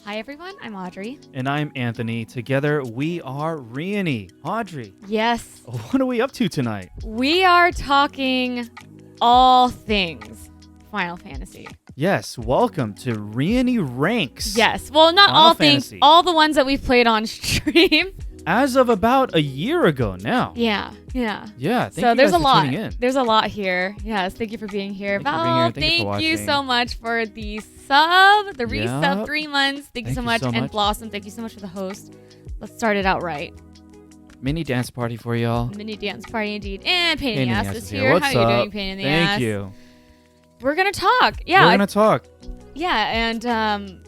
Hi everyone, I'm Audrey. And I'm Anthony. Together, we are Reyony. Audrey. Yes. What are we up to tonight? We are talking all things Final Fantasy. Yes, welcome to Reyony Ranks. Yes, well, not Final all Fantasy. things, all the ones that we've played on stream. As of about a year ago now. Yeah. Yeah, thank So you there's guys a for lot. tuning in. There's a lot here. Yes, thank you for being here. Thank you for being here. Thank you for Thank you watching. so much for the sub, the resub, Yep. 3 months. Thank you so much. And Blossom, thank you so much for the host. Let's start it out right. Mini dance party for y'all. Mini dance party indeed. And Pain in the Ass is here. here. What's How up? you doing, Pain in the Ass? Thank you. We're going to talk. Yeah. We're going to talk. Yeah, and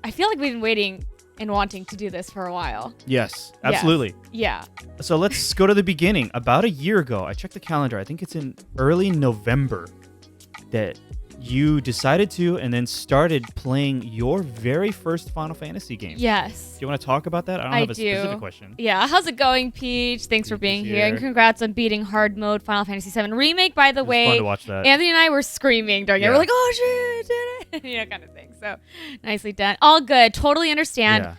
I feel like we've been waiting and wanting to do this for a while. Yes, absolutely. Yeah. So let's go to the beginning. About a year ago, I checked the calendar. I think it's in early November that you decided to and then started playing your very first Final Fantasy game. Yes. Do you want to talk about that? I don't have a specific question. Yeah. How's it going, Peach? Thanks for being here. And congrats on beating hard mode Final Fantasy VII Remake, by the way. It was fun to watch that. Anthony and I were screaming during it. We're like, oh, shit, did it? Kind of thing. So nicely done. All good. Totally understand.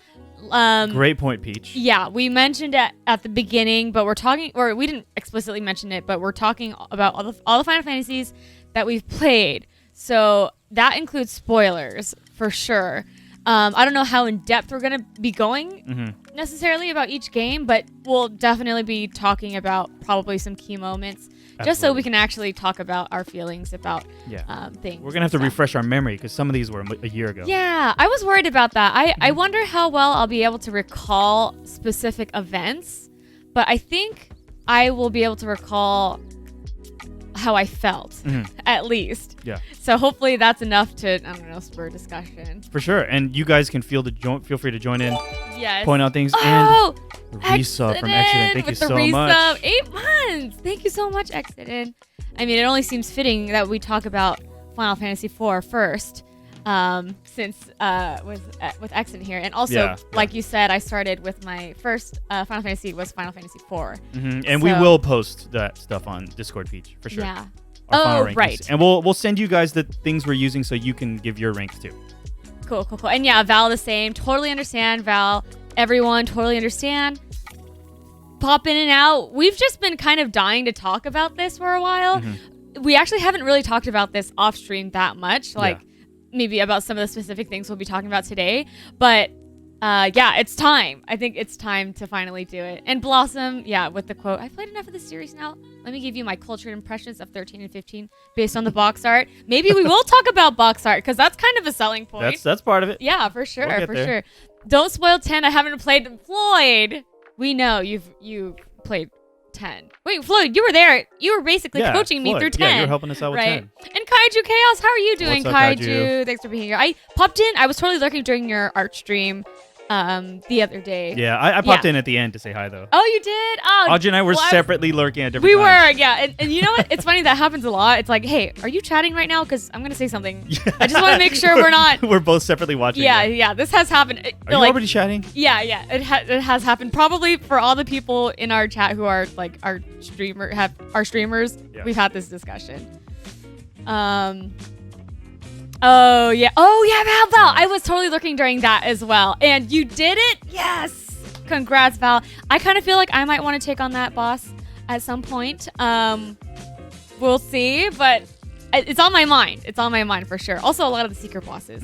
Yeah. Great point, Peach. Yeah, we mentioned it at the beginning, but we're talking, or we didn't explicitly mention it, but we're talking about all the Final Fantasies that we've played. So that includes spoilers for sure. I don't know how in depth we're going to be going necessarily about each game, but we'll definitely be talking about probably some key moments. Absolutely. Just so we can actually talk about our feelings about things. We're going to have to refresh our memory because some of these were a year ago. Yeah, I was worried about that. I wonder how well I'll be able to recall specific events, but I think I will be able to recall how I felt, at least. Yeah. So hopefully that's enough to, I don't know, spur discussion. For sure. And you guys can feel free to join in. Yes. Point out things. Oh, and resub from Exodus. Thank you so much. 8 months. Thank you so much, Exodus. I mean, it only seems fitting that we talk about Final Fantasy IV first, since with Exodus here. And also, like you said, I started with my first Final Fantasy was Final Fantasy IV. And we will post that stuff on Discord, Peach, for sure. Yeah. Right. And we'll send you guys the things we're using so you can give your ranks too. Cool. And yeah, Val the same. Totally understand, Val. Everyone totally understand. Pop in and out. We've just been kind of dying to talk about this for a while. We actually haven't really talked about this off stream that much. Maybe about some of the specific things we'll be talking about today. But it's time. I think it's time to finally do it. And Blossom, with the quote, I've played enough of this series now. Let me give you my cultured impressions of 13 and 15 based on the box art. Maybe we will talk about box art because that's kind of a selling point. That's part of it. Yeah, for sure. Sure. Don't spoil 10. I haven't played Floyd. We know you played 10. Wait, Floyd, you were there. You were basically coaching me through 10. Yeah, you were helping us out with 10. And Kaiju Chaos, how are you doing, What's up, Kaiju? Thanks for being here. I popped in. I was totally lurking during your art stream the other day. Yeah, I popped in at the end to say hi, though. Oh, you did? Oh, Audrey and I were separately lurking at different times. We were, yeah. And you know what? It's funny. That happens a lot. It's like, hey, are you chatting right now? Because I'm going to say something. I just want to make sure we're not. We're both separately watching. Yeah. This has happened. Are you already chatting? Yeah. It has happened. Probably for all the people in our chat who are like our streamers. Yeah. We've had this discussion. Oh yeah, Val. I was totally looking during that as well. And you did it? Yes. Congrats, Val. I kind of feel like I might want to take on that boss at some point. We'll see, but it's on my mind. It's on my mind for sure. Also, a lot of the secret bosses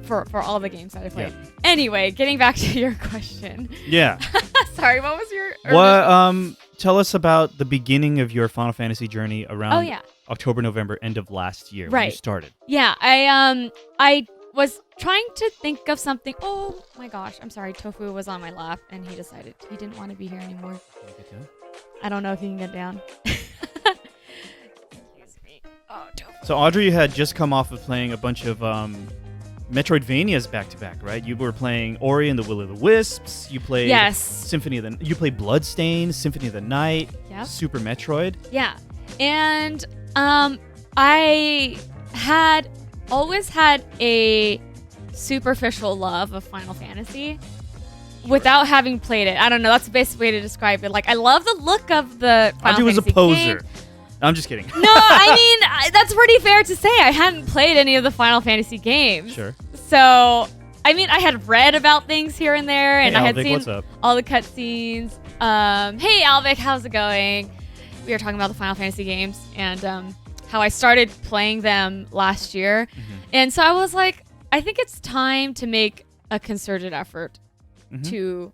for all the games that I played. Yeah. Anyway, getting back to your question. Yeah. Sorry, what was your... Tell us about the beginning of your Final Fantasy journey around October, November, end of last year when you started. Yeah, I was trying to think of something. Oh my gosh, I'm sorry. Tofu was on my lap and he decided he didn't want to be here anymore. Can you get down? I don't know if he can get down. Excuse me. Oh, Tofu. So Audrey had just come off of playing a bunch of Metroidvanias back to back, right? You were playing Ori and the Will of the Wisps. You played You played Bloodstained, Symphony of the Night, Super Metroid. Yeah, and I had always had a superficial love of Final Fantasy without having played it. I don't know. That's the best way to describe it. Like, I love the look of the Final Fantasy was a poser. Game. I'm just kidding. No, I mean, that's pretty fair to say. I hadn't played any of the Final Fantasy games. Sure. So I mean, I had read about things here and there, and hey, I had Alvic, seen what's up? all the cutscenes. Hey, Alvic, how's it going? We were talking about the Final Fantasy games and how I started playing them last year. And so I was like, I think it's time to make a concerted effort to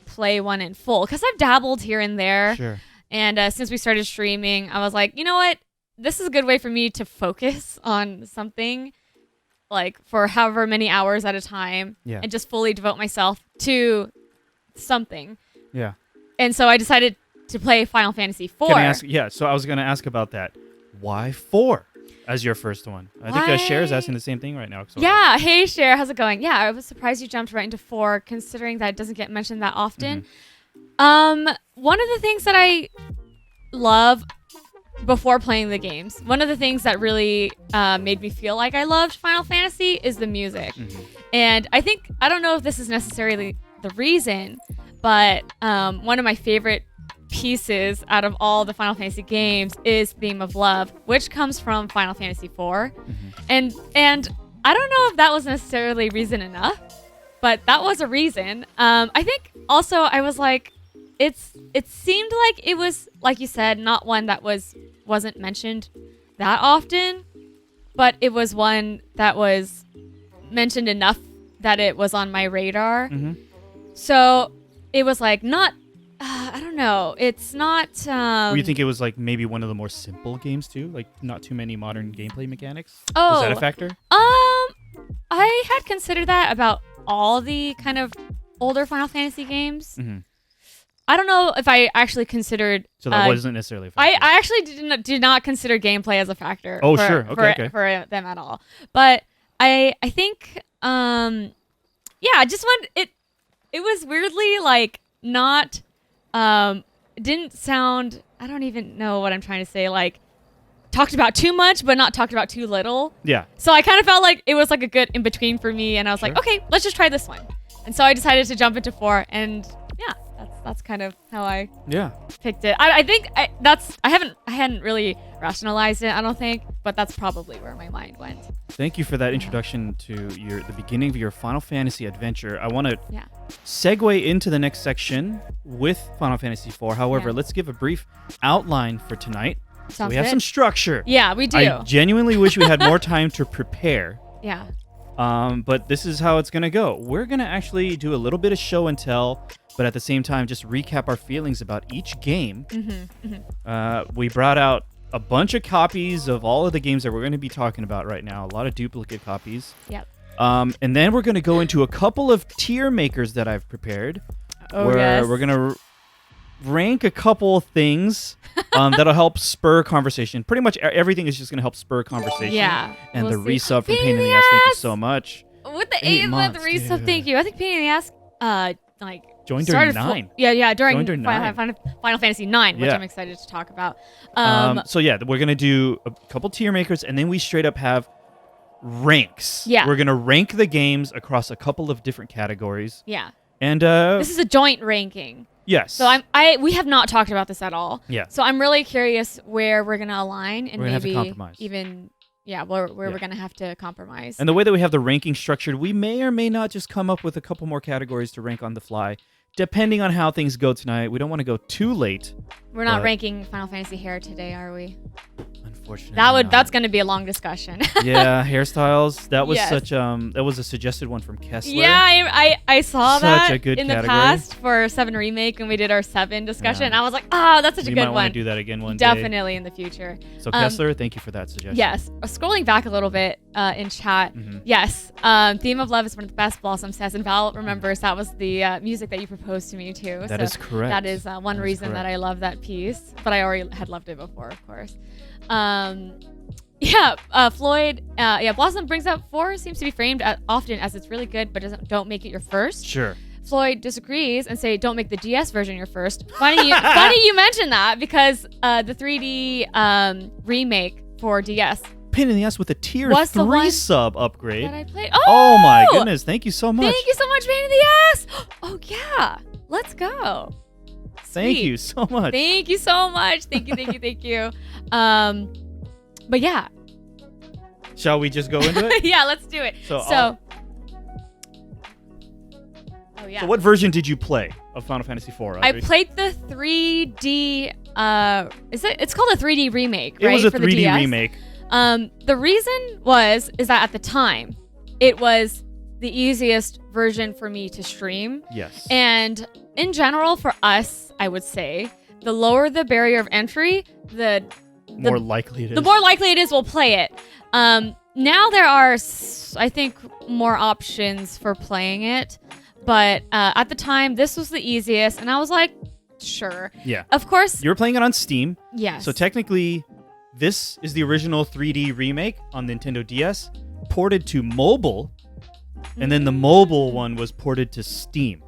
play one in full. Because I've dabbled here and there. Sure. And since we started streaming, I was like, you know what? This is a good way for me to focus on something like for however many hours at a time and just fully devote myself to something. Yeah. And so I decided to play Final Fantasy IV. Can I ask? Yeah, so I was going to ask about that. Why 4 as your first one? I think Cher's asking the same thing right now. Yeah. Hey, Cher. How's it going? Yeah, I was surprised you jumped right into 4, considering that it doesn't get mentioned that often. One of the things that I love before playing the games, one of the things that really made me feel like I loved Final Fantasy is the music. And I don't know if this is necessarily the reason, but one of my favorite pieces out of all the Final Fantasy games is Theme of Love, which comes from Final Fantasy IV. And I don't know if that was necessarily reason enough, but that was a reason. I think also I was like, it seemed like it was, like you said, not one that wasn't mentioned that often, but it was one that was mentioned enough that it was on my radar. So it was like not, I don't know. It's not. You think it was like maybe one of the more simple games too, like not too many modern gameplay mechanics? Oh, was that a factor? I had considered that about all the kind of older Final Fantasy games. I don't know if I actually considered. So that wasn't necessarily a factor. I actually did not consider gameplay as a factor. Oh, for, sure. Okay. For them at all. But I think, just it was weirdly like not, didn't sound, I don't even know what I'm trying to say, like talked about too much, but not talked about too little. Yeah. So I kind of felt like it was like a good in between for me. And I was like, okay, let's just try this one. And so I decided to jump into 4, and yeah, that's kind of how I picked it. I think I hadn't really rationalized it, I don't think, but that's probably where my mind went. Thank you for that introduction to the beginning of your Final Fantasy adventure. I want to segue into the next section with Final Fantasy IV. However, let's give a brief outline for tonight. So we have some structure. Yeah, we do. I genuinely wish we had more time to prepare. Yeah. But this is how it's going to go. We're going to actually do a little bit of show and tell, but at the same time, just recap our feelings about each game. We brought out a bunch of copies of all of the games that we're going to be talking about right now. A lot of duplicate copies. Yep. And then we're going to go into a couple of tier makers that I've prepared. Where we're going to rank a couple things that'll help spur conversation. Pretty much everything is just going to help spur conversation. Yeah. And the resub from Pain in the Ass, thank you so much. With the 8 month resub, thank you. I think Pain in the Ass, joined during 9. During Final Fantasy 9, which I'm excited to talk about. So yeah, we're gonna do a couple tier makers, and then we straight up have ranks. Yeah, we're gonna rank the games across a couple of different categories. Yeah, and this is a joint ranking. Yes. So we have not talked about this at all. Yeah. So I'm really curious where we're gonna align, and maybe have to compromise. Even. Yeah, where we're going to have to compromise. And the way that we have the ranking structured, we may or may not just come up with a couple more categories to rank on the fly, depending on how things go tonight. We don't want to go too late. We're not ranking Final Fantasy hair today, are we? Unfortunately, that's going to be a long discussion. Yeah, hairstyles. That was that was a suggested one from Kessler. Yeah, I saw that such a good in category. the past for 7 Remake when we did our 7 discussion. And I was like, that's such a good one. You might want to do that again one day. Definitely in the future. So Kessler, thank you for that suggestion. Yes. Scrolling back a little bit in chat. Yes. Theme of Love is one of the best, Blossom says. And Val remembers that was the music that you proposed to me too. That is correct. That is one reason that I love that piece. But I already had loved it before, of course. Floyd. Blossom brings up 4 seems to be framed often as it's really good, but don't make it your first. Sure. Floyd disagrees and say don't make the DS version your first. Funny you mention that because the 3D remake for DS. Pain in the Ass with a tier 3 sub upgrade. That I played. Oh my goodness! Thank you so much. Thank you so much, Pain in the Ass. Oh yeah, let's go. Thank you so much. Thank you so much. Thank you. But yeah. Shall we just go into it? Yeah, let's do it. So yeah. So what version did you play of Final Fantasy IV? Audrey? I played the 3D. It's called a 3D remake, right? It was a for 3D the DS. remake. The reason is that at the time, it was the easiest version for me to stream. Yes. And in general, for us, I would say, the lower the barrier of entry, the more likely it is. The more likely it is we'll play it. Now there are, I think, more options for playing it. But at the time, this was the easiest. And I was like, sure. Yeah. Of course. You were playing it on Steam. Yes. So technically, this is the original 3D remake on Nintendo DS, ported to mobile. And then the mobile one was ported to Steam.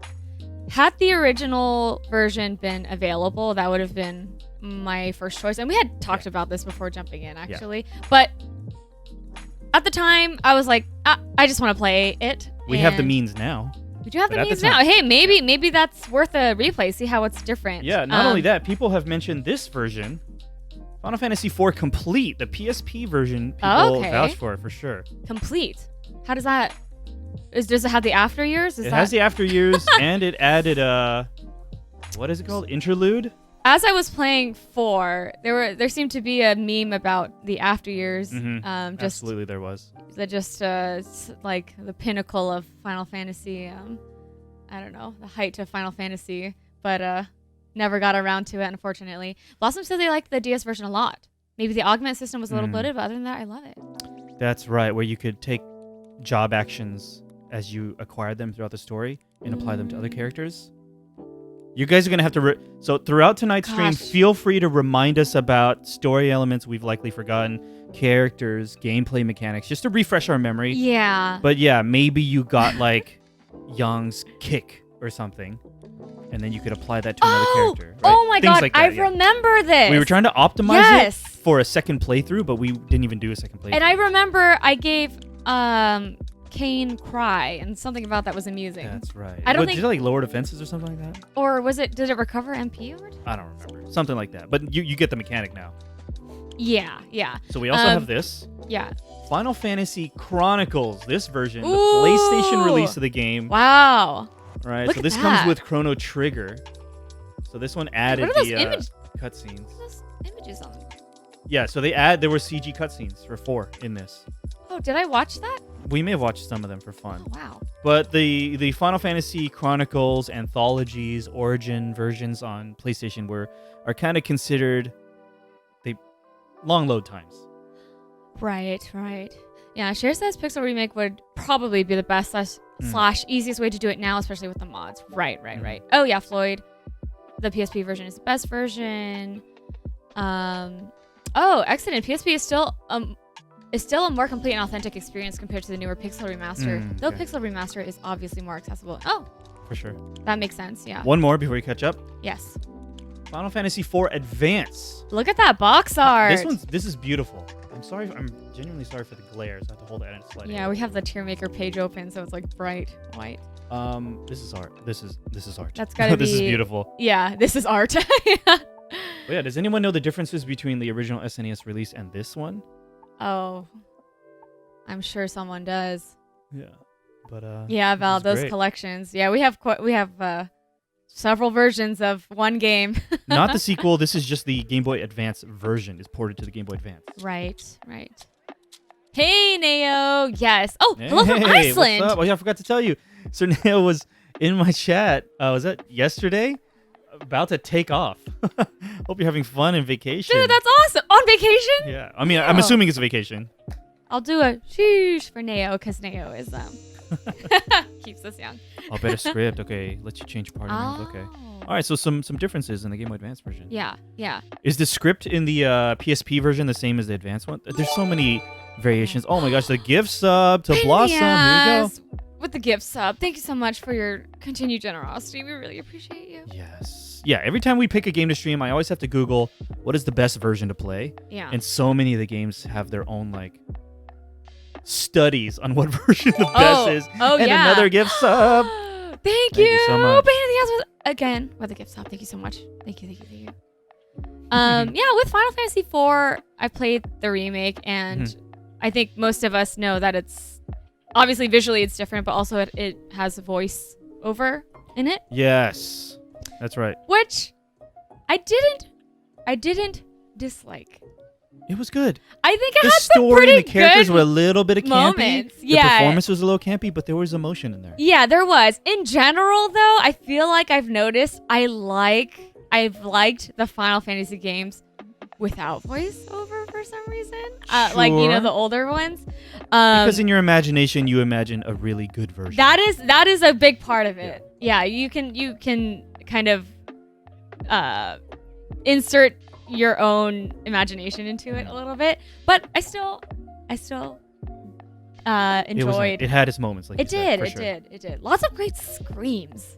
Had the original version been available, that would have been my first choice. And we had talked about this before jumping in, actually. Yeah. But at the time, I was like, I just want to play it. We have the means now. We do have the means now. Hey, maybe that's worth a replay. See how it's different. Yeah, not only that, people have mentioned this version, Final Fantasy IV Complete, the PSP version. People vouch for it for sure. Complete. How does that... Does it have the after years? It has the after years, and it added what is it called? Interlude? As I was playing 4, there seemed to be a meme about the after years. Mm-hmm. Absolutely, there was. That just like the pinnacle of Final Fantasy. I don't know, the height of Final Fantasy, but never got around to it, unfortunately. Blossom said they liked the DS version a lot. Maybe the augment system was a little bloated, but other than that, I love it. That's right, where you could take job actions as you acquire them throughout the story and apply them to other characters. You guys are going to have to... So throughout tonight's stream, feel free to remind us about story elements we've likely forgotten, characters, gameplay mechanics, just to refresh our memory. Yeah. But yeah, maybe you got like Young's kick or something, and then you could apply that to another character. Right? Oh my god, like I remember this. We were trying to optimize it for a second playthrough, but we didn't even do a second playthrough. And I remember I gave... Kane cry, and something about that was amusing. That's right. I don't think... Did it like lower defenses or something like that? Or did it recover MP over time? I don't remember. Something like that. But you get the mechanic now. Yeah. So we also have this. Yeah. Final Fantasy Chronicles, this version, the PlayStation release of the game. Wow. Right. Look so this comes with Chrono Trigger. So this one added the cutscenes. What are those images on? Yeah, so there were CG cutscenes for 4 in this. Oh, did I watch that? We may have watched some of them for fun. Oh, wow. But the Final Fantasy Chronicles, anthologies, origin versions on PlayStation are kind of considered long load times. Right. Yeah, Cher says Pixel Remake would probably be the best slash easiest way to do it now, especially with the mods. Right. Oh yeah, Floyd. The PSP version is the best version. Excellent. PSP is still a more complete and authentic experience compared to the newer Pixel Remaster. Though Pixel Remaster is obviously more accessible. Oh, for sure. That makes sense. Yeah. One more before we catch up. Yes. Final Fantasy IV Advance. Look at that box art. This is beautiful. I'm genuinely sorry for the glare, so I have to hold it and slide it. Yeah, we have the tier maker page open, so it's like bright white. This is art. This is art. That's gotta be. This is beautiful. Yeah, this is art. But yeah, does anyone know the differences between the original SNES release and this one? Oh, I'm sure someone does. Yeah, but yeah, Val, those great. Collections. Yeah, we have several versions of one game. Not the sequel. This is just the Game Boy Advance version. Is ported to the Game Boy Advance. Right. Hey, Neo. Yes. Oh, hello from Iceland. What's up? Oh yeah, I forgot to tell you. Sir Neo was in my chat. Was that yesterday? About to take off. Hope you're having fun in vacation. Dude, that's awesome. On vacation? Yeah. I mean, I'm assuming it's a vacation. I'll do a sheesh for Neo because Neo is keeps us young. I'll bet a script. Okay, lets you change party names. Okay. All right. So some differences in the Game Boy Advance version. Yeah. Is the script in the PSP version the same as the Advance one? There's so many variations. Oh my gosh, the gift sub to Blossom. Here you go. With the gift sub. Thank you so much for your continued generosity. We really appreciate you. Yes. Yeah, every time we pick a game to stream, I always have to Google what is the best version to play. Yeah. And so many of the games have their own studies on what version the best is. Oh, and yeah. another gift sub. Thank you so much. Pain in the ass again with the gift sub. Thank you so much. Thank you. Yeah, with Final Fantasy IV, I played the remake, and I think most of us know that it's obviously visually it's different, but also it has voice over in it. Yes, that's right. Which I didn't dislike. It was good. I think it the had some story pretty and the characters good were a little bit of campy. moments. The Yeah. performance was a little campy, but there was emotion in there. Yeah, there was. In general, though, I feel like I've noticed I've liked the Final Fantasy games without voiceover for some reason. Like, you know, the older ones. Because in your imagination, you imagine a really good version. That is a big part of it. Yeah, you can kind of insert your own imagination into it a little bit, but I still enjoyed. It had its moments. Like it did. Lots of great screams.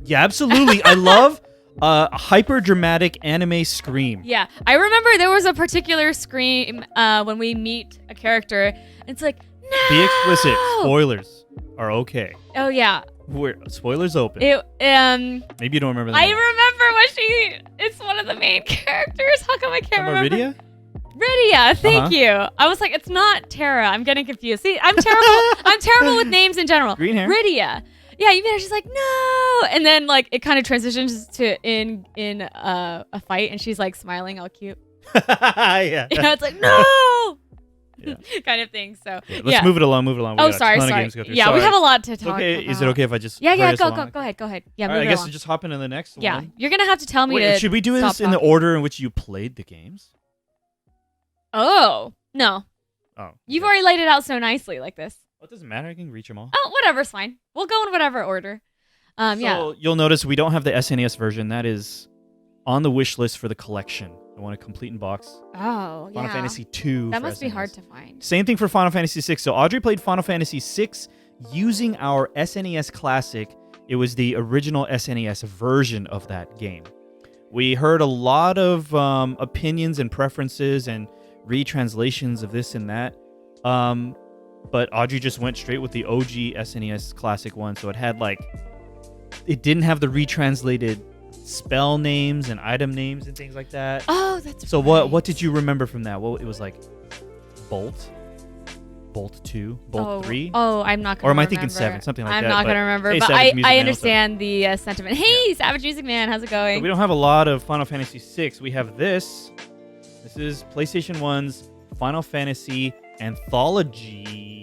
Yeah, absolutely. I love hyper dramatic anime scream. Yeah, I remember there was a particular scream when we meet a character. It's like, no! Be explicit. Spoilers are okay. Oh yeah. Spoilers open. Maybe you don't remember that. I remember it's one of the main characters. How come I can't remember? Rydia, thank you. I was like, it's not Terra. I'm getting confused. See, I'm terrible. I'm terrible with names in general. Green hair. Rydia. Yeah, you mean her? She's like, no, and then like it kind of transitions to in a fight, and she's like smiling, all cute. Yeah. It's like no. Yeah. Kind of thing. So let's move it along. We got sorry. a ton of games to go through. Yeah, we have a lot to talk about. Is it okay if I just? Yeah. Go ahead. Yeah, move I it guess along. just hop into the next Yeah, one. you're gonna have to tell me. Wait, should we do this in the order in which you played the games? Oh no. Oh. You've already laid it out so nicely like this. Well, it doesn't matter. I can reach them all. Oh, whatever's fine. We'll go in whatever order. So you'll notice we don't have the SNES version. That is on the wish list for the collection. I want a complete in box. Oh, yeah. Final Fantasy II. That must be hard to find. Same thing for Final Fantasy VI. So Audrey played Final Fantasy VI using our SNES Classic. It was the original SNES version of that game. We heard a lot of opinions and preferences and retranslations of this and that. But Audrey just went straight with the OG SNES Classic one. So it didn't have the retranslated spell names and item names and things like that. Oh, that's so right. What did you remember from that? Well, it was like Bolt 2, Bolt 3. Oh, I'm not gonna remember. Or am I thinking 7? Something like that. I'm not gonna remember, hey, but I understand the sentiment. sentiment. Hey, Savage Music Man, how's it going? So we don't have a lot of Final Fantasy VI. We have this. This is PlayStation 1's Final Fantasy Anthology.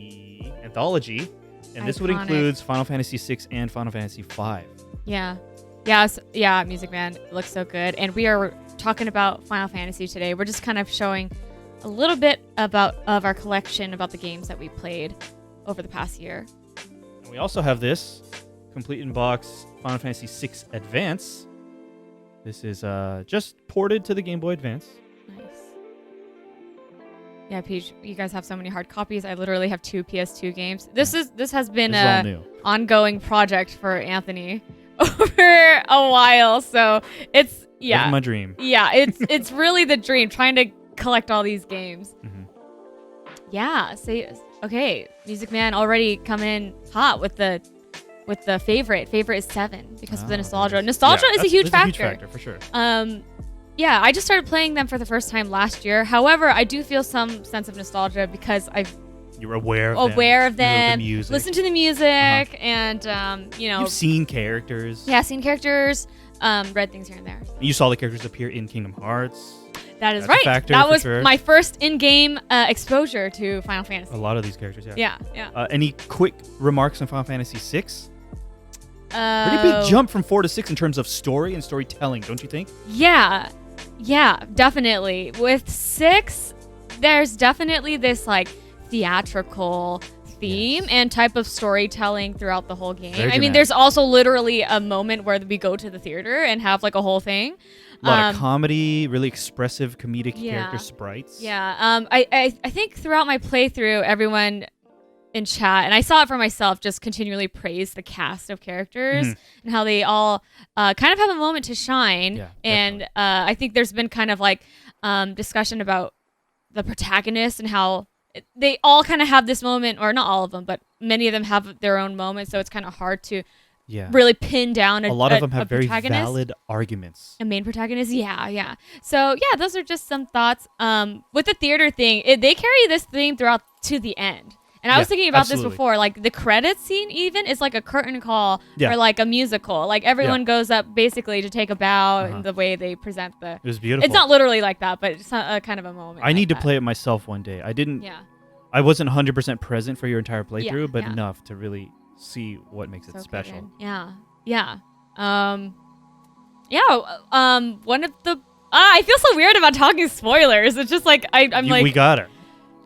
And this would include Final Fantasy VI and Final Fantasy V. Yeah. Yes, yeah, Music Man looks so good. And we are talking about Final Fantasy today. We're just kind of showing a little bit of our collection, about the games that we played over the past year. And we also have this complete in box Final Fantasy VI Advance. This is just ported to the Game Boy Advance. Nice. Yeah, Peach, you guys have so many hard copies. I literally have 2 PS2 games. This has been an ongoing project for Anthony over a while, so it's my dream. Yeah, it's really the dream, trying to collect all these games. Mm-hmm. Yeah, okay, Music Man already coming in hot with the favorite. Favorite is 7 because of the nostalgia. Nice. Nostalgia is a huge factor. A huge factor for sure. Yeah, I just started playing them for the first time last year. However, I do feel some sense of nostalgia because you're aware of them, music. Listen to the music, and you've seen characters. Yeah, seen characters, read things here and there. You saw the characters appear in Kingdom Hearts. That's right. That was my first in-game exposure to Final Fantasy. A lot of these characters, yeah. Yeah. Any quick remarks on Final Fantasy VI? Pretty big jump from 4 to 6 in terms of story and storytelling, don't you think? Yeah, definitely. With 6, there's definitely this like theatrical theme and type of storytelling throughout the whole game. I mean, there's also literally a moment where we go to the theater and have like a whole thing. A lot of comedy, really expressive comedic character sprites. Yeah. I think throughout my playthrough, everyone in chat, and I saw it for myself, just continually praised the cast of characters and how they all kind of have a moment to shine. Yeah, and I think there's been kind of like discussion about the protagonist and how they all kind of have this moment, or not all of them, but many of them have their own moments. So it's kind of hard to really pin down a lot of them have very valid arguments. A main protagonist, yeah. So yeah, those are just some thoughts. With the theater thing, they carry this theme throughout to the end. And I was thinking about absolutely. this before. Like, the credits scene even is like a curtain call for like a musical. Like, everyone goes up basically to take a bow in the way they present the... It was beautiful. It's not literally like that, but it's a kind of a moment. I need to play it myself one day. I didn't... Yeah. I wasn't 100% present for your entire playthrough, but enough to really see what makes it special. Yeah. Yeah. One of the... I feel so weird about talking spoilers. It's just like, I'm like... We got her.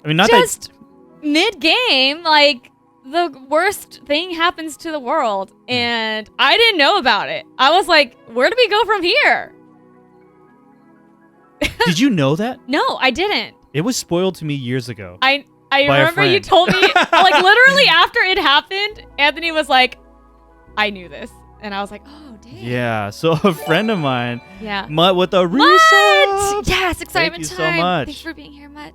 I mean, not just mid-game, like, the worst thing happens to the world, and I didn't know about it. I was like, where do we go from here? Did you know that? No, I didn't. It was spoiled to me years ago. I remember you told me, like, literally after it happened, Anthony was like, I knew this. And I was like, oh, damn. Yeah, so a friend of mine, yeah, Mutt with a resub. Yes, excitement Thank you time. so much. Thanks for being here, Mutt.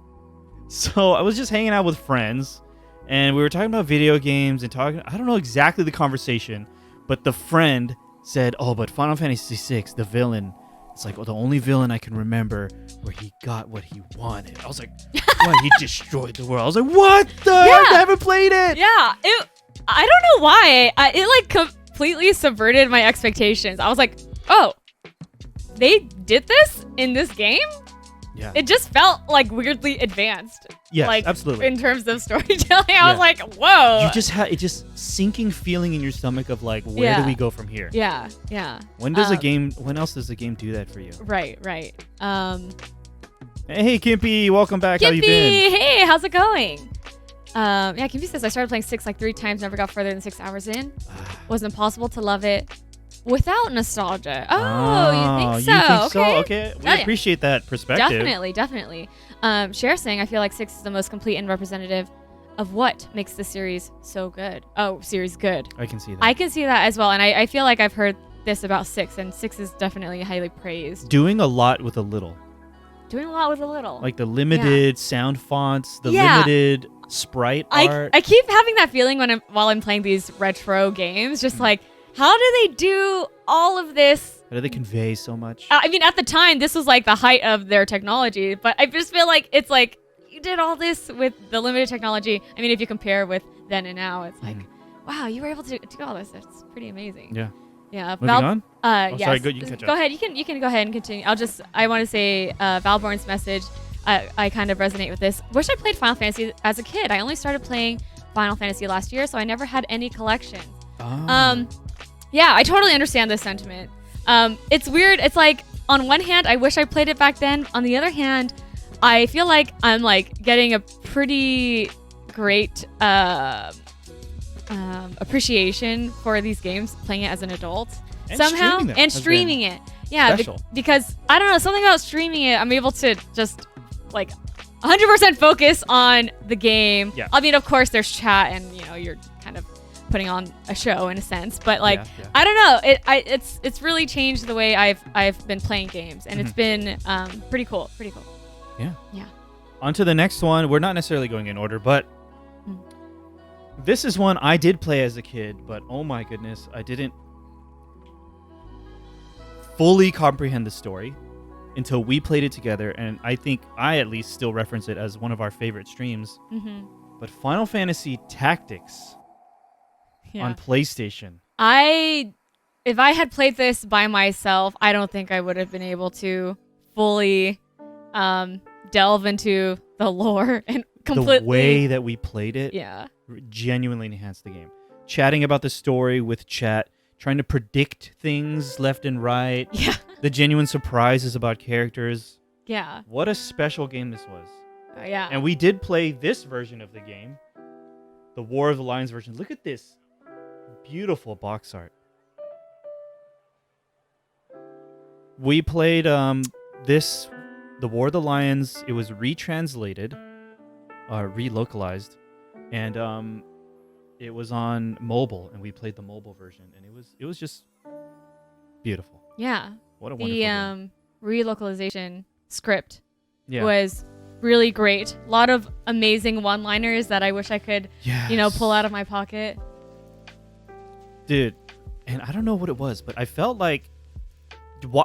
So I was just hanging out with friends, and we were talking about video games and talking. I don't know exactly the conversation, but the friend said, "Oh, but Final Fantasy VI, the villain, it's like the only villain I can remember where he got what he wanted." I was like, "What? He destroyed the world." I was like, "What the? I haven't played it." Yeah, I don't know why. It like completely subverted my expectations. I was like, "Oh, they did this in this game?" Yeah. It just felt like weirdly advanced. Yes, like, absolutely. In terms of storytelling, I was like, whoa. You just had it just sinking feeling in your stomach of like, where do we go from here? Yeah. When does when else does the game do that for you? Right. Hey, Kimpy, welcome back. Kimpy, how you been? Hey, how's it going? Kimpy says, I started playing 6 like 3 times, never got further than 6 hours in. Wasn't possible to love it without nostalgia. Oh, you think so? You think so? Okay. We appreciate that perspective. Definitely. Cher saying, I feel like 6 is the most complete and representative of what makes the series so good. Oh, series good. I can see that. I can see that as well. And I feel like I've heard this about 6, and 6 is definitely highly praised. Doing a lot with a little. Like the limited sound fonts, the limited sprite art. I keep having that feeling while I'm playing these retro games, just like, how do they do all of this? How do they convey so much? I mean, at the time, this was like the height of their technology, but I just feel like it's like, you did all this with the limited technology. I mean, if you compare with then and now, it's like, wow, you were able to do all this. It's pretty amazing. Yeah. Yeah. Moving on? Yes. Sorry, you can catch up. Go ahead. You can go ahead and continue. I want to say Valborn's message. I kind of resonate with this. Wish I played Final Fantasy as a kid. I only started playing Final Fantasy last year, so I never had any collections. Oh. Yeah, I totally understand this sentiment. It's weird. It's like, on one hand, I wish I played it back then. On the other hand, I feel like I'm like getting a pretty great appreciation for these games, playing it as an adult and streaming it. Yeah, because I don't know, something about streaming it, I'm able to just like 100% focus on the game. Yeah. I mean, of course, there's chat, and you're kind of putting on a show in a sense, but like I don't know, it's really changed the way I've been playing games, and it's been pretty cool. Yeah. On to the next one. We're not necessarily going in order, but this is one I did play as a kid, but oh my goodness, I didn't fully comprehend the story until we played it together, and I think I at least still reference it as one of our favorite streams. But Final Fantasy Tactics on PlayStation. If I had played this by myself, I don't think I would have been able to fully delve into the lore and completely. The way that we played it genuinely enhanced the game. Chatting about the story with chat, trying to predict things left and right. Yeah. The genuine surprises about characters. Yeah. What a special game this was. Yeah. And we did play this version of the game, the War of the Lions version. Look at this beautiful box art. We played the War of the Lions. It was retranslated, relocalized, and it was on mobile, and we played the mobile version, and it was just beautiful. Yeah. What a wonderful game. Relocalization script was really great. A lot of amazing one-liners that I wish I could, pull out of my pocket. Dude, and I don't know what it was, but I felt like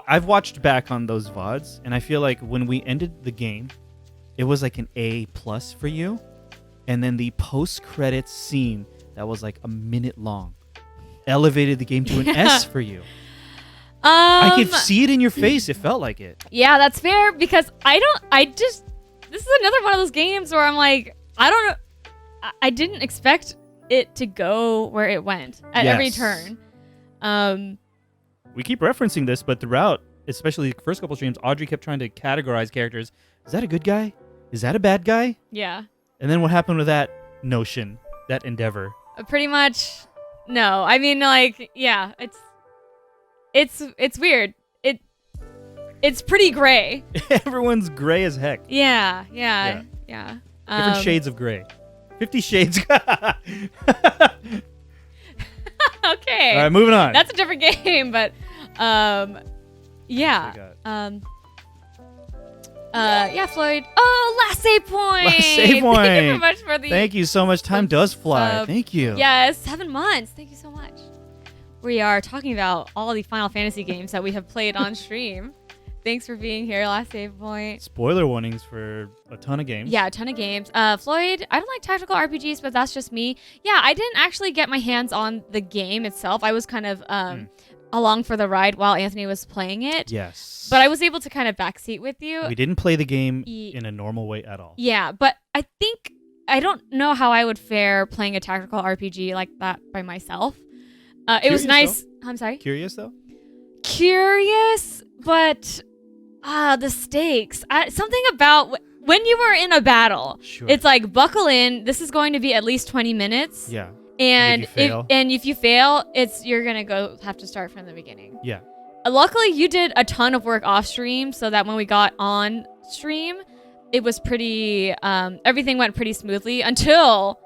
I've watched back on those VODs, and I feel like when we ended the game, it was like an A+ for you. and then the post-credits scene that was like a minute long elevated the game to an S for you. I could see it in your face. It felt like it. Yeah, that's fair because this is another one of those games where I'm like, I don't know. I didn't expect it to go where it went at every turn. We keep referencing this, but throughout, especially the first couple streams, Audrey kept trying to categorize characters. Is that a good guy? Is that a bad guy? Yeah. And then what happened with that notion, that endeavor? Pretty much, no. I mean, like, yeah, it's weird. It's pretty gray. Everyone's gray as heck. Yeah. Different shades of gray. 50 Shades. Okay. All right, moving on. That's a different game, but yeah. Floyd. Oh, last save point. Last save point. Thank you very much for the. Thank you so much. Time does fly. Thank you. Yes, 7 months. Thank you so much. We are talking about all the Final Fantasy games that we have played on stream. Thanks for being here. Last save point. Spoiler warnings for a ton of games. Yeah, a ton of games. Floyd, I don't like tactical RPGs, but that's just me. Yeah, I didn't actually get my hands on the game itself. I was kind of along for the ride while Anthony was playing it. Yes. But I was able to kind of backseat with you. We didn't play the game in a normal way at all. Yeah, but I don't know how I would fare playing a tactical RPG like that by myself. It was nice. Though? I'm sorry? Curious, though? Curious, but the stakes. Something about when you were in a battle, it's like, buckle in. This is going to be at least 20 minutes. Yeah. And if you fail, you're going to have to start from the beginning. Yeah. Luckily, you did a ton of work off stream so that when we got on stream, it was pretty, everything went pretty smoothly until,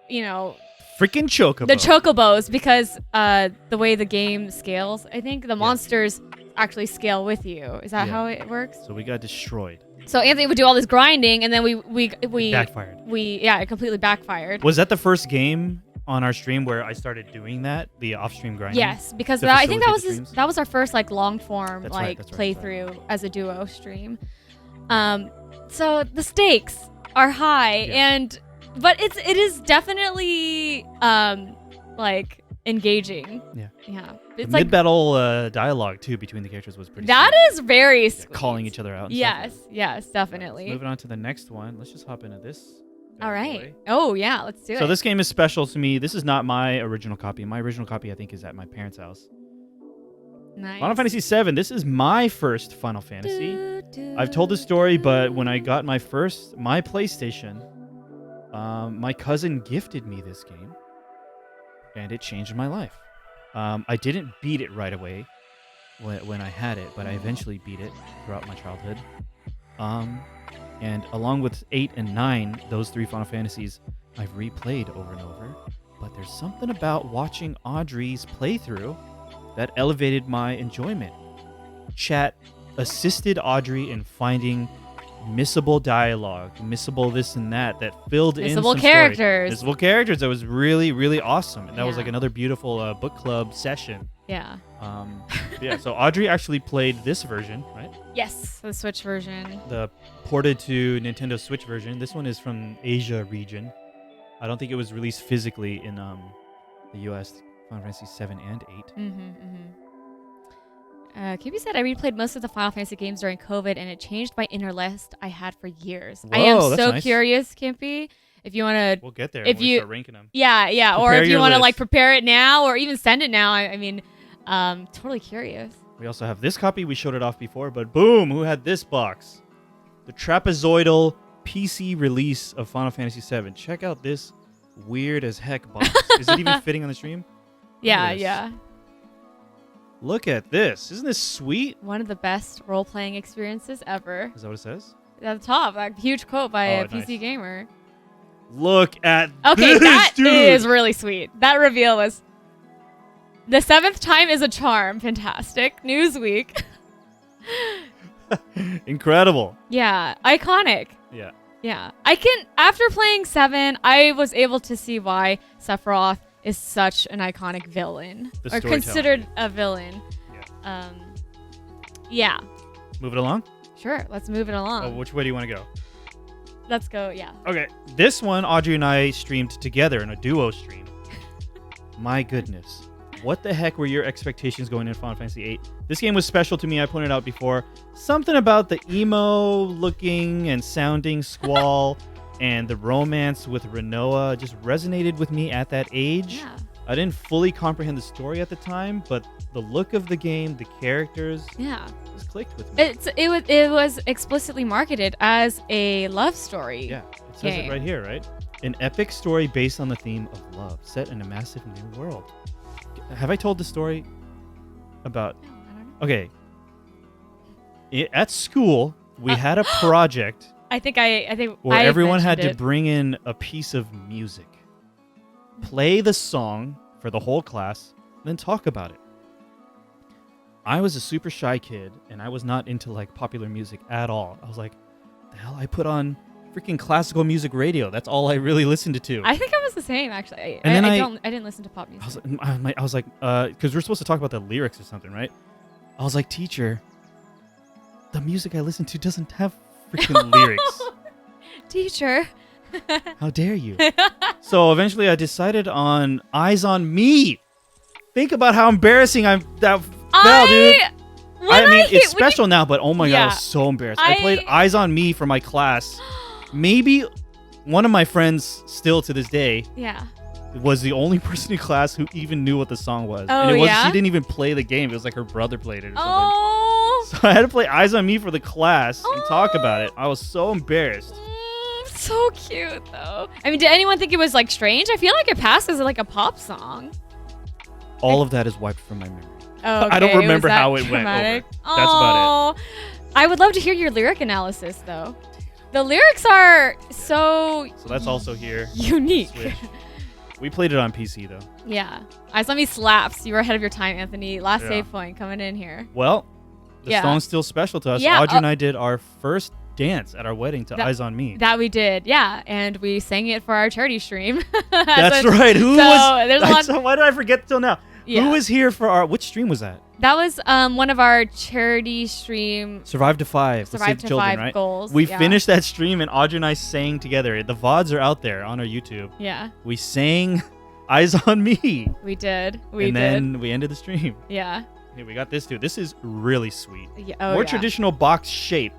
freaking chocobo. The chocobos, because the way the game scales, I think the monsters actually scale with you. Is that how it works? So we got destroyed. So Anthony would do all this grinding, and then we backfired. It completely backfired. Was that the first game on our stream where I started doing that, the off-stream grinding? Yes, because I think that was our first like long form playthrough as a duo stream. So the stakes are high, but it is definitely like engaging. Yeah. It's like mid-battle dialogue too between the characters was pretty. That is very sweet. Calling each other out. Yes, definitely. Moving on to the next one. Let's just hop into this. All right. Oh yeah, let's do it. So this game is special to me. This is not my original copy. My original copy, I think, is at my parents' house. Nice. Final Fantasy VII. This is my first Final Fantasy. I've told this story, but when I got my PlayStation, my cousin gifted me this game, and it changed my life. I didn't beat it right away when I had it, but I eventually beat it throughout my childhood. And along with 8 and 9, those 3 Final Fantasies I've replayed over and over. But there's something about watching Audrey's playthrough that elevated my enjoyment. Chat assisted Audrey in finding missable dialogue, missable this and that filled in some characters. Missable characters. That was really, really awesome. And that was like another beautiful book club session. Yeah. So Audrey actually played this version, right? Yes, the Switch version. The ported to Nintendo Switch version. This one is from Asia region. I don't think it was released physically in the US, Final Fantasy 7 and 8. QB said, I replayed most of the Final Fantasy games during COVID, and it changed my inner list I had for years. Whoa, I am so nice. Curious, Kimpy. If you want to... We'll get there when we start ranking them. Yeah. Or if you want to like prepare it now or even send it now. I mean, totally curious. We also have this copy. We showed it off before, but boom, who had this box? The trapezoidal PC release of Final Fantasy VII. Check out this weird as heck box. Is it even fitting on the stream? Yeah. Look at this. Isn't this sweet? One of the best role-playing experiences ever. Is that what it says? At the top, a huge quote by a PC gamer. Look at this, that dude. is really sweet. That reveal was... The 7th time is a charm. Fantastic. Newsweek. Incredible. Yeah. Iconic. Yeah. After playing 7, I was able to see why Sephiroth is such an iconic villain. Or considered a villain. Yeah. Move it along? Sure. Let's move it along. Oh, which way do you want to go? Let's go. Yeah. Okay. This one, Audrey and I streamed together in a duo stream. My goodness. What the heck were your expectations going into Final Fantasy VIII? This game was special to me. I pointed out before. Something about the emo-looking and sounding Squall and the romance with Reyony just resonated with me at that age. Yeah. I didn't fully comprehend the story at the time, but the look of the game, the characters, just clicked with me. It was explicitly marketed as a love story. Yeah, it says it right here, right? An epic story based on the theme of love, set in a massive new world. Have I told the story about? No, I don't know. Okay. At school, we had a project. I think where everyone had to bring in a piece of music, play the song for the whole class, then talk about it. I was a super shy kid, and I was not into like popular music at all. I was like, the hell, I put on freaking classical music radio. That's all I really listened to. I think I was the same, actually. And then I didn't listen to pop music. I was like, because we're supposed to talk about the lyrics or something, right? I was like, teacher, the music I listen to doesn't have freaking lyrics. Teacher. How dare you? So eventually I decided on Eyes on Me. Think about how embarrassing dude. I mean, it's special now, but oh my God, I was so embarrassed. I played Eyes on Me for my class. Maybe one of my friends still to this day was the only person in class who even knew what the song was. Oh, and she didn't even play the game. It was like her brother played it or something. Oh. So I had to play Eyes on Me for the class and talk about it. I was so embarrassed. So cute, though. I mean, did anyone think it was like strange? I feel like it passed as like a pop song. All of that is wiped from my memory. Oh, okay. I don't remember how it went over. That's about it. I would love to hear your lyric analysis, though. The lyrics are so that's also here. Unique. Switch. We played it on PC, though. Yeah. Eyes on Me slaps. You were ahead of your time, Anthony. Last save point coming in here. Well, the song's still special to us. Yeah, Audrey and I did our first dance at our wedding to Eyes on Me. That we did, yeah. And we sang it for our charity stream. That's right. Why did I forget till now? Yeah. Who was here for which stream was that? That was one of our charity stream. Survive to 5. Survive to children, 5 right? goals. We finished that stream and Audrey and I sang together. The VODs are out there on our YouTube. Yeah. We sang Eyes on Me. We did. Then we ended the stream. Yeah. Hey, we got this too. This is really sweet. Yeah. More traditional box shape,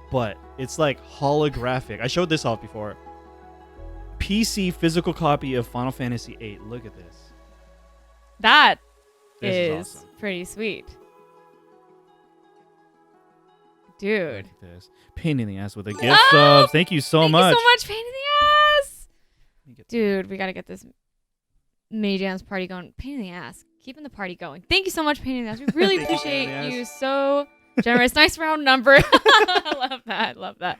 but it's like holographic. I showed this off before. PC physical copy of Final Fantasy VIII. Look at this. That This is awesome. pretty sweet. Dude. Look at this. Pain in the ass with a gift sub. Thank you so much. Thank you so much, pain in the ass. Dude, we got to get this mini dance party going. Pain in the ass. Keeping the party going. Thank you so much, pain in the ass. We really appreciate you. So generous. Nice round number. I love that.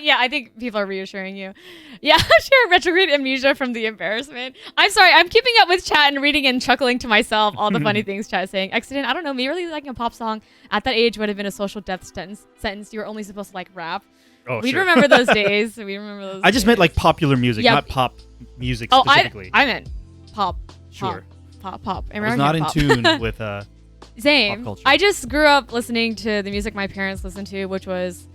Yeah, I think people are reassuring you. Yeah, share retrograde amnesia from the embarrassment. I'm sorry, I'm keeping up with chat and reading and chuckling to myself all the funny things chat is saying. Accident, I don't know, me really liking a pop song at that age would have been a social death sentence. You were only supposed to like rap. We'd remember those days. I just meant like popular music, not pop music specifically. I meant pop. Sure. Pop. I was not in tune with same. pop culture. I just grew up listening to the music my parents listened to, which was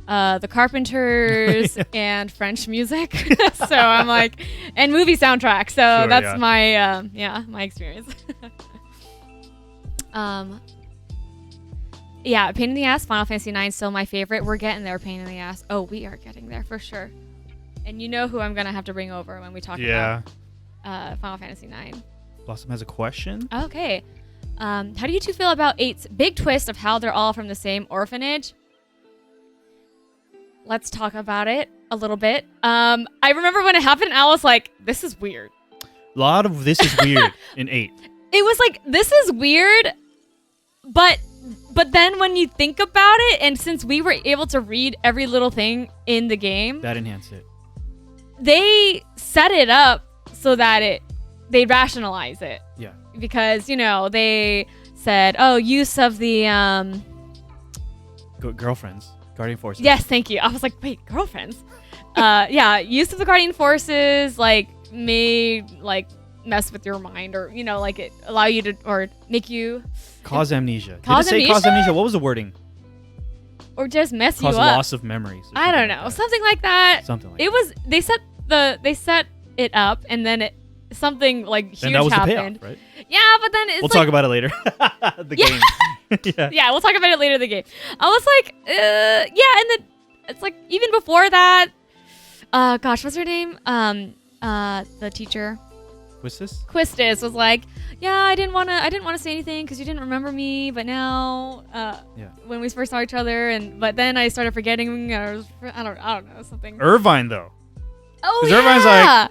the Carpenters and French music. So I'm like, and movie soundtrack. So that's my my experience. Yeah, pain in the ass. Final Fantasy IX still my favorite. We're getting there. Pain in the ass. Oh, we are getting there for sure. And you know who I'm gonna have to bring over when we talk about Final Fantasy IX. Blossom has a question. Okay. How do you two feel about 8's big twist of how they're all from the same orphanage? Let's talk about it a little bit. I remember when it happened, I was like, this is weird. A lot of this is weird in 8. It was like, this is weird, but then when you think about it, and since we were able to read every little thing in the game, that enhanced it. They set it up so that they rationalize it. Yeah. Because, they said, use of the girlfriends. Guardian Forces. Yes, thank you. I was like, wait, girlfriends? Use of the Guardian Forces, may, mess with your mind or, it allow you to, or make you... Cause amnesia. Cause amnesia? Cause amnesia? What was the wording? or just mess you Cause up. loss of memories. I don't know, something like that. Something like it was. They set it up, and then something like huge and that was happened. The payoff, right? Yeah, but then we'll talk about it later. The game. Yeah, we'll talk about it later in the game. I was like, and then it's like even before that. Gosh, what's her name? The teacher. Quistis was like, yeah, I didn't want to say anything because you didn't remember me, but now, when we first saw each other, but then I started forgetting. I don't know, something. Irvine though. Oh yeah. Irvine's like,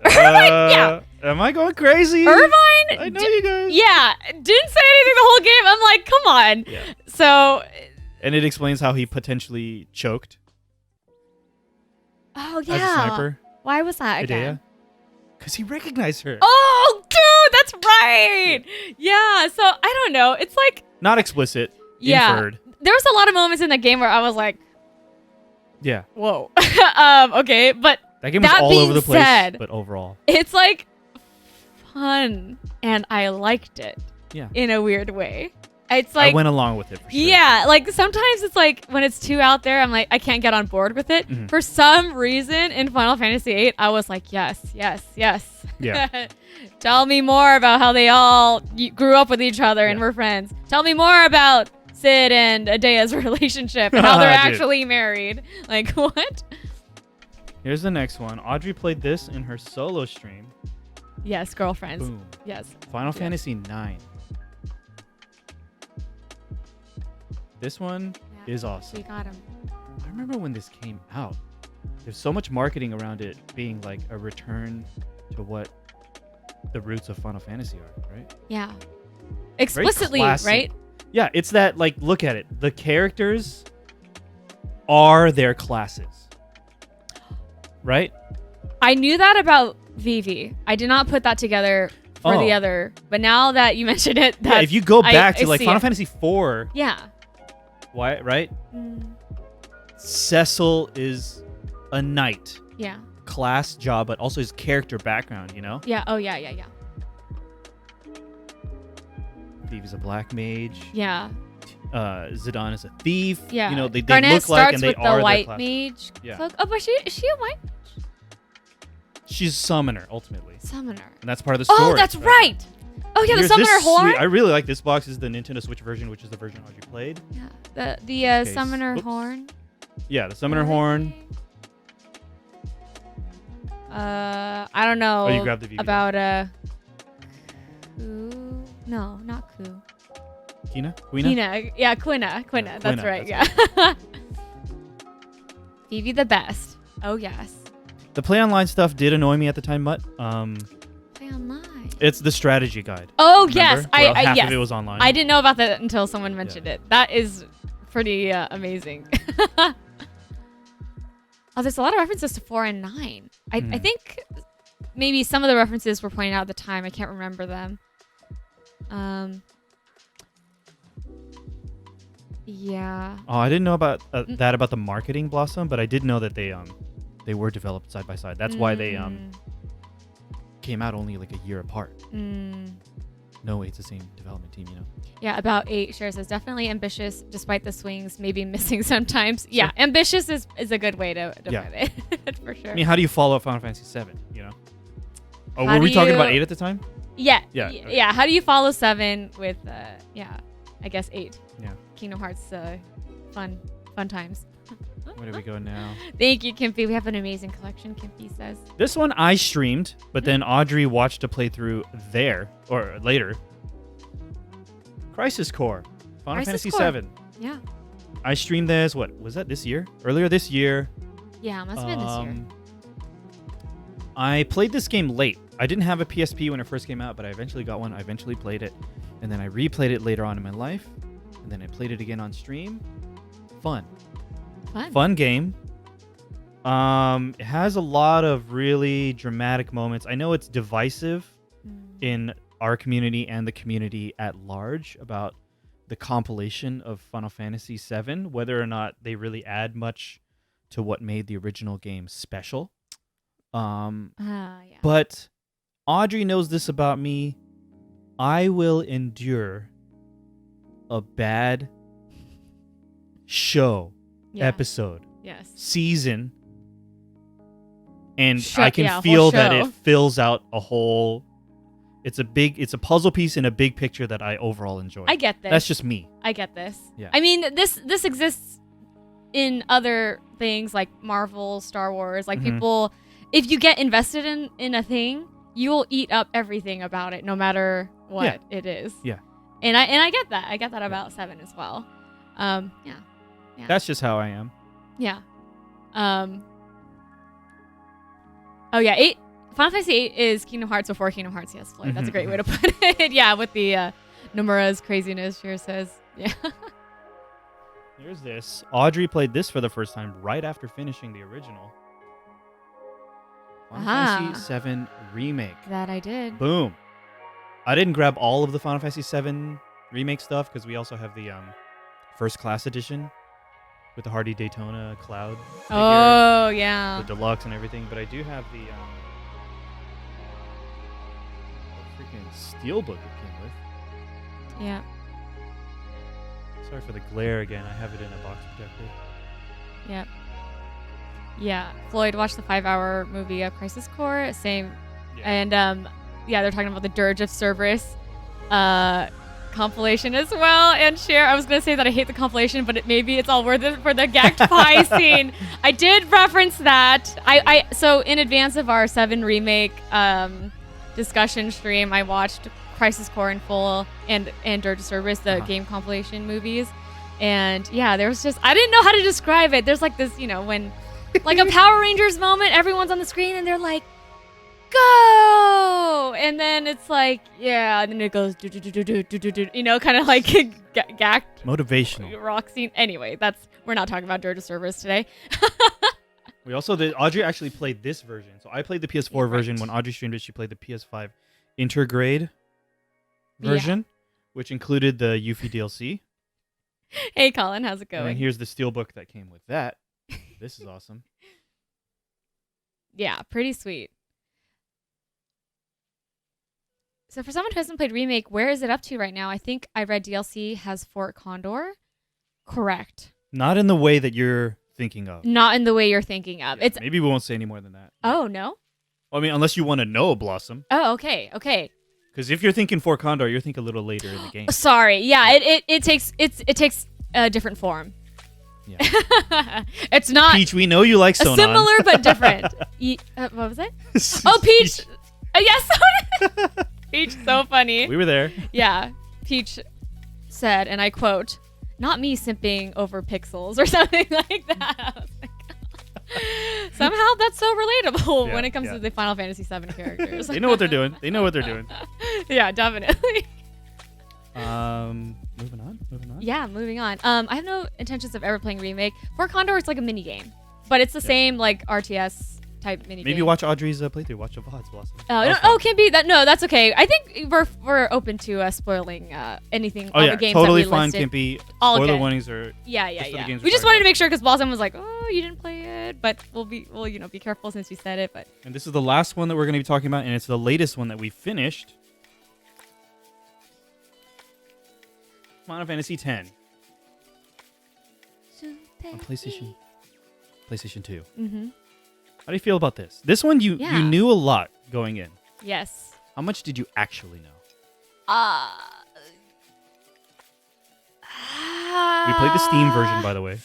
Irvine, yeah. Am I going crazy? Irvine, I know you guys. Yeah, didn't say anything the whole game. I'm like, come on. Yeah. So. And it explains how he potentially choked. Oh yeah. As a sniper. Why was that again? Because he recognized her. Oh, dude, that's right. Yeah. So I don't know. It's like not explicit. Yeah. Inferred. There was a lot of moments in the game where I was like, yeah. Whoa. Okay, but that game was all over the place. But overall, it's like fun, and I liked it. Yeah. In a weird way. It's like I went along with it for sure. Yeah, like sometimes it's like when it's too out there, I'm like I can't get on board with it. For some reason in Final Fantasy VIII, I was like, yes. Yeah. Tell me more about how they all grew up with each other and were friends. Tell me more about Sid and Adea's relationship and how they're actually married. Like what? Here's the next one. Audrey played this in her solo stream. Yes, girlfriends. Boom. Yes. Final Fantasy IX. This one is awesome. She got him. I remember when this came out. There's so much marketing around it being like a return to what the roots of Final Fantasy are, right? Yeah. Explicitly, right? Yeah, it's that, like, look at it. The characters are their classes. Right? I knew that about VIII. I did not put that together for the other. But now that you mention it, yeah, if you go back to like Final it. Fantasy IV. Yeah. Why, right? Cecil is a knight. Yeah. Class, job, but also his character background, you know? Yeah. Oh, yeah. Vivi's a black mage. Yeah. Zidane is a thief. Yeah. You know, they Garnet look like and they with are the white their mage. Yeah. So, but is she a white mage? She's a summoner, ultimately. Summoner. And that's part of the story. Oh, that's right. Oh, yeah, the summoner horn. I really like this box. This is the Nintendo Switch version, which is the version Audrey played. Yeah. The summoner horn. Yeah, the summoner horn. I don't know. Oh, you grabbed the VV. About Ku. No, not Ku. Quina? Yeah, Quina. That's right. Yeah. Vivi the best. Oh yes. The play online stuff did annoy me at the time, Mutt. Play online. It's the strategy guide. Oh remember? yes, half yes. of it was online. I didn't know about that until someone mentioned it. That is pretty amazing. Oh, there's a lot of references to 4 and 9. I think maybe some of the references were pointed out at the time. I can't remember them. Yeah. Oh, I didn't know about that about the marketing Blossom, but I did know that they were developed side by side. That's why they came out only like a year apart. No, it's the same development team, you know. Yeah, about 8 shares is definitely ambitious, despite the swings maybe missing sometimes. Yeah, ambitious is a good way to put it, for sure. I mean, how do you follow up Final Fantasy VII, you know? Oh, were we talking about 8 at the time? Yeah. Okay. Yeah, how do you follow 7 with, I guess 8? Yeah. Kingdom Hearts, fun times. Where do we go now? Thank you, Kimpy. We have an amazing collection, Kimpy says. This one I streamed, but then Audrey watched a playthrough later. Crisis Core, Final Fantasy VII. Yeah. I streamed this, what, was that this year? Earlier this year. Yeah, it must have been this year. I played this game late. I didn't have a PSP when it first came out, but I eventually got one. I eventually played it. And then I replayed it later on in my life. And then I played it again on stream. Fun game. It has a lot of really dramatic moments. I know it's divisive in our community and the community at large about the compilation of Final Fantasy VII, whether or not they really add much to what made the original game special. But Audrey knows this about me. I will endure a bad show, episode, season, and I can feel that it fills out a whole. It's a puzzle piece in a big picture that I overall enjoy. I get this. That's just me. I get this. Yeah. I mean, this exists in other things like Marvel, Star Wars. Like people, if you get invested in a thing, you will eat up everything about it, no matter what it is. Yeah. And I get that. I get that about 7 as well. Yeah. That's just how I am. Yeah. Oh yeah, 8. Final Fantasy VIII is Kingdom Hearts before Kingdom Hearts. Yes, Floyd. That's a great way to put it. Yeah, with the Nomura's craziness. Here says, yeah. Here's this. Audrey played this for the first time right after finishing the original. Final Fantasy VII Remake. That I did. Boom. I didn't grab all of the Final Fantasy VII Remake stuff because we also have the First Class Edition with the Hardy Daytona Cloud figure, oh, yeah. the deluxe and everything. But I do have the freaking steelbook it came with. Yeah. Sorry for the glare again. I have it in a box protector. Yep. Yeah. Floyd watched the 5-hour movie Crisis Core. Same. Yeah. And they're talking about the Dirge of Cerberus compilation as well. And Cher, I was going to say that I hate the compilation, but maybe it's all worth it for the gacked pie scene. I did reference that. So in advance of our 7 Remake discussion stream, I watched Crisis Core in full and Dirge of Cerberus, the game compilation movies. And yeah, there was just, I didn't know how to describe it. There's like this, when like a Power Rangers moment, everyone's on the screen and they're like, go! And then it's like, yeah, and then it goes, kind of like gacked. Motivational. Rock scene. Anyway, we're not talking about Dirge of Cerberus today. We also did, Audrey actually played this version. So I played the PS4 version. When Audrey streamed it, she played the PS5 Intergrade version, which included the Yuffie DLC. Hey, Colin, how's it going? And here's the steelbook that came with that. This is awesome. Yeah, pretty sweet. So for someone who hasn't played Remake, where is it up to right now? I think I read DLC has Fort Condor. Correct. Not in the way that you're thinking of. Not in the way you're thinking of. Yeah, maybe we won't say any more than that. Oh, no? I mean, unless you want to know, Blossom. Oh, okay. Because if you're thinking Fort Condor, you're thinking a little later in the game. Sorry. Yeah, it takes a different form. Yeah. It's not Peach. We know you like Sonon. Similar but different. What was it? Oh, Peach. Yes. Peach, so funny. We were there. Yeah. Peach said, and I quote, "Not me simping over pixels," or something like that. I was like, somehow that's so relatable when it comes to the Final Fantasy VII characters. They know what they're doing. Yeah, definitely. Moving on. Yeah, moving on. I have no intentions of ever playing Remake. Fort Condor, it's like a mini game, but it's the same like RTS type mini game. Maybe watch Audrey's playthrough. Watch the VODs, Blossom. Can't be that. No, that's okay. I think we're open to spoiling anything. Oh, all yeah, the games totally that we fine. listed. Can't be all spoiler good. warnings or Yeah. We just wanted to make sure because Blossom was like, "Oh, you didn't play it," but we'll be careful since you said it. But and this is the last one that we're going to be talking about, and it's the latest one that we finished. Final Fantasy X on PlayStation 2. Mm-hmm. How do you feel about this? This one you knew a lot going in. Yes. How much did you actually know? We played the Steam version, by the way.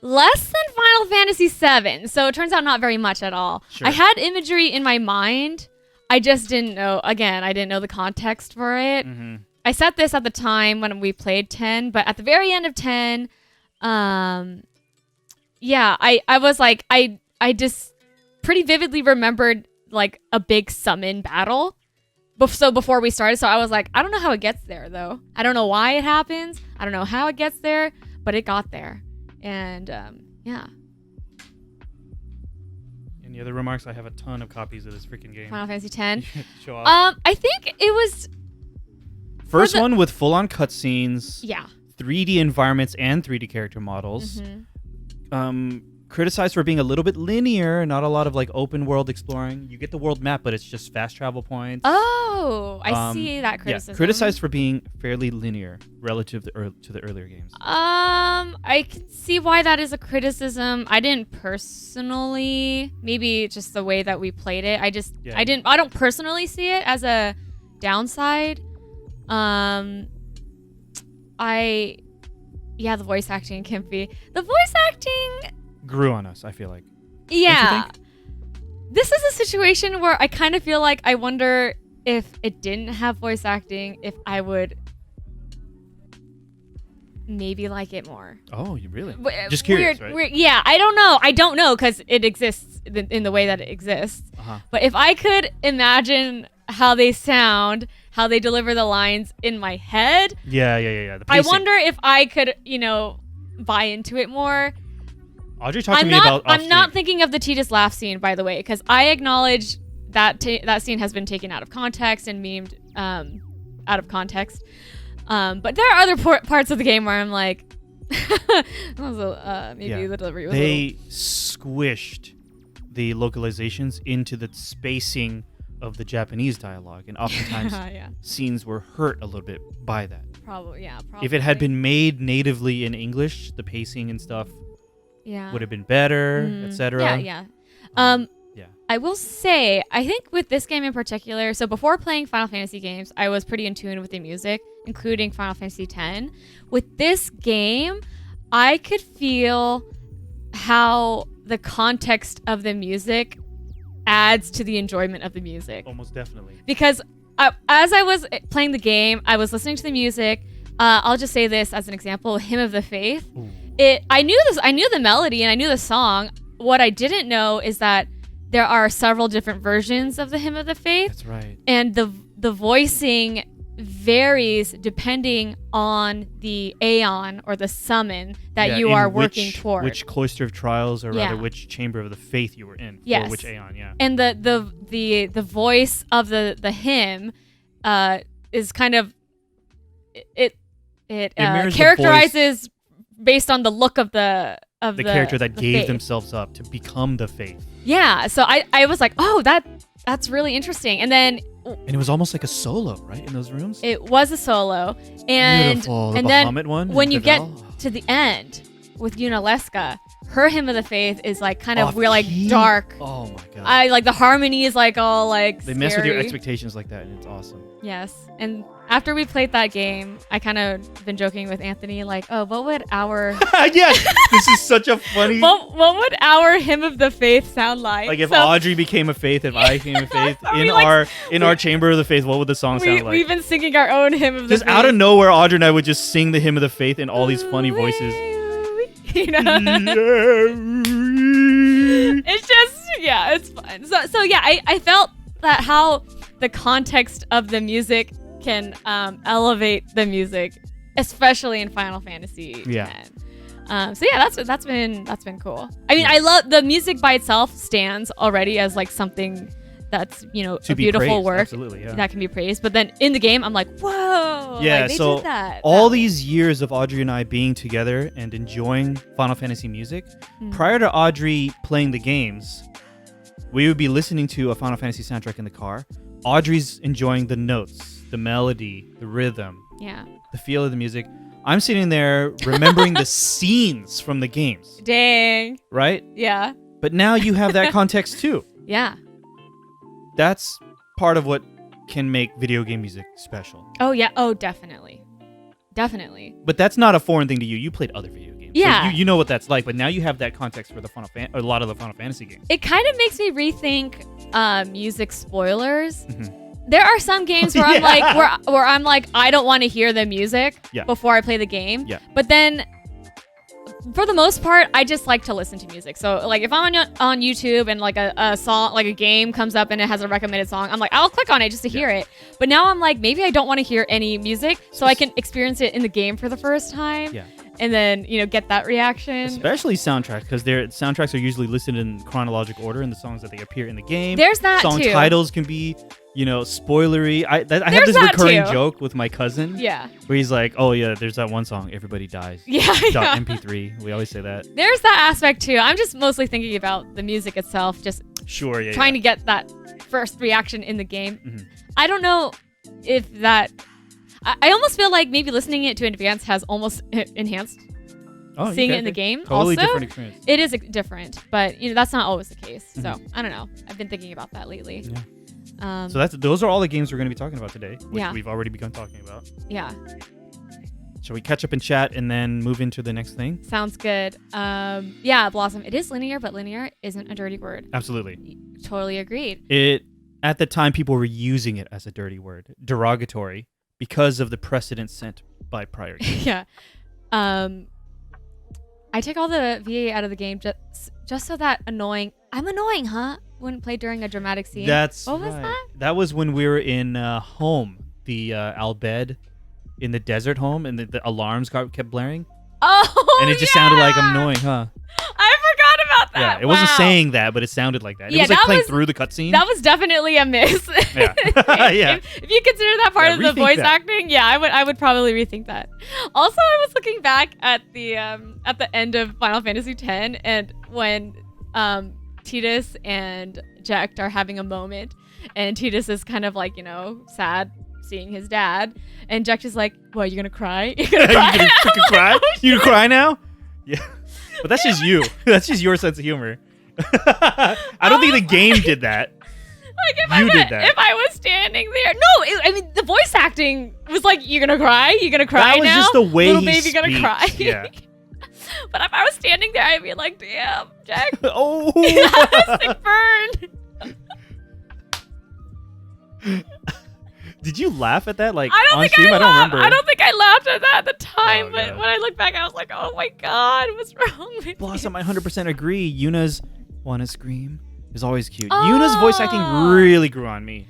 Less than Final Fantasy VII, so it turns out not very much at all. Sure. I had imagery in my mind. I just didn't know. Again, I didn't know the context for it. Mm-hmm. I set this at the time when we played 10, but at the very end of 10, I was like, I just pretty vividly remembered like a big summon battle. So before we started, so I was like, I don't know how it gets there though. I don't know why it happens. I don't know how it gets there, but it got there. And yeah. Any other remarks? I have a ton of copies of this freaking game. Final Fantasy X. Show off. I think it was first one with full-on cutscenes. Yeah. 3D environments and 3D character models. Mm-hmm. criticized for being a little bit linear, not a lot of like open world exploring. You get the world map, but it's just fast travel points. Oh, I see that criticism. Yeah, criticized for being fairly linear relative to the earlier games. I can see why that is a criticism. I didn't personally, maybe just the way that we played it. I don't personally see it as a downside. The voice acting can be. The voice acting grew on us, I feel like. Yeah. This is a situation where I kind of feel like I wonder if it didn't have voice acting, if I would maybe like it more. Oh, you really? Just curious, right? Yeah, I don't know because it exists in the way that it exists. Uh-huh. But if I could imagine how they sound, how they deliver the lines in my head. Yeah. I wonder if I could, buy into it more. Audrey talked to me about. I'm not thinking of the Titus laugh scene, by the way, because I acknowledge that that scene has been taken out of context and memed out of context. But there are other parts of the game where I'm like, maybe the delivery was. They squished the localizations into the spacing of the Japanese dialogue, and oftentimes scenes were hurt a little bit by that. Probably. If it had been made natively in English, the pacing and stuff would have been better, etc. Yeah. I will say, I think with this game in particular, so before playing Final Fantasy games, I was pretty in tune with the music, including Final Fantasy X. With this game, I could feel how the context of the music adds to the enjoyment of the music. Almost definitely. Because as I was playing the game, I was listening to the music. I'll just say this as an example: "Hymn of the Faith." Ooh. I knew the melody and I knew the song. What I didn't know is that there are several different versions of the Hymn of the Faith. That's right. And the voicing varies depending on the Aeon or the summon that you are working toward. Which cloister of trials, or rather, which chamber of the faith you were in. Yes. Or which Aeon, yeah. And the voice of the hymn is kind of it characterizes based on the look of the character that gave faith. themselves up to become the faith. Yeah, so I was like, oh, that's really interesting. And then it was almost like a solo, right, in those rooms? It was a solo. And beautiful. The and Bahamut then one, when you get to the end with Yunalesca, her Hymn of the Faith is like kind of we're like dark. Oh my god. I like the harmony is like all like they mess with your expectations like that, and it's awesome. Yes. And after we played that game, I kind of been joking with Anthony, like, oh, what would our yes, this is such a funny. What would our Hymn of the Faith sound like? Like if Audrey became a faith, if I became a faith in our chamber of the faith, what would the song sound like? We've been singing our own Hymn of the Faith. Just out of nowhere, Audrey and I would just sing the Hymn of the Faith in all these funny voices. You know? It's just it's fun. So yeah, I felt that how the context of the music can elevate the music, especially in Final Fantasy X. So yeah, that's been cool. I mean, I love the music by itself stands already as like something that's a beautiful work that can be praised. But then in the game, I'm like, whoa, like, they did that. All these years of Audrey and I being together and enjoying Final Fantasy music, prior to Audrey playing the games, we would be listening to a Final Fantasy soundtrack in the car. Audrey's enjoying the notes, the melody, the rhythm, the feel of the music. I'm sitting there remembering the scenes from the games. Dang. Right? Yeah. But now you have that context too. Yeah. That's part of what can make video game music special. Oh, yeah. Oh, definitely. Definitely. But that's not a foreign thing to you. You played other video games. Yeah. So you know what that's like, but now you have that context for a lot of the Final Fantasy games. It kind of makes me rethink music spoilers. Mm-hmm. There are some games where I'm like, where I'm like, I don't want to hear the music before I play the game. Yeah. But then, for the most part, I just like to listen to music. So, like, if I'm on YouTube and like a song, like a game comes up and it has a recommended song, I'm like, I'll click on it just to hear it. But now I'm like, maybe I don't want to hear any music, so I can experience it in the game for the first time. Yeah. And then, get that reaction. Especially soundtracks, because their soundtracks are usually listed in chronological order in the songs that they appear in the game. There's that Song too. titles can be spoilery. I have this recurring joke with my cousin. Yeah. Where he's like, oh yeah, there's that one song, Everybody Dies. Yeah. .mp3. We always say that. There's that aspect too. I'm just mostly thinking about the music itself, just trying to get that first reaction in the game. Mm-hmm. I don't know if that. I almost feel like maybe listening it to in advance has almost enhanced seeing it in the game. Totally also, different experience. It is different, but that's not always the case. Mm-hmm. So I don't know. I've been thinking about that lately. Yeah. So those are all the games we're going to be talking about today, which we've already begun talking about. Yeah. Shall we catch up in chat and then move into the next thing? Sounds good. Yeah, Blossom. It is linear, but linear isn't a dirty word. Absolutely. Totally agreed. At the time, people were using it as a dirty word, derogatory, because of the precedent set by prior games. Yeah. I take all the VA out of the game just so that I'm annoying, huh? Wouldn't play during a dramatic scene. What was that? That was when we were in home, the Albed, in the desert home, and the alarms kept blaring. Oh, and it just sounded like I'm annoying, huh? I forgot about that. Yeah, it wasn't saying that, but it sounded like that. It was like playing through the cutscene. That was definitely a miss. Yeah. Yeah. If you consider that part of the voice acting, I would probably rethink that. Also, I was looking back at the end of Final Fantasy X, and when Tidus and Jack are having a moment, and Tidus is kind of like, sad seeing his dad, and Jack is like, "What, you gonna cry? You gonna cry? You gonna cry? You gonna cry now?" Yeah. But that's just you. That's just your sense of humor. I don't think the game did that. Like did that. If I was standing there, no, the voice acting was like, "You gonna cry? You gonna cry now? That was just the way little he baby speaks. Gonna cry." Yeah. But if I was standing there, I'd be like, "Damn, Jack." Oh. Sick burn. Did you laugh at that? Like, I don't on think stream? I don't remember. I don't think I laughed at that at the time, but when I look back, I was like, "Oh my god, what's wrong with Blossom, I 100% agree. Yuna's wanna scream is always cute. Yuna's voice acting really grew on me.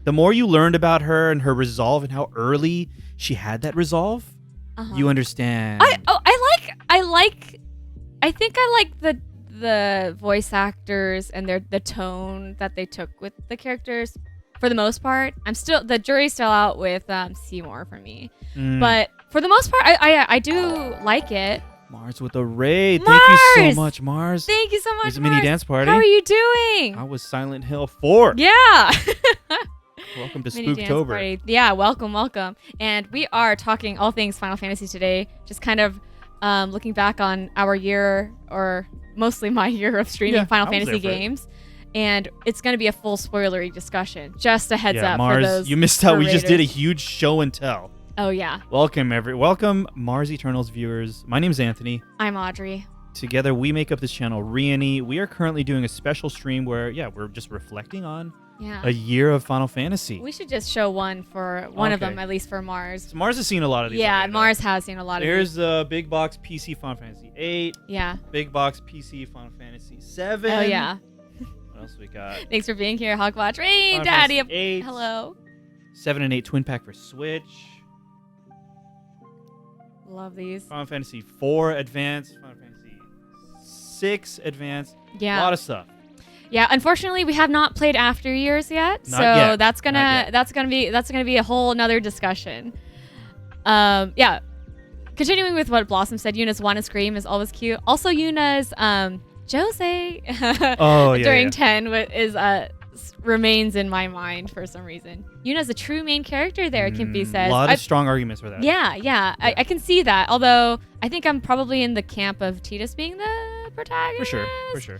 The more you learned about her and her resolve and how early she had that resolve, you understand. I think I like the voice actors and the tone that they took with the characters. For the most part, the jury's still out with Seymour for me. But for the most part, I do like it. Mars with a raid. Thank you so much, Mars. Thank you so much, It's a mini dance party. How are you doing? I was Silent Hill 4. Yeah. Welcome to Spooktober. Yeah, welcome. And we are talking all things Final Fantasy today. Just kind of looking back on our year, or mostly my year of streaming Final Fantasy games. And it's going to be a full spoilery discussion. Just a heads up Mars, for those. You missed out. We just did a huge show and tell. Oh, yeah. Welcome, Mars Eternals viewers. My name's Anthony. I'm Audrey. Together, we make up this channel, Reyony. We are currently doing a special stream where, we're just reflecting on a year of Final Fantasy. We should just show one for one of them, at least for Mars. So Mars has seen a lot of these. Yeah, Mars has seen a lot of these. There's the big box PC Final Fantasy 8. Yeah. Big box PC Final Fantasy 7. Oh, yeah. What else we got? Thanks for being here, Hogwatch. Rain, Daddy. 8. Hello. 7 and 8 twin pack for Switch. Love these. Final Fantasy 4 Advanced. Final Fantasy 6 Advanced. Yeah. A lot of stuff. Yeah, unfortunately, we have not played After Years yet, that's gonna be a whole nother discussion. Yeah. Continuing with what Blossom said, Yuna's Wanna Scream is always cute. Also, Yuna's Jose during 10 remains in my mind for some reason. Yuna's a true main character there, Kimpy says. A lot of strong arguments for that. Yeah. I can see that. Although I think I'm probably in the camp of Tidus being the protagonist. For sure.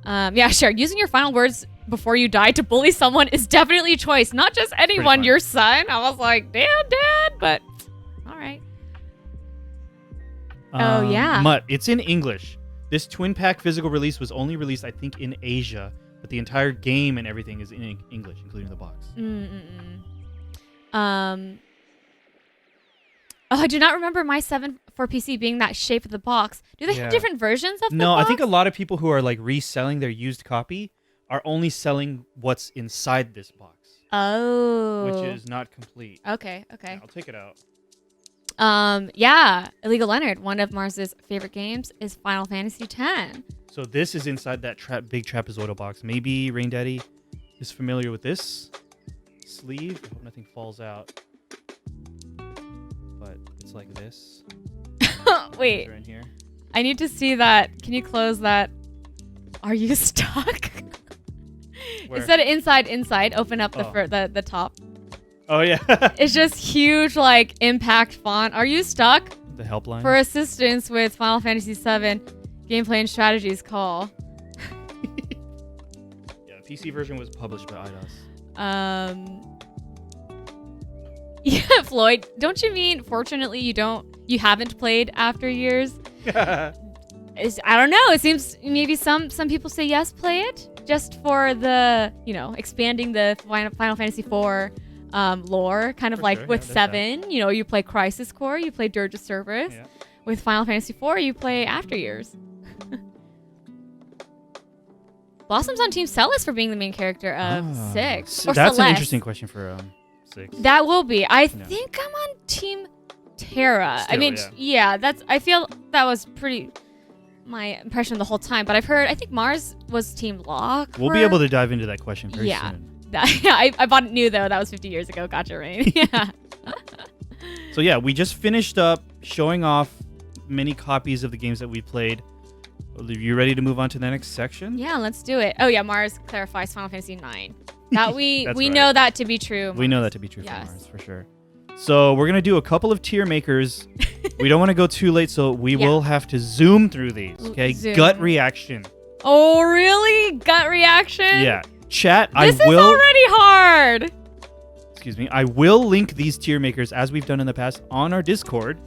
Yeah, sure. Using your final words before you die to bully someone is definitely a choice. Not just anyone, your son. I was like, damn, Dad, but all right. Oh, yeah. Mutt, it's in English. This twin pack physical release was only released, I think, in Asia, but the entire game and everything is in English, including the box. I do not remember my 7 for PC being that shape of the box. Do they have different versions of the box? No, I think a lot of people who are like reselling their used copy are only selling what's inside this box. Oh. Which is not complete. Okay. Yeah, I'll take it out. Yeah, Illegal Leonard, one of Mars's favorite games is Final Fantasy X. So this is inside that big trapezoidal box. Maybe Rain Daddy is familiar with this. sleeve. I hope nothing falls out. But it's like this. Wait. In here. I need to see that. Can you close that? Are you stuck? Instead of inside, open up the top. Oh, yeah. It's just huge, like, impact font. Are you stuck? The helpline. For assistance with Final Fantasy VII gameplay and strategies, call. Yeah, the PC version was published by IDOS. Yeah, Floyd, don't you mean, fortunately, you haven't played After Years? I don't know. It seems maybe some people say yes, play it just for the, expanding the Final Fantasy IV lore, kind of with 7. You play Crisis Core, you play Dirge of Cerberus. Yeah. With Final Fantasy IV, you play After Years. Blossom's on Team Celes for being the main character of 6. Or that's Celeste. An interesting question for 6. That will be. I think I'm on Team Terra. Still, I mean, I feel that was pretty my impression the whole time. But I think Mars was Team Locke. We'll be able to dive into that question very soon. I bought it new, though. That was 50 years ago. Gotcha, Rain. Yeah. So, yeah, we just finished up showing off many copies of the games that we played. Are you ready to move on to the next section? Yeah, let's do it. Oh, yeah, Mars clarifies Final Fantasy IX. That we know that to be true. We know that to be true for Mars, for sure. So we're going to do a couple of tier makers. We don't want to go too late, so we will have to zoom through these, okay? Zoom. Gut reaction. Oh, really? Gut reaction? Yeah. Chat, This is already hard. Excuse me. I will link these tier makers, as we've done in the past, on our Discord.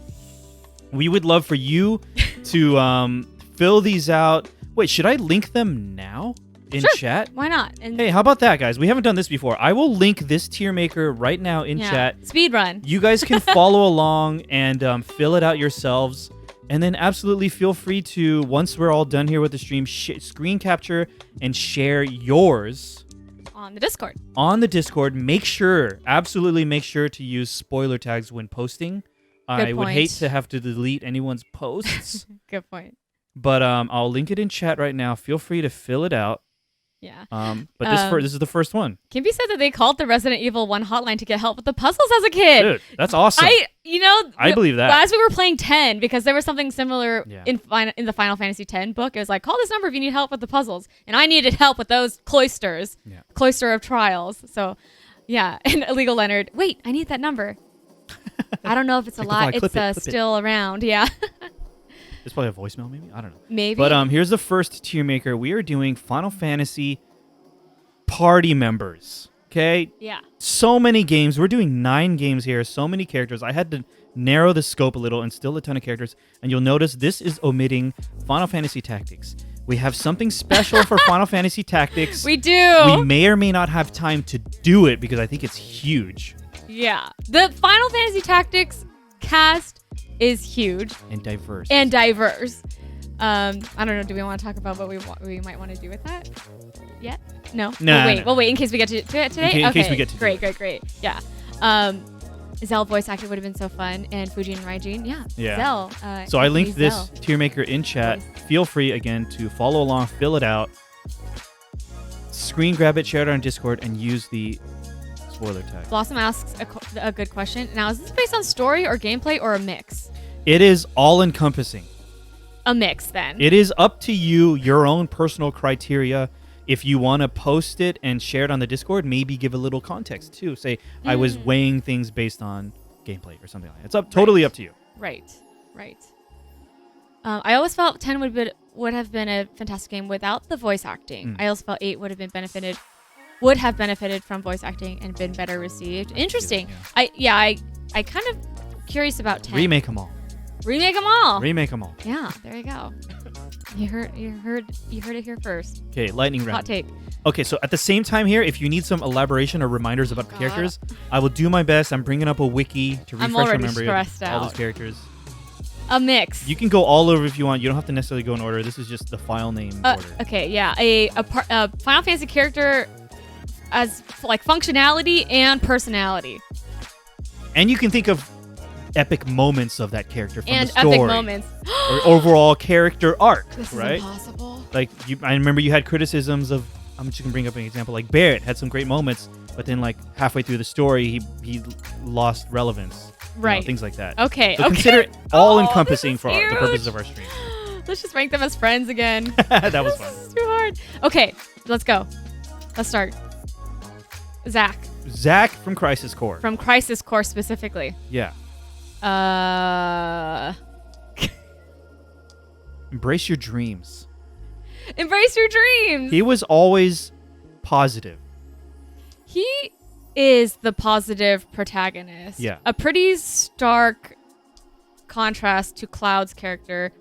We would love for you to fill these out. Wait, should I link them now in chat? Why not? Hey, how about that, guys? We haven't done this before. I will link this tier maker right now in chat. Speed run. You guys can follow along and fill it out yourselves. And then absolutely feel free to, once we're all done here with the stream, screen capture and share yours. On the Discord. On the Discord. Absolutely make sure to use spoiler tags when posting. I would hate to have to delete anyone's posts. Good point. But I'll link it in chat right now. Feel free to fill it out. Yeah. But this is the first one. Kimby said that they called the Resident Evil 1 hotline to get help with the puzzles as a kid. Dude, that's awesome. I believe that. As we were playing 10, because there was something similar in the Final Fantasy 10 book. It was like, call this number if you need help with the puzzles. And I needed help with those cloisters. Yeah. Cloister of Trials. So, yeah. And Illegal Leonard, wait, I need that number. I don't know if it's a lot. It's still around. Yeah. It's probably a voicemail, maybe? I don't know. Maybe. But here's the first tier maker. We are doing Final Fantasy party members. Okay? Yeah. So many games. We're doing 9 games here. So many characters. I had to narrow the scope a little and still a ton of characters. And you'll notice this is omitting Final Fantasy Tactics. We have something special for Final Fantasy Tactics. We do. We may or may not have time to do it because I think it's huge. Yeah. The Final Fantasy Tactics cast is huge and diverse. I don't know. Do we want to talk about what we might want to do with that yet? No. No. We'll wait in case we get to it today. In case we get to Great. Yeah. Zell voice actor would have been so fun, and Fujin and Raijin. Yeah. Zell. So I linked this tier maker in chat. Feel free again to follow along, fill it out, screen grab it, share it on Discord, and use the spoiler tag. Blossom asks a good question. Now, is this based on story or gameplay or a mix? It is all-encompassing. A mix, then. It is up to you, your own personal criteria. If you want to post it and share it on the Discord, maybe give a little context, too. Say, I was weighing things based on gameplay or something like that. It's totally up to you. Right. I always felt 10 would have been a fantastic game without the voice acting. I also felt 8 would have benefited from voice acting and been better received. Interesting. Yeah. I kind of curious about 10. Remake them all. Yeah, there you go. You heard it here first. Okay, lightning round. Hot take. Okay, so at the same time here, if you need some elaboration or reminders about the characters, I will do my best. I'm bringing up a wiki to refresh my memory of all these characters. A mix. You can go all over if you want. You don't have to necessarily go in order. This is just the file name order. Okay, yeah. A Final Fantasy character as like functionality and personality. And you can think of epic moments of that character from the story. And epic moments. Or overall character arc, this right? Is impossible. Like, I remember you had criticisms of, I'm just going to bring up an example, like Barrett had some great moments, but then like halfway through the story, he lost relevance. Right. Things like that. Okay. So consider it all encompassing for the purposes of our stream. Let's just rank them as friends again. That was fun. This is too hard. Okay, let's go. Let's start. Zach from Crisis Core. From Crisis Core specifically. Yeah. Embrace your dreams. Embrace your dreams. He was always positive. He is the positive protagonist. Yeah. A pretty stark contrast to Cloud's character,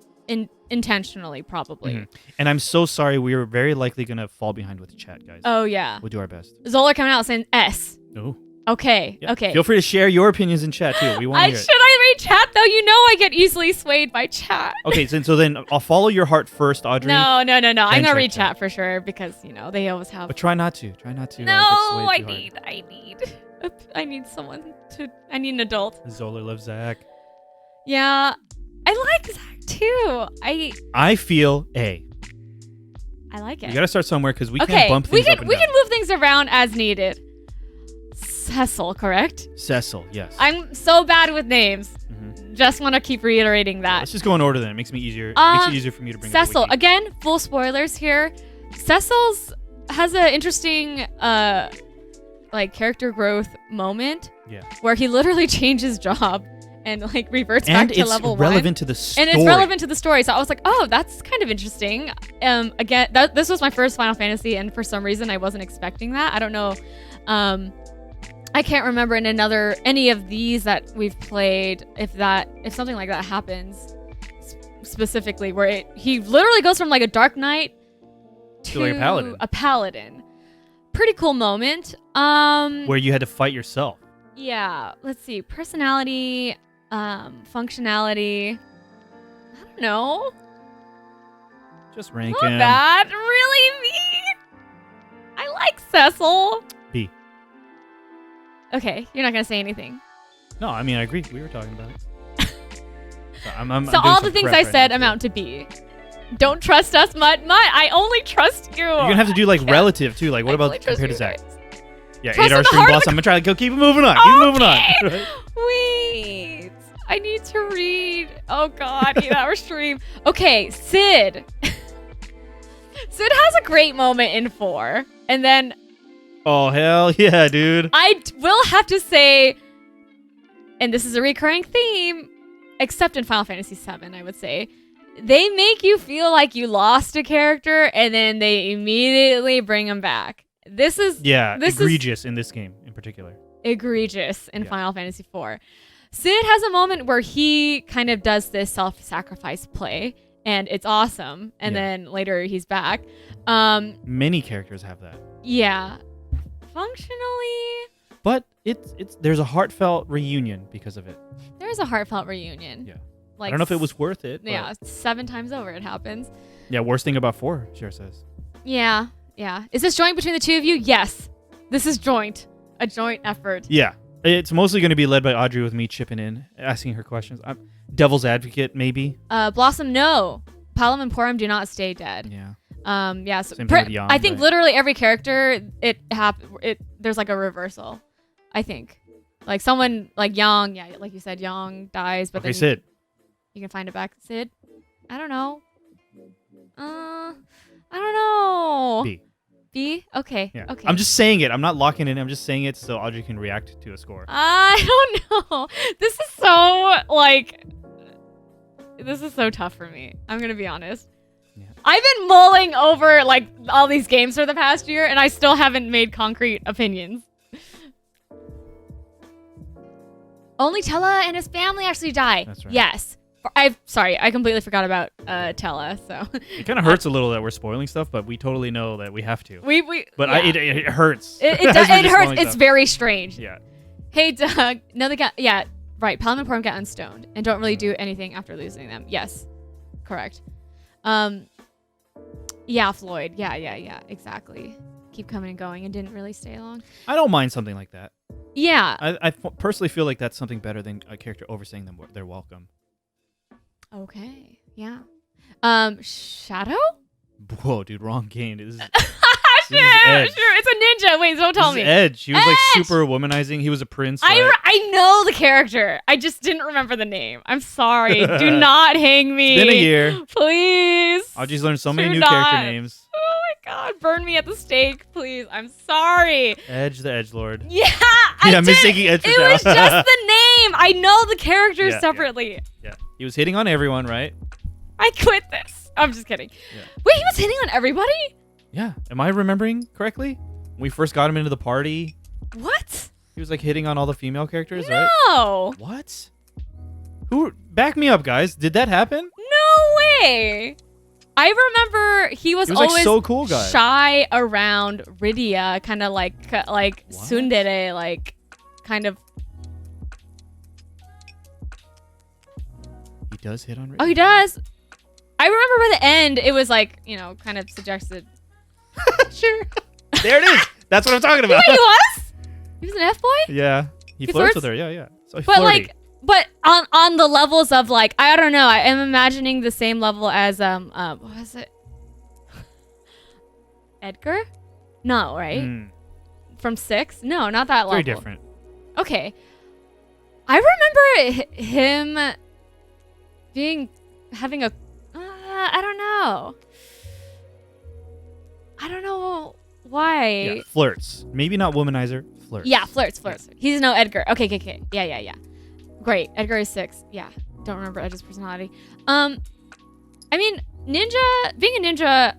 intentionally, probably. Mm-hmm. And I'm so sorry. We are very likely going to fall behind with the chat, guys. Oh, yeah. We'll do our best. Zola coming out saying S. Oh. Okay. Yeah. Okay. Feel free to share your opinions in chat, too. We want to hear it. Should I read chat, though? You know I get easily swayed by chat. Okay, so then I'll follow your heart first, Audrey. No. I'm going to read chat chat for sure because, they always have... But try not to. Try not to. No, I need someone to... I need an adult. Zola loves Zach. Yeah. I like Zach, too. I feel A. I like it. You got to start somewhere because we can't bump things up and we down. can move things around as needed. Cecil, correct? Cecil, yes. I'm so bad with names. Mm-hmm. Just want to keep reiterating that. Let's just go in order then. It makes me easier. Makes it easier for me to bring Cecil, up the wiki. again, full spoilers here. Cecil's has an interesting character growth moment. Yeah. Where he literally changes job and reverts back to level 1. And it's relevant to the story. And it's relevant to the story. So I was like, oh, that's kind of interesting. Again, this was my first Final Fantasy, and for some reason I wasn't expecting that. I don't know. I can't remember in any of these that we've played if something like that happens specifically, where he literally goes from a Dark Knight to a paladin. Pretty cool moment. Where you had to fight yourself. Yeah. Let's see. Personality, functionality. I don't know. Just rank him. Not bad. Really, me? I like Cecil. B. Okay, you're not gonna say anything. No, I mean I agree. We were talking about it. So all the things I said amount to B. Don't trust us, Mud. I only trust you. You're gonna have to do relative too. What about compared to Zach? Yeah, trust 8-hour stream boss. I'm gonna try to keep it moving on. Keep moving on. Wait, I need to read. Oh God, 8-hour stream. Okay, Sid. Sid has a great moment in 4, and then. Oh, hell yeah, dude. I will have to say, and this is a recurring theme, except in Final Fantasy VII, I would say, they make you feel like you lost a character, and then they immediately bring him back. This is egregious in this game in particular. Egregious in Final Fantasy IV. Sid has a moment where he kind of does this self-sacrifice play, and it's awesome, and then later he's back. Many characters have that. Yeah. Functionally, but there's a heartfelt reunion because of it. There's a heartfelt reunion. Yeah, I don't know if it was worth it. Yeah, 7 times over it happens. Yeah, worst thing about 4, Cher says. Yeah. Is this joint between the two of you? Yes, this is a joint effort. Yeah, it's mostly going to be led by Audrey with me chipping in, asking her questions. I'm devil's advocate, maybe. Blossom, no. Palom and Porum do not stay dead. Yeah. So Yang, I think literally every character there's a reversal. I think someone Yang, like you said, Yang dies, but then Sid. You can find it back. Sid, I don't know. I don't know. B. Okay. Yeah. Okay. I'm just saying it. I'm not locking it in. I'm just saying it so Audrey can react to a score. I don't know. This is so tough for me. I'm gonna be honest. Yeah. I've been mulling over all these games for the past year, and I still haven't made concrete opinions. Only Tella and his family actually die. That's right. Yes. I completely forgot about Tella. So it kind of hurts a little that we're spoiling stuff, but we totally know that we have to. It hurts. It hurts. It's very strange. Yeah. Hey, Doug. No, they got right. Palom and Porum get unstoned and don't really do anything after losing them. Yes, correct. Yeah, Floyd. Yeah, exactly. Keep coming and going and didn't really stay long. I don't mind something like that. Yeah. I personally feel like that's something better than a character overstaying their welcome. Okay. Yeah. Shadow? Whoa, dude, wrong game. This is Edge. Sure. It's a ninja. Wait, don't tell me. Edge. He was like super womanizing. He was a prince. Right? I know the character. I just didn't remember the name. I'm sorry. Do not hang me. It's been a year. Please. Audrey's learned so many new character names. Oh my god. Burn me at the stake, please. I'm sorry. Edge the Edgelord. Yeah. I'm mistaking Edge for It was just the name. I know the characters separately. Yeah. He was hitting on everyone, right? I quit this. I'm just kidding. Yeah. Wait, he was hitting on everybody? Yeah. Am I remembering correctly? When we first got him into the party. What? He was like hitting on all the female characters, no. right? No. What? Back me up, guys. Did that happen? No way. I remember he was always like so cool guy. Shy around Rydia, kind of like tsundere, like kind of. He does hit on Rydia. Oh, he does. I remember by the end, it was like, kind of suggested. Sure. There it is. That's what I'm talking about. Wait, he was? He was an F-boy? Yeah. He flirts with her. Yeah. So But on the levels of like, I don't know. I am imagining the same level as what was it? Edgar? No, right? From 6? No, not that level. Very different. Okay. I remember him having a I don't know. I don't know why. Yeah, flirts. Maybe not womanizer. Flirts. Yeah, flirts. He's no Edgar. Okay. Yeah. Great. Edgar is 6. Yeah. Don't remember Edge's personality. I mean, being a ninja,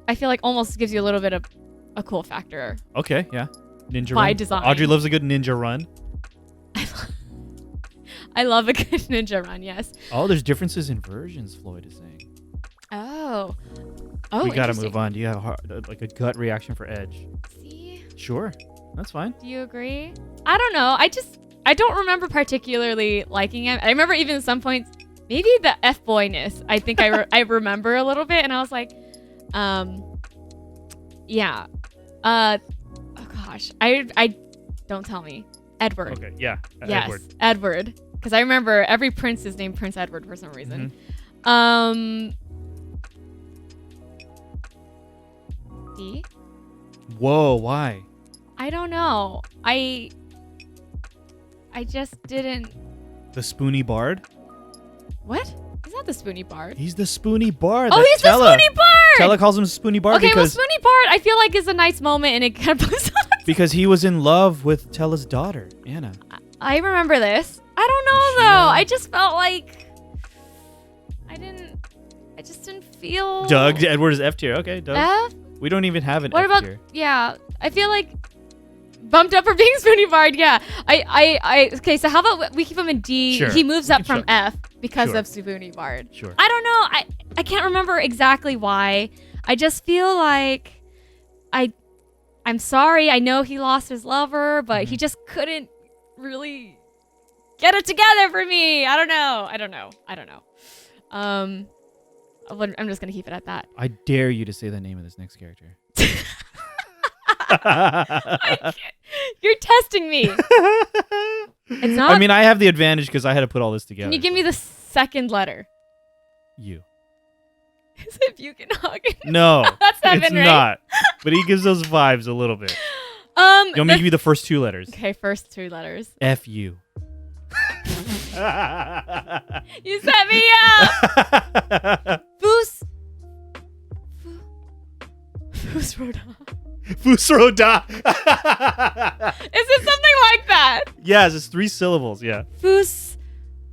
I feel like almost gives you a little bit of a cool factor. Okay, yeah. Ninja by run. Design. Audrey loves a good ninja run. I love a good ninja run, yes. Oh, there's differences in versions, Floyd is saying. Oh, we gotta move on. Do you have a gut reaction for Edge? See? Sure. That's fine. Do you agree? I don't know. I don't remember particularly liking him. I remember even at some points, maybe the F-boyness. I think I remember a little bit, and I was like, yeah. Oh gosh, I don't tell me. Edward. Okay, yeah. Yes, Edward. Because I remember every prince is named Prince Edward for some reason. D? Whoa, why? I don't know. I just didn't. The Spoony Bard? What? He's not the Spoony Bard. He's the Spoony Bard. Oh, he's the Spoony Bard! Tella calls him Spoony Bard okay, because... well, Spoony Bard, I feel like is a nice moment, and it kind of puts on. Because he was in love with Tella's daughter, Anna. I remember this. I don't know, though. I just felt like... I just didn't feel... Doug, Edward is F tier. Okay, Doug. F? We don't even have an F tier. What about... Yeah, I feel like... Bumped up for being Spoony Bard, yeah. Okay, so how about we keep him in D? Sure. He moves up from F because of Spoony Bard. Sure. I don't know. I can't remember exactly why. I just feel like I'm sorry. I know he lost his lover, but he just couldn't really get it together for me. I don't know. I'm just gonna keep it at that. I dare you to say the name of this next character. You're testing me. It's not. I mean, I have the advantage because I had to put all this together. Can you give me the second letter? U. Is it Buchenhagen? No, that's Evan, it's right? not. But he gives those vibes a little bit. You want me to give you the first 2 letters? Okay, first 2 letters. F-U. You set me up. Fusroda. Fusroda. Is it something like that? Yes, it's 3 syllables. Yeah.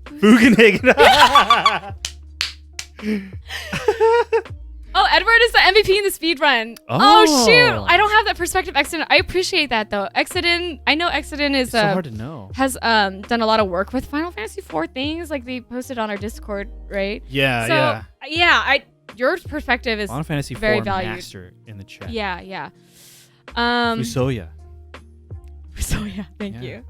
Bugenhagen. Oh, Edward is the MVP in the speed run. Oh shoot! I don't have that perspective. Exodin. I appreciate that though. Exodin. I know Exodin is so hard to know. Has done a lot of work with Final Fantasy IV things. Like they posted on our Discord, right? Yeah. Your perspective is Final Fantasy very IV valued. master in the chat. Yeah. Fusoya. Thank you.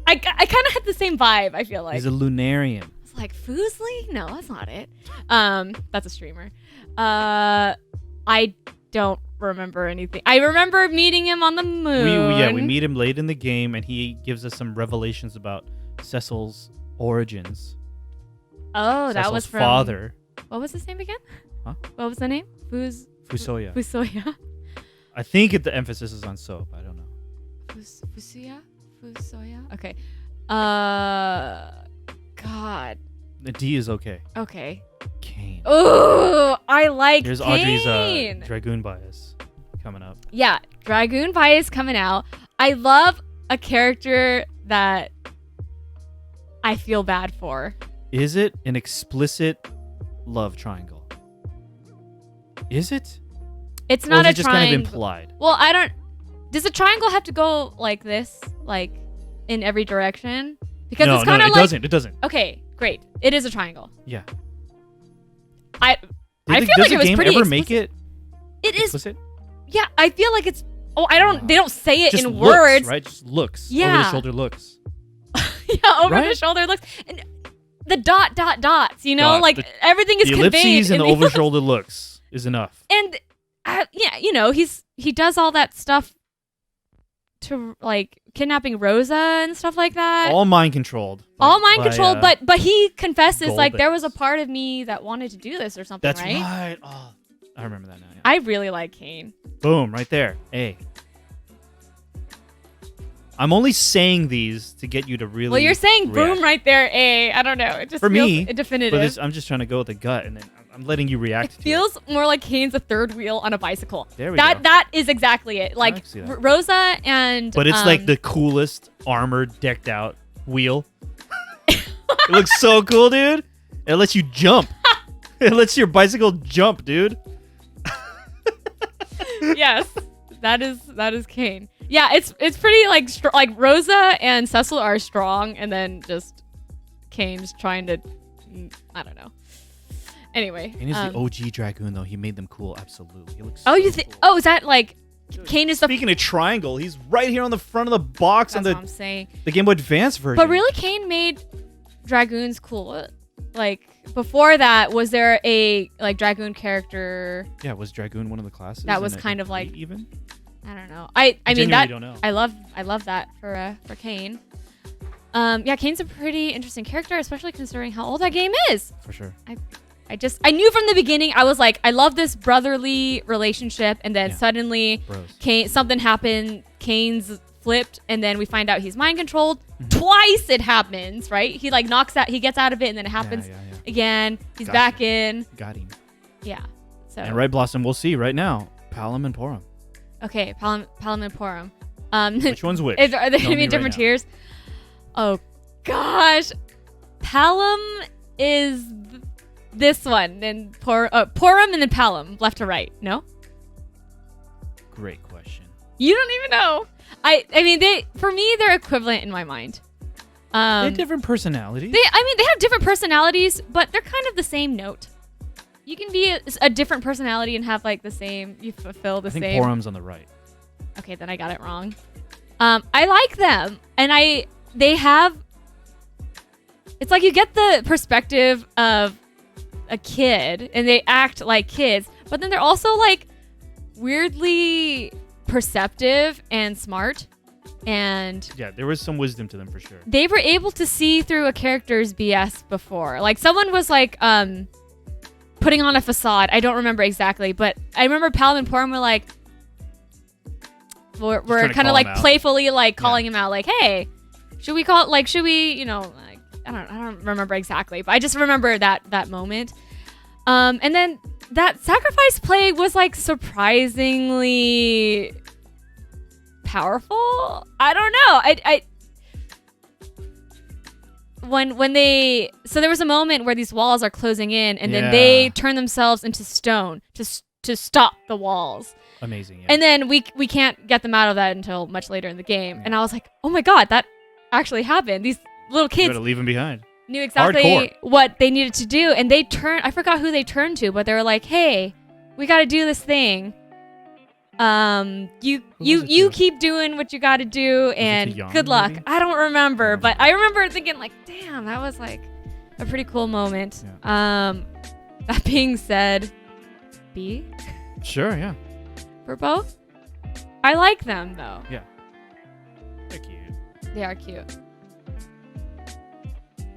I kind of had the same vibe. I feel like he's a Lunarian. It's like Foosley? No, that's not it. That's a streamer. I don't remember anything. I remember meeting him on the moon. We meet him late in the game, and he gives us some revelations about Cecil's origins. Oh, Cecil's that was from father. What was his name again? Huh? What was the name? Fusoya. Fusoya. I think the emphasis is on soap. I don't know. Fusoya? Okay. God. The D is okay. Okay. Kane. Oh, I like Here's Kane. Audrey's Dragoon bias coming up. Yeah, Dragoon bias coming out. I love a character that I feel bad for. Is it an explicit love triangle? Is it? It's not or is a it just triangle. kind of implied? Well, I don't. Does a triangle have to go like this, like in every direction? Because it's kind of like. It doesn't. Okay, great. It is a triangle. Yeah. I feel like it was pretty. Does the game ever explicit. make it? It is. Explicit? Yeah, I feel like it's. Oh, I don't. They don't say it just in looks, words. right? Just looks. Yeah. Over the shoulder looks. Yeah, over right? the shoulder looks. And the dots. You know, Dot. like everything is the conveyed. ellipses and the in over shoulder looks is enough. And yeah, you know, he does all that stuff to like kidnapping Rosa and stuff like that. All mind controlled. But he confesses like Golbez. there was a part of me that wanted to do this or something. That's right. right. Oh, I remember that now. Yeah. I really like Kane. Boom, right there. A. I'm only saying these to get you to really. Well, you're saying react. boom right there. I don't know. It just For feels me, definitive. I'm just trying to go with the gut, and then I'm letting you react. It feels more like Kane's a third wheel on a bicycle. There we go. That is exactly it. Like I can see that. Rosa and. But it's like the coolest armored, decked out wheel. It looks so cool, dude. It lets you jump. It lets your bicycle jump, dude. Yes, that is Kane. Yeah, it's pretty like Rosa and Cecil are strong, and then just Kane's trying to, I don't know. Anyway, Kane is the OG Dragoon, though. He made them cool, absolutely. He looks. Oh, so you think? cool. Oh, is that like Kane is the? Speaking of triangle, he's right here on the front of the box That's on what I'm saying. the Game Boy Advance version. But really, Kane made Dragoons cool. Like before that, was there a like Dragoon character? Yeah, was Dragoon one of the classes? That was in kind of like even. I don't know. I mean genuinely that don't know. I love that for Kane. Yeah, Kane's a pretty interesting character, especially considering how old that game is. For sure. I knew from the beginning. I was like, I love this brotherly relationship, and then suddenly, something happened. Kane's flipped, and then we find out he's mind controlled. Mm-hmm. Twice it happens, right? He like knocks out, he gets out of it, and then it happens again. He's back in. Got him. Yeah. So. And Red Blossom, we'll see right now. Palom and Porum. Okay, Palom and Porum. Which one's which? Are there going to be different tiers? Oh, gosh. Palom is this one, and Porum and then Palom, left to right. No? Great question. You don't even know. I mean, for me, they're equivalent in my mind. They have different personalities. They have different personalities, but they're kind of the same note. You can be a different personality and have like the same. You fulfill the same. I think Porum's on the right. Okay, then I got it wrong. I like them, and they have. It's like you get the perspective of a kid, and they act like kids, but then they're also like weirdly perceptive and smart, and yeah, there was some wisdom to them for sure. They were able to see through a character's BS before. Like someone was like putting on a facade. I don't remember exactly, but I remember Palom and Porum were like, we're kind of like playfully like calling him out, like, hey, should we, you know, like, I don't remember exactly, but I just remember that moment. And then that sacrifice play was like surprisingly powerful. I don't know. So there was a moment where these walls are closing in, and then they turn themselves into stone to stop the walls. Amazing. Yeah. And then we can't get them out of that until much later in the game. Yeah. And I was like, oh my god, that actually happened. These little kids gotta leave them behind. Knew exactly what they needed to do, and I forgot who they turned to, but they were like, hey, we got to do this thing. You keep doing what you got to do, and good luck. Maybe? I don't remember, but I remember thinking like, damn, that was like a pretty cool moment. Yeah. That being said, B. Sure, yeah. For both, I like them though. Yeah. They're cute. They are cute.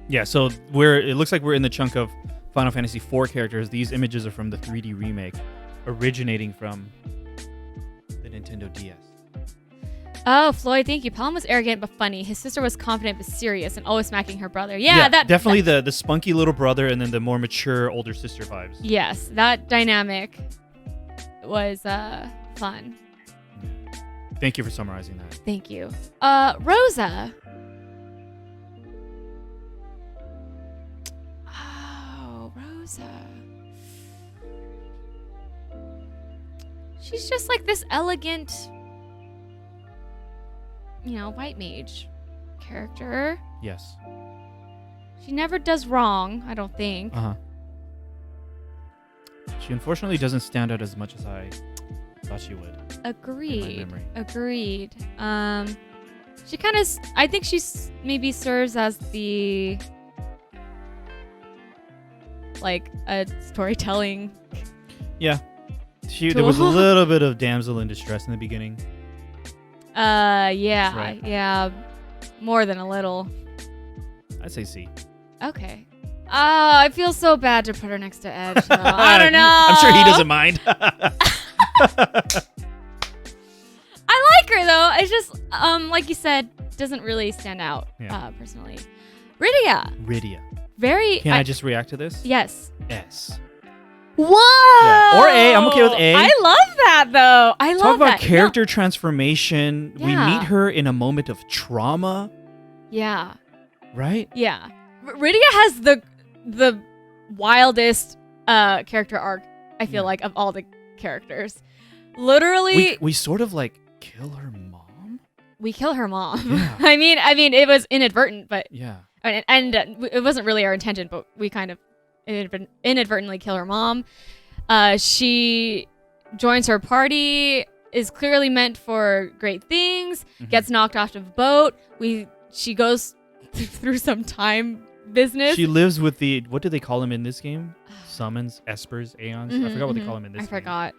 Yeah, so it looks like we're in the chunk of Final Fantasy IV characters. These images are from the 3D remake, originating from the Nintendo DS. Oh, Floyd, thank you. Pelham was arrogant but funny. His sister was confident but serious and always smacking her brother. Yeah, that definitely the spunky little brother and then the more mature older sister vibes. Yes, that dynamic was fun. Thank you for summarizing that. Thank you. Rosa. Oh, Rosa. She's just like this elegant, white mage character. Yes. She never does wrong, I don't think. She unfortunately doesn't stand out as much as I thought she would. Agreed. She kind of, I think she maybe serves as the, like, a storytelling. Yeah. There was a little bit of damsel in distress in the beginning. Yeah. Right. Yeah. More than a little. I'd say C. Okay. I feel so bad to put her next to Edge, though. I don't know. I'm sure he doesn't mind. I like her, though. It's just, like you said, doesn't really stand out, personally. Rydia. Very... Can I just react to this? Yes. S. Whoa! Yeah. Or A. I'm okay with A. I love that, though. Talk about character transformation. Yeah. We meet her in a moment of trauma. Yeah. Right? Yeah. Rydia has the wildest character arc, I feel like, of all the characters. Literally... We sort of, like, kill her mom? We kill her mom. Yeah. I mean, it was inadvertent, but... Yeah. And it wasn't really our intention, but we kind of inadvertently kill her mom. She joins her party, is clearly meant for great things, gets knocked off the boat. She goes through some time business. She lives with the, what do they call them in this game? Summons, espers, aeons? I forgot what they call them in this game. I forgot.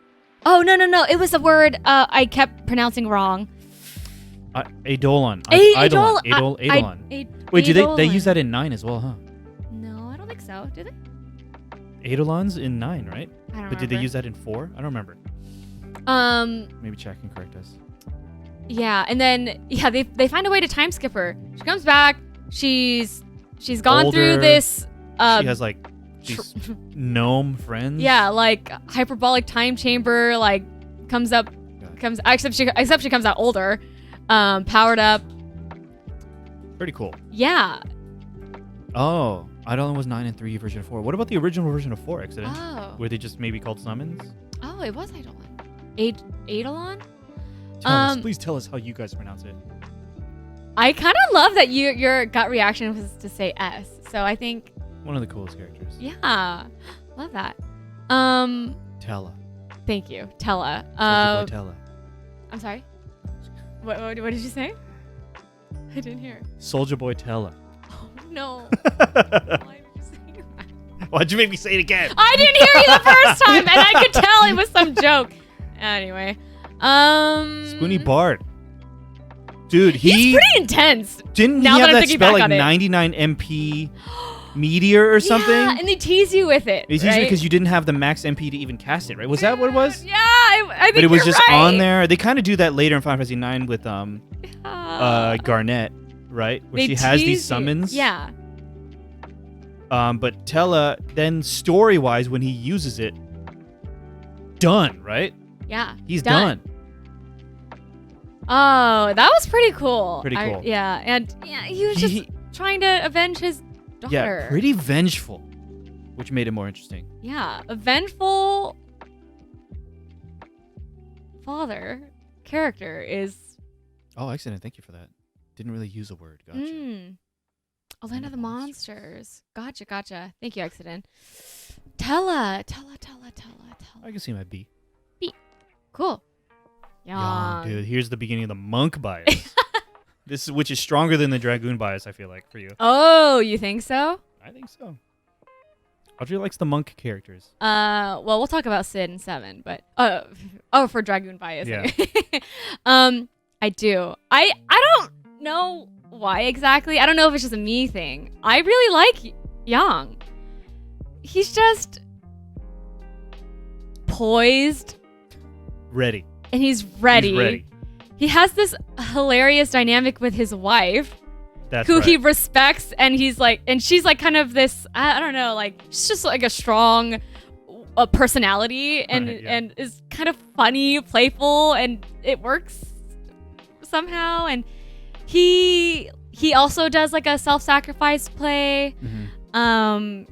Oh, no. It was a word I kept pronouncing wrong. Eidolon. Eidolon. Wait, do they use that in 9 as well, huh? No, I don't think so. Do they? Eidolons in 9, right? I don't remember. But did they use that in 4? I don't remember. Maybe Jack can correct us. Yeah, and then they find a way to time skip her. She comes back. She's gone through this. She has like these gnome friends. Yeah, like hyperbolic time chamber. Like except she comes out older, powered up. Pretty cool. Yeah. Oh, Eidolon was 9 and 3 version of 4. What about the original version of 4, Accident? Oh. Were they just maybe called summons? Oh, it was Eidolon. Eidolon? Please tell us how you guys pronounce it. I kind of love that your gut reaction was to say S. So I think one of the coolest characters. Yeah, love that. Tella. Thank you, Tella. Soldier Boy Tella. I'm sorry. What did you say? I didn't hear. Soldier Boy Tella. Oh no. Why did you say that? Why'd you make me say it again? I didn't hear you the first time, and I could tell it was some joke. Anyway. Spoony Bard. Dude, he's pretty intense. Didn't he have that spell like 99 MP meteor or something? Yeah, and they tease you with it. It's usually because you didn't have the max MP to even cast it, right? Was that what it was? Yeah, I think but it was just right. on there. They kind of do that later in Final Fantasy IX with Garnet, right? Where she has these summons. Yeah. But Tella, then story-wise, when he uses it, done, right? Yeah. He's done. Oh, that was pretty cool. Pretty cool. Yeah, and he was just trying to avenge his daughter. Yeah, pretty vengeful, which made it more interesting. Yeah, a vengeful father character is... Oh, excellent. Thank you for that. Didn't really use a word. Gotcha. A Land of the Monsters. Gotcha. Thank you, Exodus. Tella. I can see my B. Cool. Yeah, dude. Here's the beginning of the monk bias. Which is stronger than the dragoon bias, I feel like, for you. Oh, you think so? I think so. Audrey likes the monk characters. Well, we'll talk about Sid in 7, but for dragoon bias. Yeah. I do. I don't know why exactly. I don't know if it's just a me thing. I really like Yang. He's just poised. Ready. and he's ready. He has this hilarious dynamic with his wife. Who he respects, and she's like kind of this, I don't know, like she's just like a strong personality, and is kind of funny, playful, and it works somehow. And he also does like a self-sacrifice play. I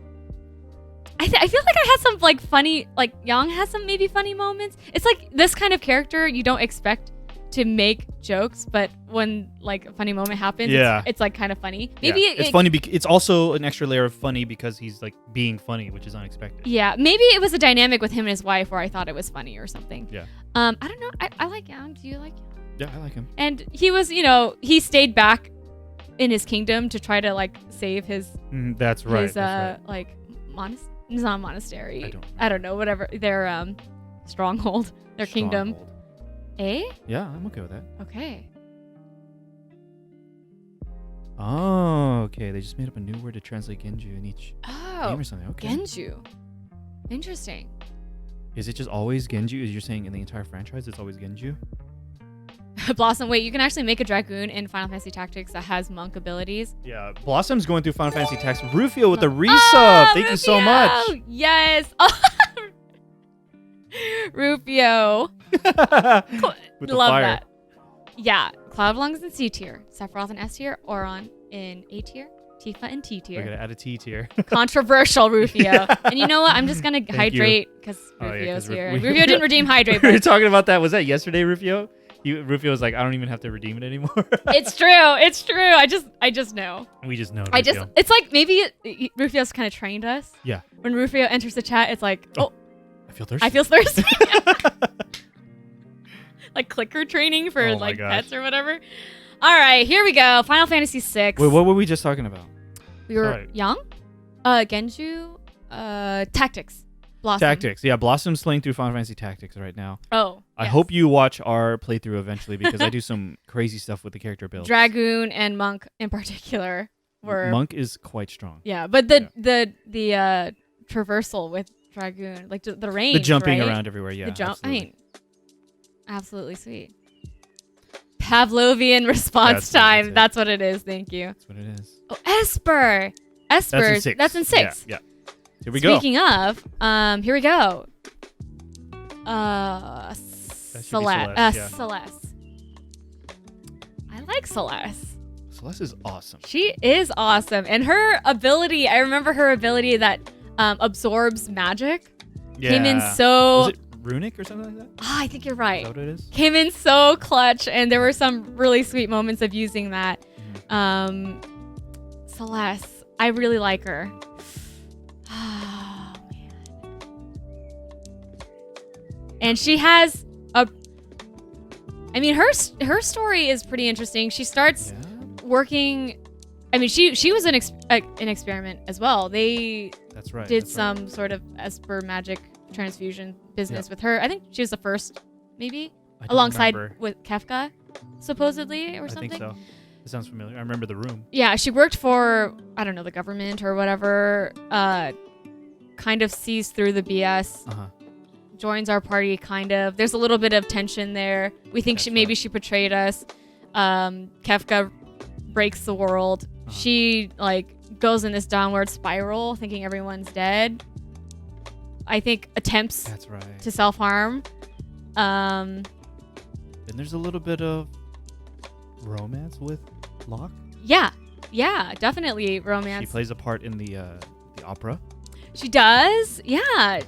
feel like I had some like funny, like Yang has some maybe funny moments. It's like this kind of character you don't expect to make jokes, but when like a funny moment happens, it's like kind of funny. Maybe it's funny because it's also an extra layer of funny because he's like being funny, which is unexpected. Yeah, maybe it was a dynamic with him and his wife where I thought it was funny or something. Yeah. I don't know. I like Yang. Do you like Yang? Yeah, I like him. And he was, he stayed back in his kingdom to try to like save his. That's right. His like it's not a monastery. I don't know. Whatever their stronghold, their kingdom. Eh? Yeah, I'm okay with that. Okay. Oh, okay. They just made up a new word to translate Genju in each game or something. Okay. Genju. Interesting. Is it just always Genju? Is you're saying in the entire franchise it's always Genju? Blossom, wait, you can actually make a dragoon in Final Fantasy Tactics that has monk abilities. Yeah, Blossom's going through Final Fantasy Tactics. Rufio with the resub. Thank you so much. Yes. Rufio. With the Love fire. that. Yeah. Cloud belongs in C tier. Sephiroth in S tier. Auron in A tier. Tifa in T tier. We're going to add a T tier. Controversial, Rufio. And you know what? I'm just going to hydrate because Rufio's here. Rufio didn't redeem hydrate. We were talking about that. Was that yesterday, Rufio? Rufio was like, I don't even have to redeem it anymore. It's true. It's true. I just know. We just know. It's like maybe Rufio's kind of trained us. Yeah. When Rufio enters the chat, it's like, I feel thirsty. Like clicker training for like pets or whatever. All right, here we go. Final Fantasy VI. Wait, what were we just talking about? We were young. Genju. Tactics. Blossom. Tactics. Yeah, Blossom's playing through Final Fantasy Tactics right now. Oh. I hope you watch our playthrough eventually because I do some crazy stuff with the character builds. Dragoon and Monk in particular were. Monk is quite strong. Yeah, but the traversal with Dragoon, like the range, the jumping around everywhere. Yeah, the jump. I mean, absolutely sweet. Pavlovian response time. That's what it is. Thank you. That's what it is. Oh, Esper. That's in 6. Yeah. Here we go. Speaking of, here we go. Celeste. Celeste. I like Celeste. Celeste is awesome. She is awesome. And her ability, I remember her ability that absorbs magic. Yeah. Came in so... Was it runic or something like that? I think you're right. Is that what it is? Came in so clutch, and there were some really sweet moments of using that. Celeste, I really like her. Oh, man. And she has her story is pretty interesting. She starts working. I mean, she was an experiment as well. That's right. Did some sort of Esper magic transfusion business with her. I think she was the first, maybe, alongside with Kefka, supposedly, or something. I think so. It sounds familiar. I remember the room. Yeah, she worked for, I don't know, the government or whatever. Kind of sees through the BS. Joins our party, kind of. There's a little bit of tension there. We think she betrayed us. Kefka breaks the world. She goes in this downward spiral, thinking everyone's dead. I think attempts to self-harm. And there's a little bit of romance with Locke. Yeah, definitely romance. She plays a part in the opera. She does. Yeah.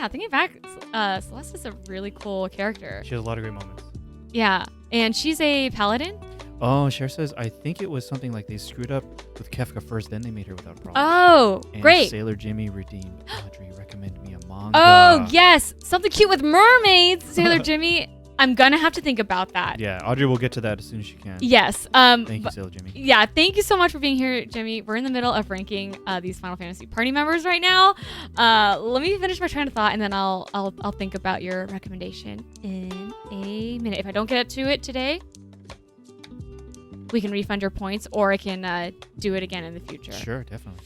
Thinking back, Celeste is a really cool character. She has a lot of great moments. Yeah, and she's a paladin. Oh, Cher says, I think it was something like they screwed up with Kefka first, then they made her without problem. Oh, and great. Sailor Jimmy redeemed Audrey. Recommend me a manga. Oh, yes. Something cute with mermaids, Sailor Jimmy. I'm going to have to think about that. Yeah, Audrey will get to that as soon as she can. Yes. Thank you, Sailor Jimmy. Yeah, thank you so much for being here, Jimmy. We're in the middle of ranking these Final Fantasy party members right now. Let me finish my train of thought, and then I'll think about your recommendation in a minute. If I don't get to it today, we can refund your points, or I can do it again in the future. Sure, definitely.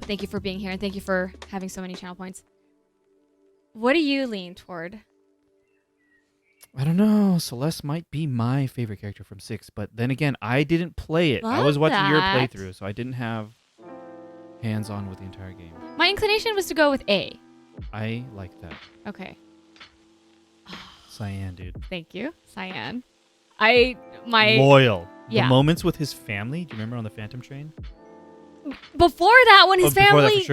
Thank you for being here, and thank you for having so many channel points. What do you lean toward? I don't know. Celeste might be my favorite character from 6, but then again, I didn't play it. I was watching your playthrough, so I didn't have hands-on with the entire game. My inclination was to go with A. I like that. Okay. Cyan, dude. Thank you, Cyan. Loyal. Yeah. The moments with his family. Do you remember on the Phantom Train? Before that, when his family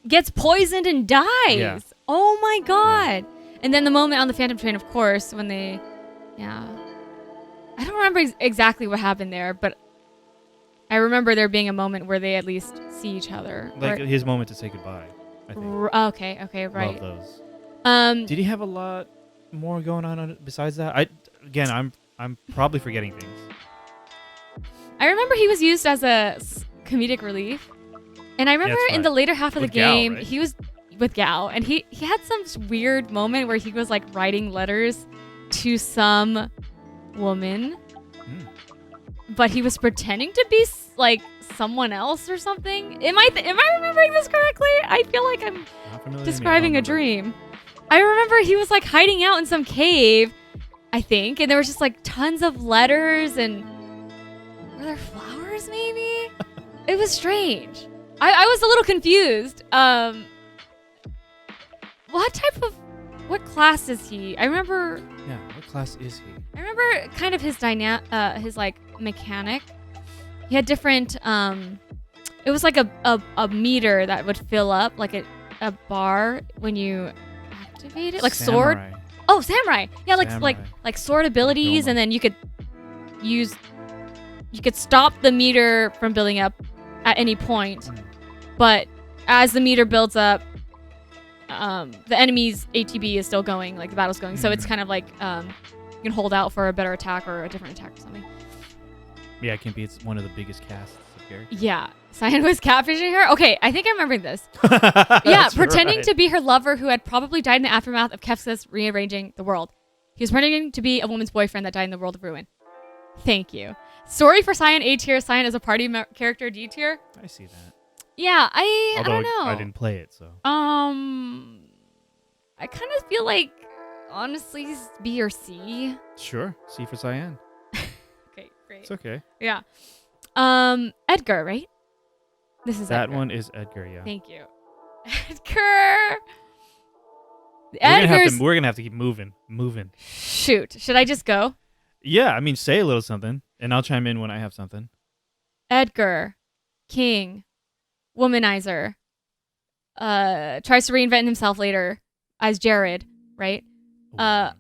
gets poisoned and dies. Yeah. Oh my god. Yeah. And then the moment on the Phantom Train, of course, when they... Yeah. I don't remember exactly what happened there, but I remember there being a moment where they at least see each other. Like his moment to say goodbye, I think. Okay, right. Love those. Did he have a lot more going on besides that? I'm probably forgetting things. I remember he was used as a comedic relief. And I remember in the later half of the game, he was with Gao, and he had some weird moment where he was like writing letters to some woman, but he was pretending to be like someone else or something. Am I remembering this correctly? I feel like I'm describing a dream. I remember he was like hiding out in some cave, I think, and there was just like tons of letters, and were there flowers maybe? It was strange. I was a little confused. What class is he? I remember. Yeah, what class is he? I remember kind of his his like mechanic. He had different. It was like a meter that would fill up, like a bar when you activate it, like samurai. Sword. Oh, samurai. Yeah, samurai. like sword abilities, and then you could stop the meter from building up at any point. But as the meter builds up, the enemy's ATB is still going, like the battle's going. So it's kind of like you can hold out for a better attack or a different attack or something. Yeah, it can be. It's one of the biggest casts of characters. Yeah. Cyan was catfishing her? Okay, I think I remember this. Yeah, pretending to be her lover who had probably died in the aftermath of Kefka's rearranging the world. He was pretending to be a woman's boyfriend that died in the world of ruin. Thank you. Story for Cyan, A tier. Cyan as a party character, D tier. I see that. Yeah, I don't know. I didn't play it, so. I kind of feel like, honestly, B or C. Sure, C for Cyan. Okay, great. It's okay. Yeah. Edgar, right? This is that Edgar. one is Edgar, yeah. Thank you. Edgar. We're gonna have to keep moving. Shoot, should I just go? Yeah, I mean, say a little something, and I'll chime in when I have something. Edgar, king, womanizer, tries to reinvent himself later as Jared, right? Oh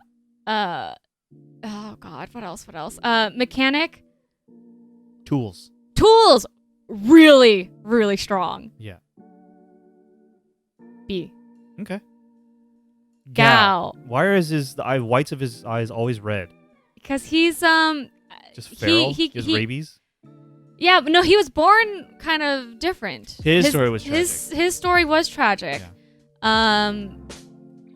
God, what else? Mechanic. Tools. Really, really strong. Yeah. B. Okay. Gao. Why are the whites of his eyes always red? Because he's just feral. He has rabies. Yeah, but no, he was born kind of different. His story was tragic. His story was tragic. Yeah.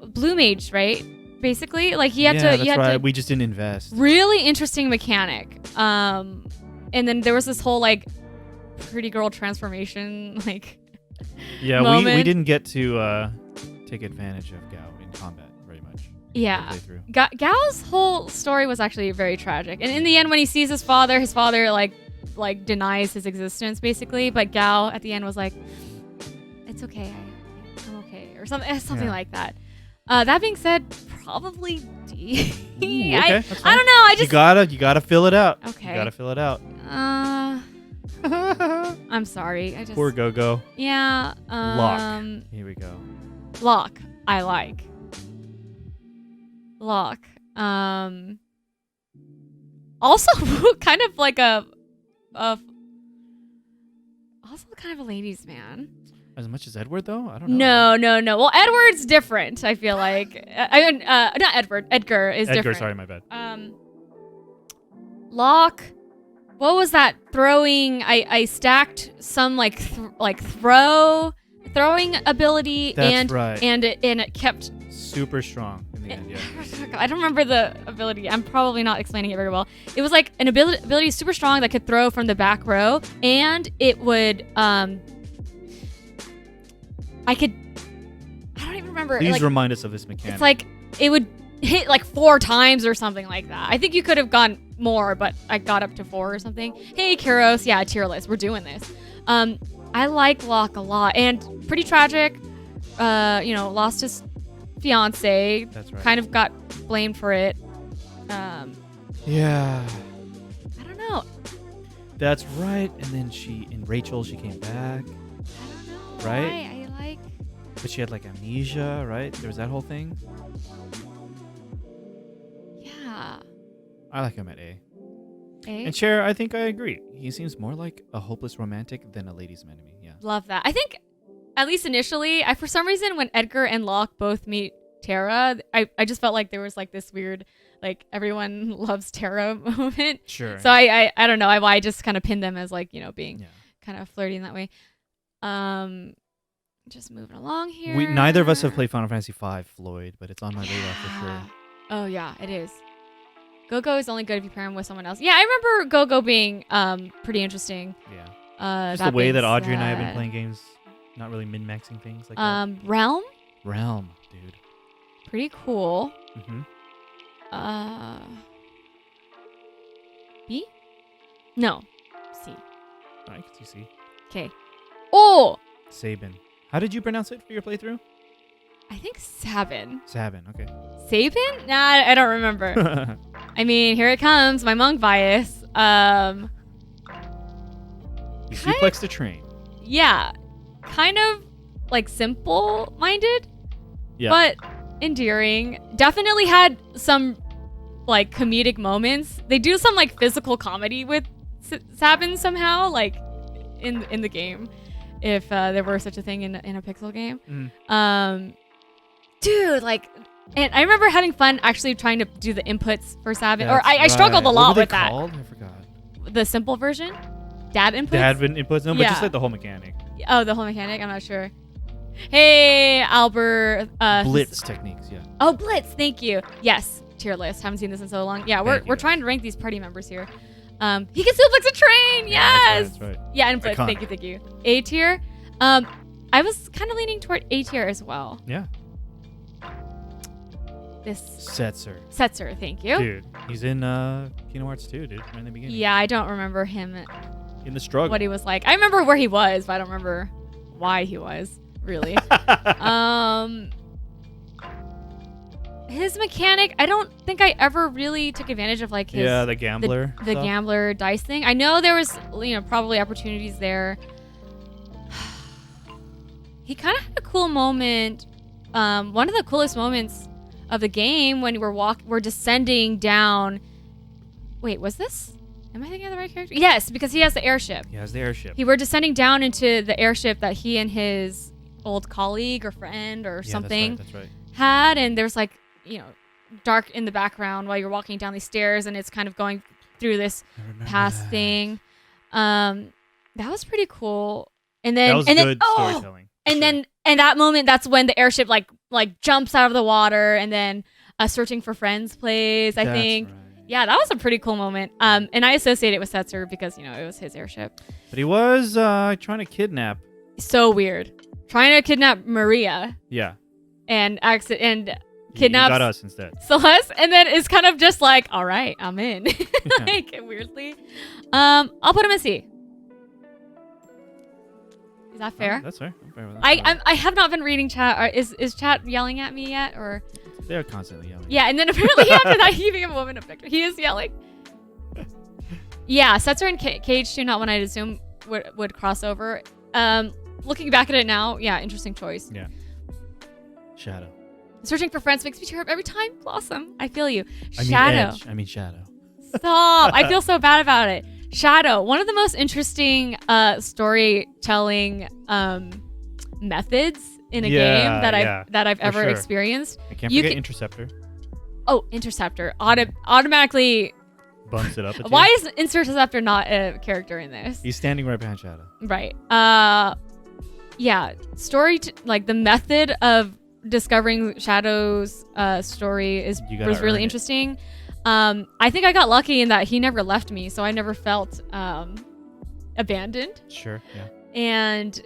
Blue mage, right? Basically, like he had to. That's right. We just didn't invest. Really interesting mechanic. And then there was this whole like pretty girl transformation, like. Yeah, moment. we didn't get to take advantage of Gao in combat very much. Yeah, Gao's whole story was actually very tragic, and in the end, when he sees his father like denies his existence basically, but Gao at the end was like, "It's okay, I'm okay," or something like that. That being said, probably D. Ooh, okay, I don't know. I just you gotta fill it out. Okay, you gotta fill it out. I'm sorry. Poor Go-Go. Yeah. Locke. Here we go. Locke. I like. Locke. Also kind of like also kind of a ladies' man. As much as Edward, though? I don't know. No. Well, Edward's different, I feel like. Not Edward. Edgar is different. Edgar, sorry, my bad. Locke. What was that throwing? I stacked some throwing ability. That's right. And it kept super strong in the end. Yeah. I don't remember the ability. I'm probably not explaining it very well. It was like an ability super strong that could throw from the back row, and it would I don't even remember. Please remind us of this mechanic. It's like it would hit like 4 times or something like that. I think you could have gone more, but I got up to 4 or something. Hey, Kuros. Yeah, tier list. We're doing this. I like Locke a lot, and pretty tragic. Lost his fiance. That's right. Kind of got blamed for it. Yeah. I don't know. That's right. And then Rachel, she came back. I don't know. Right? Why. But she had like amnesia, right? There was that whole thing. Yeah. I like him at A. A? And Cher, I think I agree. He seems more like a hopeless romantic than a ladies' man to me. Yeah. Love that. I think, at least initially, for some reason, when Edgar and Locke both meet Tara, I just felt like there was like this weird, like, everyone loves Tara moment. Sure. So I don't know. I just kind of pinned them as like, being kind of flirty in that way. Just moving along here. Neither of us have played Final Fantasy V, Floyd, but it's on my radar for sure. Oh yeah, it is. Go-Go is only good if you pair him with someone else. Yeah, I remember Go-Go being just interesting. Yeah. Just the way that Audrey and I have been playing games, not really min-maxing things like that. Realm, dude. pretty cool. Mm-hmm. B? No. C. I can see C. Okay. Oh! Sabin. How did you pronounce it for your playthrough? I think Sabin. Sabin, okay. Sabin? Nah, I don't remember. I mean, here it comes. My monk bias. You suplex the train. Yeah. Kind of like simple-minded. Yeah. But endearing. Definitely had some like comedic moments. They do some like physical comedy with Sabin somehow, like in the game, if there were such a thing in a pixel game. Dude, like, and I remember having fun actually trying to do the inputs for Sabin. I struggled a lot with that. Called? I forgot. The simple version? Dad inputs? Dad inputs? No, but just like the whole mechanic. Oh, the whole mechanic? I'm not sure. Hey, Albert. Blitz techniques, yeah. Oh, Blitz, thank you. Yes, tier list. Haven't seen this in so long. Yeah, we're trying to rank these party members here. He can suplex a train. Yes. That's right. Yeah, and Blitz. Iconic. Thank you. A tier. I was kind of leaning toward A tier as well. Yeah. This Setzer, thank you. Dude, he's in Kingdom Hearts 2, dude, right in the beginning. Yeah, I don't remember him in the struggle. What he was like. I remember where he was, but I don't remember why he was, really. His mechanic, I don't think I ever really took advantage of like his the gambler. The gambler dice thing. I know there was probably opportunities there. He kind of had a cool moment. One of the coolest moments of the game when we're descending down. Wait, was this? Am I thinking of the right character? Yes, because he has the airship. He were descending down into the airship that he and his old colleague or friend or something that's right. had, and there's like dark in the background while you're walking down these stairs, and it's kind of going through this past thing. That was pretty cool. And then good storytelling. And that moment, that's when the airship like jumps out of the water, and then Searching for Friends plays, I think. Right. Yeah, that was a pretty cool moment. And I associate it with Setzer because, it was his airship. But he was trying to kidnap. So weird. Trying to kidnap Maria. Yeah. And kidnaps he got us instead. Celeste, and then it's kind of just like, all right, I'm in. Like, weirdly. I'll put him in C. Is that fair? That's fair. I'm fair with that. I have not been reading chat. Is chat yelling at me yet, or? They're constantly yelling. Yeah, and then apparently after that, he became a woman of victory. He is yelling. Yeah, Setzer and Cage 2, not one I'd assume would cross over. Looking back at it now, yeah, interesting choice. Yeah. Shadow. Searching for Friends makes me tear up every time. Blossom, I feel you. Shadow. Stop. I feel so bad about it. Shadow, one of the most interesting storytelling methods in a game that I've ever experienced. I can't forget Interceptor. Oh, Interceptor automatically bumps it up. Why is Interceptor not a character in this? He's standing right behind Shadow. Right. Yeah. Like the method of discovering Shadow's story was really interesting. I think I got lucky in that he never left me, so I never felt abandoned. Sure, yeah. And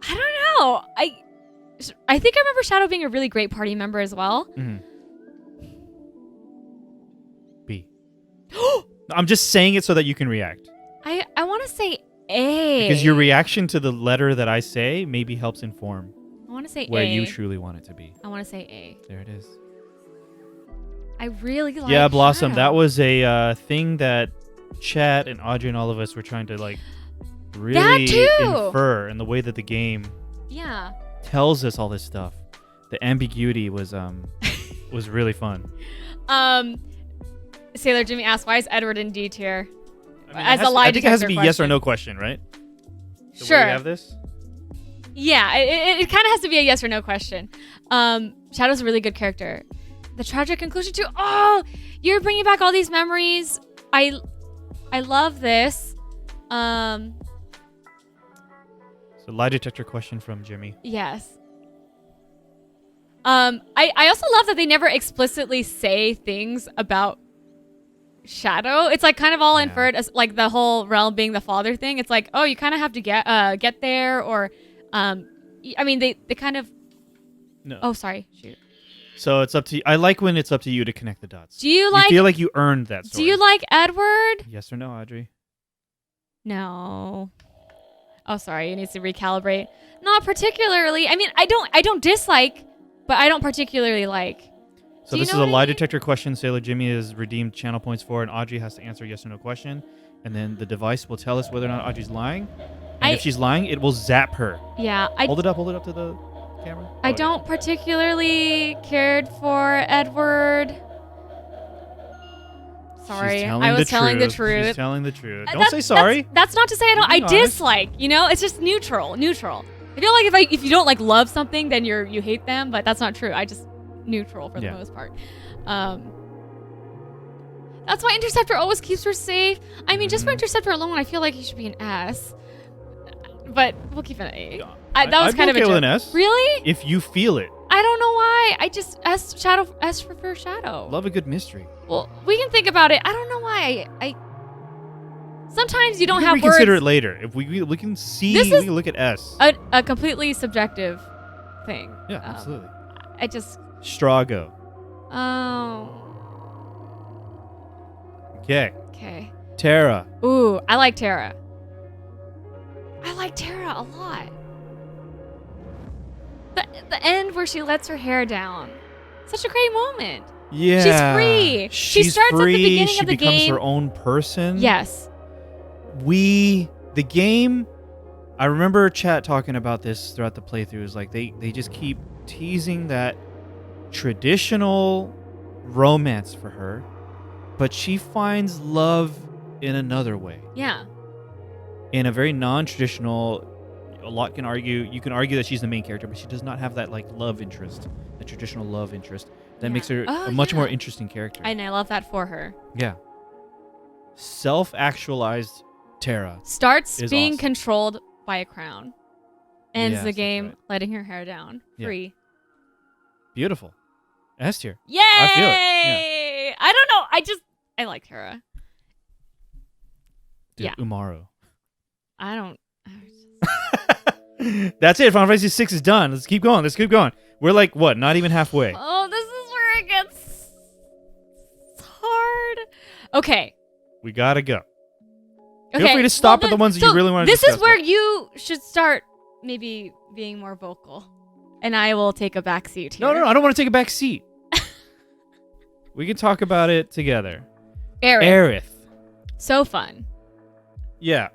I don't know. I think I remember Shadow being a really great party member as well. Mm-hmm. I'm just saying it so that you can react. I want to say A. Because your reaction to the letter that I say maybe helps inform I want to say where A. you truly want it to be. I want to say A. There it is. I really like Yeah, Blossom, Shadow. that was a thing that Chat and Audrey and all of us were trying to like really infer in the way that the game tells us all this stuff. The ambiguity was really fun. Sailor Jimmy asked, why is Edward in D tier? I think it has to be yes or no question, right? Sure. We have this? Yeah, it kind of has to be a yes or no question. Shadow's a really good character. The tragic conclusion too. Oh, you're bringing back all these memories. I love this. So lie detector question from Jimmy. Yes. I also love that they never explicitly say things about Shadow. It's like kind of all inferred as like the whole realm being the father thing. It's like, oh, you kind of have to get there, or I mean they kind of. No. Oh, sorry. Shoot. So it's up to you. I like when it's up to you to connect the dots. Do you like? You feel like you earned that story. Do you like Edward? Yes or no, Audrey? No. Oh, sorry. It needs to recalibrate. Not particularly. I mean, I don't dislike, but I don't particularly like. So this is a lie detector question. Sailor Jimmy has redeemed channel points for, and Audrey has to answer yes or no question, and then the device will tell us whether or not Audrey's lying. And if she's lying, it will zap her. Yeah. Hold it up to the camera. I don't particularly cared for Edward. Sorry, I was telling the truth. She's telling the truth. Don't say sorry. That's not to say I dislike. You know, it's just neutral. I feel like if you don't like love something, then you hate them, but that's not true. I just neutral for the most part. That's why Interceptor always keeps her safe. I mean, just for Interceptor alone, I feel like he should be an S. But we'll keep it an A. That was kind of a joke. With an S. Really? If you feel it. I don't know why. I just S for Shadow. Love a good mystery. Well, we can think about it. I don't know why. I sometimes you don't have words. We consider it later. If we can see, we can look at S. A completely subjective thing. Yeah, absolutely. I just Strago. Oh. Okay. Tara. Ooh, I like Tara. I like Tara a lot. The end where she lets her hair down. Such a great moment. Yeah. She's free. She starts free. At the beginning of the game. She becomes her own person. Yes. The game, I remember Chat talking about this throughout the playthroughs. Like they just keep teasing that traditional romance for her, but she finds love in another way. Yeah. In a very non-traditional. You can argue that she's the main character, but she does not have that like love interest, the traditional love interest that makes her a much more interesting character. And I love that for her. Yeah. Self-actualized Tara starts being controlled by a crown. Ends the game letting her hair down. Free. Yeah. Beautiful. S tier. Yay! I feel it. Yeah. I don't know. I like Tara. Dude, Umaru. I don't. That's it. Final Fantasy 6 is done. Let's keep going. We're like, what? Not even halfway. Oh, this is where it gets hard. Okay. We gotta go. Feel free to stop at the ones that you really want to discuss. This is where you should start maybe being more vocal. And I will take a back seat here. No. I don't want to take a back seat. We can talk about it together. Aerith. So fun. Yeah.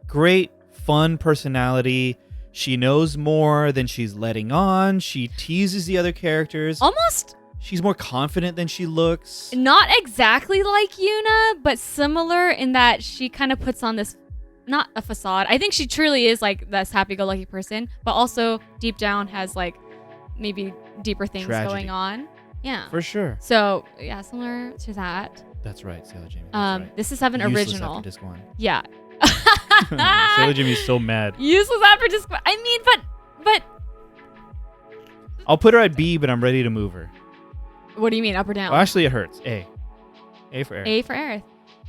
Great, fun personality. She knows more than she's letting on. She teases the other characters. Almost. She's more confident than she looks. Not exactly like Yuna, but similar in that she kind of puts on this, not a facade. I think she truly is like this happy-go-lucky person, but also deep down has like maybe deeper things going on. Yeah. For sure. So, yeah, similar to that. That's right, Sailor Jimmy. Right. This is an original. After disc 1. Yeah. Sailor Jimmy's so mad. Useless after disc 1. I mean, but I'll put her at B, but I'm ready to move her. What do you mean, up or down? Well, actually, it hurts. A for Aerith. A for Aerith.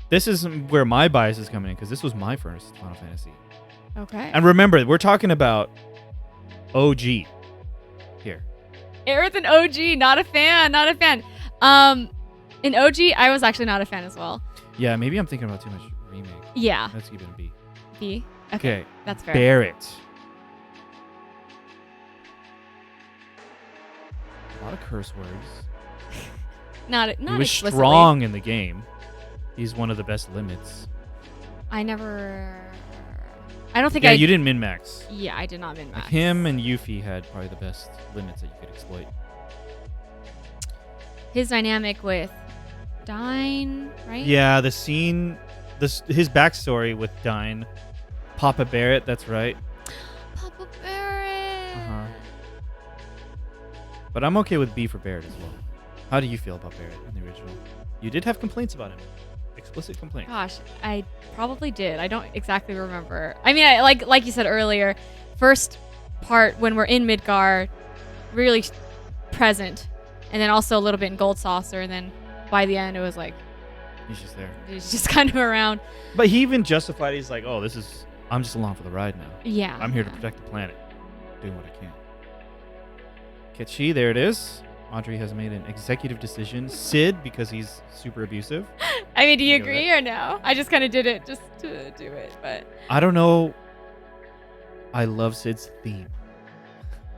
This is where my bias is coming in, because this was my first Final Fantasy. Okay. And remember, we're talking about OG here. Aerith and OG, not a fan. In OG, I was actually not a fan as well. Yeah, maybe I'm thinking about too much remake. Yeah. Let's keep it a B. B? Okay. That's fair. Barrett. A lot of curse words. Not he was explicitly. strong in the game. He's one of the best limits. I don't think I... Yeah, you didn't min-max. Yeah, I did not min-max. Like him and Yuffie had probably the best limits that you could exploit. His dynamic with Dine, right? Yeah, the scene... his backstory with Dine. Papa Barrett, that's right. Papa Barrett. Uh-huh. But I'm okay with B for Barrett as well. How do you feel about Barrett in the original? You did have complaints about him. Explicit complaints. Gosh, I probably did. I don't exactly remember. I mean, like you said earlier, first part when we're in Midgar, really present, and then also a little bit in Gold Saucer, and then by the end it was like he's just there. He's just kind of around. But he even justified. He's like, "Oh, I'm just along for the ride now. Yeah, I'm here to protect the planet, doing what I can." Ketchi, there it is. Audrey has made an executive decision. Sid, because he's super abusive. I mean, do you agree or no? I just kind of did it just to do it, but I don't know. I love Sid's theme.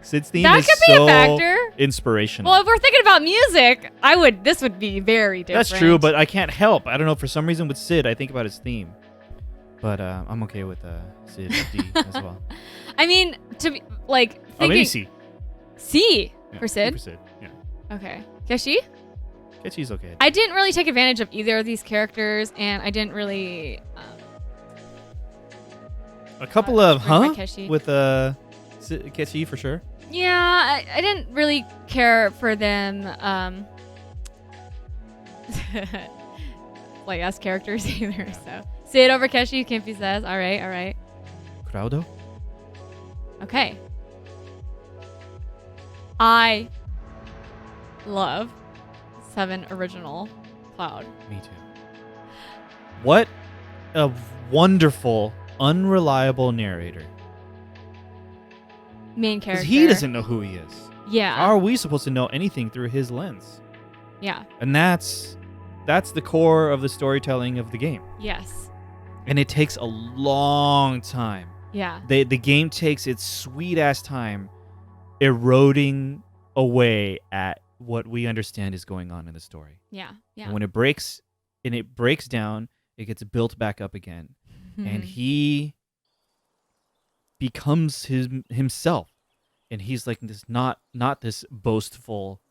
Sid's theme that is could be so a factor. Inspirational. Well, if we're thinking about music, this would be very different. That's true, but I can't help. I don't know. For some reason with Sid, I think about his theme. But I'm okay with Sid D as well. I mean, to be like thinking, maybe C. C Yeah, for Sid. For Sid, yeah. Okay. Ketchi? Ketchi's okay. I didn't really take advantage of either of these characters, and I didn't really. A couple of with Ketchi for sure. Yeah, I didn't really care for them, like as characters either. Yeah. So Sid over Ketchi, Kimpy says, "All right." Crowdo. Okay. I love 7 original Cloud. Me too. What a wonderful, unreliable narrator. Main character. He doesn't know who he is. Yeah. How are we supposed to know anything through his lens? Yeah. And that's the core of the storytelling of the game. Yes. And it takes a long time. Yeah. The game takes its sweet ass time eroding away at what we understand is going on in the story. Yeah. And when it breaks down, it gets built back up again. And he becomes himself. And he's like this not this boastful,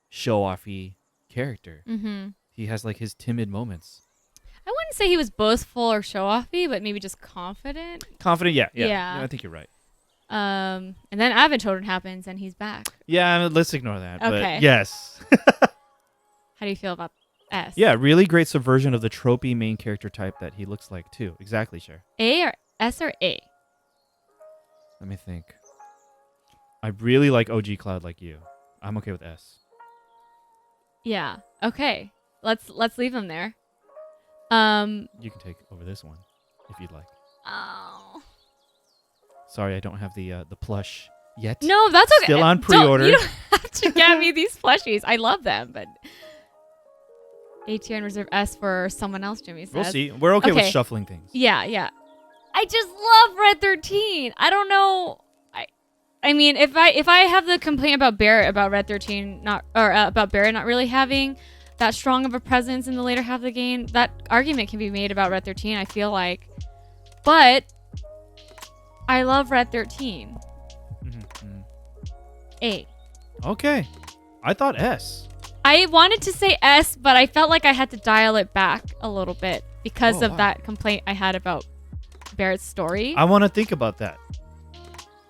show-offy character. Mm-hmm. He has like his timid moments. I wouldn't say he was boastful or show-offy, but maybe just confident. Confident, yeah. I think you're right. And then Advent Children happens, and he's back. Yeah, let's ignore that. Okay. But yes. How do you feel about S? Yeah, really great subversion of the tropey main character type that he looks like too. Exactly, sure. A or S or A? Let me think. I really like OG Cloud like you. I'm okay with S. Yeah. Okay. Let's leave him there. You can take over this one if you'd like. Oh. Sorry, I don't have the plush yet. No, that's okay. Still on pre-order. You don't have to get me these plushies. I love them, but A tier and reserve S for someone else, Jimmy says. We'll see. We're okay with shuffling things. Yeah. I just love Red 13. I don't know. I mean, if I have the complaint about Barrett about Red 13 about Barrett not really having that strong of a presence in the later half of the game, that argument can be made about Red 13, I feel like. But I love Red 13. Mm-hmm. A. Okay. I thought S. I wanted to say S, but I felt like I had to dial it back a little bit because of that complaint I had about Barrett's story. I want to think about that.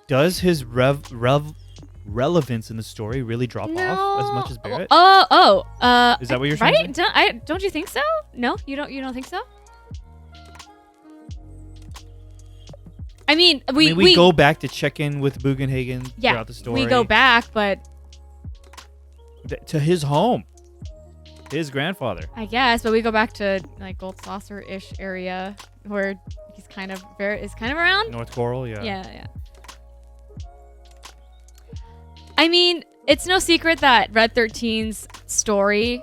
Does his relevance in the story really drop off as much as Barrett? Is that what you're saying? Right? Don't you think so? No, you don't think so? I mean, we go back to check in with Bugenhagen throughout the story. We go back, but to his home, his grandfather. I guess, but we go back to like Gold Saucer-ish area where he's kind of around. North Coral, yeah. Yeah. I mean, it's no secret that Red 13's story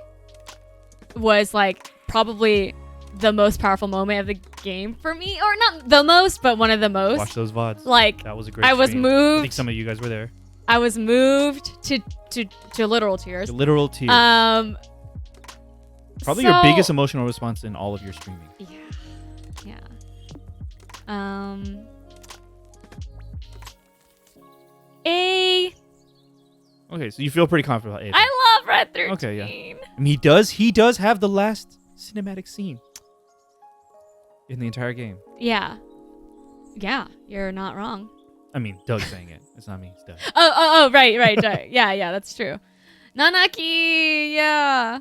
was like probably the most powerful moment of the game for me, or not the most, but one of the most. Watch those VODs. Like, that was a great I was stream. moved. I think some of you guys were there. I was moved to literal tears. The literal tears. Probably your biggest emotional response in all of your streaming. Yeah. A. Okay, so you feel pretty confident about A. I love Red 13. Okay, yeah. I mean, he does have the last cinematic scene in the entire game. Yeah. Yeah, you're not wrong. I mean, Doug's saying it. It's not me. It's Doug. Oh, right. yeah, that's true. Nanaki, yeah.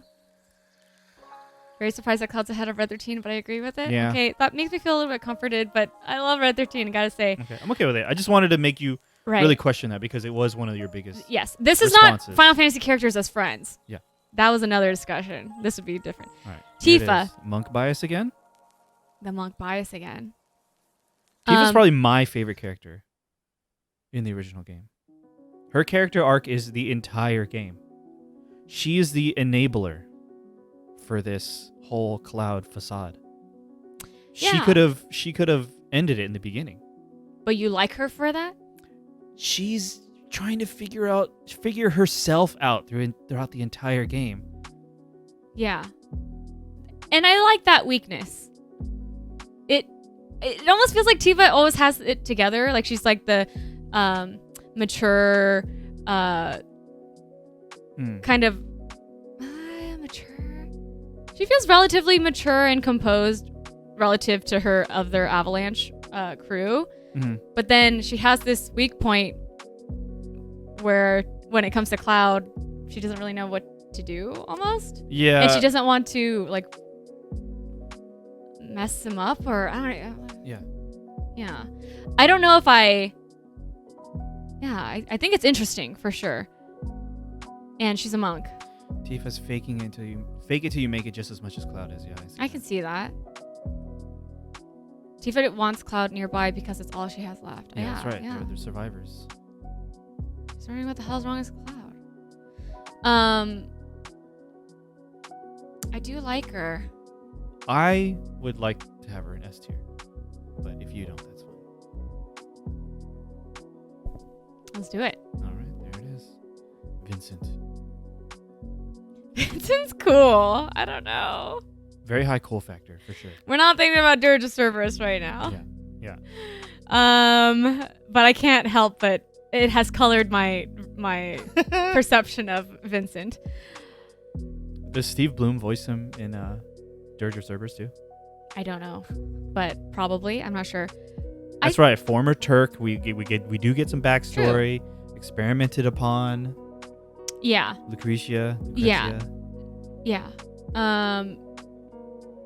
Very surprised that Cloud's ahead of Red 13, but I agree with it. Yeah. Okay, that makes me feel a little bit comforted, but I love Red 13, I gotta say. Okay, I'm okay with it. I just wanted to make you really question that because it was one of your biggest this is responses. not Final Fantasy characters as friends. Yeah. That was another discussion. This would be different. All right. Tifa. Monk bias again? The monk bias again. Tifa's probably my favorite character in the original game. Her character arc is the entire game. She is the enabler for this whole Cloud facade. Yeah. She could have ended it in the beginning. But you like her for that? She's trying to figure herself out throughout the entire game. Yeah. And I like that weakness. It almost feels like Tifa always has it together. Like she's like the mature kind of mature. She feels relatively mature and composed relative to her other Avalanche crew. Mm-hmm. But then she has this weak point where when it comes to Cloud, she doesn't really know what to do almost. Yeah. And she doesn't want to like mess him up or I don't know. Yeah. I don't know if I think it's interesting for sure. And she's a monk. Tifa's fake it till you make it just as much as Cloud is. Yeah, I can see that. Tifa wants Cloud nearby because it's all she has left. Yeah, that's right. Yeah. They're survivors. She's wondering what the hell's wrong with Cloud. I do like her. I would like to have her in S tier, but if you don't, that's fine. Let's do it. All right, there it is. Vincent. Vincent's cool. I don't know. Very high cool factor for sure. We're not thinking about Dirge of Cerberus right now. Yeah. But I can't help but it has colored my perception of Vincent. Does Steve Bloom voice him in Dirge of Cerberus too? I don't know, but probably. I'm not sure. That's right. Former Turk. We do get some backstory. True. Experimented upon. Yeah. Lucretia. Yeah.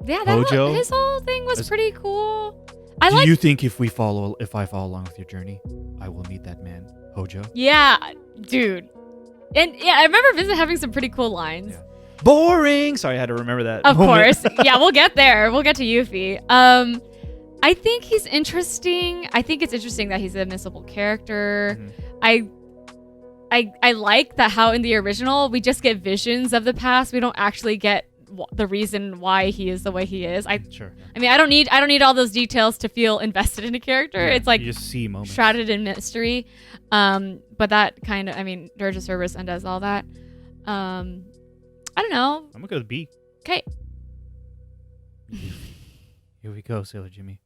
Hojo. His whole thing was pretty cool. Do you think if I follow along with your journey, I will meet that man, Hojo? Yeah, dude. And yeah, I remember Vincent having some pretty cool lines. Yeah. Boring. Sorry, I had to remember that. Of course. Yeah, we'll get there. We'll get to Yuffie. I think he's interesting. I think it's interesting that he's a missable character. Mm-hmm. I like that how in the original we just get visions of the past. We don't actually get the reason why he is the way he is. Sure. I mean, I don't need all those details to feel invested in a character. Yeah, it's like you just see moments shrouded in mystery. But that kind of, I mean, Dirge of Cerberus undoes all that. I don't know. I'm gonna go with B. Okay. Here we go, Sailor Jimmy.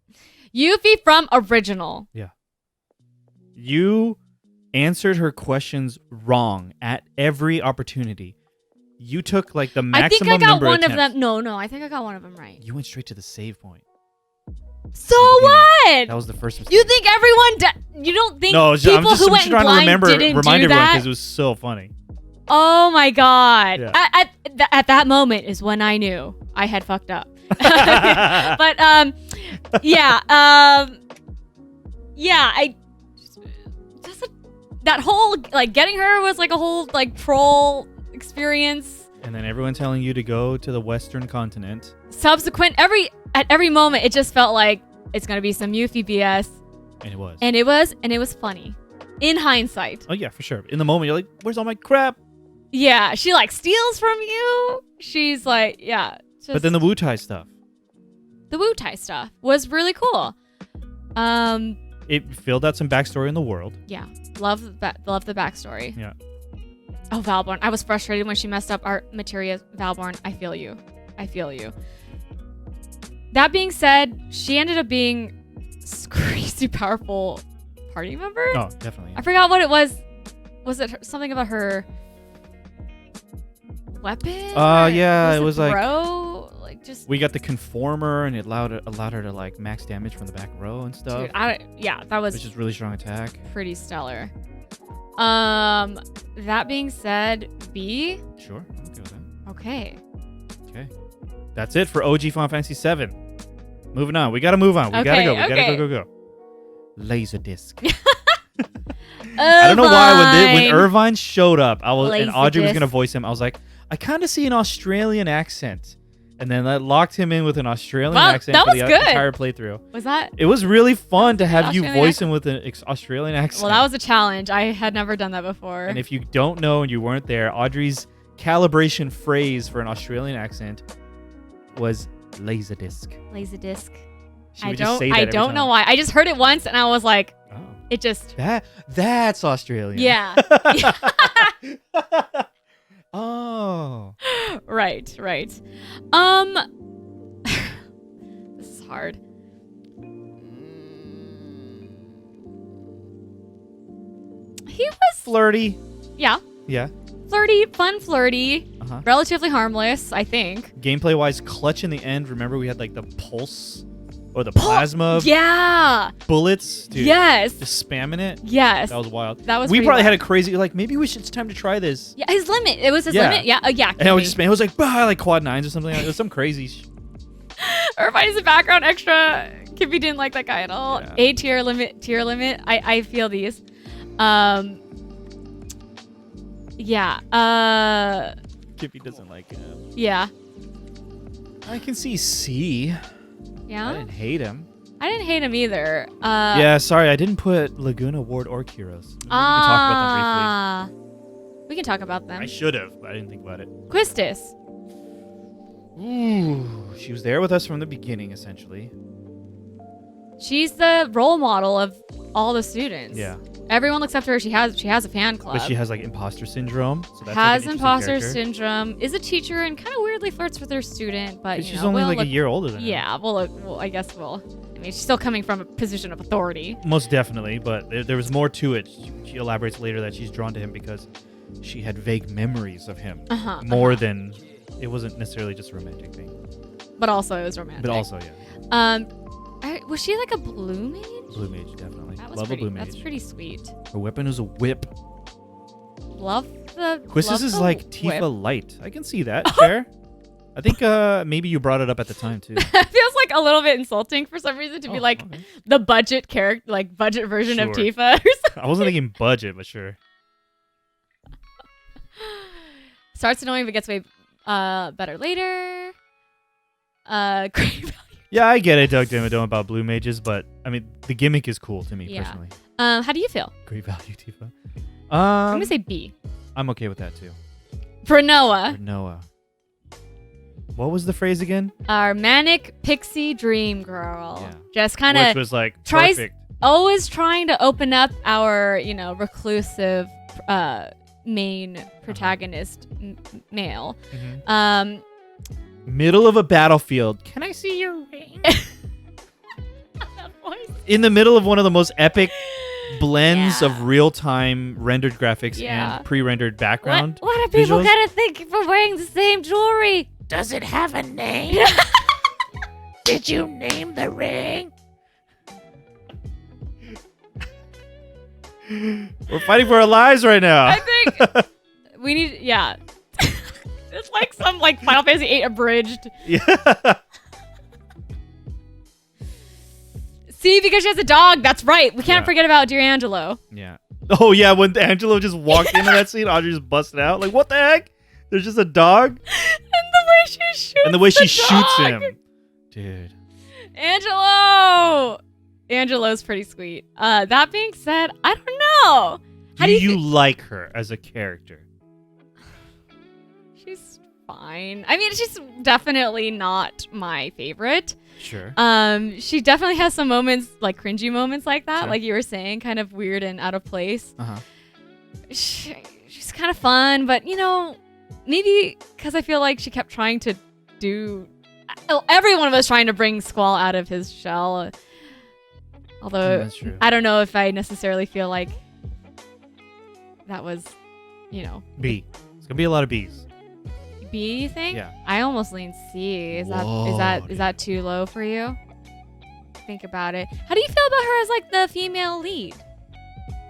Yuffie from original. Yeah. You answered her questions wrong at every opportunity. You took like the maximum number of attempts. I think I got one of them. No, I think I got one of them right. You went straight to the save point. So what? That was the first mistake. You think everyone... You don't think people who went blind didn't do that? Because it was so funny. Oh my god. Yeah. At that moment is when I knew I had fucked up. But that whole like getting her was like a whole like troll experience. And then everyone telling you to go to the Western continent. At every moment it just felt like it's gonna be some Yuffie BS. And it was. And it was funny. In hindsight. Oh yeah, for sure. In the moment you're like, where's all my crap? Yeah, she like steals from you. She's like, yeah. But then the Wu-Tai stuff. The Wu-Tai stuff was really cool. It filled out some backstory in the world. Yeah, love the backstory. Yeah. Oh, Valborn. I was frustrated when she messed up art materia. Valborn, I feel you. That being said, she ended up being crazy powerful party member. Oh, definitely. I forgot what it was. Was it something about her weapon? Yeah, it was like just we got the conformer, and it allowed her to like max damage from the back row and stuff. Dude, that was which is really strong attack. Pretty stellar. That being said, B. Sure, I'm okay with that. Okay. That's it for OG Final Fantasy VII. Moving on. We gotta move on. We gotta go. We gotta go. Laserdisc. I don't know why when Irvine showed up, and Audrey was gonna voice him. I was like, I kind of see an Australian accent, and then that locked him in with an Australian accent for the entire playthrough. Was that? It was really fun to have you voice him with an Australian accent. Well, that was a challenge. I had never done that before. And if you don't know and you weren't there, Audrey's calibration phrase for an Australian accent was Laserdisc. Laserdisc. I don't know why. I just heard it once and I was like, oh. It just that's Australian. Yeah. Oh. Right. This is hard. He was flirty. Yeah. Flirty, fun flirty. Relatively harmless, I think. Gameplay wise, clutch in the end. Remember we had like the pulse or the plasma bullets? Dude, yes. Just spamming it? Yes. That was wild. We probably had a crazy, like, maybe it's time to try this. Yeah, his limit. It was his limit. Yeah. And I was just, it was like, like quad nines or something. It was some crazy. Everybody's a background extra. Kippy didn't like that guy at all. Yeah. A tier limit. I feel these. Yeah. Kippy doesn't like him. Yeah. I can see C. Yeah. I didn't hate him. I didn't hate him either. Yeah, sorry, I didn't put Laguna, Ward, or Kyros. We can talk about them briefly. We can talk about them. I should have, but I didn't think about it. Quistis. Ooh, she was there with us from the beginning, essentially. She's the role model of all the students. Yeah. Everyone looks up to her. She has a fan club. But she has like imposter syndrome. So that's has like imposter syndrome. Is a teacher and kind of weirdly flirts with her student, but she's only like a year older than her. Yeah. Well, I guess I mean, she's still coming from a position of authority. Most definitely, but there was more to it. She elaborates later that she's drawn to him because she had vague memories of him more than it wasn't necessarily just a romantic thing. But also it was romantic. But also, yeah. Was she like a blue mage? Blue mage, definitely. Love a blue mage. That's pretty sweet. Her weapon is a whip. Love the Quistis is like Tifa light. I can see that. Fair. I think maybe you brought it up at the time too. It feels like a little bit insulting for some reason to be like the budget character, like budget version of Tifa. Or something. I wasn't thinking budget, but sure. Starts annoying but gets way better later. Great value. Yeah, I get it, Doug Dimmadome, about blue mages, but I mean the gimmick is cool to me personally. How do you feel? Great value, Tifa. I'm gonna say B. I'm okay with that too. For Noah. What was the phrase again? Our manic pixie dream girl. Yeah. Just kind of which was like perfect. Always trying to open up our, reclusive main protagonist male. Mm-hmm. Middle of a battlefield. Can I see your ring? In the middle of one of the most epic blends of real-time rendered graphics and pre-rendered background. What are people gonna think for wearing the same jewelry? Does it have a name? Did you name the ring? We're fighting for our lives right now. I think we need, It's like some Final Fantasy VIII abridged. Yeah. See, because she has a dog. That's right. We can't forget about dear Angelo. Yeah. Oh yeah, when Angelo just walked into that scene, Audrey just busted out. Like, what the heck? There's just a dog. And the way she shoots him. Dude. Angelo's pretty sweet. That being said, I don't know. Do you like her as a character? she's fine. I mean, she's definitely not my favorite. Sure. She definitely has some moments, like cringy moments like that, Sure. like you were saying, kind of weird and out of place. Uh-huh. She's kind of fun, but maybe because I feel like she kept trying to do. Everyone was trying to bring Squall out of his shell. Although that's true. I don't know if I necessarily feel like that was, B. It's gonna be a lot of B's. B, you think? Yeah. I almost lean C. Is that too low for you? Think about it. How do you feel about her as like the female lead?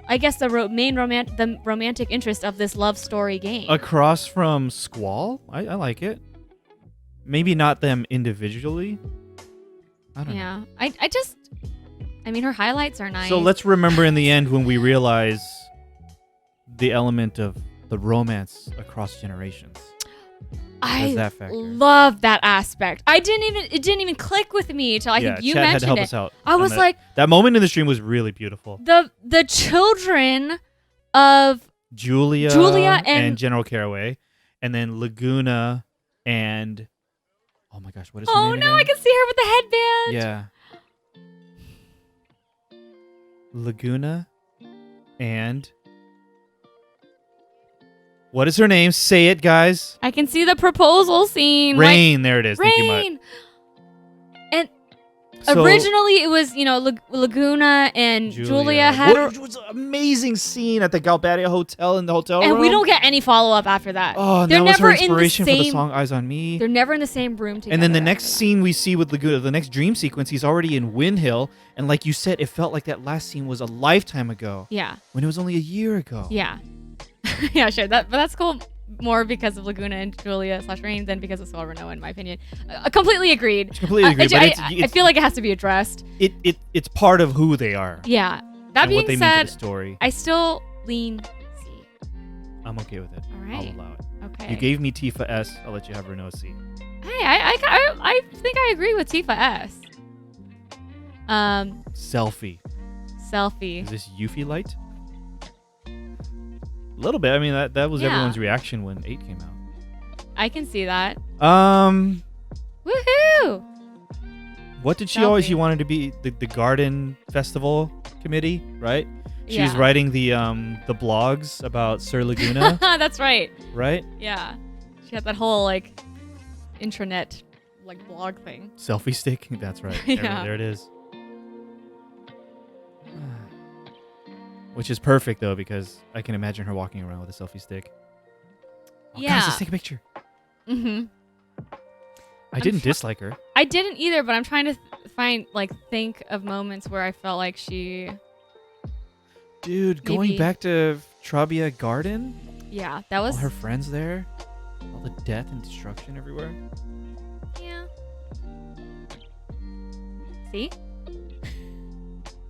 I guess the the romantic interest of this love story game. Across from Squall, I like it. Maybe not them individually. I don't know. I mean, her highlights are nice. So let's remember in the end when we realize the element of the romance across generations. I that factor? love that aspect. It didn't even click with me until I think you Chad mentioned had to help it. us out. I was like, that moment in the stream was really beautiful. The children of Julia and General Caraway, and then Laguna and oh my gosh, what is her name again? I can see her with the headband. Yeah. Laguna and what is her name? Say it, guys. I can see the proposal scene. Rain, there it is. Thank you, Rain. And originally it was, Laguna and Julia had it was an amazing scene at the Galbadia Hotel in the hotel room. And we don't get any follow-up after that. Oh, and they're that was never her inspiration in the for same, the song Eyes on Me. They're never in the same room together. And then the next scene we see with Laguna, the next dream sequence, he's already in Windhill. And like you said, it felt like that last scene was a lifetime ago. Yeah. When it was only a year ago. Yeah. Yeah, sure. But that's cool more because of Laguna and Julia / Rain than because of Squall Renoa, in my opinion. Completely agreed. I feel like it has to be addressed. It's part of who they are. Yeah. That being what they said, mean to the story. I still lean C. I'm okay with it. All right. I'll allow it. Okay. You gave me Tifa S. I'll let you have Renoa C. Hey, I think I agree with Tifa S. Selfie. Selfie. Is this Yuffie light? A little bit. I mean, that was everyone's reaction when 8 came out. I can see that. Woohoo! What did she always? She wanted to be the garden festival committee, right? She was writing the blogs about Sir Laguna. That's right. Right? Yeah. She had that whole like intranet like blog thing. Selfie stick. That's right. Yeah. There it is. Which is perfect though, because I can imagine her walking around with a selfie stick. Oh, guys, let's take a picture. Mm-hmm. I didn't dislike her. I didn't either, but I'm trying to think of moments where I felt like she. Dude, going back to Trabia Garden. Yeah, that was. All her friends there. All the death and destruction everywhere. Yeah. See?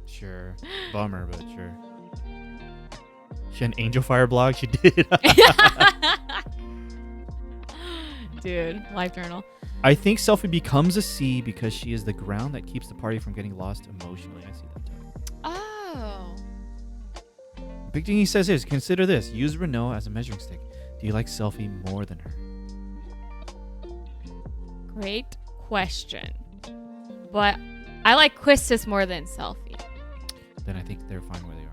Sure. Bummer, but sure. She had an Angel Fire blog? She did. Dude, life journal. I think Selfie becomes a C because she is the ground that keeps the party from getting lost emotionally. I see that too. Oh. Big thing he says is, consider this. Use Renoa as a measuring stick. Do you like Selfie more than her? Great question. But I like Quistis more than Selfie. Then I think they're fine where they are.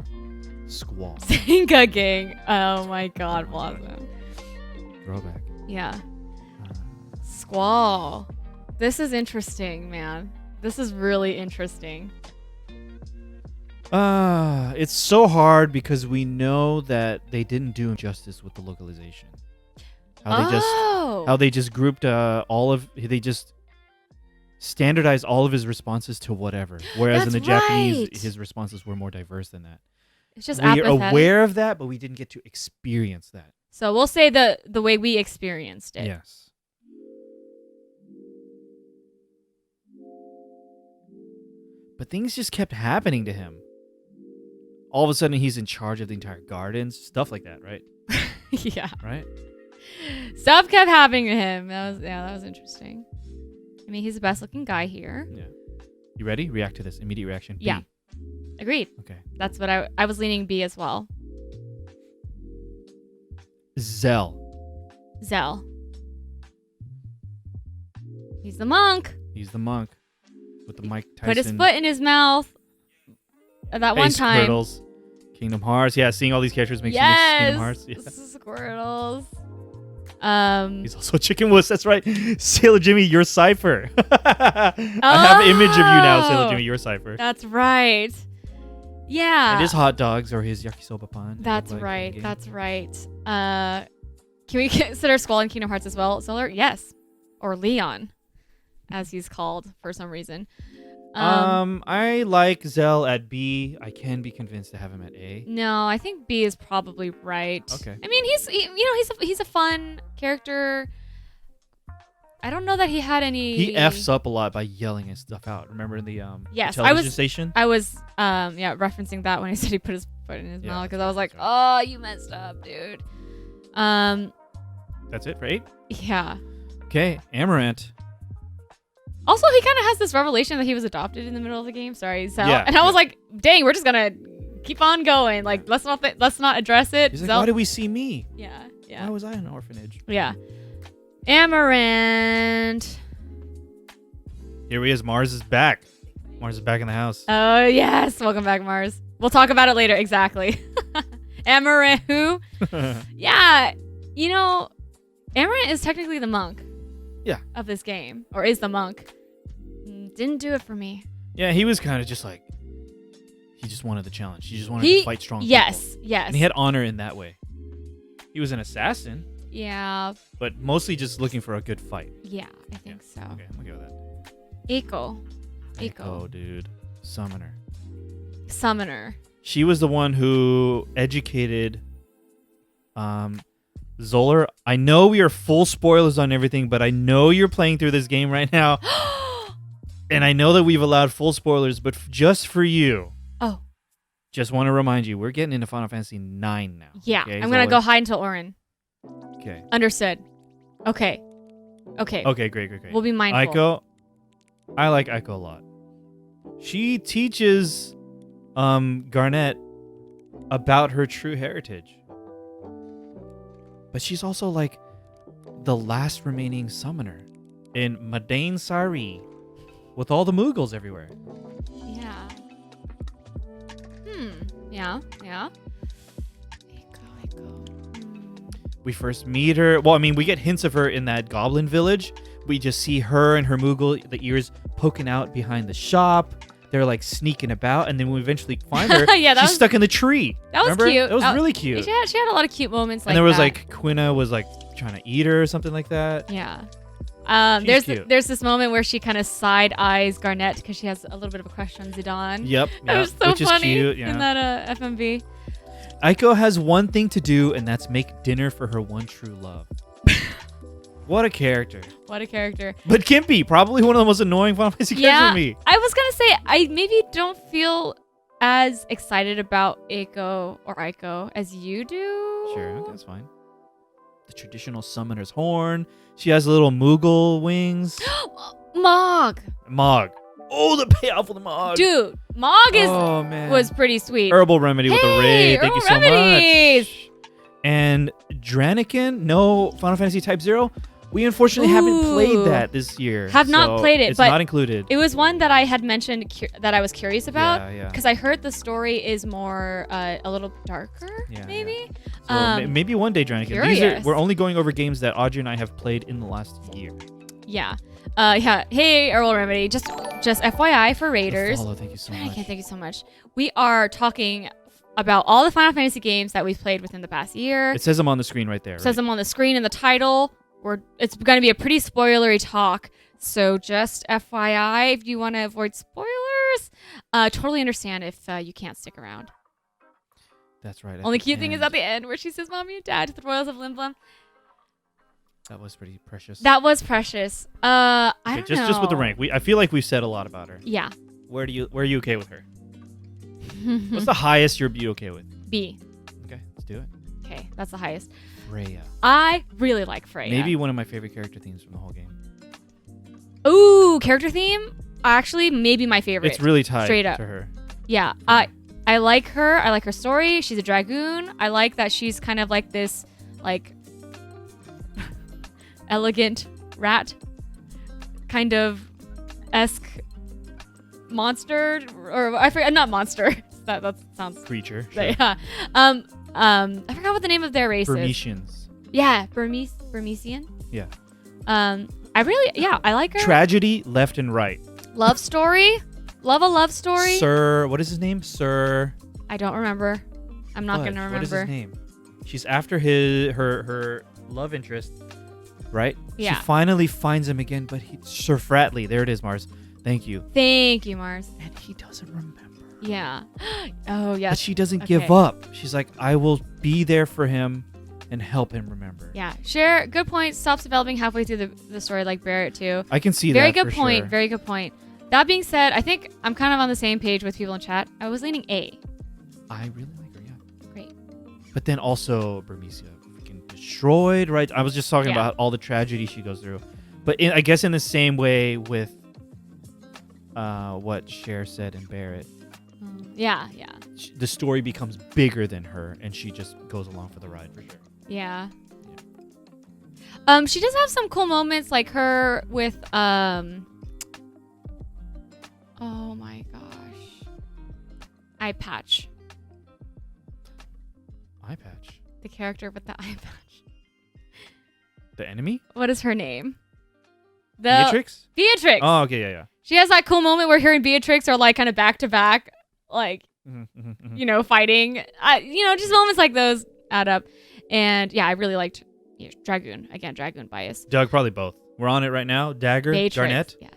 Squall. Senka Gang. Oh my god, Blossom. Throwback. Yeah. Squall. This is interesting, man. This is really interesting. It's so hard because we know that they didn't do justice with the localization. How they just grouped they just standardized all of his responses to whatever. Whereas in the Japanese, his responses were more diverse than that. It's just we're aware of that, but we didn't get to experience that. So we'll say the way we experienced it. Yes. But things just kept happening to him. All of a sudden, he's in charge of the entire gardens, stuff like that, right? Yeah. Right? Stuff kept happening to him. That was interesting. I mean, he's the best looking guy here. Yeah. You ready? React to this. Immediate reaction. B. Yeah. Agreed. Okay. That's what I was leaning B as well. Zell. He's the monk. He's the monk with the Mike Tyson. Put his foot in his mouth at that one time. Squirtles. Kingdom Hearts. Yeah, seeing all these characters makes you miss Kingdom Hearts. Yeah. Squirtles. He's also a chicken wuss. That's right. Sailor Jimmy, you're Cypher. I have an image of you now, Sailor Jimmy, you're Cypher. That's right. Yeah. And his hot dogs or his yakisoba pan. That's right. That's right. Can we consider Squall in Kingdom Hearts as well? Solar? Yes. Or Leon, as he's called for some reason. I like Zell at B. I can be convinced to have him at A. No, I think B is probably right. Okay. I mean, he's a fun character. I don't know that he had any. He f's up a lot by yelling his stuff out. Remember in the yes, television station? I was referencing that when I said he put his foot in his mouth because I was like, oh, you messed up, dude. That's it for 8? Yeah. Okay, Amaranth. Also, he kind of has this revelation that he was adopted in the middle of the game. Sorry, Zell. Yeah, and I was like, dang, we're just gonna keep on going. Like, let's not address it. He's like, why did we see me? Yeah. Why was I in an orphanage? Yeah. Amaranth. Here he is. Mars is back. Mars is back in the house. Oh, yes. Welcome back, Mars. We'll talk about it later. Exactly. Amaranth who? Yeah. Amaranth is technically the monk. Yeah. Of this game. Or is the monk. Didn't do it for me. Yeah, he was kind of just like, he just wanted the challenge. He just wanted to fight strong people. Yes. And he had honor in that way. He was an assassin. Yeah. But mostly just looking for a good fight. Yeah, I think so. Okay, I'm going to go with that. Eiko, dude. Summoner. She was the one who educated Zoller. I know we are full spoilers on everything, but I know you're playing through this game right now. And I know that we've allowed full spoilers, but just for you. Oh. Just want to remind you, we're getting into Final Fantasy 9 now. Yeah, okay, I'm going to go hide until Orin. Okay. Understood. Okay, great. We'll be mindful. Eiko. I like Eiko a lot. She teaches Garnet about her true heritage. But she's also like the last remaining summoner in Madain Sari with all the Moogles everywhere. Yeah. Yeah. Eiko. We first meet her. Well, I mean, we get hints of her in that goblin village. We just see her and her Moogle, the ears poking out behind the shop. They're like sneaking about, and then when we eventually find her, she's stuck in the tree. That was cute. That was really cute. She had a lot of cute moments. And there was like Quina was like trying to eat her or something like that. Yeah. There's this moment where she kind of side eyes Garnet because she has a little bit of a crush on Zidane. Yep. That was so which funny is cute, yeah. in that FMV. Eiko has one thing to do, and that's make dinner for her one true love. What a character. What a character. But Kimpy, probably one of the most annoying Final Fantasy characters for me. I was going to say, I maybe don't feel as excited about Eiko as you do. Sure, okay, that's fine. The traditional summoner's horn. She has little Moogle wings. Mog. Oh, the payoff for the Mog. Dude, Mog was pretty sweet. Herbal Remedy with the raid. Thank you so Remedies. much. And Dranikin, no Final Fantasy Type 0. We unfortunately haven't played that this year. Have not played it. It's but not included. It was one that I had mentioned that I was curious about. Yeah. Because I heard the story is more a little darker, maybe. Yeah. So maybe one day, Dranikin. We're only going over games that Audrey and I have played in the last year. Yeah. Hey, Herbal Remedy. Just FYI for Raiders. Thank you so much. Okay, thank you so much. We are talking about all the Final Fantasy games that we've played within the past year. It says them on the screen right there. It says them on the screen in the title. It's going to be a pretty spoilery talk. So just FYI, if you want to avoid spoilers, totally understand if you can't stick around. That's right. Only cute thing is at the end where she says, "Mommy and Dad" to the Royals of Limblum. That was pretty precious. I don't know. Just with the rank. I feel like we've said a lot about her. Yeah. Where are you okay with her? What's the highest you'll be okay with? B. Okay, let's do it. Okay, that's the highest. Freya. I really like Freya. Maybe one of my favorite character themes from the whole game. Ooh, character theme? Actually, maybe my favorite. It's really tied straight up to her. Yeah, I like her. I like her story. She's a dragoon. I like that she's kind of like this, like, elegant rat. kind of esque monster, or I forget, not monster. that sounds creature. Sure. Yeah. I forgot what the name of their race is. Burmesians. Yeah, Burmesian. Yeah. I like her. Tragedy left and right. Love story. Love a love story. Sir, what is his name? Sir. I don't remember. I'm not gonna remember. What is his name? She's after her love interest, right? Yeah. She finally finds him again, but Sir Fratley. There it is, Mars. Thank you. Thank you, Mars. And he doesn't remember. Yeah. Oh, yes. But she doesn't give up. She's like, I will be there for him and help him remember. Yeah. Share, good point. Stops developing halfway through the story like Barrett, too. I can see Very that. good point. Sure. Very good point. That being said, I think I'm kind of on the same page with people in chat. I was leaning A. I really like her, yeah. Great. But then also Burmesia freaking destroyed, right? I was just talking about all the tragedy she goes through. But I guess in the same way with what Cher said in Barrett. Yeah. The story becomes bigger than her, and she just goes along for the ride for sure. Yeah. She does have some cool moments, like her with oh my gosh, eye patch. Eye patch. The character with the eye patch. The enemy? What is her name? Beatrix? Beatrix. Oh, okay, yeah. She has that cool moment where her and Beatrix are like kind of back to back, like, fighting. Just moments like those add up. And yeah, I really liked Dragoon. Again, Dragoon bias. Doug, probably both. We're on it right now. Dagger, Beatrix, Garnet. Yeah.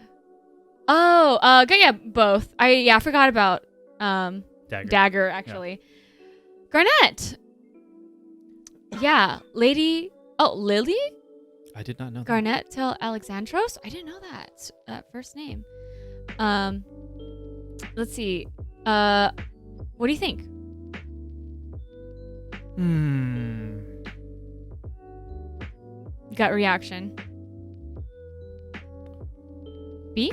Oh, yeah, both. I forgot about Dagger actually. Yeah. Garnet. Yeah, Lily. I did not know Garnet till Alexandros? I didn't know that first name. Let's see. What do you think? Gut reaction. B?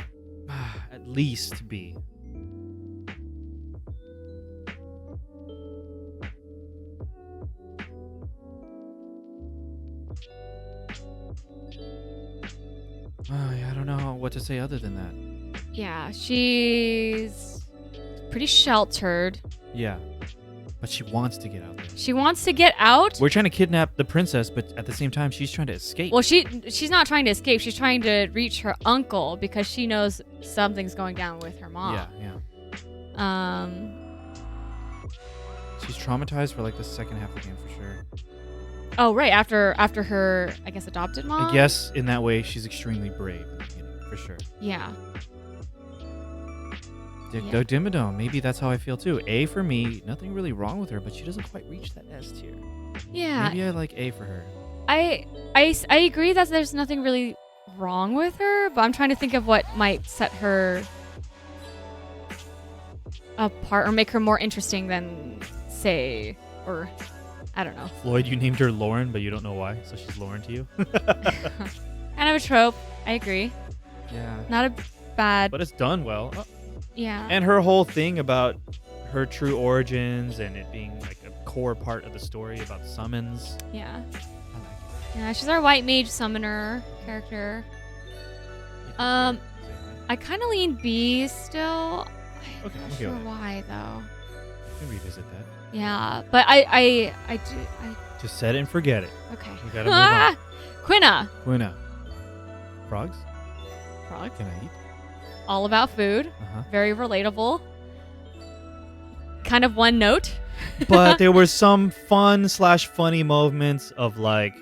At least B. I don't know what to say other than that. Yeah, she's pretty sheltered. Yeah, but she wants to get out there. She wants to get out? We're trying to kidnap the princess, but at the same time, she's trying to escape. Well, she's not trying to escape. She's trying to reach her uncle because she knows something's going down with her mom. Yeah. She's traumatized for like the second half of the game for sure. Oh, right. After her, I guess, adopted mom? I guess in that way, she's extremely brave in the beginning, for sure. Yeah. Go Dimmadome. Maybe that's how I feel too. A for me. Nothing really wrong with her, but she doesn't quite reach that S tier. Yeah. Maybe I like A for her. I agree that there's nothing really wrong with her, but I'm trying to think of what might set her apart or make her more interesting than, say, or I don't know. Floyd, you named her Lauren, but you don't know why, so she's Lauren to you. Kind of a trope. I agree. Yeah. Not a bad. But it's done well. Yeah. And her whole thing about her true origins and it being like a core part of the story about summons. Yeah. I like it. Yeah, she's our white mage summoner character. I kind of lean B still. Okay, I'm not sure why though. We can revisit that. Yeah, but I just set it and forget it. Okay. We gotta move on. Quina. Frogs? Frogs. Can I eat? All about food. Uh-huh. Very relatable. Kind of one note. But there were some fun/funny moments of like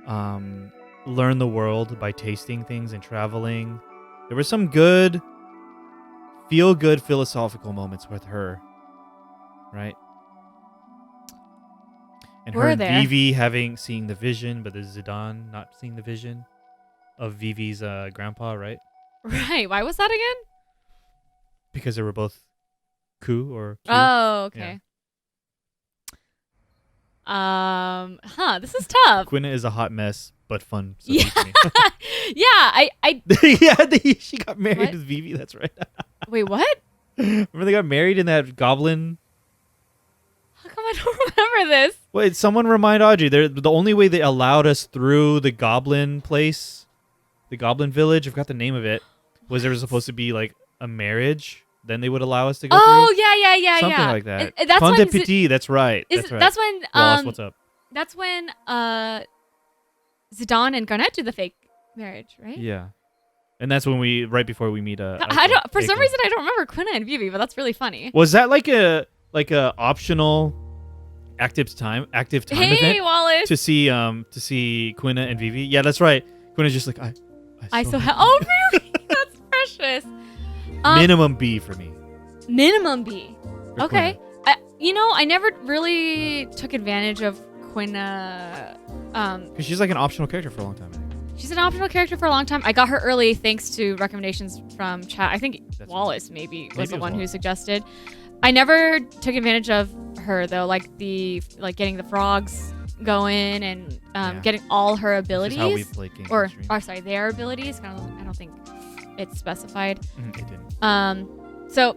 learn the world by tasting things and traveling. There were some good feel-good philosophical moments with her. Right? And her and Vivi seeing the vision, but the Zidane not seeing the vision of Vivi's grandpa, right? Right. Why was that again? Because they were both Ku or Q. Oh, okay. Yeah. This is tough. Quina is a hot mess, but fun. So yeah. Yeah, she got married with Vivi, that's right. Wait, what? Remember they got married in that goblin? How come I don't remember this? Wait, someone remind Audrey. The only way they allowed us through the goblin place the Goblin Village. I forgot the name of it. Was there supposed to be like a marriage? Then they would allow us to go through? Yeah. Something like that. That's Conte when Petit, that's right. That's when Wallace, what's up? That's when Zidane and Garnett do the fake marriage, right? Yeah. And that's when right before we meet for some reason I don't remember Quina and Vivi, but that's really funny. Was that like a optional active time event Wallace. to see Quina and Vivi? Yeah, that's right. Quina's just like I so oh really? That's precious. Minimum B for me. Minimum B. For okay. I never really took advantage of Quina. Because she's like an optional character for a long time. I think. She's an optional character for a long time. I got her early thanks to recommendations from chat. I think Wallace maybe was the one who suggested. I never took advantage of her though, like getting the frogs going and getting all her abilities. How we play games their abilities. I don't think it's specified. It didn't. So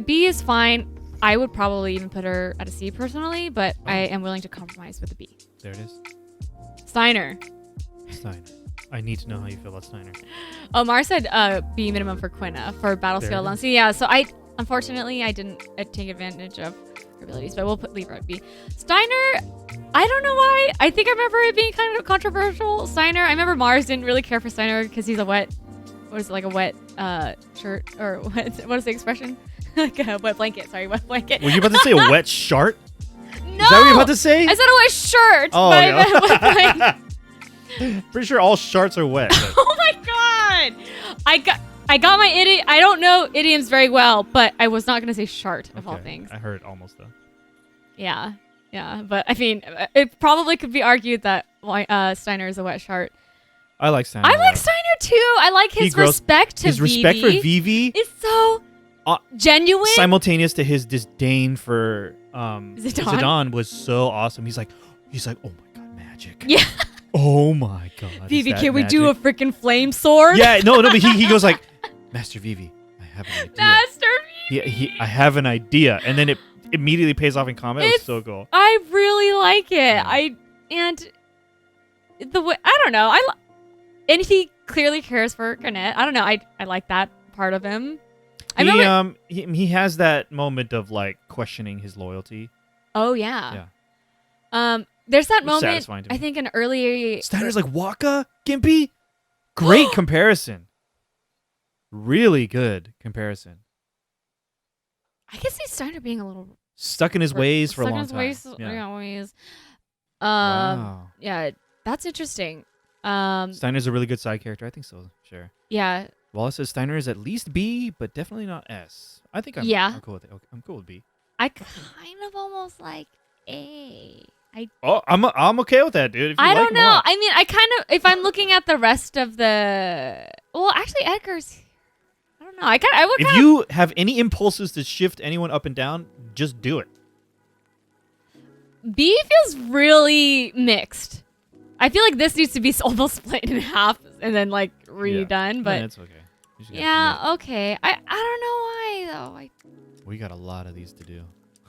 B is fine. I would probably even put her at a C personally, but I am willing to compromise with a B. There it is. Steiner. I need to know how you feel about Steiner. Oh, Mar said B minimum for Quina for battle skill alone. So yeah, so unfortunately I didn't take advantage of her abilities, but we'll leave her at B. Steiner, I don't know why. I think I remember it being kind of controversial. Steiner, I remember Mars didn't really care for Steiner because he's a wet shirt, or what is the expression? Like a wet blanket. Sorry, wet blanket. Were you about to say a wet shart? No. Is that what you're about to say? I said a wet shirt. Oh, but I meant wet blanket. Pretty sure all sharts are wet. Oh my god! I got my idiom. I don't know idioms very well, but I was not gonna say shart of all things. I heard almost though. Yeah. But I mean, it probably could be argued that Steiner is a wet shart. I like Steiner. I like Steiner too. I like his respect to Vivi. His respect for Vivi is so genuine. Simultaneous to his disdain for Zidane was so awesome. He's like, oh my god, magic. Yeah. Oh my god. Vivi, can we do a freaking flame sword? Yeah, no, but he goes like, Master Vivi, I have an idea. Master Vivi. I have an idea, and then it immediately pays off in combat. It was so cool. I really like it. Yeah. I don't know. And he clearly cares for Garnett. I don't know. I like that part of him. He has that moment of like questioning his loyalty. Oh yeah. Yeah. There's that moment. I think an early Steiner's like Waka Gimpy. Great comparison. Really good comparison. I can see Steiner being a little stuck in his ways for a long time. Ways. Wow. Yeah, that's interesting. Steiner's a really good side character. I think so. Sure. Yeah. Wallace says Steiner is at least B, but definitely not S. I think I'm cool with it. I'm cool with B. I kind of almost like A. I'm okay with that, dude. I don't know. I mean, I kind of, if I'm looking at the rest of actually Edgar's, I don't know. If you have any impulses to shift anyone up and down, just do it. B feels really mixed. I feel like this needs to be almost split in half and then like redone, but it's okay. Okay. I don't know why though. We got a lot of these to do.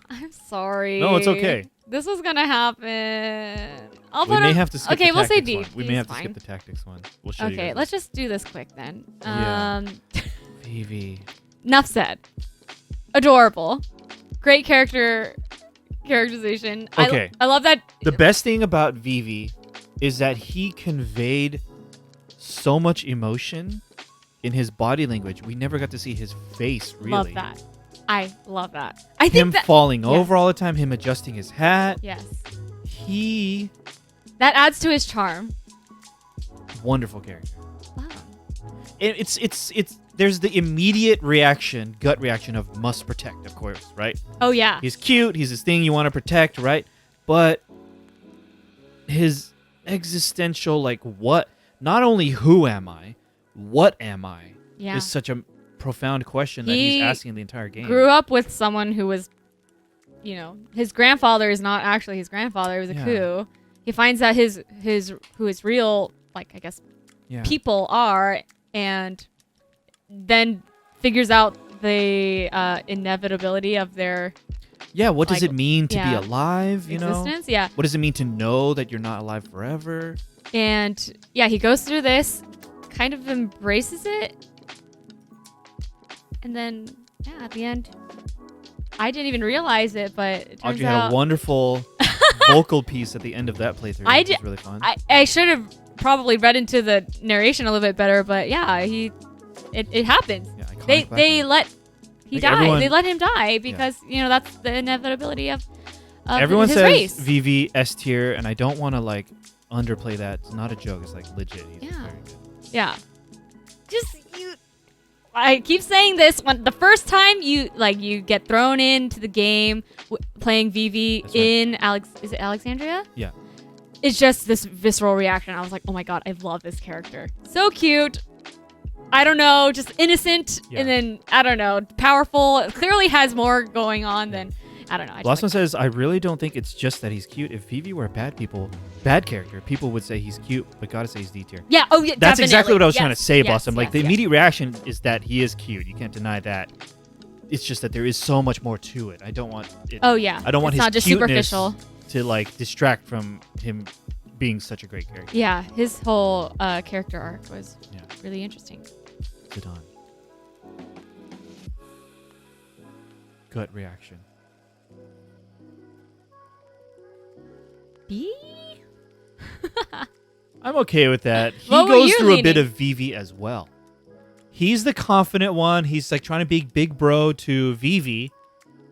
I'm sorry. No, it's okay. This was gonna happen. We may have to skip the we'll say tactics B. one. We may have to skip the tactics one. We'll show you. Okay, let's just do this quick then. Vivi. Enough said. Adorable. Great characterization. Okay. I love that. The best thing about Vivi is that he conveyed so much emotion in his body language. We never got to see his face, really. Love that. I love that. I think him falling over all the time, him adjusting his hat. Yes. That adds to his charm. Wonderful character. Wow. It's there's the immediate reaction, gut reaction of must protect, of course, right? Oh yeah. He's cute, he's this thing you want to protect, right? But his existential, like, what, not only who am I, what am I, is such a profound question that he's asking the entire game. Grew up with someone who was, his grandfather is not actually his grandfather. It was a coup. He finds out who his real, like, I guess, people are, and then figures out the inevitability of their what does it mean to be alive, existence? Yeah. What does it mean to know that you're not alive forever? And he goes through this kind of embraces it. And then, yeah, at the end, I didn't even realize it, but it turns Audrey out... had a wonderful vocal piece at the end of that playthrough. It was really fun. I should have probably read into the narration a little bit better, but yeah, it happens. Yeah, they let he die. Everyone, they let him die because that's the inevitability of everyone his says race. VV S tier, and I don't want to like underplay that. It's not a joke. It's like legit. He's very good. Yeah. I keep saying this when the first time you get thrown into the game playing VV in is it Alexandria? Yeah. It's just this visceral reaction. I was like, oh my god, I love this character. So cute. I don't know, just innocent, and then I don't know, powerful. It clearly has more going on than I don't know. Last one says, I really don't think it's just that he's cute. If Vivi were a bad character, people would say he's cute, but gotta say he's D tier. Yeah, oh yeah, that's definitely. exactly what I was trying to say, Blossom. Yes, the immediate reaction is that he is cute. You can't deny that. It's just that there is so much more to it. I don't want it. Oh yeah. I don't want it's his not just cuteness superficial to like distract from him being such a great character. Yeah, his whole character arc was really interesting. Zidane. Gut reaction. B? I'm okay with that. He What were goes you through a bit leaning? of Vivi as well. He's the confident one. He's like trying to be big bro to Vivi.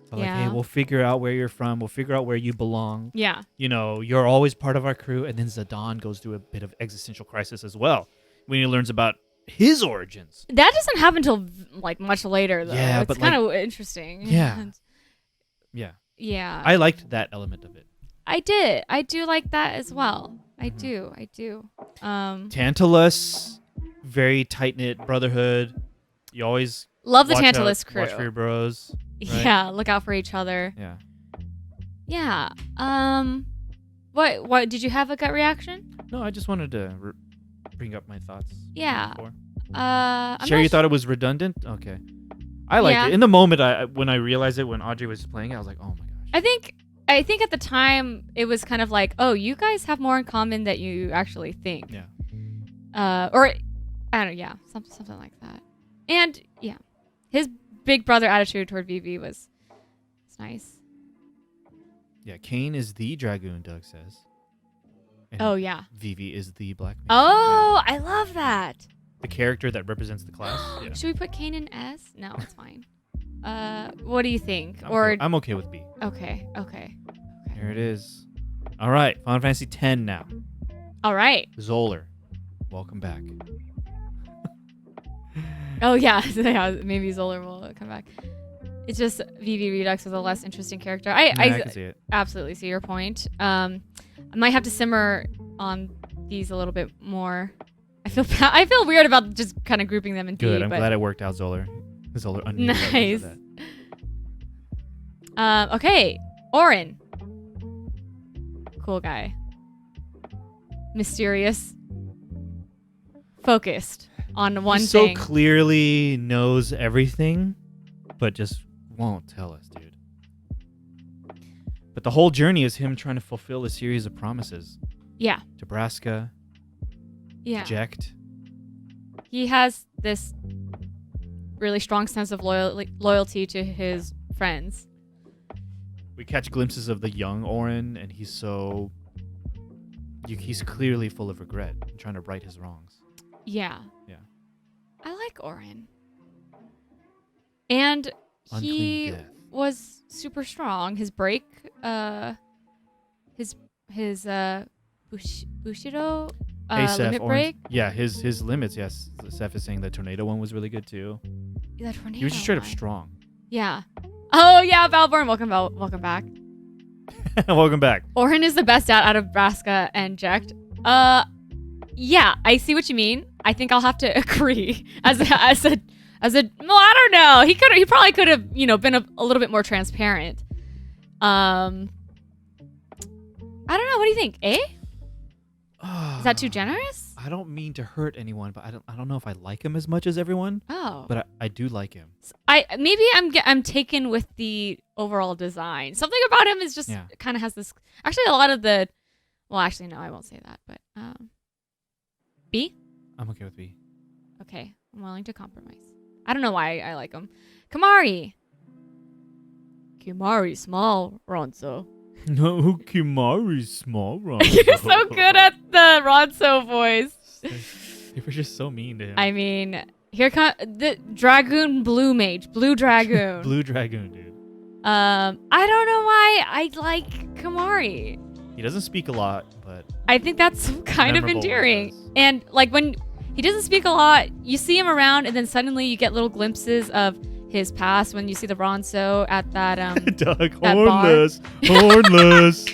But like, hey, we'll figure out where you're from. We'll figure out where you belong. Yeah. You know, you're always part of our crew. And then Zidane goes through a bit of existential crisis as well when he learns about his origins. That doesn't happen until like much later though. Yeah, it's but kind of interesting. Yeah. Yeah. Yeah. I liked that element of it. I did. I do like that as well. I do. Tantalus, very tight-knit brotherhood. You always love the Tantalus crew. Watch for your bros. Right? Yeah, look out for each other. Yeah. Yeah. What did you have a gut reaction? No, I just wanted to bring up my thoughts. Yeah. Before. I'm Sherry, not you thought it was redundant? Okay. I liked it. In the moment, when I realized it, when Audrey was playing it, I was like, oh my gosh. I think at the time it was kind of like, oh, you guys have more in common than you actually think. Yeah. Or I don't know, yeah, something like that. And yeah, his big brother attitude toward Vivi was nice. Yeah, Kane is the Dragoon, Doug says. And oh yeah. Vivi is the Black Mage. Oh, I love that. The character that represents the class. Yeah. Should we put Kane in S? No, it's fine. What do you think? I'm okay with B. Okay. Here it is. All right, Final Fantasy X now. All right. Zoller, welcome back. Oh yeah, maybe Zoller will come back. It's just Vivi Redux was a less interesting character. I can see it. Absolutely see your point. I might have to simmer on these a little bit more. I feel weird about just kind of grouping them in Good. D. I'm glad it worked out, Zoller. Zoller nice. Okay, Orin. Cool guy. Mysterious. Focused on one he thing. So clearly knows everything, but just won't tell us, dude. But the whole journey is him trying to fulfill a series of promises. Yeah. Nebraska. Yeah. Eject. He has this really strong sense of loyalty to his friends. We catch glimpses of the young Orin, and he's so... he's clearly full of regret and trying to right his wrongs. Yeah. Yeah. I like Orin. And he was super strong. His break, his Bushido limit break. Yeah, his limits, yes. Seth is saying the tornado one was really good too. The tornado he was just straight up strong. Yeah. Oh yeah, Valborn, welcome back. Welcome back. Orin is the best out of Braska and Jekt. Yeah, I see what you mean. I think I'll have to agree. As a well, I don't know. He probably could have, been a little bit more transparent. I don't know. What do you think? A? Is that too generous? I don't mean to hurt anyone, but I don't know if I like him as much as everyone. Oh. But I do like him. Maybe I'm taken with the overall design. Something about him is just kind of has this. Actually, a lot of the. Well, actually, no, I won't say that. But B. I'm okay with B. Okay, I'm willing to compromise. I don't know why I like him. Kimari. Kimari, small Ronso. No, Kimari's small, Ronso. You're so good at the Ronso voice. They were just so mean to him. I mean, here comes the Dragoon Blue Mage. Blue Dragoon. Blue Dragoon, dude. I don't know why I like Kimari. He doesn't speak a lot, but I think that's kind of memorable endearing. voice. And like when he doesn't speak a lot, you see him around, and then suddenly you get little glimpses of his past when you see the Ronso at that Doug, that hornless, hornless.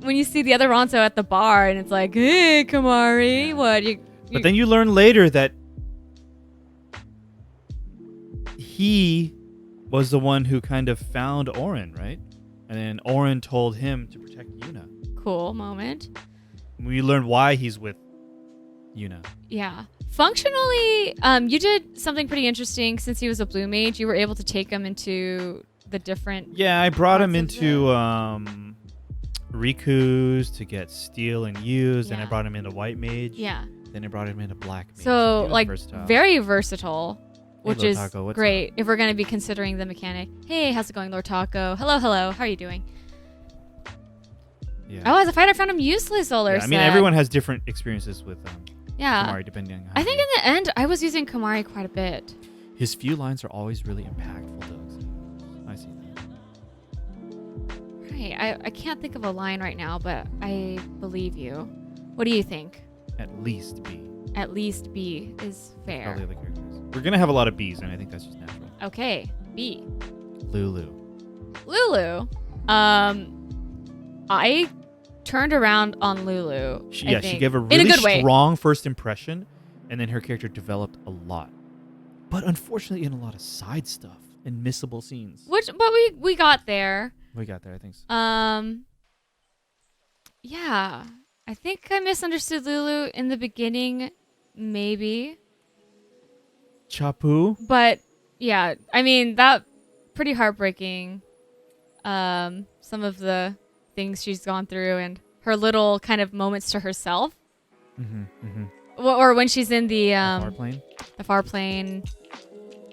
When you see the other Ronso at the bar, and it's like, hey, Kimari, what? But then you learn later that he was the one who kind of found Orin, right? And then Orin told him to protect Yuna. Cool moment. We learned why he's with Yuna. Yeah. Functionally, you did something pretty interesting. Since he was a blue mage, you were able to take him into the different... Yeah, I brought him into Riku's to get steel and used, and I brought him into white mage. Yeah. Then I brought him into black mage. So, like, very versatile, which Lord is Taco, great up? if we're going to be considering the mechanic. Hey, how's it going, Lord Taco? Hello, hello. How are you doing? Yeah. Oh, as a fighter, I found him useless, Oler I mean, everyone has different experiences with yeah. Kimari, depending on how I think in the end, I was using Kimari quite a bit. his few lines are always really impactful, though. So I see that. Right. I can't think of a line right now, but I believe you. What do you think? At least B. At least B is fair. Probably other characters. We're gonna have a lot of B's, and I think that's just natural. Okay, B. Lulu. Lulu. I turned around on Lulu. She I gave a in a really good way. strong first impression, and then her character developed a lot. But unfortunately, in a lot of side stuff and missable scenes. But we got there. We got there, I think so. Yeah. I think I misunderstood Lulu in the beginning, maybe. Chapu. But yeah, I mean that pretty heartbreaking. Some of the things she's gone through and her little kind of moments to herself. Or when she's in the far plane. The far plane.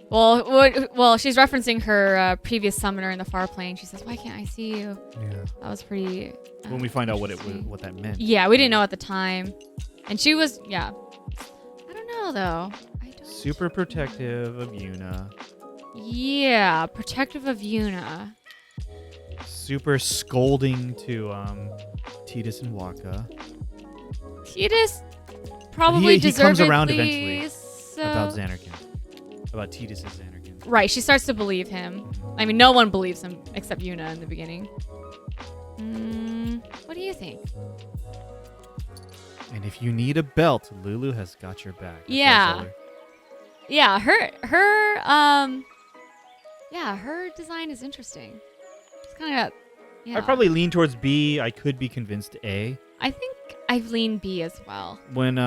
Well, she's referencing her previous summoner in the far plane. She says, "Why can't I see you?" Yeah. That was pretty. When we find out what that meant. Yeah, we didn't know at the time, and she was. Yeah. I don't know though. Super protective of Yuna. Yeah, protective of Yuna. Super scolding to Tidus and Waka. Tidus probably he comes around deservedly eventually so. about Xanarkin. About Tidus' Xanarkin. Right, she starts to believe him. I mean, no one believes him except Yuna in the beginning. What do you think? And if you need a belt, Lulu has got your back. Yeah. Yeah, her design is interesting. It's kind of, yeah. I probably lean towards B. I could be convinced A. I think I've leaned B as well. When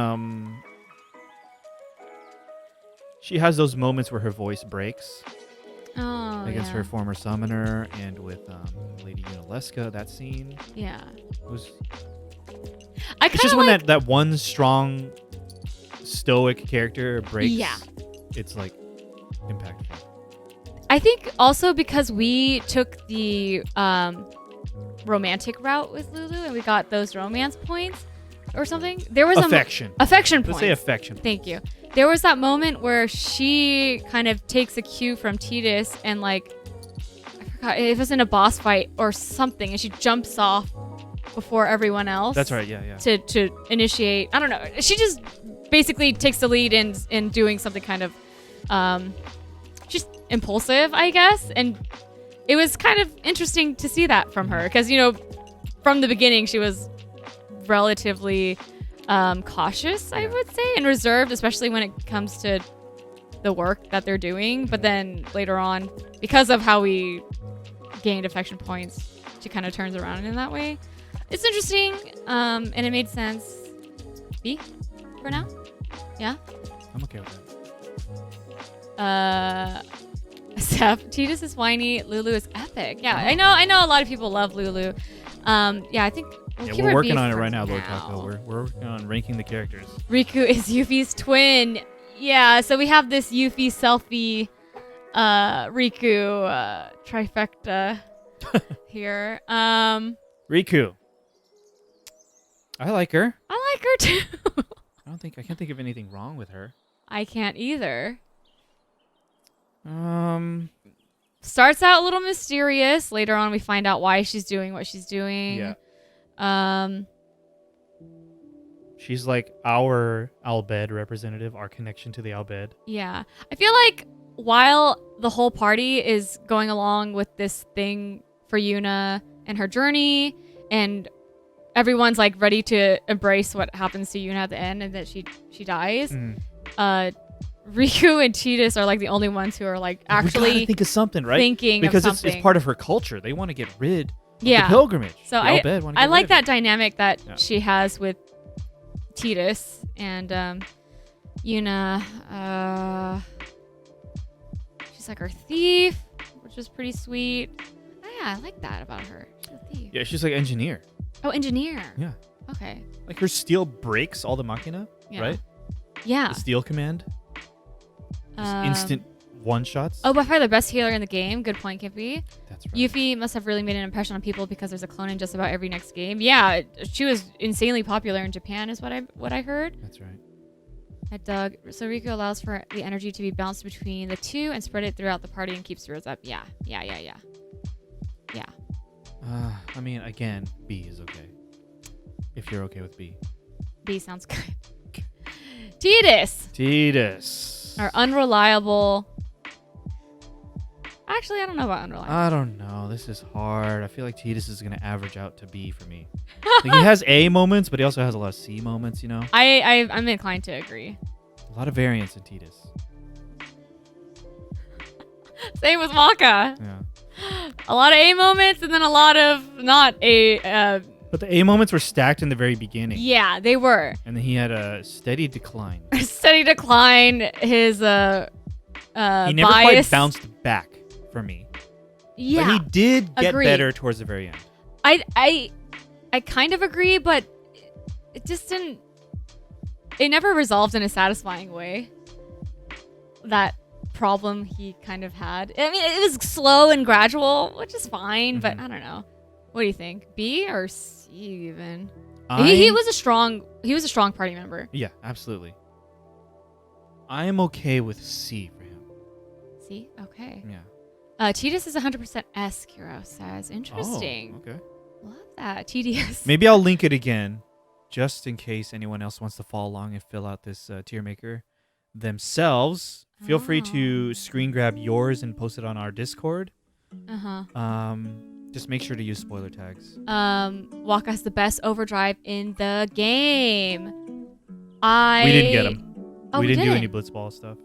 she has those moments where her voice breaks. Oh, against her former summoner and with Lady Unaleska, that scene. Yeah. Was. It's just when that one strong stoic character breaks. Yeah. It's like impactful. I think also because we took the romantic route with Lulu and we got those romance points or something. There was affection. Affection Let's points. say affection. Thank you. There was that moment where she kind of takes a cue from Tidus and like, I forgot, it was in a boss fight or something, and she jumps off before everyone else. That's right, yeah. To initiate, I don't know. She just basically takes the lead in doing something kind of, just impulsive, I guess. And it was kind of interesting to see that from her because, from the beginning she was relatively cautious, I would say, and reserved, especially when it comes to the work that they're doing. But then later on, because of how we gained affection points, she kind of turns around in that way. It's interesting, and it made sense. B for now? Yeah? I'm okay with that. Seth, Tidus is whiny, Lulu is epic. Yeah, I know a lot of people love Lulu. Yeah, I think Yeah, we're working on it right now, Lord Taco. We're working on ranking the characters. Riku is Yuffie's twin. Yeah, so we have this Yuffie selfie Riku trifecta here. Riku. I like her. I like her too. I can't think of anything wrong with her. I can't either. Starts out a little mysterious. Later on we find out why she's doing what she's doing. Yeah. She's like our Albed representative, our connection to the Albed. Yeah. I feel like while the whole party is going along with this thing for Yuna and her journey, and everyone's like ready to embrace what happens to Yuna at the end and that she dies, Riku and Tidus are like the only ones who are like actually we gotta think of something, right? Thinking because of something. It's part of her culture. They want to get rid of the pilgrimage. So I like that dynamic that she has with Tidus and Yuna. She's like her thief, which is pretty sweet. Oh, yeah, I like that about her. She's a thief. Yeah, she's like engineer. Oh, engineer. Yeah. Okay. Like her steel breaks all the machina, right? Yeah. The steel command. Just instant one-shots. Oh, by far the best healer in the game. Good point, Kippy. That's right. Yuffie must have really made an impression on people because there's a clone in just about every next game. Yeah, she was insanely popular in Japan is what I heard. That's right. At Doug. So Riku allows for the energy to be bounced between the two and spread it throughout the party and keeps heroes up. Yeah. I mean, again, B is okay. If you're okay with B. B sounds good. Tidus. Are unreliable. Actually, I don't know about unreliable. I don't know. This is hard. I feel like Tidus is going to average out to B for me. Like, he has A moments, but he also has a lot of C moments, you know? I'm inclined to agree. A lot of variance in Tidus. Same with Waka. Yeah. A lot of A moments and then a lot of not A. But the A moments were stacked in the very beginning. Yeah, they were. And then he had a steady decline. Steady decline. His he never bias. quite bounced back for me. Yeah. But he did get better towards the very end. I kind of agree, but it just didn't. It never resolved in a satisfying way. That problem he kind of had. I mean, it was slow and gradual, which is fine, but I don't know. What do you think? B or C even? He was a strong party member. Yeah, absolutely. I am okay with C for him. C? Okay. Yeah. Tidus is 100% S, Kiro says. Interesting. Oh, okay. Love that. TDS. Maybe I'll link it again, just in case anyone else wants to follow along and fill out this tier maker themselves. Feel free to screen grab yours and post it on our Discord. Just make sure to use spoiler tags. Waka has the best overdrive in the game. We didn't get him. Oh, we didn't do any blitzball stuff.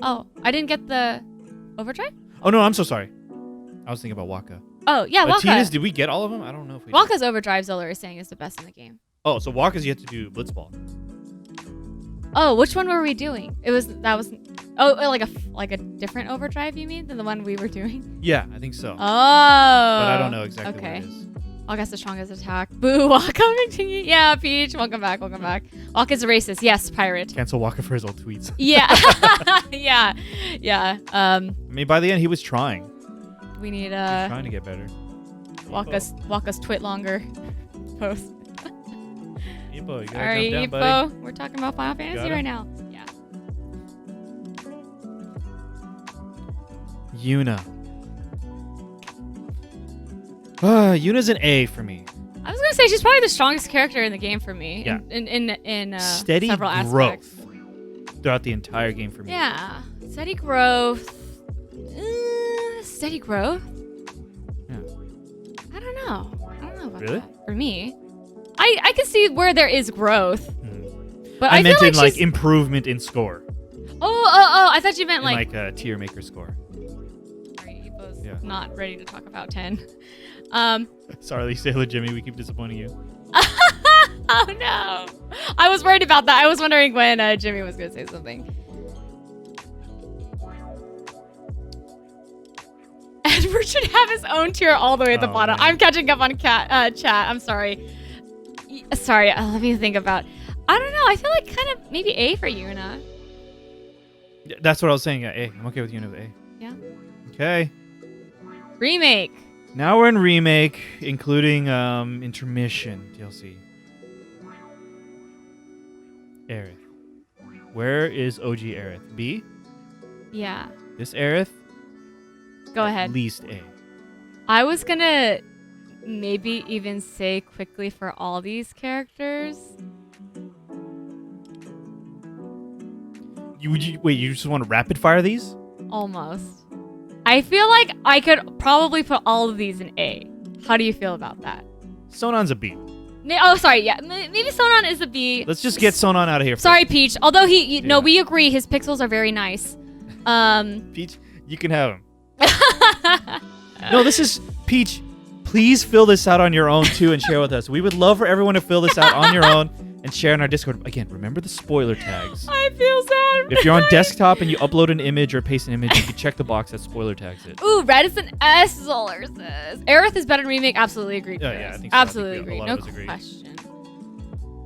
Oh, I didn't get the overdrive? Oh, no, I'm so sorry. I was thinking about Waka. Oh, yeah, Waka. Tidus, did we get all of them? I don't know if we Waka's overdrive, Zola is saying, is the best in the game. Oh, so Waka's yet to do blitzball. Oh, which one were we doing? Like a different overdrive, you mean, than the one we were doing? Yeah, I think so. Oh. But I don't know exactly what it is. Waka's the strongest attack. Boo, Waka. Yeah, Peach, welcome back. Waka's a racist. Yes, pirate. Cancel Waka for his old tweets. Yeah. Yeah. I mean, by the end, he was trying. We need he was trying to get better. Waka's twit longer post. Ippo, you gotta Sorry, jump down, Ippo. buddy. We're talking about Final Fantasy right now. Yeah. Yuna. Yuna's an A for me. I was gonna say she's probably the strongest character in the game for me. Yeah. In steady several growth aspects. Throughout the entire game for me. Yeah. Steady growth. Steady growth. Yeah. I don't know about Really? that. For me, I can see where there is growth. But I feel meant like in like improvement in score. Oh! I thought you meant like a tier maker score. Sorry, Ippo's not ready to talk about 10. Sorry, Sailor Jimmy, we keep disappointing you. Oh no! I was worried about that. I was wondering when Jimmy was going to say something. And Albert should have his own tier all the way at the bottom. Man. I'm catching up on chat. I'm sorry. Sorry, let me think about. I don't know. I feel like kind of maybe A for Yuna. That's what I was saying. Yeah, A. I'm okay with Yuna with A. Yeah. Okay. Remake. Now we're in Remake, including intermission DLC. Aerith. Where is OG Aerith? B? Yeah. This Aerith? Go ahead. At least A. I was gonna maybe even say quickly for all these characters. Wait, you just want to rapid fire these? Almost. I feel like I could probably put all of these in A. How do you feel about that? Sonon's a B. Oh, sorry. Yeah, maybe Sonon is a B. Let's just get Sonon out of here first. Sorry, Peach. Although no, we agree. His pixels are very nice. Peach, you can have him. No, this is Peach. Please fill this out on your own too and share with us. We would love for everyone to fill this out on your own and share in our Discord. Again, remember the spoiler tags. I feel sad. If you're on desktop and you upload an image or paste an image, you can check the box that spoiler tags it. Ooh, red is an S, Zoller says. Aerith is better than Remake. Absolutely agree. Yeah, I think so. Absolutely agree. No question.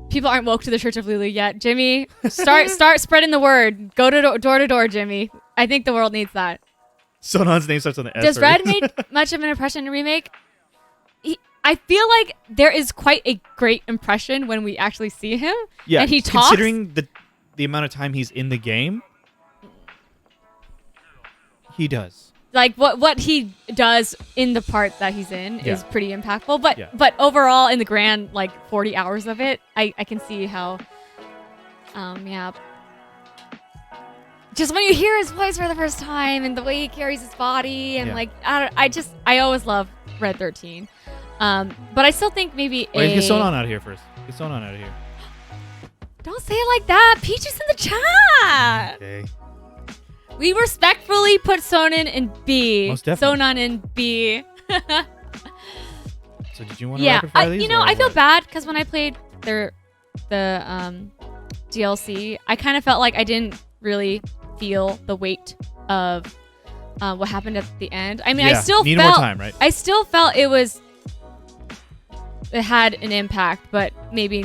People aren't woke to the Church of Lulu yet. Jimmy, start spreading the word. Go to door to door, Jimmy. I think the world needs that. Sonon's name starts on the S. Does Red make much of an impression in Remake? I feel like there is quite a great impression when we actually see him. Yeah, and he talks. Considering the amount of time he's in the game, he does. Like what he does in the part that he's in is pretty impactful. But overall, in the grand 40 hours of it, I can see how. Just when you hear his voice for the first time and the way he carries his body and I always love Red 13. But I still think maybe Wait, get Sonon out of here first. Get Sonon out of here. Don't say it like that. Peach is in the chat. Okay. We respectfully put Sonon in B. Most definitely. Sonon in B. So did you want to rapid fire these? I feel bad because when I played the DLC, I kind of felt like I didn't really feel the weight of what happened at the end. I mean, I still need felt more time, right? I still felt it had an impact, but maybe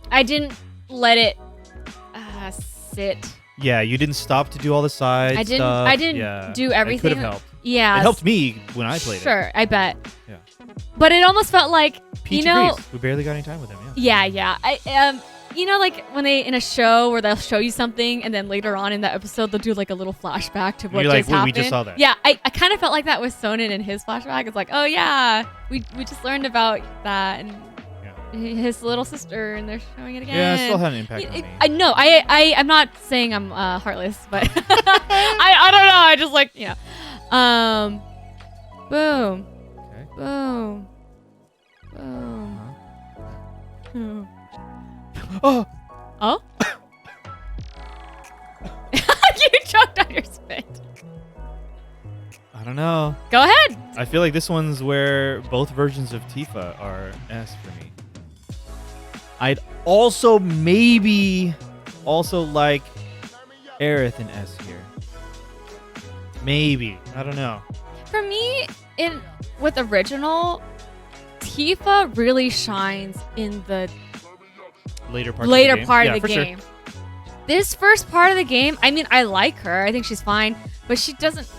I didn't let it sit. Yeah, you didn't stop to do all the side stuff. I didn't do everything. It could have helped. Yeah. It helped me when I played it. Sure, I bet. Yeah. But it almost felt like, Peach agrees. We barely got any time with him, Yeah. Like when they in a show where they'll show you something and then later on in that episode they'll do like a little flashback to what just happened. We just saw that. Yeah, I kind of felt like that with Sonon and his flashback. It's like, oh yeah, we just learned about that and his little sister and they're showing it again. Yeah, it still had an impact on me. I know. I'm not saying I'm heartless, but I don't know. I just boom. Okay. Boom. Boom. Uh-huh. Oh. You choked on your spit. I don't know. Go ahead. I feel like this one's where both versions of Tifa are S for me. I'd also maybe like Aerith in S here. Maybe. I don't know. For me, with original, Tifa really shines in the later part of the game. Sure. This first part of the game, I mean, I like her. I think she's fine, but she doesn't.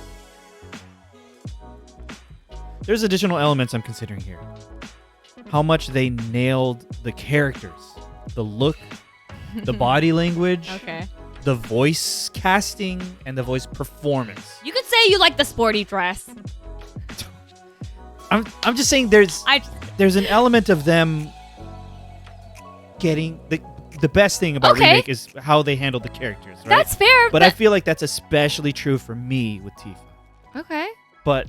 There's additional elements I'm considering here. How much they nailed the characters, the look, the body language, the voice casting, and the voice performance. You could say you like the sporty dress. I'm just saying there's an element of them getting the best thing about Remake is how they handled the characters, right? That's fair. But I feel like that's especially true for me with Tifa. Okay. But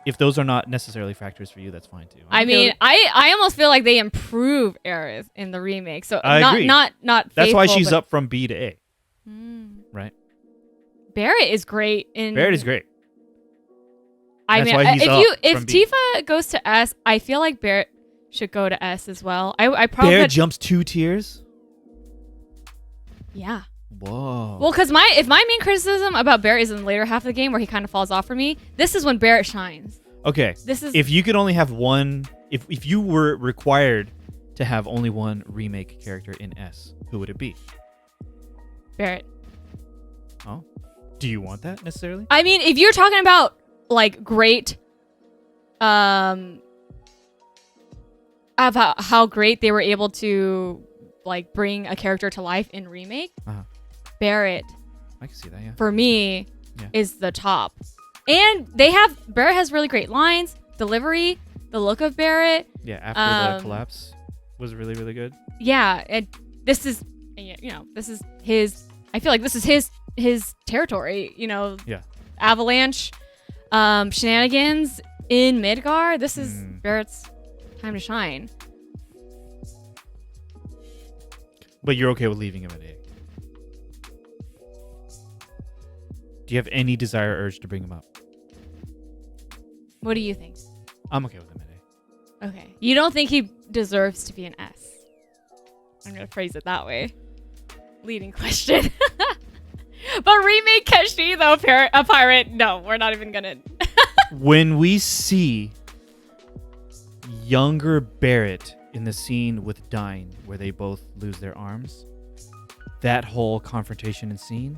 if those are not necessarily factors for you, that's fine too. I almost feel like they improve Aerith in the remake. So I agree. Not that's why she's up from B to A. Right? Barrett is great. Barrett is great. I mean, if Tifa goes to S, I feel like Barrett should go to S as well. I probably Barrett jumps 2 tiers. Yeah. Whoa. Well, because if my main criticism about Barrett is in the later half of the game where he kind of falls off for me, this is when Barrett shines. Okay. If you could only have one, if you were required to have only one remake character in S, who would it be? Barrett. Oh. Do you want that necessarily? I mean, if you're talking about like great, of how great they were able to like bring a character to life in Remake, Barrett, I can see that, yeah. for me, is the top. And Barrett has really great lines, delivery, the look of Barrett. Yeah, after the collapse was really, really good. Yeah, this is his, I feel like this is his territory, Yeah. Avalanche, shenanigans in Midgar. This is Barrett's time to shine. But you're okay with leaving him at A? Do you have any desire or urge to bring him up? What do you think? I'm okay with him at A. Okay. You don't think he deserves to be an S? I'm going to phrase it that way. Leading question. But Remake Keshi, though, a pirate, no, we're not even going to. When we see younger Barrett in the scene with Dyne, where they both lose their arms, that whole confrontation and scene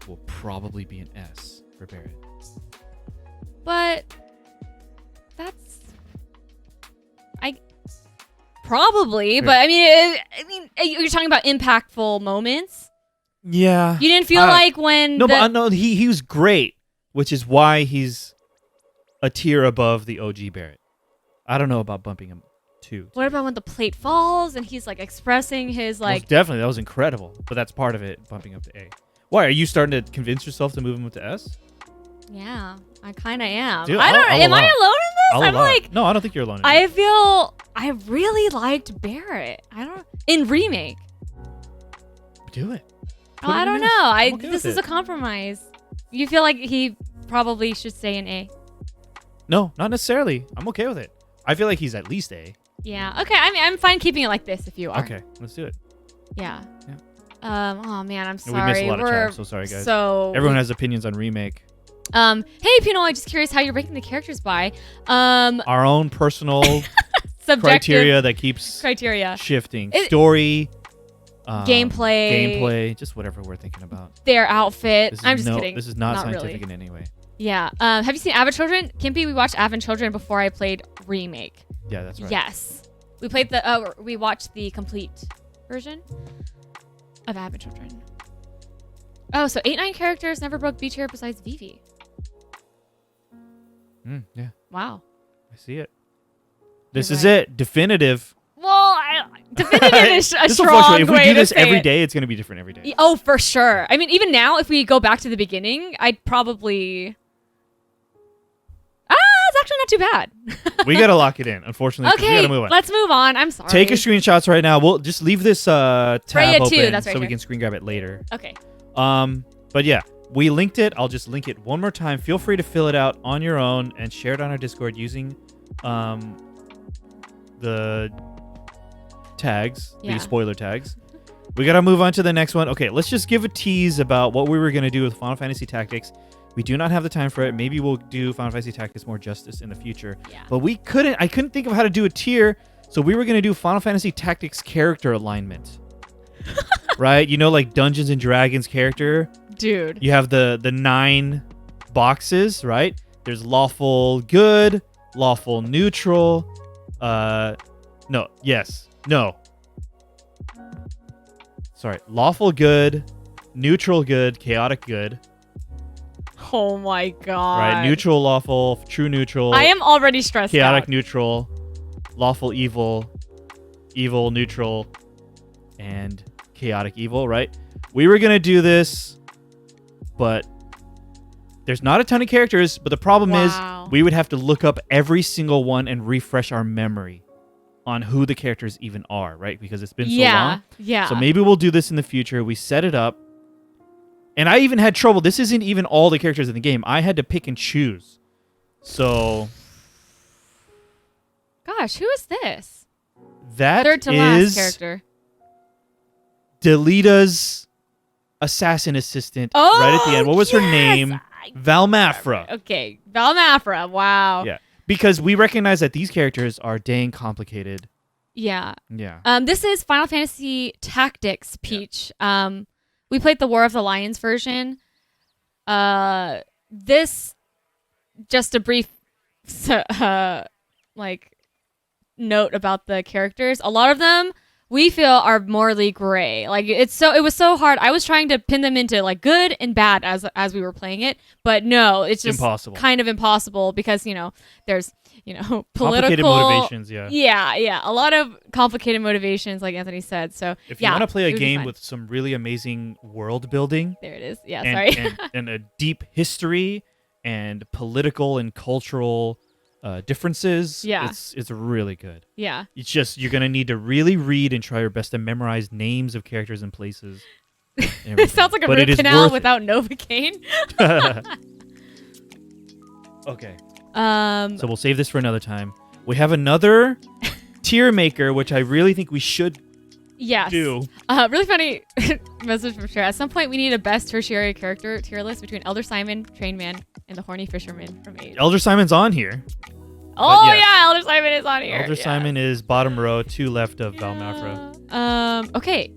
will probably be an S for Barrett. But that's... Probably, but I mean, you're talking about impactful moments. Yeah. You didn't feel like when no, he was great, which is why he's a tier above the OG Barrett. I don't know about bumping him too. What about when the plate falls and he's like expressing his like? Most definitely, that was incredible. But that's part of it, bumping up to A. Why are you starting to convince yourself to move him up to S? Yeah, I kind of am. Dude, I don't. Am I alone in this? I'm like, no, I don't think you're alone. I feel I really liked Barrett. I don't in Remake. Do it. I don't know. This is a compromise. You feel like he probably should stay in A? No, not necessarily. I'm okay with it. I feel like he's at least A. Yeah. Okay. I mean, I'm fine keeping it like this if you are. Okay, let's do it. Yeah. Oh man, I'm sorry. We missed a lot of chat. So sorry, guys. So everyone has opinions on Remake. Hey Pino, I'm just curious how you're ranking the characters by. Our own personal criteria that keeps shifting. Story. Gameplay, just whatever we're thinking about. Their outfit. I'm just kidding. This is not scientific really. in any way. Yeah. Have you seen Avid Children? Kimpy, we watched Avid Children before I played Remake. Yeah, that's right. Yes. We played we watched the complete version of Avid Children. Oh, so 8-9 characters never broke B tier besides Vivi. Yeah. Wow. I see it. This is it. Definitive. Well, definitive is a strong If we do this every day, it's going to be different every day. Oh, for sure. I mean, even now, if we go back to the beginning, I'd probably... it's actually not too bad. We got to lock it in, unfortunately. Okay, we gotta move on. Let's move on. I'm sorry. Take your screenshots right now. We'll just leave this tab open that's right so we here. can screen grab it later. Okay. But yeah, we linked it. I'll just link it one more time. Feel free to fill it out on your own and share it on our Discord using the tags, the spoiler tags. We got to move on to the next one. Okay, let's just give a tease about what we were going to do with Final Fantasy Tactics. We do not have the time for it. Maybe we'll do Final Fantasy Tactics more justice in the future. Yeah. But I couldn't think of how to do a tier, so we were going to do Final Fantasy Tactics character alignment. Right? You know, like Dungeons and Dragons character? Dude. You have the 9 boxes, right? There's lawful good, lawful neutral, lawful good, neutral good, chaotic good. Oh my god. Right, neutral, lawful, true neutral. I am already stressed chaotic out. Neutral, lawful evil, evil neutral, and chaotic evil, right? We were going to do this, but there's not a ton of characters, but the problem is we would have to look up every single one and refresh our memory on who the characters even are, right? Because it's been so long. Yeah. So maybe we'll do this in the future. We set it up. And I even had trouble. This isn't even all the characters in the game. I had to pick and choose. So. Gosh, who is this? That third to last character. Delita's assassin assistant right at the end. What was her name? Valmafra. Okay, Valmafra. Wow. Yeah, because we recognize that these characters are dang complicated. Yeah. Yeah. This is Final Fantasy Tactics, Peach. We played the War of the Lions version. This, just a brief, note about the characters. A lot of them we feel are morally gray. Like it was so hard. I was trying to pin them into like good and bad as we were playing it, but no, it's just impossible. Kind of impossible because there's political complicated motivations. Yeah, a lot of complicated motivations, like Anthony said. So if you want to play a game with some really amazing world building, there it is. Yeah, sorry, and a deep history and political and cultural differences. Yeah, it's really good. Yeah, it's just you're gonna need to really read and try your best to memorize names of characters and places. It sounds like a root canal without Novocaine. Okay. So we'll save this for another time. We have another tier maker, which I really think we should do. Really funny message from Cher. At some point, we need a best tertiary character tier list between Elder Simon, Train Man, and the Horny Fisherman from VIII. Elder Simon's on here. Oh, yes. Yeah, Elder Simon is on here. Elder Simon is bottom row, 2 left of Valmafra. Okay.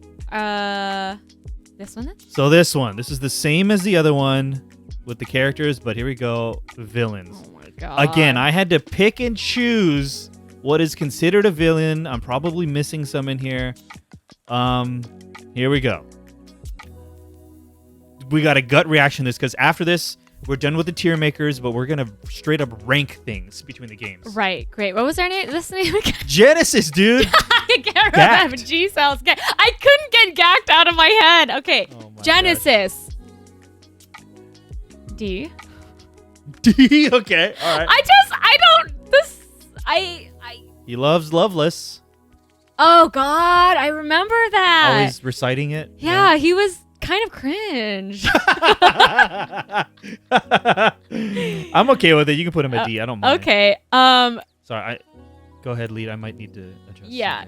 This one then? So this is the same as the other one with the characters, but here we go. Villains. Oh my god. Again, I had to pick and choose what is considered a villain. I'm probably missing some in here. Here we go. We got a gut reaction to this because after this, we're done with the tier makers, but we're gonna straight up rank things between the games. Right, great. What was their name? This name again? Genesis, dude. I can't remember. G-Cells. I couldn't get gacked out of my head. Okay, Genesis. God. D. D. Okay, all right. He loves Loveless. Oh God, I remember that. Always reciting it. Yeah, he was kind of cringe. I'm okay with it. You can put him a D. I don't mind. Okay. Sorry. Go ahead, lead. I might need to adjust. Yeah.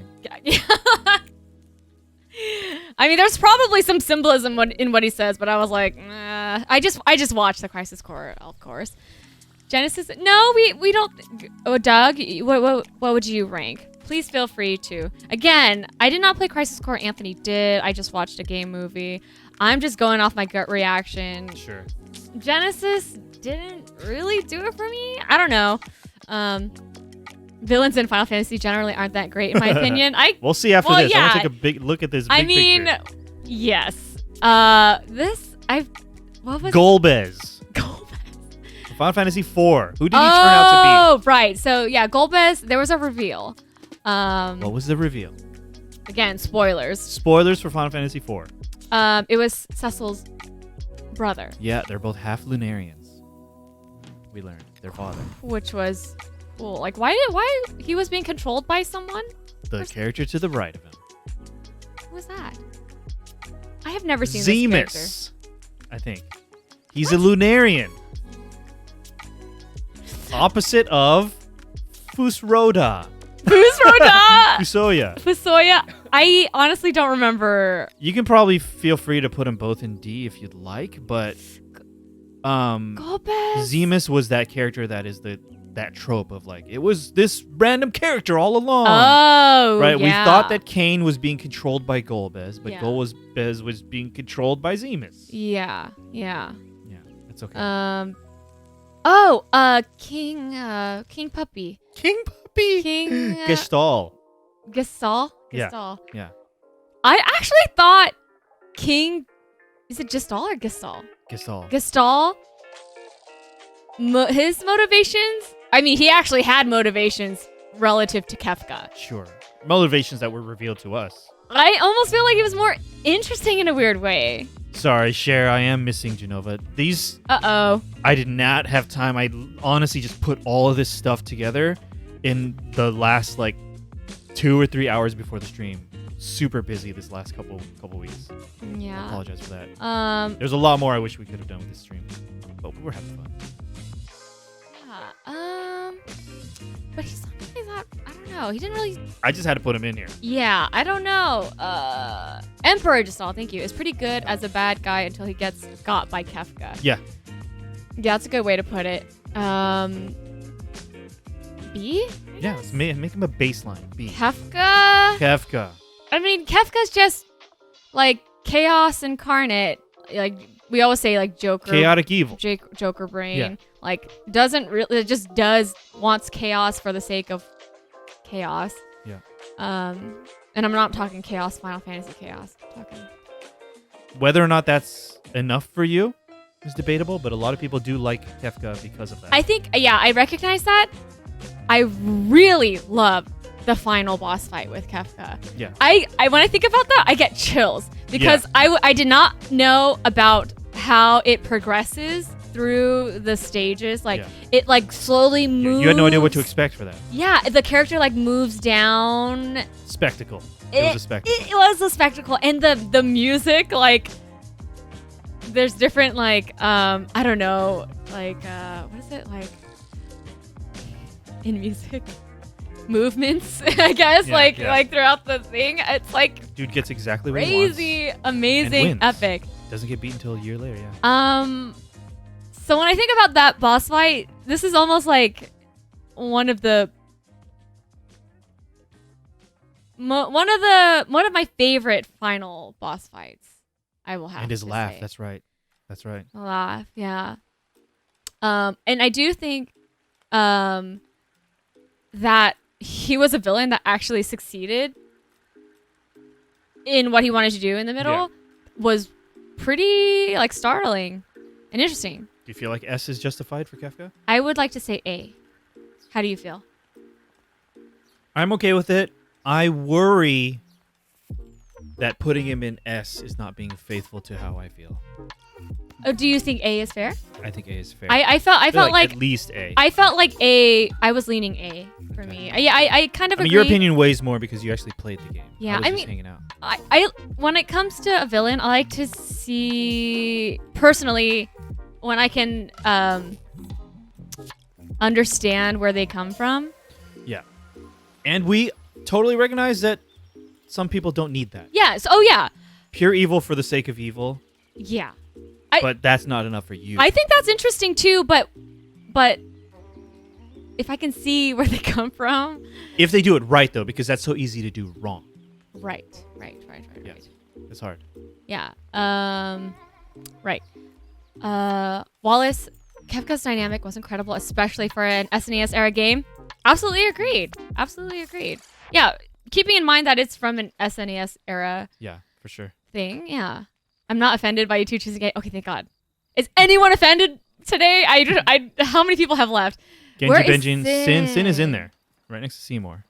I mean, there's probably some symbolism in what he says, but I was like, nah. I just watched the Crisis Core, of course. Genesis. No, we don't. Oh, Doug, what would you rank? Please feel free to. Again, I did not play Crisis Core. Anthony did. I just watched a game movie. I'm just going off my gut reaction. Sure. Genesis didn't really do it for me. I don't know. Villains in Final Fantasy generally aren't that great, in my opinion. We'll see after this. Yeah. I want to take a big look at this. Big picture. Yes. What was Golbez. Final Fantasy IV. Who did he turn out to be? Oh, right. So, yeah, Golbez, there was a reveal. What was the reveal? Again, spoilers. Spoilers for Final Fantasy IV. It was Cecil's brother. Yeah, they're both half Lunarians. We learned. Their father. Which was cool. Like, why he was being controlled by someone? The character to the right of him. Who was that? I have never seen Zemus, this character. I think. He's a Lunarian. Opposite of Fusroda. Fusoya. I honestly don't remember. You can probably feel free to put them both in D if you'd like, but Zemus was that character that is that trope of like it was this random character all along. Oh, right. Yeah. We thought that Kain was being controlled by Golbez, but Golbez was being controlled by Zemus. Yeah. It's okay. King Puppy. King Puppy. King Gestalt. Yeah. I actually thought King. Is it Gestalt or Gestalt? Gestalt. His motivations. I mean, he actually had motivations relative to Kefka. Sure. Motivations that were revealed to us. I almost feel like it was more interesting in a weird way. Sorry, Cher, I am missing Genova. These... I did not have time. I honestly just put all of this stuff together in the last, 2 or 3 hours before the stream. Super busy this last couple weeks. Yeah. I apologize for that. There's a lot more I wish we could have done with this stream. But we're having fun. Yeah. But he's not really that... I don't know. He didn't really... I just had to put him in here. Yeah, I don't know. Emperor Giselle, thank you, is pretty good as a bad guy until he gets got by Kefka. Yeah. Yeah, that's a good way to put it. B? Yeah, let's make him a baseline. B. Kefka. I mean, Kefka's just like chaos incarnate. Like we always say, like Joker. Chaotic evil. Joker brain. Yeah. Like it just wants chaos for the sake of chaos. Yeah. And I'm not talking chaos, Final Fantasy chaos. I'm talking. Whether or not that's enough for you is debatable, but a lot of people do like Kefka because of that. I think, yeah, I recognize that. I really love the final boss fight with Kefka. Yeah. I when I think about that, I get chills because I did not know about how it progresses through the stages. Like it like slowly moves. You had no idea what to expect for that. Yeah, the character like moves down. Spectacle. It was a spectacle. It was a spectacle, and the music, like there's different like I don't know, like what is it like in music? Movements, I guess, like throughout the thing. It's like dude gets exactly what he wants. Crazy, amazing, epic. Doesn't get beat until a year later, yeah. So when I think about that boss fight, this is almost like one of my favorite final boss fights. I will have. And his to laugh. say. That's right. That's right. A laugh, yeah. And I do think, that he was a villain that actually succeeded in what he wanted to do in the middle was pretty like startling and interesting. Do you feel like S is justified for Kefka? I would like to say A. How do you feel? I'm okay with it. I worry that putting him in S is not being faithful to how I feel. Oh, do you think A is fair? I think A is fair. I felt like at least A. I felt like A. I was leaning A for me. Yeah, I kind of agree. Your opinion weighs more because you actually played the game. Yeah, I was just hanging out. I when it comes to a villain, I like to see personally when I can understand where they come from. Yeah, and we totally recognize that some people don't need that. Yes. Oh yeah. Pure evil for the sake of evil. Yeah. But that's not enough for you. I think that's interesting too, but if I can see where they come from. If they do it right though, because that's so easy to do wrong. Right. Yeah. It's hard. Yeah. Right. Wallace, Kefka's dynamic was incredible, especially for an SNES era game. Absolutely agreed. Yeah, keeping in mind that it's from an SNES era. Yeah, for sure. Thing. Yeah. I'm not offended by you two choosing it. Okay, thank God. Is anyone offended today? How many people have left? Genji Benjin, Sin is in there, right next to Seymour.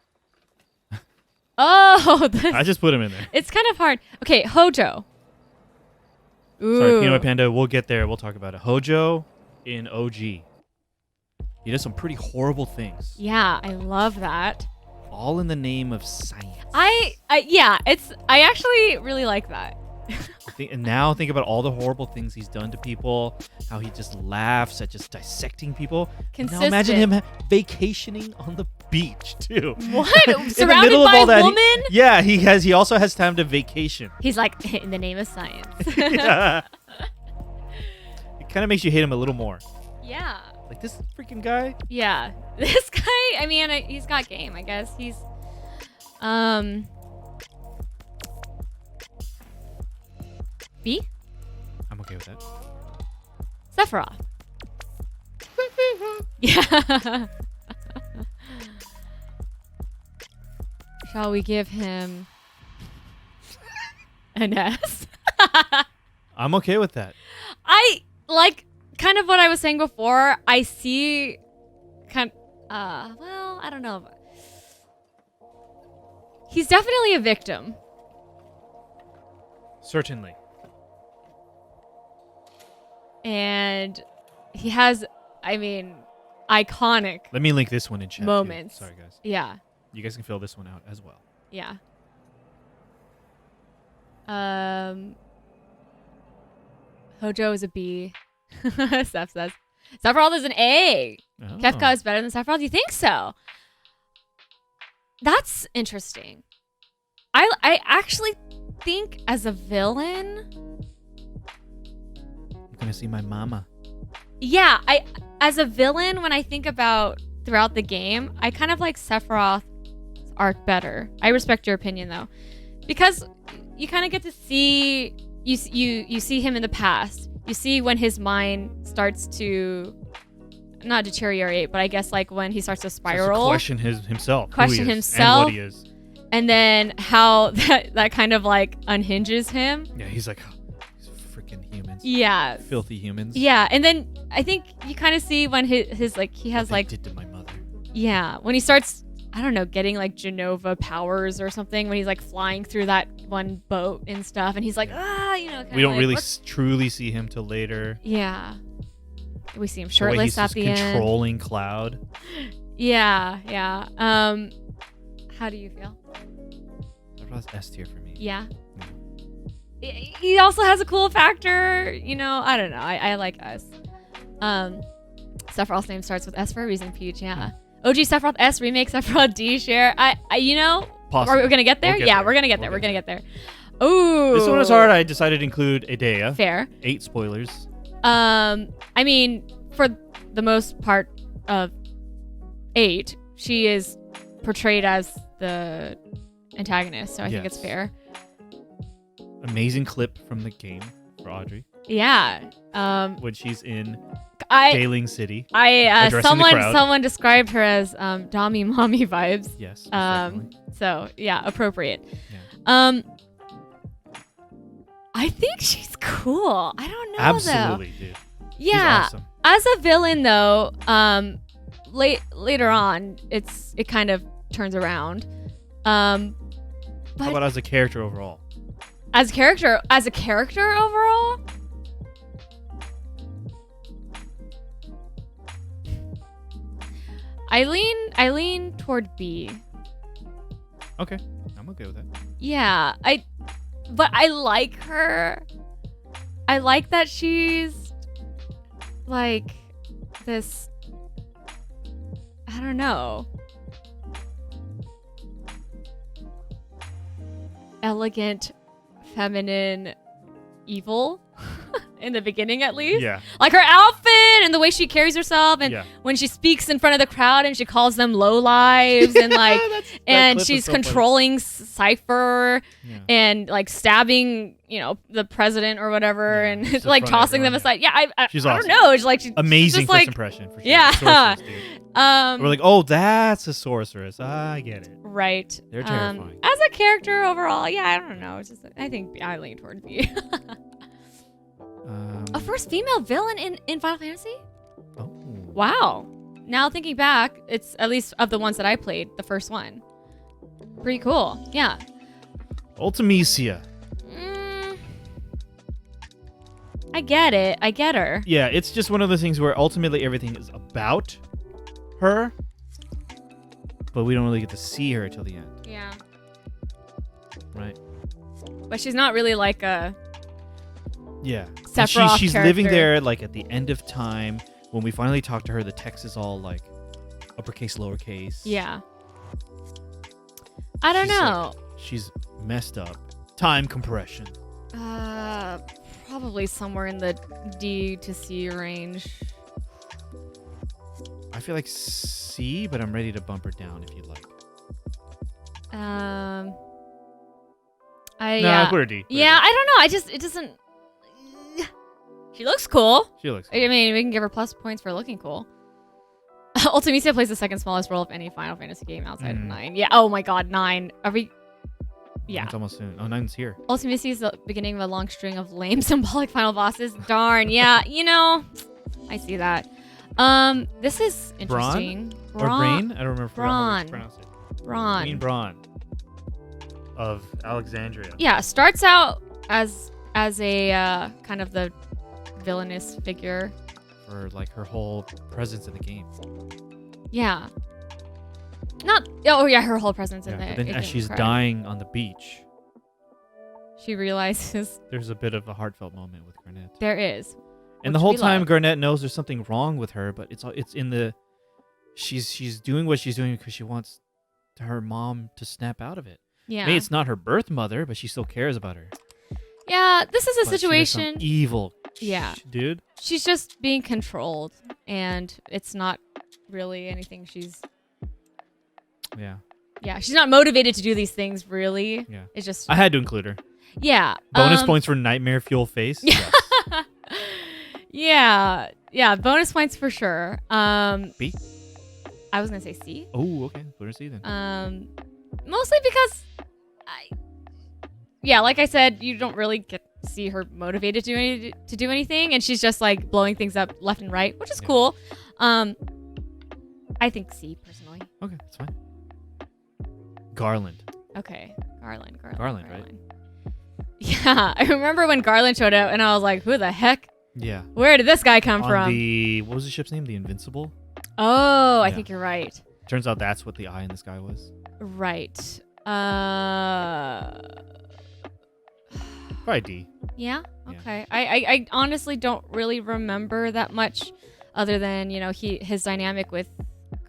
Oh, I just put him in there. It's kind of hard. Okay, Hojo. Ooh. Sorry, Peanut Panda. We'll get there. We'll talk about it. Hojo in OG. He does some pretty horrible things. Yeah, I love that. All in the name of science. I actually really like that. And now think about all the horrible things he's done to people. How he just laughs at just dissecting people. Consistent. Now imagine him vacationing on the beach too. What? Surrounded by women? Yeah, he also has time to vacation. He's like, in the name of science. Yeah. It kind of makes you hate him a little more. Yeah. Like this freaking guy? Yeah. This guy, I mean, he's got game, I guess. He's B? I'm okay with that. Sephiroth. Yeah. Shall we give him an S? I'm okay with that. I like kind of what I was saying before. I see well, I don't know. He's definitely a victim. Certainly. And he has, I mean, iconic Let me link this one in chat. moments. Too. Sorry, guys. Yeah. You guys can fill this one out as well. Yeah. Hojo is a B. Steph says. Sephiroth is an A. Oh. Kefka is better than Sephiroth. You think so? That's interesting. I actually think as a villain, I'm gonna see my mama. yeah, as a villain, when I think about throughout the game, I kind of like Sephiroth's arc better. I respect your opinion though, because you kind of get to see you see him in the past. You see when his mind starts to not deteriorate, but I guess like when he starts to spiral. Question himself. Question who he is himself. And what he is. And then how that kind of like unhinges him. Yeah, he's like, these freaking humans. Yeah. Filthy humans. Yeah, and then I think you kind of see when his like he has what they like did to my mother. Yeah, when he starts, I don't know, getting like Genova powers or something, when he's like flying through that one boat and stuff, and he's like, we don't really truly see him till later. Yeah. We see him The way shirtless he's at just the end. controlling Cloud. Yeah. How do you feel? That's S tier for me. Yeah. He also has a cool factor, I don't know. I like S. Sephiroth's name starts with S for a reason, Peach, yeah. OG Sephiroth S, remake Sephiroth D share. Possibly. Are we gonna get there? We're gonna get there. We're gonna get there. Ooh. This one was hard. I decided to include Idea. Fair. 8 spoilers. I mean, for the most part of 8, she is portrayed as the antagonist, so I think it's fair. Amazing clip from the game for Audrey. Yeah. When she's in Galing City. Someone described her as Dommy Mommy vibes. Yes. Definitely. So yeah, appropriate. Yeah. I think she's cool. I don't know Absolutely, though. Dude. Yeah. She's awesome. As a villain though, later on it kind of turns around. But how about as a character overall? As a character overall? I lean toward B. Okay. I'm okay with that. Yeah, but I like her. I like that she's like this, I don't know, elegant, feminine, evil in the beginning at least. Yeah. Like her outfit and the way she carries herself, and Yeah. when she speaks in front of the crowd and she calls them low lives and like and she's so controlling Cypher Yeah. and like stabbing, the president or whatever, Yeah, and just in like front of tossing them everyone, aside. Yeah, She's I awesome. don't know. It's like Amazing just first like, impression for sure. yeah. Sorceress, dude. We're like, oh, that's a sorceress. I get it. Right. They're terrifying. As a character overall, yeah, I don't know. It's just I think I lean toward B. A first female villain in Final Fantasy? Oh. Wow. Now thinking back, it's at least of the ones that I played, the first one. Pretty cool. Yeah. Ultimisia. I get it. I get her. Yeah, it's just one of those things where ultimately everything is about her, but we don't really get to see her till the end. Yeah. Right. But she's not really like a Yeah. Sephiroth She's character. living there like at the end of time. When we finally talk to her, the text is all like uppercase, lowercase. Yeah. I don't know. She's messed up. Time compression. Probably somewhere in the D to C range. I feel like C, but I'm ready to bump her down if you'd like. I put her D. Yeah, I don't know. It doesn't. She looks cool. She looks cool. I mean, we can give her plus points for looking cool. Ultimisia plays the second smallest role of any Final Fantasy game outside of 9. Yeah. Oh my God, 9. Are we? Yeah. It's almost soon. Oh, 9's here. Ultimisia is the beginning of a long string of lame symbolic final bosses. Darn. Yeah. I see that. This is interesting. Or Brain? I don't remember how to pronounce it. Braun. Queen Braun of Alexandria. Yeah. Starts out as a kind of the villainous figure. For like her whole presence in the game. Yeah. Her whole presence in the But then as she's correct. dying on the beach, she realizes there's a bit of a heartfelt moment with Garnet. there is. And the which whole we time love. Garnet knows there's something wrong with her, but it's in the she's doing what she's doing because she wants her mom to snap out of it. Yeah. Maybe it's not her birth mother, but she still cares about her. Yeah, this is a But situation. She does some evil. Yeah. Dude. She's just being controlled, and it's not really anything she's. Yeah. Yeah, she's not motivated to do these things. Really. Yeah. It's just. I had to include her. Yeah. Bonus points for nightmare fuel face. Yeah. Yes. Yeah. Bonus points for sure. B. I was gonna say C. Oh, okay. Put her C then. Mostly because, like I said, you don't really get to see her motivated to do anything, and she's just like blowing things up left and right, which is cool. I think C personally. Okay, that's fine. Garland. Okay, Garland, right? Yeah, I remember when Garland showed up, and I was like, "Who the heck? Yeah. Where did this guy come On from?" what was the ship's name? The Invincible. Oh, I Yeah. think you're right. Turns out that's what the eye in the sky was. Right. Probably D. Yeah. Yeah. Okay. I honestly don't really remember that much, other than his dynamic with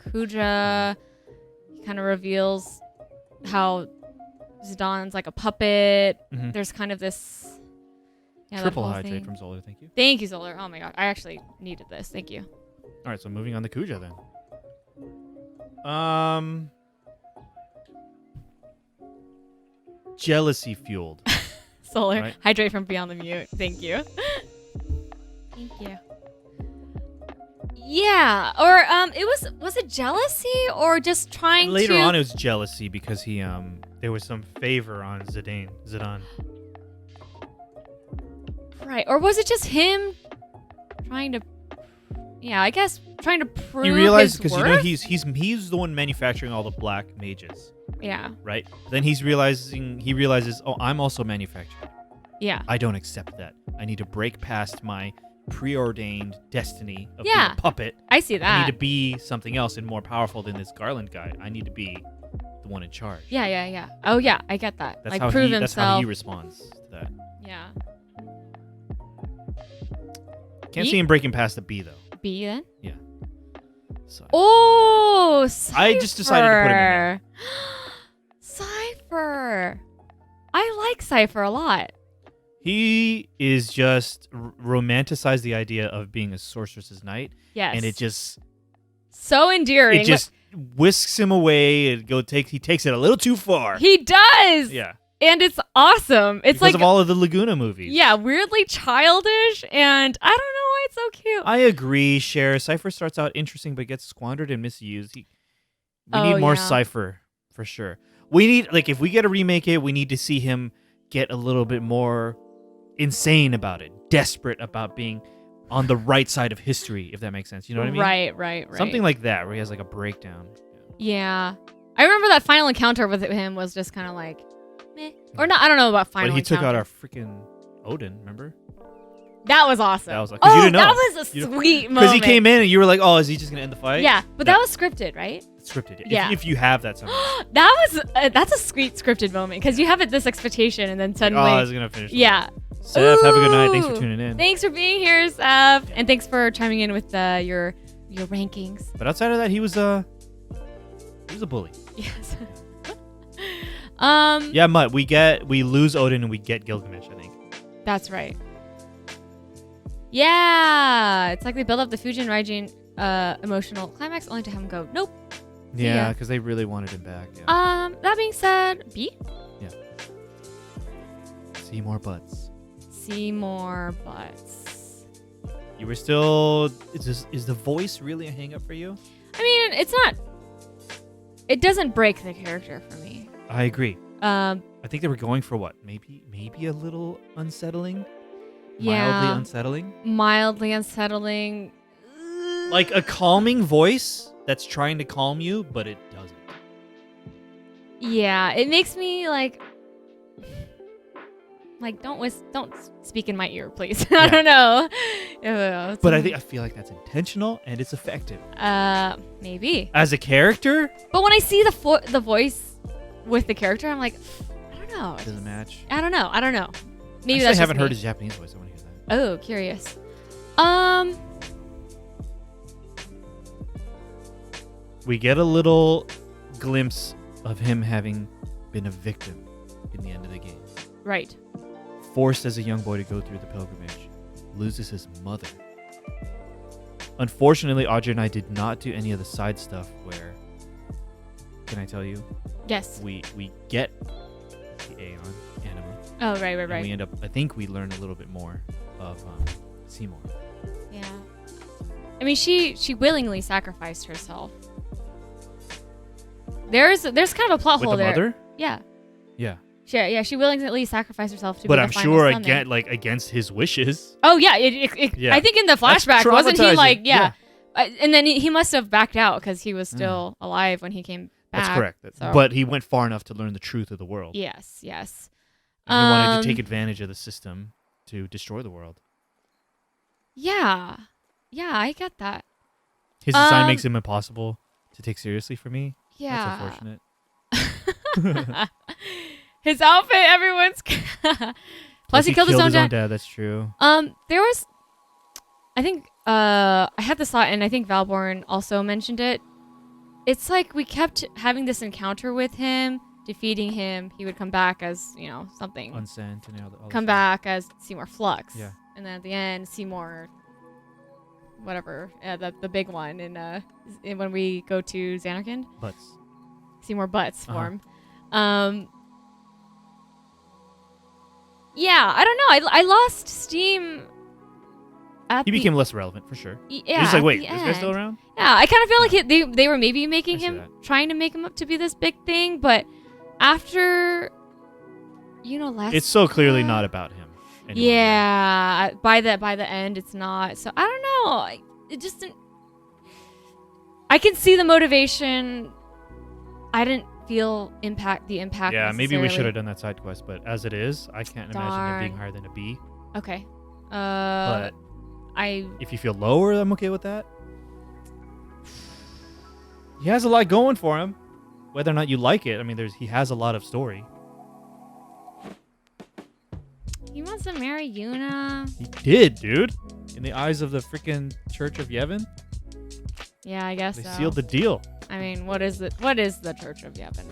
Kuja. He kind of reveals how Zidon's like a puppet. Mhm. There's kind of this. Yeah, that Triple whole hydrate thing. from Zoller, thank you. Thank you, Zoller. Oh my god, I actually needed this. Thank you. All right, so moving on to Kuja then. Jealousy fueled. Zoller, Right. hydrate from beyond the mute. Thank you. Thank you. Yeah, or was it jealousy or just trying Later to on, it was jealousy because there was some favor on Zidane. Right, or was it just him trying to? Yeah, I guess trying to prove He realized his because worth. he's the one manufacturing all the black mages, Yeah, right? Then he realizes, oh, I'm also manufacturing. yeah, I don't accept that. I need to break past my preordained destiny of being Yeah. a puppet. I see I that. need to be something else and more powerful than this Garland guy. I need to be the one in charge. Yeah. Oh yeah, I get that. That's like how prove That's how himself. he responds to that. Yeah. Can't B? see him breaking past the B though. B then. So Oh, Cypher. I just decided to put him in there. Cypher. I like Cypher a lot. he is just romanticized the idea of being a sorceress's knight, Yes. and it just so endearing. whisks him away. He takes it a little too far. He does. Yeah, And it's awesome. It's because like of all of the Laguna movies. yeah, weirdly childish, and I don't know why it's so cute. I agree. Cypher starts out interesting, but gets squandered and misused. We Oh, need more yeah. Cypher for sure. We need if we get to remake it, we need to see him get a little bit more insane about it, desperate about being on the right side of history, if that makes sense. You know what I mean? Right. Something like that, where he has like a breakdown. Yeah. I remember that final encounter with him was just kind of like, meh. Or not, I don't know about final But he took out encounter. our freaking Odin, remember? That was awesome. That was like, 'cause you didn't know. that was a sweet moment. Because he came in and you were like, oh, is he just going to end the fight? Yeah, but No. that was scripted, right? It's scripted. Yeah. If you have that somehow. That's a sweet scripted moment because you have this expectation and then suddenly, Oh, I was going to finish. yeah. Seth, have a good night. Thanks for Ooh. tuning in. Thanks for being here, Seth, and thanks for chiming in with your rankings. But outside of that, he was a bully. Yes. Yeah, Mutt, we lose Odin and we get Gilgamesh, I think. That's right. Yeah, it's like they build up the Fujin Raijin emotional climax only to have him go, nope. Yeah, Yeah. because they really wanted him back. Yeah. That being said, B. See more butts. See more butts. You were still. Is the voice really a hang up for you? I mean, it's not. It doesn't break the character for me. I agree. Um, I think they were going for what? Maybe a little unsettling? Yeah. Mildly unsettling? mildly unsettling. Like a calming voice that's trying to calm you, but it doesn't. Yeah, it makes me like don't speak in my ear, please. I Yeah. don't know. But I feel like that's intentional and it's effective. Maybe. As a character, But when I see the voice with the character, I'm like, I don't know. it doesn't match. I don't know. Maybe Actually, that's I haven't just heard me. his Japanese voice. I want to hear that. Oh, curious. We get a little glimpse of him having been a victim in the end of the game. Right. Forced as a young boy to go through the pilgrimage, loses his mother. Unfortunately, Audrey and I did not do any of the side stuff where, can I tell you? Yes. We get the Aeon anima. Oh, right. And we end up, I think we learn a little bit more of Seymour. Yeah. I mean, she willingly sacrificed herself. There's kind of a plot hole there. With the mother? Yeah. Yeah. She willingly sacrificed herself to but be I'm the final sure summon. against his wishes. Oh yeah, I think in the flashback wasn't he like and then he must have backed out because he was still alive when he came back. That's correct. So. But he went far enough to learn the truth of the world. Yes. And he wanted to take advantage of the system to destroy the world. Yeah, I get that. His design makes him impossible to take seriously for me. Yeah, that's unfortunate. His outfit, everyone's. Plus, he killed his own dad. That's true. There was, I think, I had this thought, and I think Valborn also mentioned it. It's like we kept having this encounter with him, defeating him. He would come back as something. Unsent and all come back as Seymour Flux. Yeah. And then at the end, Seymour, whatever, the big one when we go to Xanarkand. Butts. Seymour Butts form. Yeah, I don't know. I lost steam. He became less relevant for sure. Yeah. You're just like, wait, this guy's still around? Yeah, I kind of feel like they were maybe making him, trying to make him up to be this big thing, but after, last. It's so clearly not about him. Anymore. Yeah, by the end, it's not. So I don't know. It just didn't. I can see the motivation. I didn't feel the impact. Yeah, maybe we should have done that side quest, but as it is, I can't imagine it being higher than a B. Okay. But if you feel lower, I'm okay with that. He has a lot going for him. Whether or not you like it, I mean, he has a lot of story. He wants to marry Yuna. He did, dude. In the eyes of the freaking Church of Yevon. Yeah, I guess they so. sealed the deal. I mean, what is the Church of Yevon?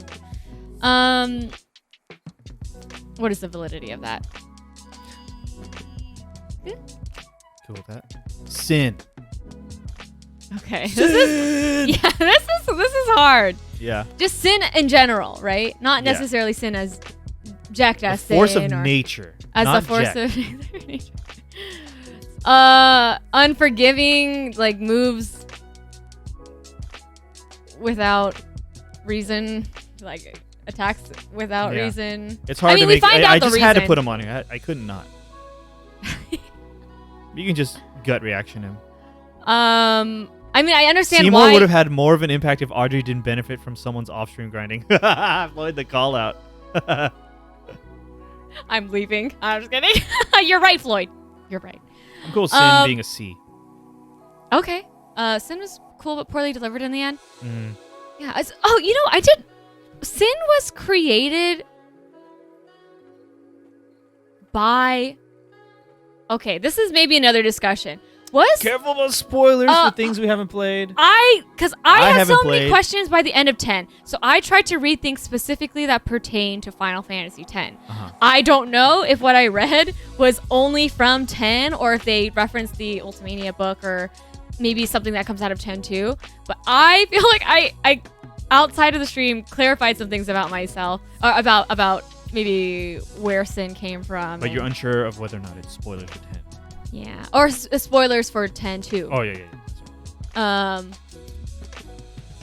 What is the validity of that? Cool with that. Sin. Okay. Sin! This is hard. Yeah. Just sin in general, right? Not necessarily sin as Jack as sin. Force of nature. As not a force Jack. of nature. Unforgiving, like, moves without reason, like attacks without reason. It's hard to make. I just reason. had to put him on here. I couldn't not. You can just gut reaction him. I mean, I understand Seymour why. would have had more of an impact if Audrey didn't benefit from someone's off-stream grinding. Floyd the call out. I'm leaving. I'm just kidding. You're right, Floyd. You're right. I'm cool with Sin being a C. Okay. Sin was cool but poorly delivered in the end. Mm. Yeah. I did. Sin was created by. Okay, this is maybe another discussion. Careful about spoilers for things we haven't played. Because I have so many played. questions by the end of 10. So I tried to read things specifically that pertain to Final Fantasy X. Uh-huh. I don't know if what I read was only from 10 or if they referenced the Ultimania book or maybe something that comes out of 10 too. But I feel like I outside of the stream clarified some things about myself, or about maybe where Sin came from. But you're unsure of whether or not it's spoilers for 10. Yeah, or spoilers for 10 too. Oh yeah.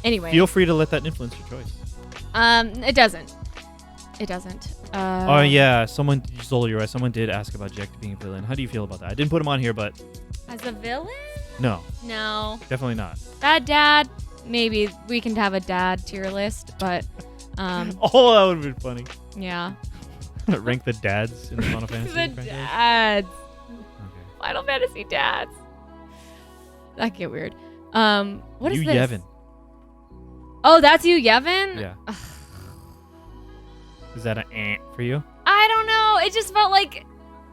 Anyway. Feel free to let that influence your choice. It doesn't. Oh yeah, Zola, you're right. Someone did ask about Jack being a villain. How do you feel about that? I didn't put him on here, but as a villain? No, definitely not. Bad dad. Maybe we can have a dad tier list, but oh, that would be funny. Yeah. Rank the dads in the Final Fantasy. The franchise? dads. Okay. Final Fantasy dads. That get weird. What is this? Yevon. Oh, that's you, Yevon? Yeah. Is that an for you? I don't know. It just felt like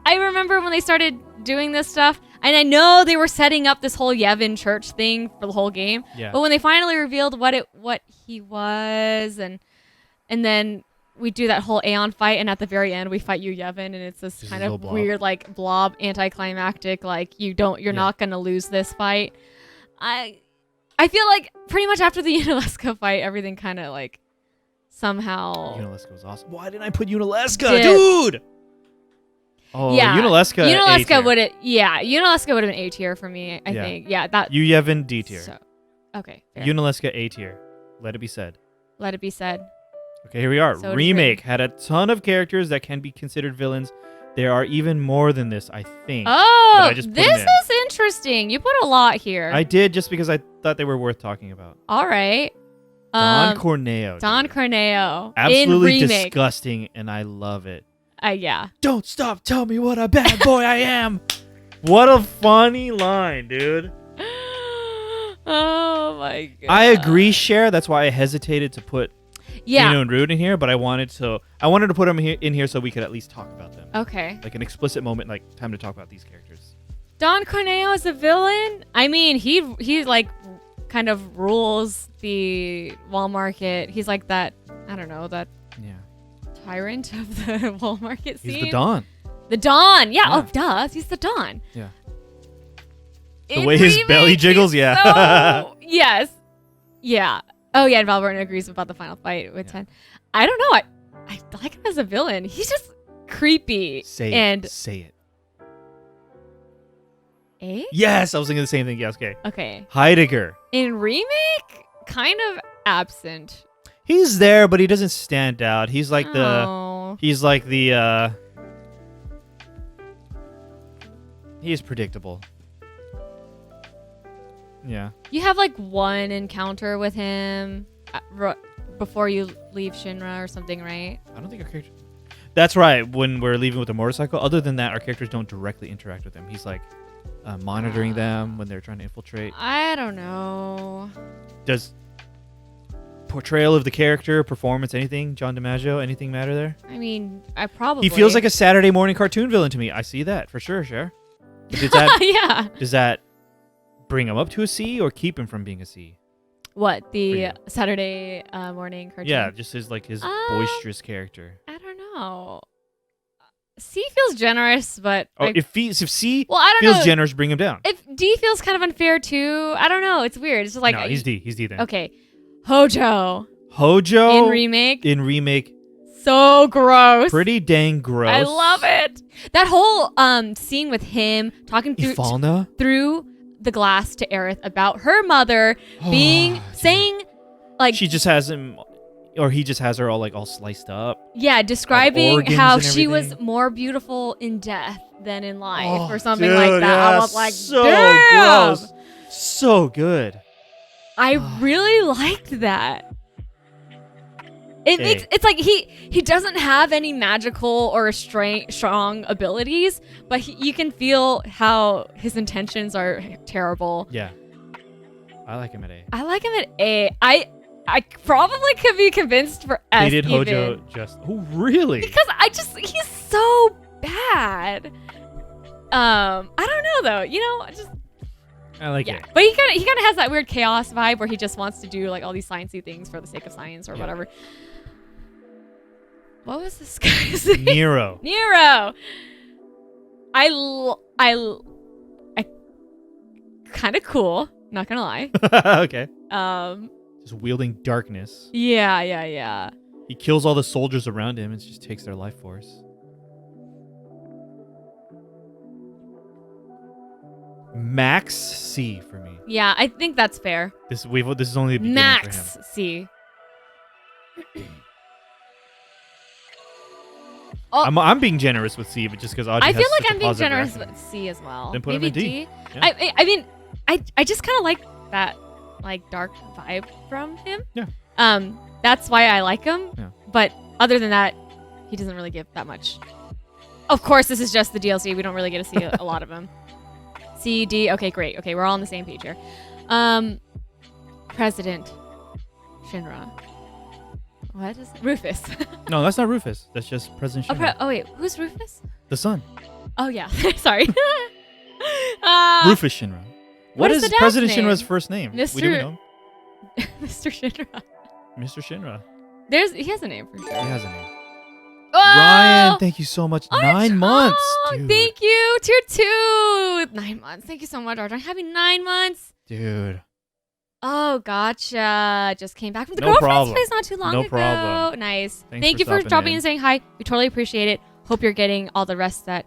I remember when they started doing this stuff, and I know they were setting up this whole Yevon church thing for the whole game. Yeah. But when they finally revealed what he was, and then we do that whole Aeon fight, and at the very end we fight Yu Yevon, and it's this kind of weird like blob anticlimactic, like you're not gonna lose this fight. I feel like pretty much after the Unalesca fight, everything kind of like somehow. Unalesca was awesome. Why didn't I put Unalesca, dude? Oh, yeah, Unalesca would have been A tier for me. I think. Yeah, that. Yu Yevon D tier. So, okay. Fair. Unalesca A tier. Let it be said. Let it be said. Okay, here we are. So Remake had a ton of characters that can be considered villains. There are even more than this, I think. Oh, this is interesting. You put a lot here. I did just because I thought they were worth talking about. All right. Don Corneo. Don Corneo. Absolutely disgusting, and I love it. Yeah. Don't stop. Tell me what a bad boy I am. What a funny line, dude. Oh my god. I agree, Cher. That's why I hesitated to put Inu and Rude in here, but I wanted to put them in here so we could at least talk about them. Okay. Like an explicit moment, like time to talk about these characters. Don Corneo is a villain? I mean, he like kind of rules the wall market. He's like that, I don't know, that tyrant of the wall market scene. He's the Don. The Don. Yeah. Oh, duh. He's the Don. Yeah. The way his belly jiggles, So, yes. Yeah. Oh, yeah, and Val Burton agrees about the final fight with 10. I don't know. I like him as a villain. He's just creepy. Say it. Eh? Yes, I was thinking the same thing. Yes, okay. Okay. Heidegger. In Remake, kind of absent. He's there, but he doesn't stand out. He's like he's predictable. Yeah. You have like one encounter with him before you leave Shinra or something, right? I don't think our character... That's right, when we're leaving with the motorcycle. Other than that, our characters don't directly interact with him. He's like monitoring them when they're trying to infiltrate. I don't know. Does portrayal of the character, performance, anything, John DiMaggio, anything matter there? I mean, I probably... He feels like a Saturday morning cartoon villain to me. I see that, for sure, Cher. Does that bring him up to a C or keep him from being a C? What, the Saturday morning cartoon? Yeah, just his boisterous character. I don't know. C feels generous, but if C I don't feels know. generous, bring him down. If D feels kind of unfair too, I don't know. It's weird. It's just like no, he's D then. Okay, Hojo in remake. So gross. Pretty dang gross. I love it. That whole scene with him talking through the glass to Aerith about her mother saying like she just has him, or he just has her all sliced up. Yeah, describing how she was more beautiful in death than in life or something like that. Yeah, I was like, so damn. gross. So good. I really liked that. It's like he doesn't have any magical or strong abilities, but you can feel how his intentions are terrible. Yeah. I like him at A. I like him at A. I probably could be convinced for S. They did Hojo just... Oh, really? Because he's so bad. I don't know, though. I like it. But he kind of has that weird chaos vibe where he just wants to do like all these sciencey things for the sake of science or whatever. What was this guy's name? Nero. I kind of cool, not gonna lie. Okay. Just wielding darkness. Yeah. He kills all the soldiers around him and just takes their life force. Max C for me. Yeah, I think that's fair. This is only the beginning Max for him. C. I'm being generous with C, but just because I feel like I'm being generous with C as well. Then put Maybe him in D. Yeah. I mean, I just kind of like that dark vibe from him. Yeah. That's why I like him. Yeah. But other than that, he doesn't really give that much. Of course, this is just the DLC. We don't really get to see a lot of him. C, D. Okay, great. Okay, we're all on the same page here. President Shinra. What is it? Rufus? No, that's not Rufus. That's just President Shinra. Oh wait, who's Rufus? The son. Oh yeah, sorry. Rufus Shinra. What is President Shinra's first name? Mr. We don't know. Mr. Shinra. Mr. Shinra. He has a name for sure. He has a name. Oh! Ryan, thank you so much. Archon, 9 months. Dude. Thank you. Tier 2. 9 months. Thank you so much, Archon. Happy 9 months. Dude. Oh, gotcha. Just came back from the No girlfriend's problem. place not too long No ago. problem. Nice. Thanks Thank you for stopping dropping in in. and saying hi. We totally appreciate it. Hope you're getting all the rest that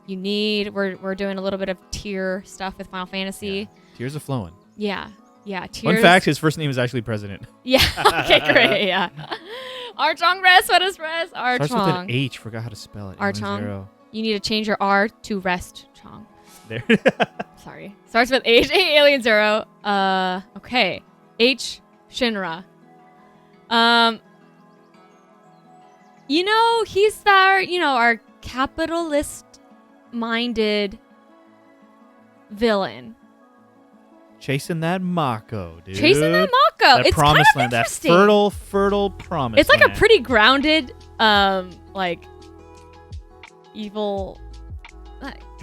you need. We're doing a little bit of tier stuff with Final Fantasy. Yeah. Tears are flowing. Yeah. Tears. Fun fact, his first name is actually President. Yeah. Okay, great. Yeah. Archon rest. What is rest? Starts with an Archon. H. Forgot how to spell it. Archon. Zero. You need to change your R to rest, Chong. There. Sorry. Starts with H. Alien Zero. Okay. H. Shinra. He's our capitalist-minded villain. Chasing that Mako, dude. Chasing that Mako. That It's promised kind of land. That interesting. fertile promise It's like land. a pretty grounded, evil.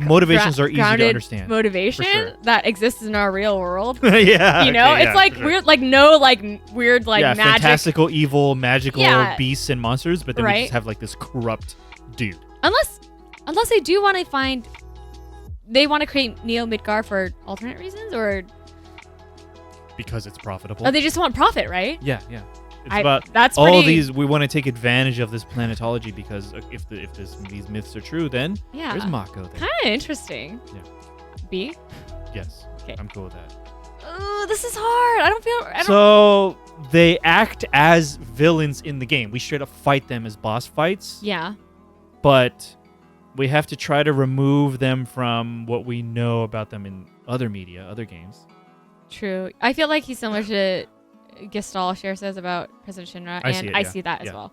Motivations are easy to grounded understand. Motivation for sure. that exists in our real world. Yeah. It's like for sure. weird, weird, magic. Fantastical, evil, magical Yeah. beasts and monsters, but then we Right. just have like this corrupt dude. Unless they do want to they want to create Neo Midgar for alternate reasons, or Because it's profitable. they just want profit, right? Yeah. It's about That's all pretty, these. We want to take advantage of this planetology because if these myths are true, then Yeah. there's Mako there. Kind of interesting. Yeah. B. Yes. Okay. I'm cool with that. Oh, this is hard. I don't. So they act as villains in the game. We straight up fight them as boss fights. Yeah. But we have to try to remove them from what we know about them in other media, other games. True. I feel like he's similar to Gestalt Cher says about President Shinra, I and see it, I yeah. see that as Yeah. well.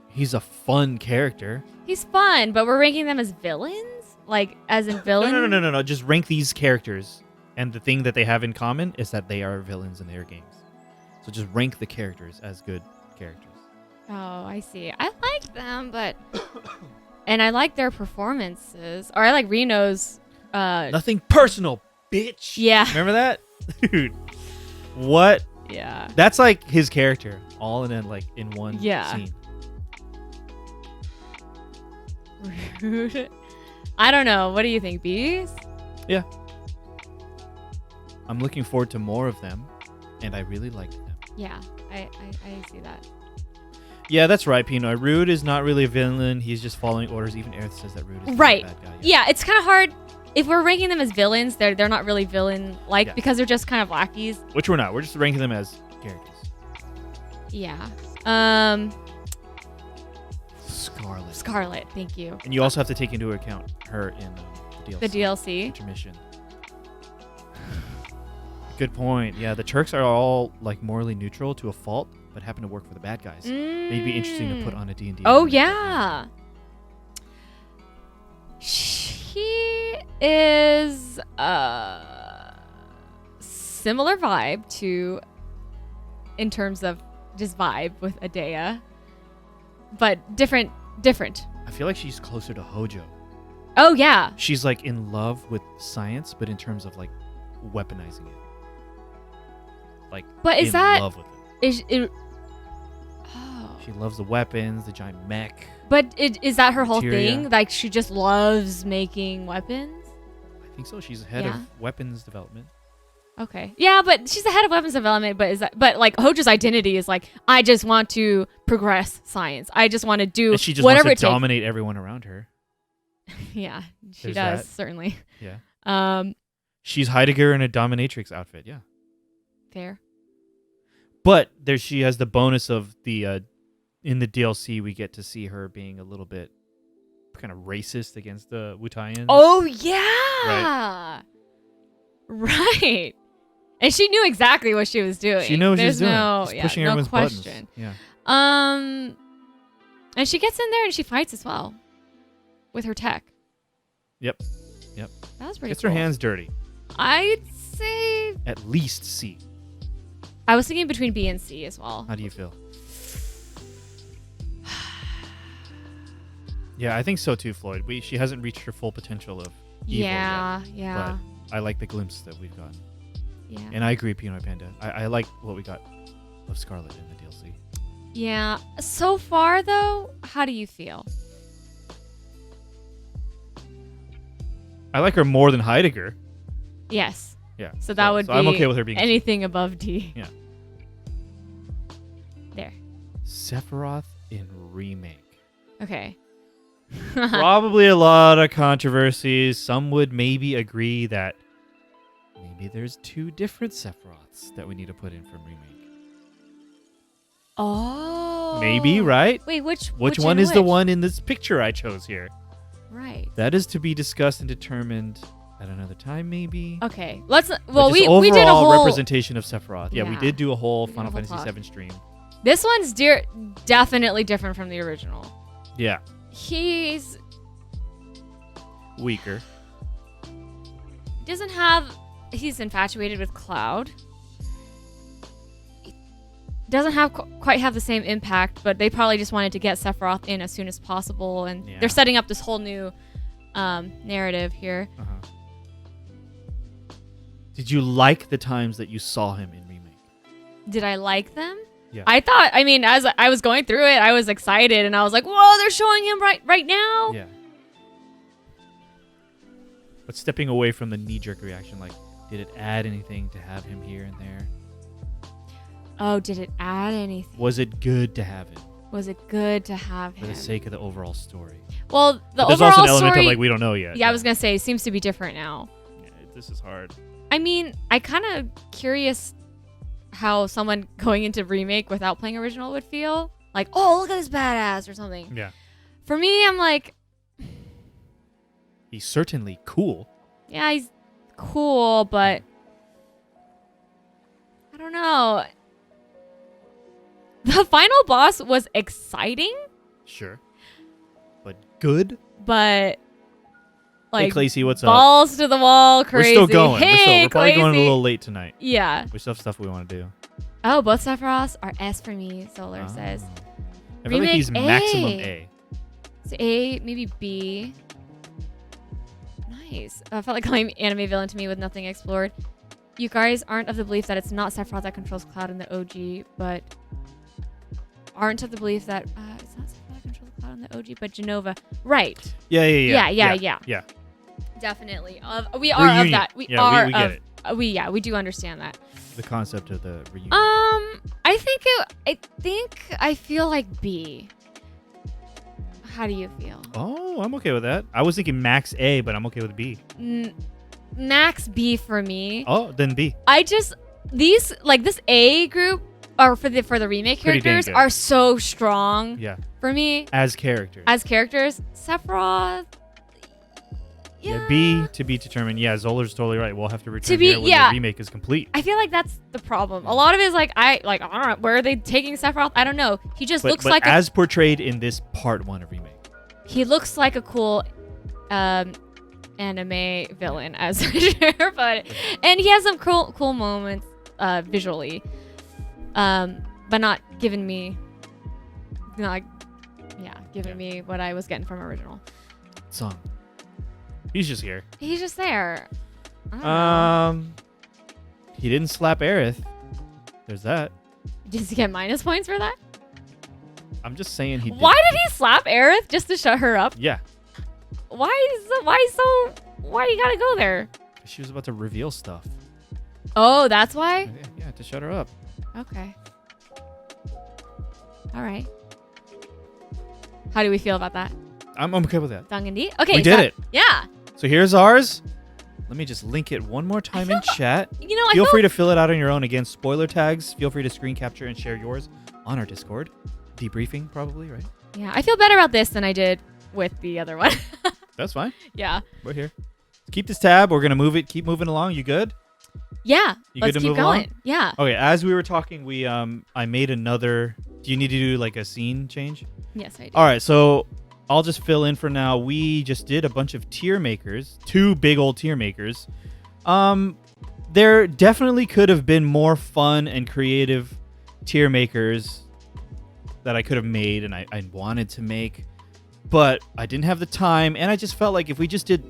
He's a fun character. He's fun, but we're ranking them as villains, like as in villain. No. Just rank these characters, and the thing that they have in common is that they are villains in their games. So just rank the characters as good characters. Oh, I see. I like them, but and I like their performances, or I like Reno's. Nothing personal, bitch. Yeah. Remember that, dude? What? Yeah. That's like his character, all in one Yeah. scene. Rude. I don't know. What do you think, Bees? Yeah. I'm looking forward to more of them, and I really liked them. Yeah, I see that. Yeah, that's right, Pino. Rude is not really a villain. He's just following orders. Even Aerith says that Rude is Right. a bad guy. Yeah, it's kind of hard. If we're ranking them as villains, they're not really villain-like Yeah. because they're just kind of lackeys. Which we're not. We're just ranking them as characters. Yeah. Scarlet, thank you. And you also have to take into account her in the DLC. The DLC. Intermission. Good point. Yeah, the Turks are all like morally neutral to a fault, but happen to work for the bad guys. They'd be interesting to put on a D&D. Oh, yeah. She is a similar vibe to, in terms of just vibe with Adea, but different. I feel like she's closer to Hojo. Oh, yeah. She's like in love with science, but in terms of like weaponizing it. Like, But is in that- love with it. Is it? Oh. She loves the weapons, the giant mech. But is that her whole Materia. thing? Like, she just loves making weapons? I think so. She's head Yeah. of weapons development. Okay. Yeah, but she's the head of weapons development, but like Hojo's identity is like, I just want to progress science. I just want to do And she just whatever wants it to dominate everyone around her. takes. Yeah, she There's does, that. certainly. Yeah. She's Heidegger in a dominatrix outfit. Yeah. Fair. But she has the bonus of the in the DLC we get to see her being a little bit kind of racist against the Wutaians. Oh, yeah. Right. And she knew exactly what she was doing. She knows what she's doing. No, She's yeah, pushing no everyone's question. buttons. Yeah. And she gets in there and she fights as well with her tech. Yep. That was pretty Gets cool. her hands dirty. I'd say At least C. I was thinking between B and C as well. How do you feel? Yeah, I think so too, Floyd. She hasn't reached her full potential of evil Yeah, yet, yeah. but I like the glimpse that we've gotten. Yeah. And I agree, Pinoy Panda. I like what we got of Scarlet in the DLC. Yeah. So far, though, how do you feel? I like her more than Heidegger. Yes. Yeah. So that would be I'm okay with her being anything above D. Yeah. There. Sephiroth in Remake. Okay. Probably a lot of controversies. Some would maybe agree that maybe there's 2 different Sephiroths that we need to put in from Remake. Oh. Maybe, right? Wait, which one is the one in this picture I chose here? Right. That is to be discussed and determined at another time, maybe. Okay. Let's. But Well, just we did a overall whole representation of Sephiroth. Yeah, we Yeah. did do a whole We did a Final whole Fantasy talk. VII stream. This one's definitely different from the original. Yeah, He's weaker. doesn't have. He's infatuated with Cloud. He doesn't have quite have the same impact, but they probably just wanted to get Sephiroth in as soon as possible, and Yeah. they're setting up this whole new narrative here. Uh-huh. Did you like the times that you saw him in Remake? Did I like them? Yeah. I thought. I mean, as I was going through it, I was excited, and I was like, "Whoa, they're showing him right now." Yeah. But stepping away from the knee-jerk reaction, like, did it add anything to have him here and there? Oh, did it add anything? Was it good to have him Was it good to have for him? the sake of the overall story? Well, the But there's overall also an element story. of, like, we don't know yet. Yeah, I was gonna say it seems to be different now. Yeah, this is hard. I mean, I kind of curious how someone going into Remake without playing original would feel. Like, oh, look at this badass or something. Yeah. For me, I'm like, He's certainly cool. yeah, he's cool, but I don't know. The final boss was exciting, Sure. But good? but like hey, Clacy, what's up? balls to the wall, crazy. We're still going. Hey, We're probably going a Clacy. little late tonight. Yeah. We still have stuff we want to do. Oh, both Sephiroths are S for me, Solar says. I feel like Remake he's maximum A. A. So A, maybe B. Nice. I felt like calling anime villain to me with nothing explored. You guys aren't of the belief that it's not Sephiroth that controls Cloud in the OG, but aren't of the belief that it's not Sephiroth that controls Cloud in the OG, but Genova. Right. Yeah. Definitely. We are Reunion. of that. We Yeah, are we get of. it. We do understand that. The concept of the reunion. I feel like B. How do you feel? Oh, I'm okay with that. I was thinking max A, but I'm okay with B. Max B for me. Oh, then B. I just this A group or for the remake Pretty dang characters good. are so strong Yeah. for me As characters. as characters. Sephiroth. Yeah. B to be determined. Yeah, Zolar's totally right. We'll have to return To be- here when yeah. the remake is complete. I feel like that's the problem. A lot of it is like I don't know, where are they taking Sephiroth? I don't know. He just looks but like as portrayed in this part 1 of remake. he looks like a cool anime villain as but and he has some cool moments visually. But not giving me what I was getting from original. Song. He's just here. He's just there. I don't know. He didn't slap Aerith. There's that. Does he get minus points for that? I'm just saying he did. Why did he slap Aerith just to shut her up? Yeah. Why you gotta go there? She was about to reveal stuff. Oh, that's why? Yeah, to shut her up. Okay. All right. How do we feel about that? I'm okay with that. Dong and D? Okay. We did it. Yeah. So here's ours. Let me just link it one more time in chat. I Feel feel free to fill it out on your own. Again, spoiler tags. Feel free to screen capture and share yours on our Discord. Debriefing, probably, right? Yeah, I feel better about this than I did with the other one. That's fine. Yeah. We're here. Keep this tab. We're gonna move it. Keep moving along. You good? Yeah. You Let's good to keep move going. along? Yeah. Okay. As we were talking, I made another. Do you need to do like a scene change? Yes, I do. All right. So I'll just fill in for now. We just did a bunch of tier makers, 2 big old tier makers. There definitely could have been more fun and creative tier makers that I could have made and I wanted to make, but I didn't have the time, and I just felt like if we just did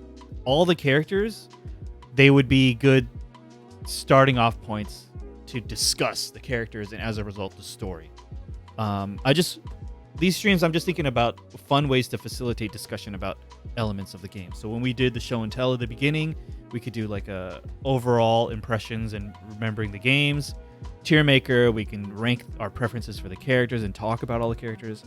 all the characters, they would be good starting off points to discuss the characters and as a result the story. These streams, I'm just thinking about fun ways to facilitate discussion about elements of the game. So when we did the show and tell at the beginning, we could do like a overall impressions and remembering the games. Tier maker, we can rank our preferences for the characters and talk about all the characters.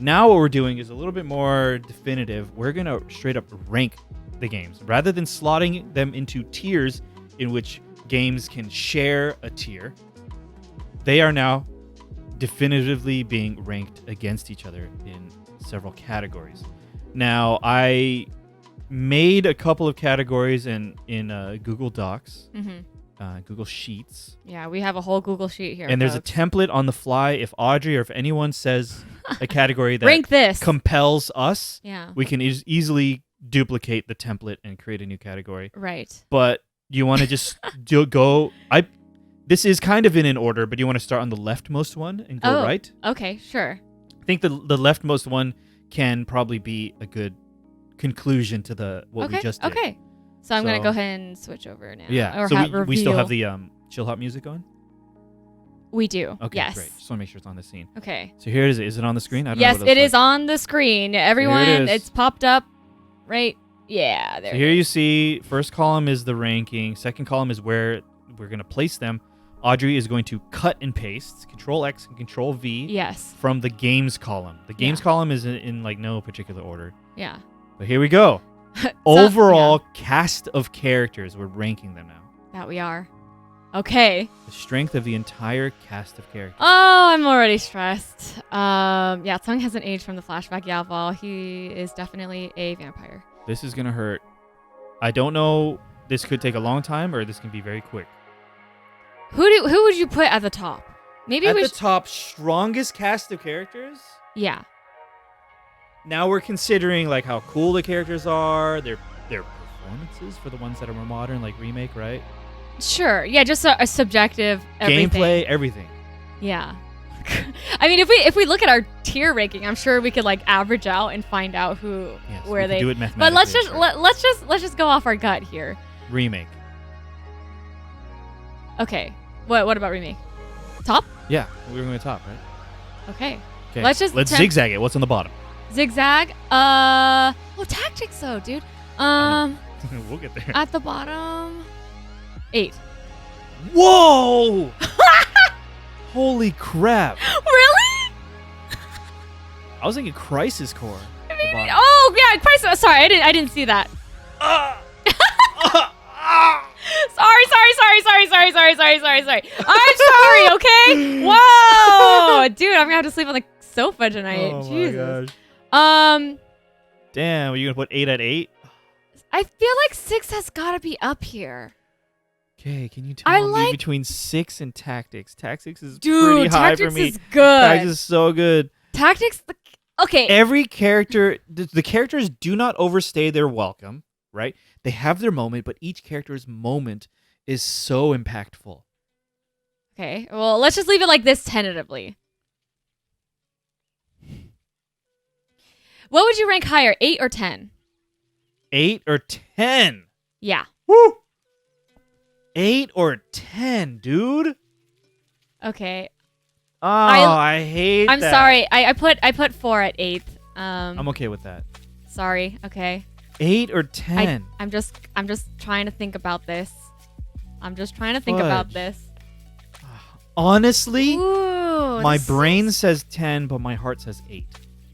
Now what we're doing is a little bit more definitive. We're going to straight up rank the games rather than slotting them into tiers in which games can share a tier. They are now definitively being ranked against each other in several categories. Now, I made a couple of categories in Google Docs, Google Sheets. Yeah, we have a whole Google Sheet here. And there's a template on the fly. If Audrey or if anyone says a category that rank this compels us, yeah, we can easily duplicate the template and create a new category. Right. But you want to just go... This is kind of in an order, but you want to start on the leftmost one and go right? Okay, sure. I think the leftmost one can probably be a good conclusion to what we just did. Okay. So I'm going to go ahead and switch over now. Yeah. Or so we still have the chill hop music on? We do. Okay, yes. Great. Just want to make sure it's on the scene. Okay. So here it is. Is it on the screen? I don't yes, know what it is on the screen. Everyone, it is. It's popped up right. Yeah, there. So here you see, first column is the ranking. Second column is where we're going to place them. Audrey is going to cut and paste, Control X and Control V. Yes. From the games column. The games column is in like no particular order. Yeah. But here we go. Overall cast of characters. We're ranking them now. That we are. Okay. The strength of the entire cast of characters. Oh, I'm already stressed. Yeah, Tsung hasn't aged from the flashback Yaval. He is definitely a vampire. This is gonna hurt. I don't know. This could take a long time, or this can be very quick. Who would you put at the top? Maybe at the top, strongest cast of characters. Yeah. Now we're considering like how cool the characters are, their performances for the ones that are more modern, like Remake, right? Sure. Yeah, just a subjective everything. Gameplay, everything. Yeah. I mean, if we look at our tier ranking, I'm sure we could like average out and find out where they do it mathematically. But let's just go off our gut here. Remake. Okay. What about Remake? Top? Yeah, we were going to top, right? Okay. Let's zigzag it. What's on the bottom? Zigzag. Tactics though, dude. We'll get there. At the bottom, 8. Whoa! Holy crap! Really? I was thinking Crisis Core. Oh yeah, Crisis. Sorry, I didn't see that. Sorry. I'm sorry, okay? Whoa! Dude, I'm gonna have to sleep on the sofa tonight. Oh Jesus. my gosh. Damn, are you gonna put 8 at 8? I feel like 6 has gotta be up here. Okay, can you tell me between 6 and Tactics? Tactics is pretty high for me. Tactics is good. Tactics is so good. Tactics, okay. Every character, the characters do not overstay their welcome, right? They have their moment, but each character's moment is so impactful. Okay, well, let's just leave it like this tentatively. What would you rank higher, 8 or 10? 8 or 10? Yeah. Woo! 8 or 10, dude? Okay. Oh, I hate I'm that. sorry. I put 4 at 8th. I'm okay with that. Sorry. Okay. 8 or 10? I'm just trying to think about this. About this. Honestly, Ooh, my brain says 10, but my heart says 8.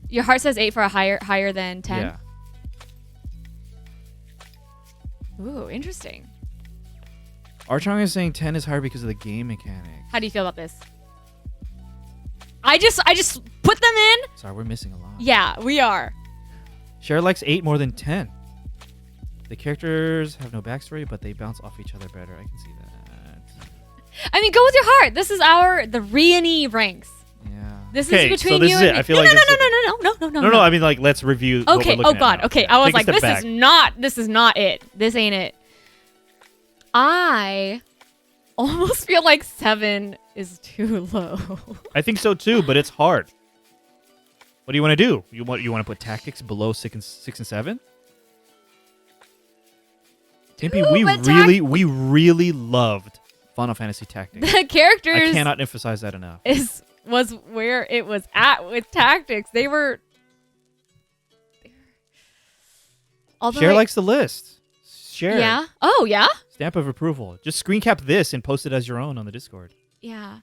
Your heart says 8 for a higher than 10? Yeah. Ooh, interesting. Archon is saying 10 is higher because of the game mechanics. How do you feel about this? I just put them in. Sorry, we're missing a lot. Yeah, we are. Cher likes 8 more than 10. The characters have no backstory, but they bounce off each other better. I can see that. I mean, go with your heart. This is the Reyony ranks. Yeah. This is between so this you is and it. me. I feel No. I mean, like, let's review. Okay. What we're God. at Okay. now. I was Take like, a step back. This is not it. This ain't it. I almost feel like 7 is too low. I think so too, but it's hard. What do you want to do? You want to put Tactics below 6 and 7? Timpy, we really loved Final Fantasy Tactics. The characters I cannot emphasize that enough. Was where it was at with Tactics. They were. Cher likes the list. Share. Yeah. Oh yeah. Stamp of approval. Just screen cap this and post it as your own on the Discord. Yeah.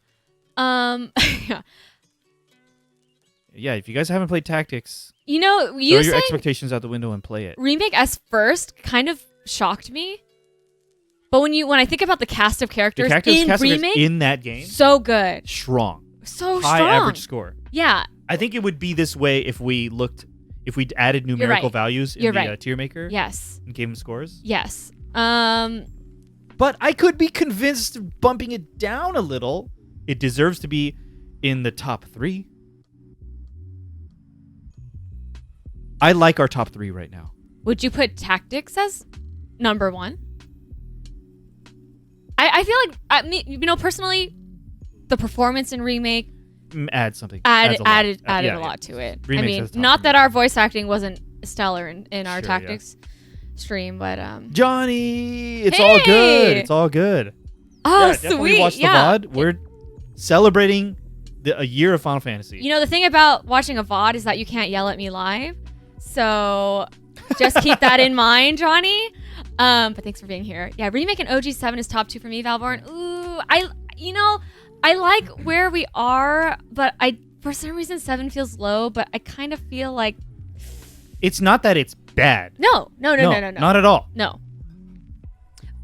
Yeah. Yeah. If you guys haven't played Tactics, you know, throw your expectations out the window and play it. Remake S first kind of shocked me. But when I think about the cast of characters in Remake, in that game, so good, strong, so high strong, average score. Yeah, I think it would be this way if we added numerical values in the tier maker. Yes, and gave them scores. Yes. But I could be convinced of bumping it down a little. It deserves to be in the top 3. I like our top 3 right now. Would you put Tactics as number 1? I feel like, personally, the performance in Remake adds something. Added a lot to it. Remake not that our voice acting wasn't stellar in our Tactics stream, but Johnny, it's all good. It's all good. Oh, definitely sweet. Watch the VOD. We're celebrating a year of Final Fantasy. You know, the thing about watching a VOD is that you can't yell at me live. So just keep that in mind, Johnny. But thanks for being here. Yeah, Remake and OG7 is top 2 for me, Valborn. Ooh, I like where we are, but for some reason 7 feels low, but I kind of feel like it's not that it's bad. No. Not at all. No.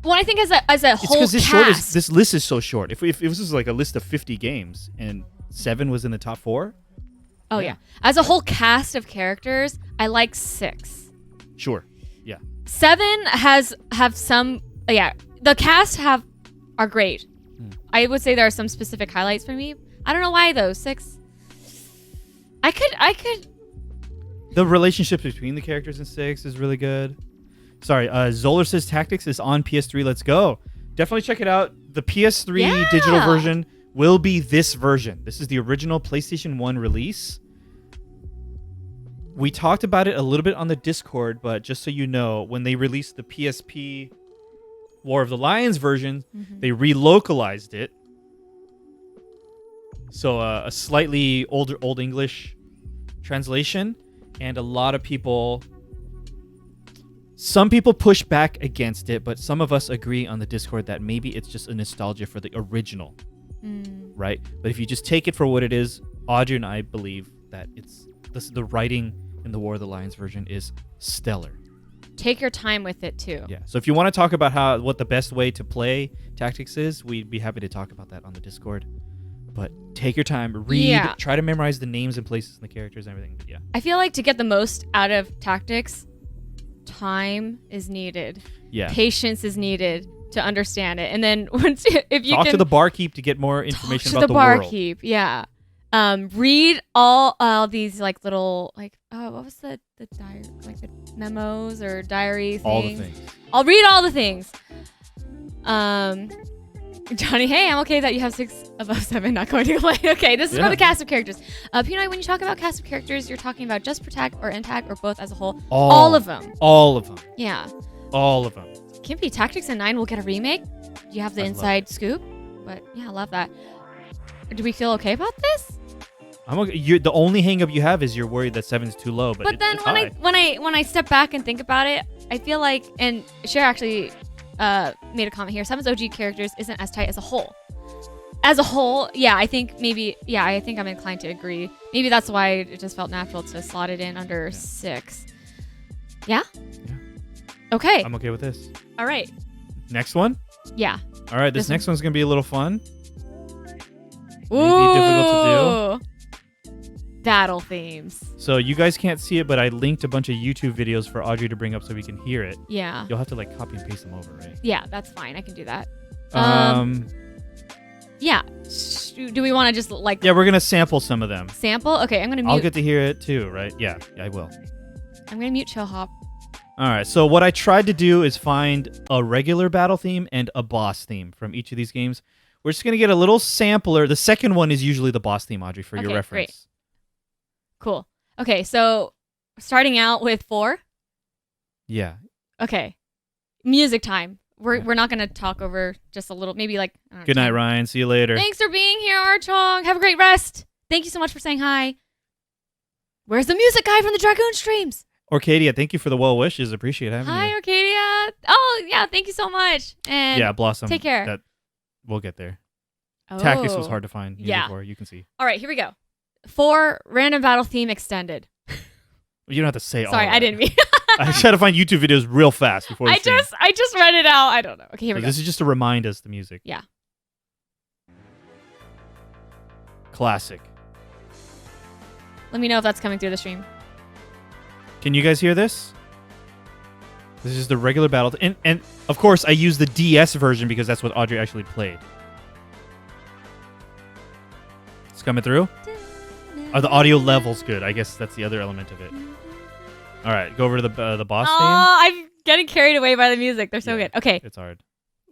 Well, I think as a whole cast. It's this list is so short. If this was like a list of 50 games and 7 was in the top 4. Oh yeah. As a whole cast of characters, I like 6. Sure. Yeah. 7 have some. Yeah. The cast are great. I would say there are some specific highlights for me. I don't know why though. 6. I could. The relationship between the characters in 6 is really good. Sorry, Zolar says Tactics is on PS3. Let's go. Definitely check it out. The PS3 digital version will be this version. This is the original PlayStation 1 release. We talked about it a little bit on the Discord, but just so you know, when they released the PSP War of the Lions version, they relocalized it. So a slightly Old English translation, and a lot of people... Some people push back against it, but some of us agree on the Discord that maybe it's just a nostalgia for the original, right? But if you just take it for what it is, Audrey and I believe that the writing in the War of the Lions version is stellar. Take your time with it too. Yeah. So if you want to talk about what the best way to play Tactics is, we'd be happy to talk about that on the Discord. But take your time, read, try to memorize the names and places and the characters and everything. But yeah. I feel like to get the most out of Tactics, time is needed. Yeah. Patience is needed to understand it. And then if you talk to the barkeep to get more information about the world. Talk to the barkeep, yeah. Read all these like little what was the diary, like the memos or diary thing? All the things. I'll read all the things. Johnny, hey, I'm okay that you have 6 above 7 not going to play. Okay, this is for the cast of characters. Pinoy, when you talk about cast of characters, you're talking about just Protect or Intag or both as a whole? All of them. All of them. Yeah. All of them. Kimpy, Tactics and 9 will get a remake. You have the inside scoop. But yeah, I love that. Do we feel okay about this? I'm okay. The only hang up you have is you're worried that 7 is too low. But then it's when I step back and think about it, I feel like, and Cher actually made a comment here, 7's OG characters isn't as tight as a whole. As a whole, I think I'm inclined to agree. Maybe that's why it just felt natural to slot it in under 6. Yeah? Okay. I'm okay with this. All right. Next one? Yeah. All right, this next one's going to be a little fun. Maybe difficult to do. Battle themes. So you guys can't see it, but I linked a bunch of YouTube videos for Audrey to bring up so we can hear it. Yeah. You'll have to copy and paste them over, right? Yeah, that's fine. I can do that. Yeah. Do we want to just Yeah, we're gonna sample some of them. Sample? Okay, I'm gonna mute. I'll get to hear it too, right? Yeah, I will. I'm gonna mute Chill Hop. All right. So what I tried to do is find a regular battle theme and a boss theme from each of these games. We're just gonna get a little sampler. The second one is usually the boss theme, Audrey, for your reference. Great. Cool. Okay, so starting out with 4. Yeah. Okay. Music time. We're not gonna talk over just a little. Maybe like. Good night, Ryan. See you later. Thanks for being here, Archong. Have a great rest. Thank you so much for saying hi. Where's the music guy from the Dragoon streams? Orcadia, thank you for the well wishes. Appreciate having you. Hi, Orcadia. Oh yeah, thank you so much. And yeah, Blossom. Take care. We'll get there. Oh. Tactics was hard to find. Before, you can see. All right, here we go. 4 random battle theme extended. You don't have to say all. Sorry, I didn't mean. I try to find YouTube videos real fast before. I just read it out. I don't know. Okay, here we go. This is just to remind us the music. Yeah. Classic. Let me know if that's coming through the stream. Can you guys hear this? This is the regular battle. And of course, I use the DS version because that's what Audrey actually played. It's coming through? Are the audio levels good? I guess that's the other element of it. All right, go over to the boss theme. Oh, I'm getting carried away by the music. They're so good. Okay. It's hard.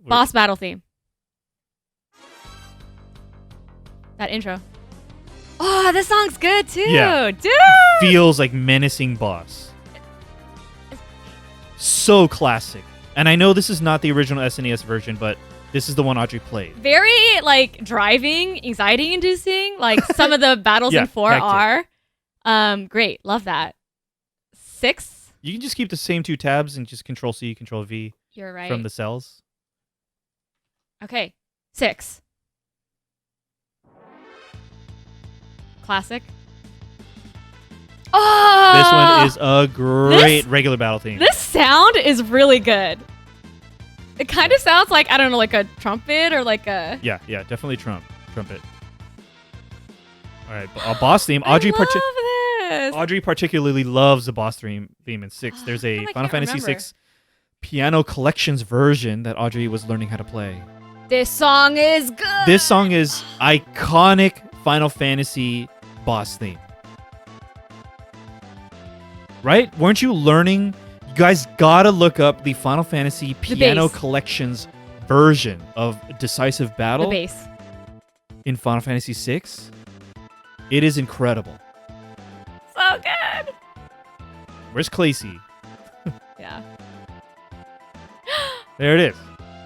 Boss battle theme. That intro. Oh, this song's good too. Yeah. Dude. Feels like menacing boss. So classic. And I know this is not the original SNES version, but this is the one Audrey played. Very like driving, anxiety inducing. Like some of the battles in 4 hectic. are. Great. Love that. 6. You can just keep the same 2 tabs and just Control C, Control V. You're right. From the cells. Okay. 6. Classic. Oh! This one is a great regular battle theme. This sound is really good. It kind of sounds like, I don't know, like a trumpet or like a... Yeah, definitely trumpet. All right, a boss theme. I love this. Audrey particularly loves the boss theme in 6. There's a Final Fantasy VI Piano Collections version that Audrey was learning how to play. This song is good. This song is iconic Final Fantasy boss theme. Right? Weren't you learning? You guys gotta look up the Final Fantasy Piano Collections version of Decisive Battle. The bass. In Final Fantasy VI. It is incredible. So good. Where's Clacy? Yeah. There it is.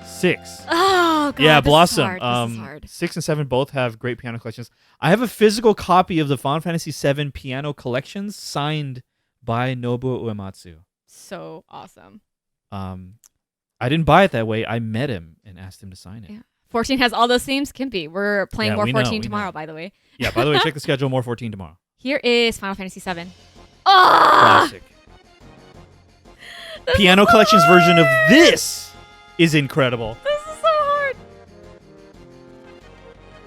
6. Oh, God. Yeah, this Blossom. Is hard. This is hard. 6 and 7 both have great piano collections. I have a physical copy of the Final Fantasy VII Piano Collections signed by Nobuo Uematsu. So awesome. I didn't buy it that way. I met him and asked him to sign it. Yeah. 14 has all those themes. Kimpy. We're playing more 14 tomorrow, by the way. Yeah, by the way, check the schedule. More 14 tomorrow. Here is Final Fantasy VII. Oh! Classic. Piano Collections version of this is incredible. This is so hard.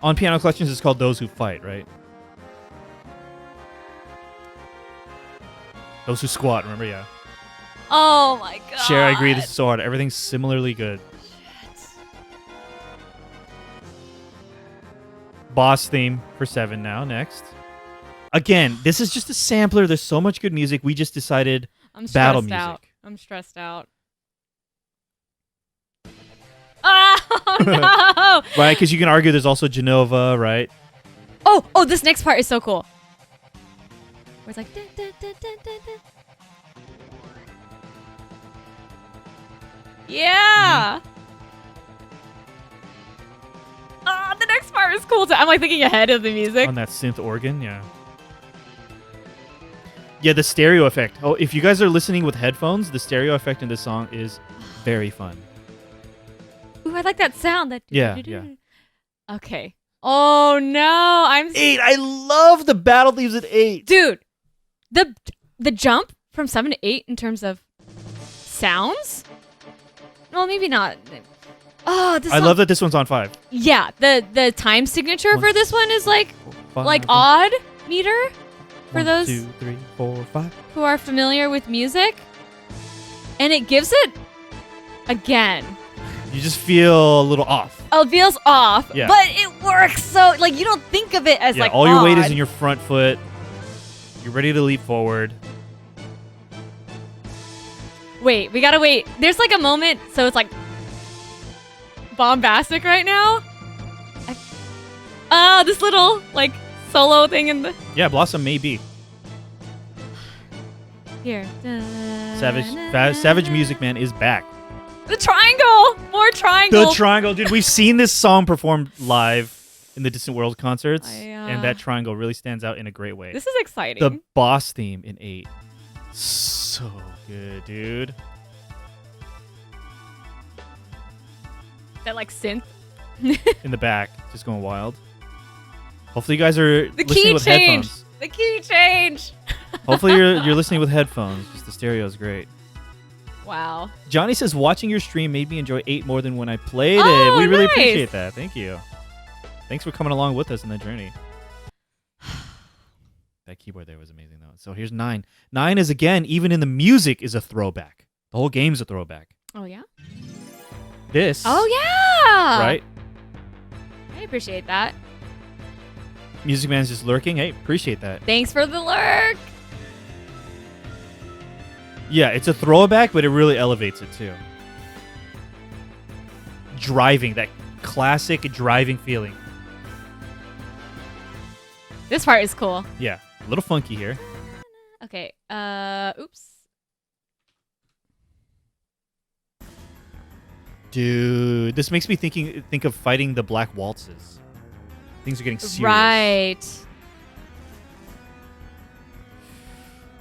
On Piano Collections, it's called Those Who Fight, right? Those Who Squat, remember? Yeah. Oh my God. Cher, I agree. This is so hard. Everything's similarly good. Shit. Boss theme for 7 now. Next. Again, this is just a sampler. There's so much good music. We just decided battle music. Out. I'm stressed out. Oh, no. Right, because you can argue there's also Genova, right? Oh, this next part is so cool. Where it's like... Dun, dun, dun, dun, dun, dun. Yeah. The next part is cool too. I'm like thinking ahead of the music. On that synth organ, yeah. Yeah, the stereo effect. Oh, if you guys are listening with headphones, the stereo effect in this song is very fun. Ooh, I like that sound. That yeah. Okay. Oh no, I'm 8. I love the battle themes at 8. Dude, the jump from 7 to 8 in terms of sounds. Well, maybe not. Oh, I love that this one's on 5. Yeah, the time signature for this one is like odd meter for those 2, 3, 4, 5 who are familiar with music, and it gives it again. You just feel a little off. Oh, it feels off, yeah. But it works so like you don't think of it as like all your odd. weight is in your front foot. You're ready to leap forward. Wait, we gotta wait. There's like a moment, so it's like bombastic right now. This little like solo thing in the Blossom may be. Here. Savage Music Man is back. The triangle! More triangle! The triangle. Dude, we've seen this song performed live in the Distant World concerts, and that triangle really stands out in a great way. This is exciting. The boss theme in 8. So good, dude. That like synth in the back, just going wild. Hopefully you guys are the listening key with change. headphones. The key change. Hopefully you're listening with headphones. Just the stereo is great. Wow. Johnny says watching your stream made me enjoy 8 more than when I played Oh, it. We really nice. appreciate that. Thank you. Thanks for coming along with us in that journey. That keyboard there was amazing though. So here's 9. 9 is again, even in the music, is a throwback. The whole game's a throwback. Oh yeah. This. Oh yeah. Right. I appreciate that. Music Man's just lurking. Hey, appreciate that. Thanks for the lurk. Yeah, it's a throwback, but it really elevates it too. Driving, that classic driving feeling. This part is cool. Yeah, a little funky here. Okay. Oops. Dude, this makes me think of fighting the Black Waltzes. Things are getting serious. Right.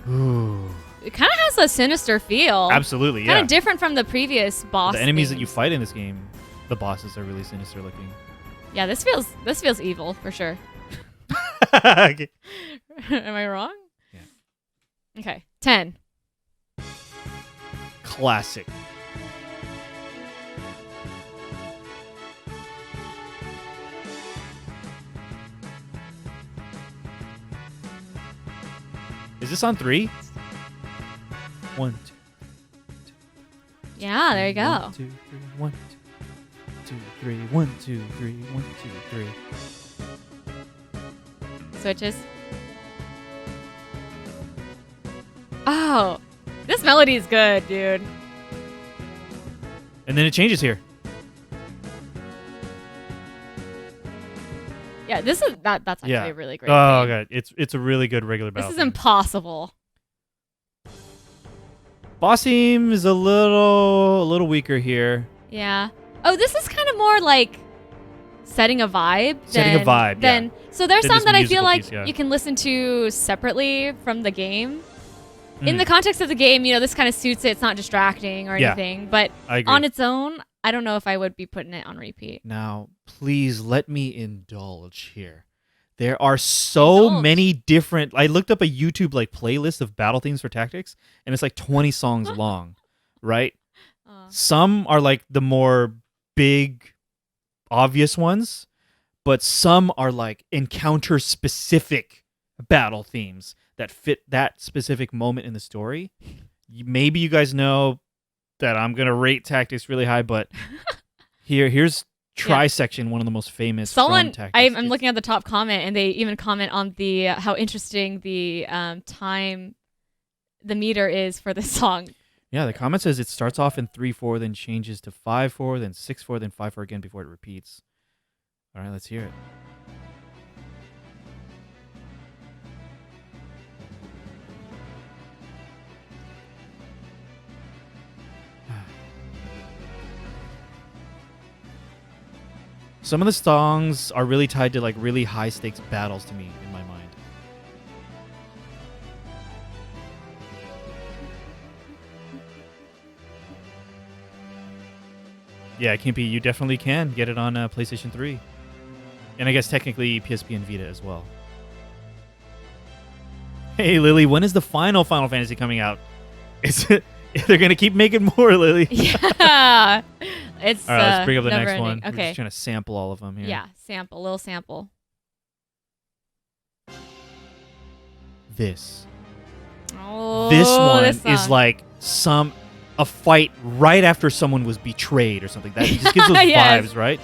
Ooh. It kind of has a sinister feel. Absolutely, yeah. Kind of different from the previous boss. The enemies themes. that you fight in this game, the bosses are really sinister looking. Yeah, this feels evil for sure. Okay. Am I wrong? Yeah. Okay. 10. Classic. Is this on 3? 1, 2. Yeah, there you go. 1, 2, 3. 1, 2, 3. 1, 2, 3. 1, 2, 3. Switches. Oh, this melody is good, dude. And then it changes here. Yeah, this is that's actually a really great. Oh game. god, it's a really good regular battle. This is theme. impossible. Boss theme is a little weaker here. Yeah. Oh, this is kind of more like setting a vibe. Yeah. So there's Than some this that I musical feel like piece, yeah. you can listen to separately from the game. In Mm. the context of the game, this kind of suits it. It's not distracting or Yeah. anything. But I agree. on its own, I don't know if I would be putting it on repeat. Now, please let me indulge here. There are so Indulge. many different. I looked up a YouTube playlist of battle themes for tactics, and it's like 20 songs long, right? Some are like the more big, obvious ones, but some are like encounter specific battle themes that fit that specific moment in the story. Maybe you guys know that I'm gonna rate tactics really high, but here's Trisection, one of the most famous. Someone, from I'm looking at the top comment, and they even comment on the how interesting the time, the meter is for this song. Yeah, the comment says it starts off in 3/4, then changes to 5/4, then 6/4, then 5/4 again before it repeats. All right, let's hear it. Some of the songs are really tied to really high stakes battles to me in my mind. Yeah, it can't be. You definitely can get it on PlayStation 3. And I guess technically PSP and Vita as well. Hey, Lily, when is the final Final Fantasy coming out? They're going to keep making more, Lily. Yeah. It's all right, let's bring up the never next ending. one. We're Okay. just trying to sample all of them here. Yeah, little sample. This. Oh, This one this is song. like a fight right after someone was betrayed or something. That just gives those Yes. vibes, right?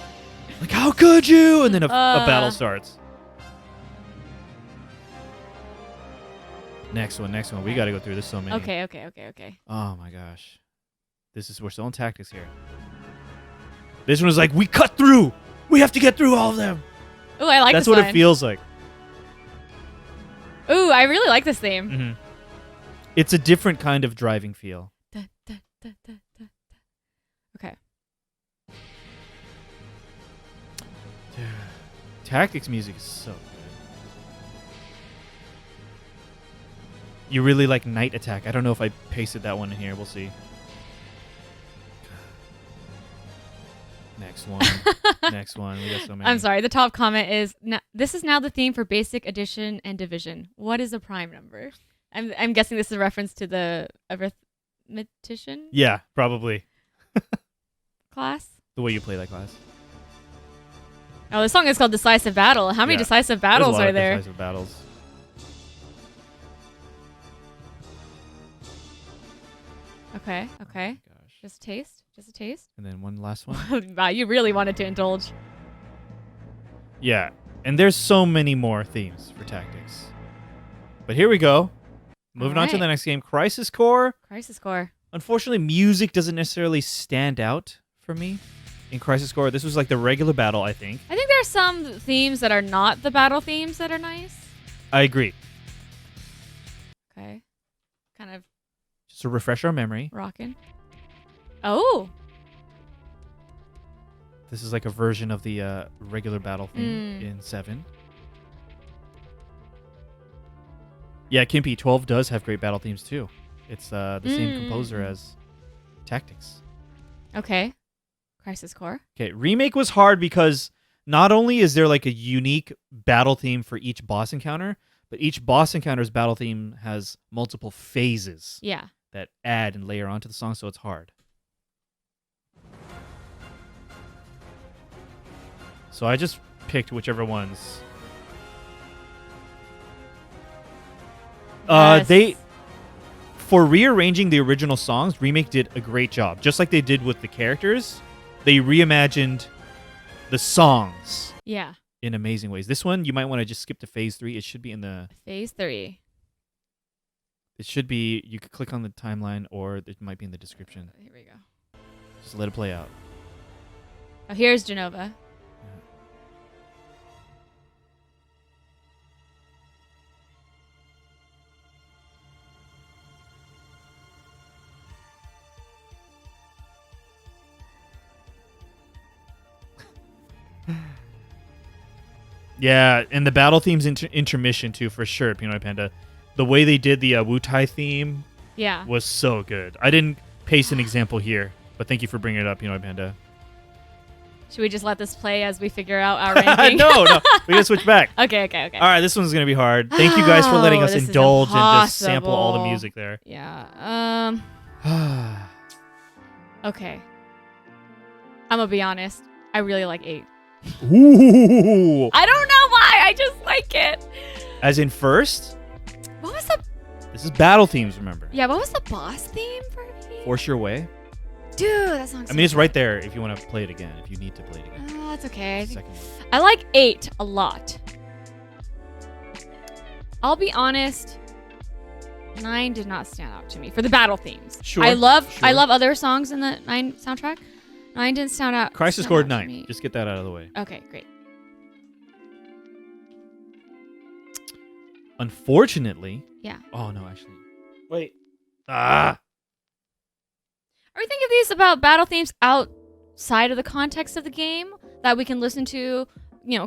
Like, how could you? And then a battle starts. Next one. We got to go through this so many. Okay. Oh my gosh. We're still in tactics here. This one is like, we cut through. We have to get through all of them. Ooh, I like That's this what one. it feels like. Ooh, I really like this theme. Mm-hmm. It's a different kind of driving feel. Da, da, da, da, da, da. Tactics music is so good. You really like Night Attack. I don't know if I pasted that one in here. We'll see. Next one. Next one. We got so many. I'm sorry. The top comment is, this is now the theme for Basic Addition and Division. What is a prime number? I'm guessing this is a reference to the arithmetician Yeah, probably. class. The way you play that class. Oh, the song is called Decisive Battle. How many decisive battles are there? Decisive battles. Okay. Gosh. Just a taste. Just a taste. And then one last one. Wow, you really wanted to indulge. Yeah, and there's so many more themes for Tactics. But here we go. Moving on to the next game, Crisis Core. Crisis Core. Unfortunately, music doesn't necessarily stand out for me in Crisis Core. This was like the regular battle, I think. I think there are some themes that are not the battle themes that are nice. I agree. Okay. Kind of Just to refresh our memory. rocking. Oh. This is like a version of the regular battle theme in 7. Yeah, Kimpi 12 does have great battle themes too. It's the same composer as Tactics. Okay. Crisis Core. Okay, Remake was hard because not only is there like a unique battle theme for each boss encounter, but each boss encounter's battle theme has multiple phases that add and layer onto the song, so it's hard. So I just picked whichever ones. Yes. For rearranging the original songs, Remake did a great job. Just like they did with the characters, they reimagined the songs in amazing ways. This one, you might want to just skip to Phase 3. It should be in the... Phase 3. It should be... You could click on the timeline, or it might be in the description. Here we go. Just let it play out. Oh, here's Genova. Yeah, and the battle theme's intermission too, for sure, Pinoy Panda. The way they did the Wu-Tai theme was so good. I didn't paste an example here, but thank you for bringing it up, Pinoy Panda. Should we just let this play as we figure out our ranking? No. We gotta switch back. Okay. All right, this one's going to be hard. Thank you guys for letting us indulge and just sample all the music there. Yeah. Okay. I'm going to be honest. I really like 8. Ooh. I don't know why. I just like it. As in first? What was the... This is battle themes, remember? Yeah, what was the boss theme for me? Force Your Way. Dude, that song's I mean, it's right there if you want to play it again, if you need to play it again. Oh, it's okay. Second one. I like 8 a lot. I'll be honest, 9 did not stand out to me for the battle themes. Sure. I love other songs in the 9 soundtrack. 9 didn't stand out. Crisis Core 9. Just get that out of the way. Okay, great. Unfortunately. Yeah. Oh, no, actually. Wait. Are we thinking of these about battle themes outside of the context of the game that we can listen to,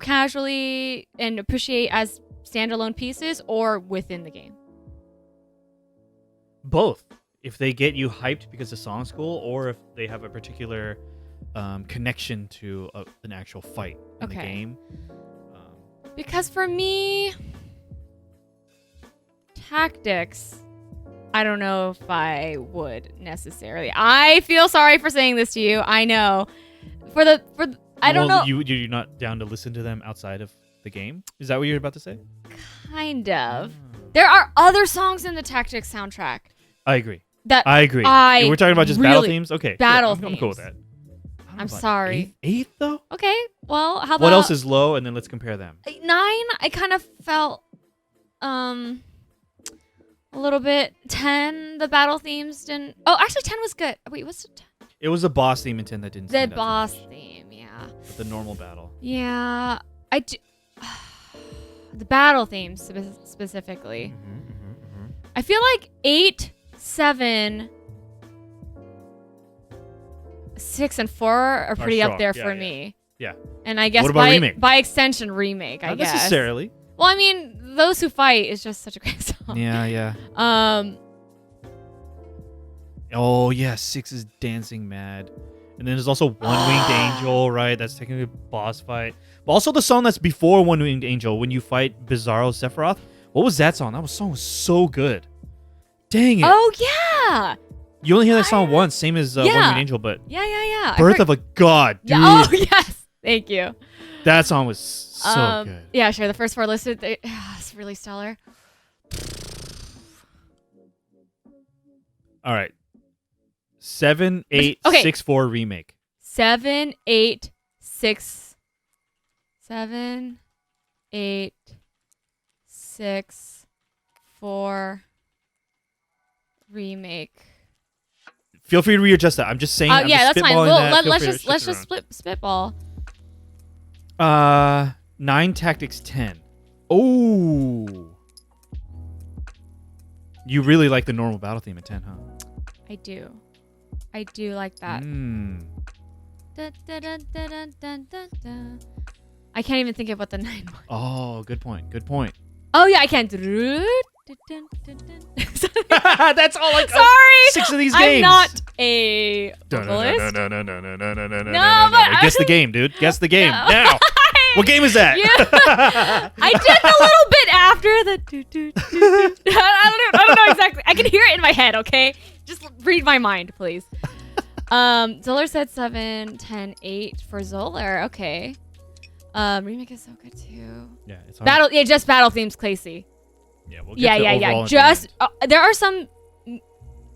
casually and appreciate as standalone pieces, or within the game? Both. If they get you hyped because the song's cool, or if they have a particular connection to an actual fight in the game. Because for me, Tactics, I don't know if I would necessarily. I feel sorry for saying this to you. I know. I don't know. You're not down to listen to them outside of the game? Is that what you're about to say? Kind of. There are other songs in the Tactics soundtrack. I agree. I agree. We're talking about just battle themes? Okay. Battle themes. I'm cool with that. I'm sorry. 8 though? Okay. Well, how about... What else is low? And then let's compare them. 9, I kind of felt a little bit. 10, the battle themes didn't... Oh, actually 10 was good. Wait, what's the 10? It was a boss theme in 10 that didn't stand out. The boss theme, yeah. But the normal battle. Yeah. I do... The battle themes specifically. I feel like 8, 7... 6 and 4 are pretty up there for me. Yeah. And I guess What about Remake? by extension, Remake, I Not guess. necessarily. Well, I mean, Those Who Fight is just such a great song. Yeah. Oh, yeah, 6 is Dancing Mad. And then there's also One Winged Angel, right? That's technically a boss fight. But also the song that's before One Winged Angel, when you fight Bizarro Sephiroth. What was that song? That song was so good. Dang it. Oh, yeah. You only hear that song once, same as One Winged Angel, but Yeah. Birth of a God, dude. Yeah. Oh, yes. Thank you. That song was so good. Yeah, sure. The first 4 listed, it's really stellar. All right. 7, 8, 6, 4 remake. 7, 8, 6, 7, 8, 6, 4 remake. Feel free to readjust that. I'm just saying. Yeah, that's fine. That. Let's just spitball. 9 Tactics 10. Oh. You really like the normal battle theme in 10, huh? I do like that. I can't even think of what the 9 was. Oh, good point. Oh yeah, I can't. That's all like sorry. 6 of these games. I'm not a vocalist. No, but guess the game, dude. Guess the game now. What game is that? I did a little bit after the. I don't know exactly. I can hear it in my head. Okay, just read my mind, please. Zoller said 7, 10, 8 for Zoller. Okay. Remake is so good too. Yeah, it's hard. Battle. Yeah, just battle themes, Clacy. Yeah, we'll get to overall Just there are some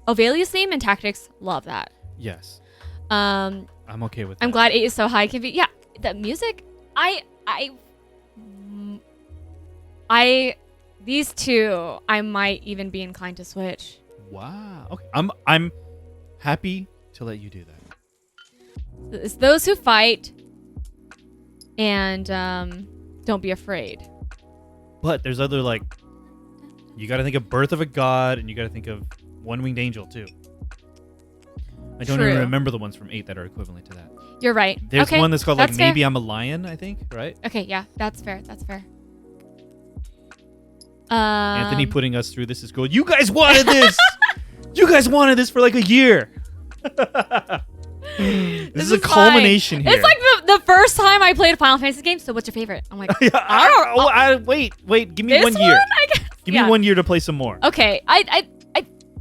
Ovalia's theme and Tactics. Love that. Yes. I'm okay with that. I'm glad 8 is so high. Can be the music. These two I might even be inclined to switch. Wow. Okay. I'm happy to let you do that. It's Those Who Fight and Don't Be Afraid. But there's other you got to think of Birth of a God and you got to think of One Winged Angel too. I don't even remember the ones from 8 that are equivalent to that. You're right. There's one that's called Maybe fair. I'm a Lion, I think, right? Okay, yeah, that's fair. Anthony putting us through this is cool. You guys wanted this. You guys wanted this for like a year. This is a culmination here. It's like the first time I played a Final Fantasy game. So what's your favorite? I'm like, wait. Give me 1 year. Give me 1 year to play some more. Okay, I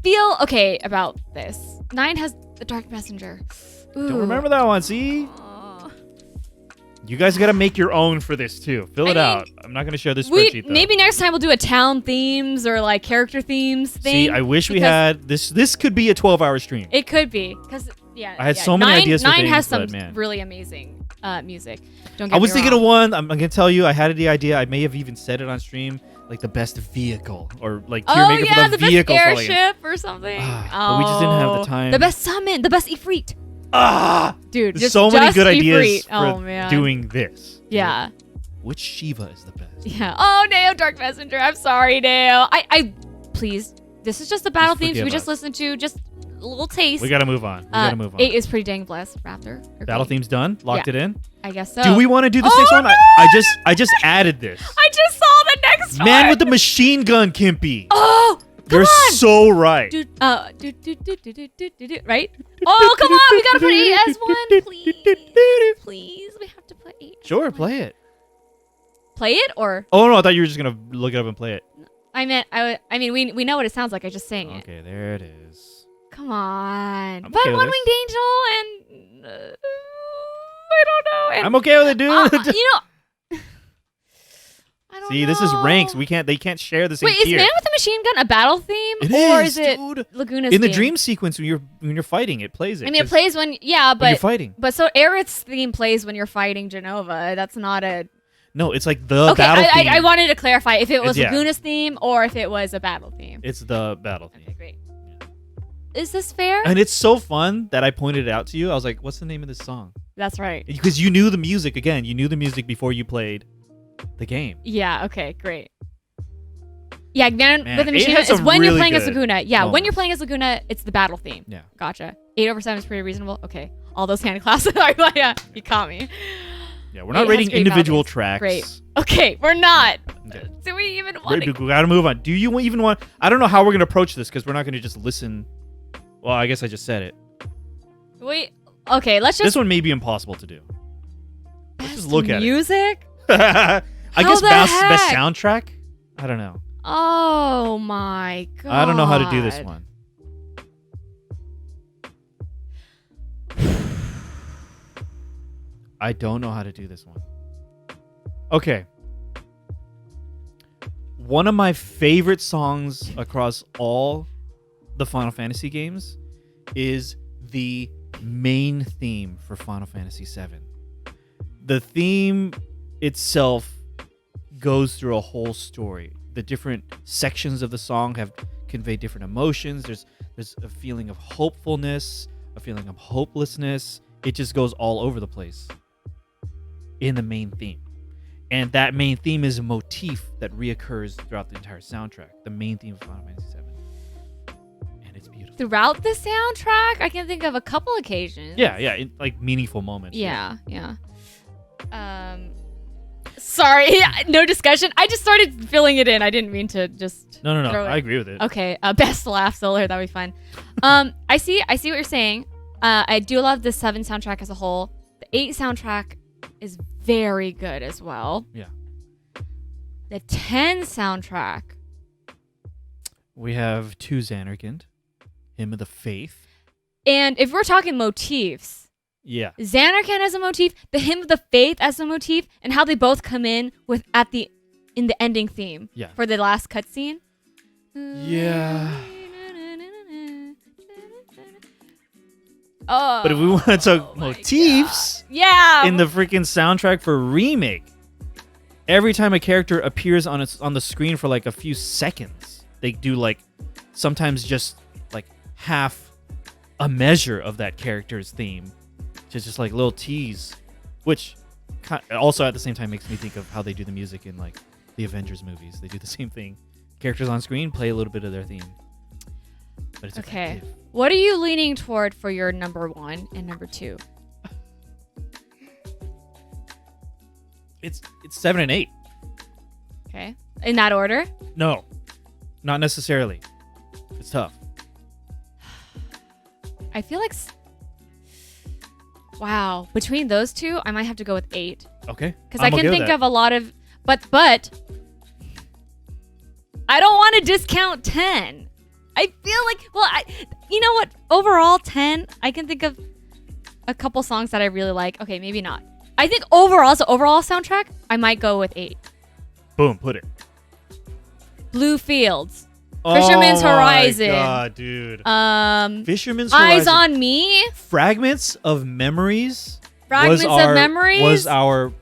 feel okay about this. 9 has the Dark Messenger. Ooh. Don't remember that one. See, you guys got to make your own for this too. Fill it out. I'm not gonna share this spreadsheet. Maybe next time we'll do a town themes or like character themes thing. See, I wish we had this. This could be a 12-hour stream. It could be because I had so many ideas. 9 for things, has some man. really amazing music. Don't get I was me thinking wrong. of one. I'm gonna tell you. I had the idea. I may have even said it on stream. Like the best vehicle or like tier maker for the vehicle. Best airship or something. But we just didn't have the time. The best summon, the best Ifrit. Dude, there's so many good ideas Ifrit. for doing this. Yeah. Which Shiva is the best? Yeah. Oh, Neo Dark Messenger. I'm sorry, Neo. I please. This is just the battle themes we just listened to. Just a little taste. We gotta move on. 8 is pretty dang blessed. Raptor. Battle themes done. Locked it in. I guess so. Do we want to do this next one? No! I just added this. I just saw the next one. Man with the machine gun, Kimpy. Oh, you're so right. Right? Oh, come on. We gotta put 8 as 1, please. Please, we have to put 8. Sure, play it. Play it or? Oh no, I thought you were just gonna look it up and play it. I mean, we know what it sounds like. I just saying it. Okay, there it is. Come on. I'm But okay with One Winged Angel and I don't know. And, I'm okay with it, dude. I don't See, know. this is ranks. They can't share the same Wait, is tier. Man with the Machine Gun a battle theme? Is it dude. Laguna's in the theme? dream sequence when you're fighting, it plays it. I mean, it plays when when you're fighting. But so Aerith's theme plays when you're fighting Genova. That's not a. No, it's like the battle theme. I wanted to clarify if it was Yeah. Laguna's theme or if it was a battle theme. It's the battle theme. Okay, great. Is this fair? And it's so fun that I pointed it out to you. I was like, "What's the name of this song?" That's right. Because you knew the music. Again, you knew the music before you played the game. Yeah. Okay. Great. Yeah, Man with the it Machine has Gun is some when you're really playing as good Laguna. Yeah, when moments. you're playing as Laguna, it's the battle theme. Yeah. Gotcha. 8/7 is pretty reasonable. Okay. All those hand classes. Yeah, you caught me. Yeah, we're not rating individual tracks. Great. Okay, we're not. Okay. Do we even want to? We gotta move on. Do you even want? I don't know how we're gonna approach this because we're not gonna just listen. Well, I guess I just said it. Wait. Okay, let's just. This one may be impossible to do. Let's just look at it. Music? I guess best soundtrack? I don't know. Oh my god. I don't know how to do this one. I don't know how to do this one. Okay. One of my favorite songs across all the Final Fantasy games is the main theme for Final Fantasy VII. The theme itself goes through a whole story. The different sections of the song have conveyed different emotions. There's a feeling of hopefulness, a feeling of hopelessness. It just goes all over the place in the main theme. And that main theme is a motif that reoccurs throughout the entire soundtrack. The main theme of Final Fantasy VII. And it's beautiful. Throughout the soundtrack? I can think of a couple occasions. Yeah, like meaningful moments. Yeah. Sorry, no discussion. I just started filling it in. I didn't mean to just No. throw it. I agree with it. Okay, best laugh solo. That'd be fun. I see what you're saying. I do love the 7 soundtrack as a whole. The 8 soundtrack is very good as well. Yeah. The 10 soundtrack. We have 2 Xanarkand, Hymn of the Faith. And if we're talking motifs, yeah, Xanarkand as a motif, the Hymn of the Faith as a motif, and how they both come in in the ending theme for the last cutscene. Yeah. Oh, but if we want to talk motifs, in the freaking soundtrack for Remake, every time a character appears on the screen for like a few seconds, they do like sometimes just like half a measure of that character's theme, just like little tease, which also at the same time makes me think of how they do the music in like the Avengers movies. They do the same thing. Characters on screen play a little bit of their theme, but it's okay. effective. What are you leaning toward for your number 1 and number 2? It's 7 and 8. Okay, in that order? No, not necessarily. It's tough. I feel like, wow, between those two, I might have to go with 8. Okay. Because I can think of a lot of, but I don't want to discount 10. I feel like, you know what? Overall, 10, I can think of a couple songs that I really like. Okay, maybe not. I think overall soundtrack, I might go with 8. Boom, put it. Blue Fields. Fisherman's Horizon. Oh my god, dude. Fisherman's Horizon. Eyes on Me. Fragments of Memories. Was our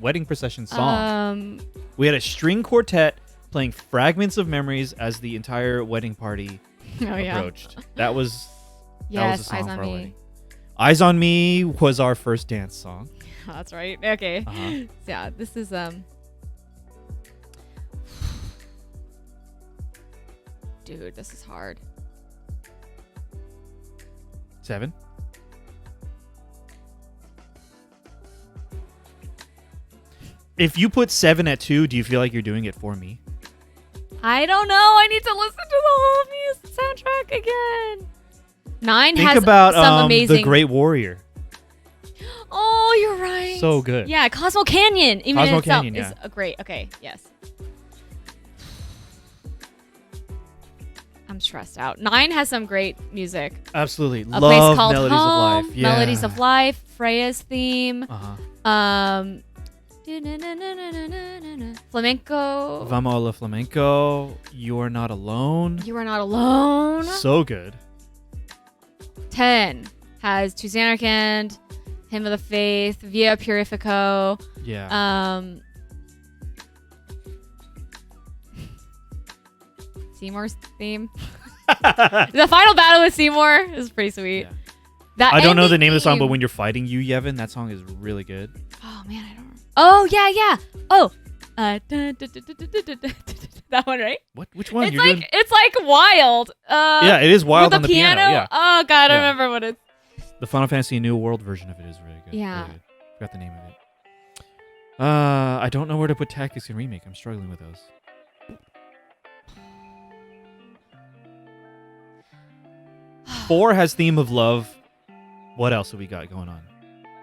wedding procession song. We had a string quartet playing Fragments of Memories as the entire wedding party approached. That was the song Eyes for on our Me. wedding. Eyes on Me was our first dance song. Oh, that's right. Okay. Uh-huh. Yeah, this is dude, this is hard. 7. If you put 7 at 2, do you feel like you're doing it for me? I don't know. I need to listen to the whole music soundtrack again. 9 Think has about some amazing. The Great Warrior. Oh, you're right. So good. Yeah, Cosmo Canyon. Even Cosmo in itself Canyon, is a great. Okay, yes. I'm stressed out. 9 has some great music. Absolutely. A Love Place Called Melodies Home, of Life. Yeah. Melodies of Life, Freya's theme. Uh-huh. Flamenco. Vamos a la Flamenco. You Are Not Alone. You Are Not Alone. So good. 10 has To Xanarkand, Hymn of the Faith, Via Purifico. Yeah. Seymour's theme. The final battle with Seymour is pretty sweet. Yeah. I don't know the name of the song, but when you're fighting you, Yevon, that song is really good. Oh man, I don't. Oh yeah. Oh, that one, right? What? Which one? It's like Wild. Yeah, it is Wild with on the piano. Yeah. Oh god, I don't remember what it's. The Final Fantasy New World version of it is really good. Yeah. Really good. Forgot the name of it. I don't know where to put Tactics and Remake. I'm struggling with those. Four has Theme of Love. What else have we got going on?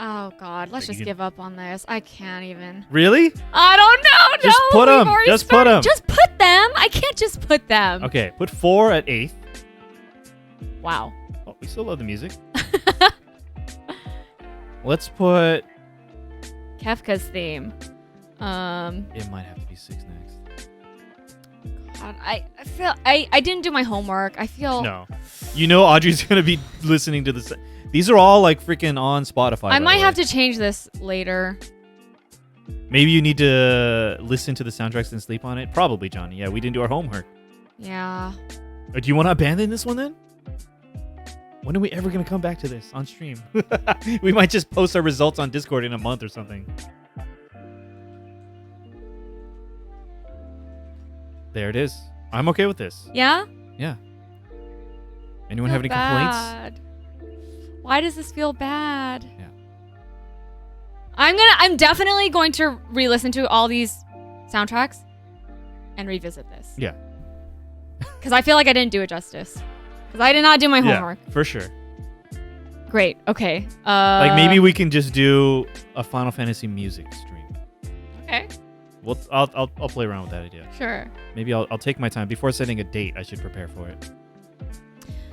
Oh God, let's just give up on this. I can't even. Really? I don't know. Just put them. Just put them. Just put them. I can't just put them. Okay, put 4 at 8th. Wow. Oh, we still love the music. Let's put Kefka's theme. It might have to be 6 next. God, I feel I didn't do my homework. I feel no. You know Audrey's gonna be listening to this. These are all like freaking on Spotify. I might have to change this later. Maybe you need to listen to the soundtracks and sleep on it. Probably, Johnny. Yeah, we didn't do our homework. Yeah. Do you want to abandon this one then? When are we ever gonna come back to this on stream? We might just post our results on Discord in a month or something. There it is. I'm okay with this. Yeah? Yeah. Anyone have any complaints? Why does this feel bad? Yeah. I'm definitely going to re-listen to all these soundtracks and revisit this. Yeah. Because I feel like I didn't do it justice. Because I did not do my homework. Yeah, for sure. Great. Okay. Like maybe we can just do a Final Fantasy music stream. Okay. Well, I'll play around with that idea. Sure. Maybe I'll take my time before setting a date. I should prepare for it.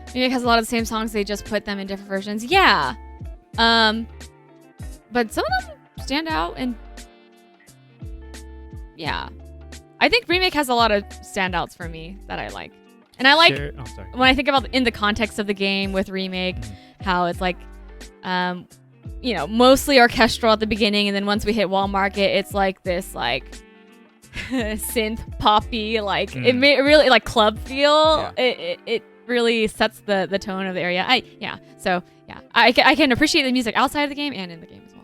Maybe it has a lot of the same songs. They just put them in different versions. Yeah. But some of them stand out, and yeah, I think Remake has a lot of standouts for me that I like, and I like when I think about in the context of the game with Remake, how it's like, mostly orchestral at the beginning, and then once we hit Wall Market, it's like this like synth poppy, like it really like club feel. Yeah. It really sets the tone of the area. I can appreciate the music outside of the game and in the game as well.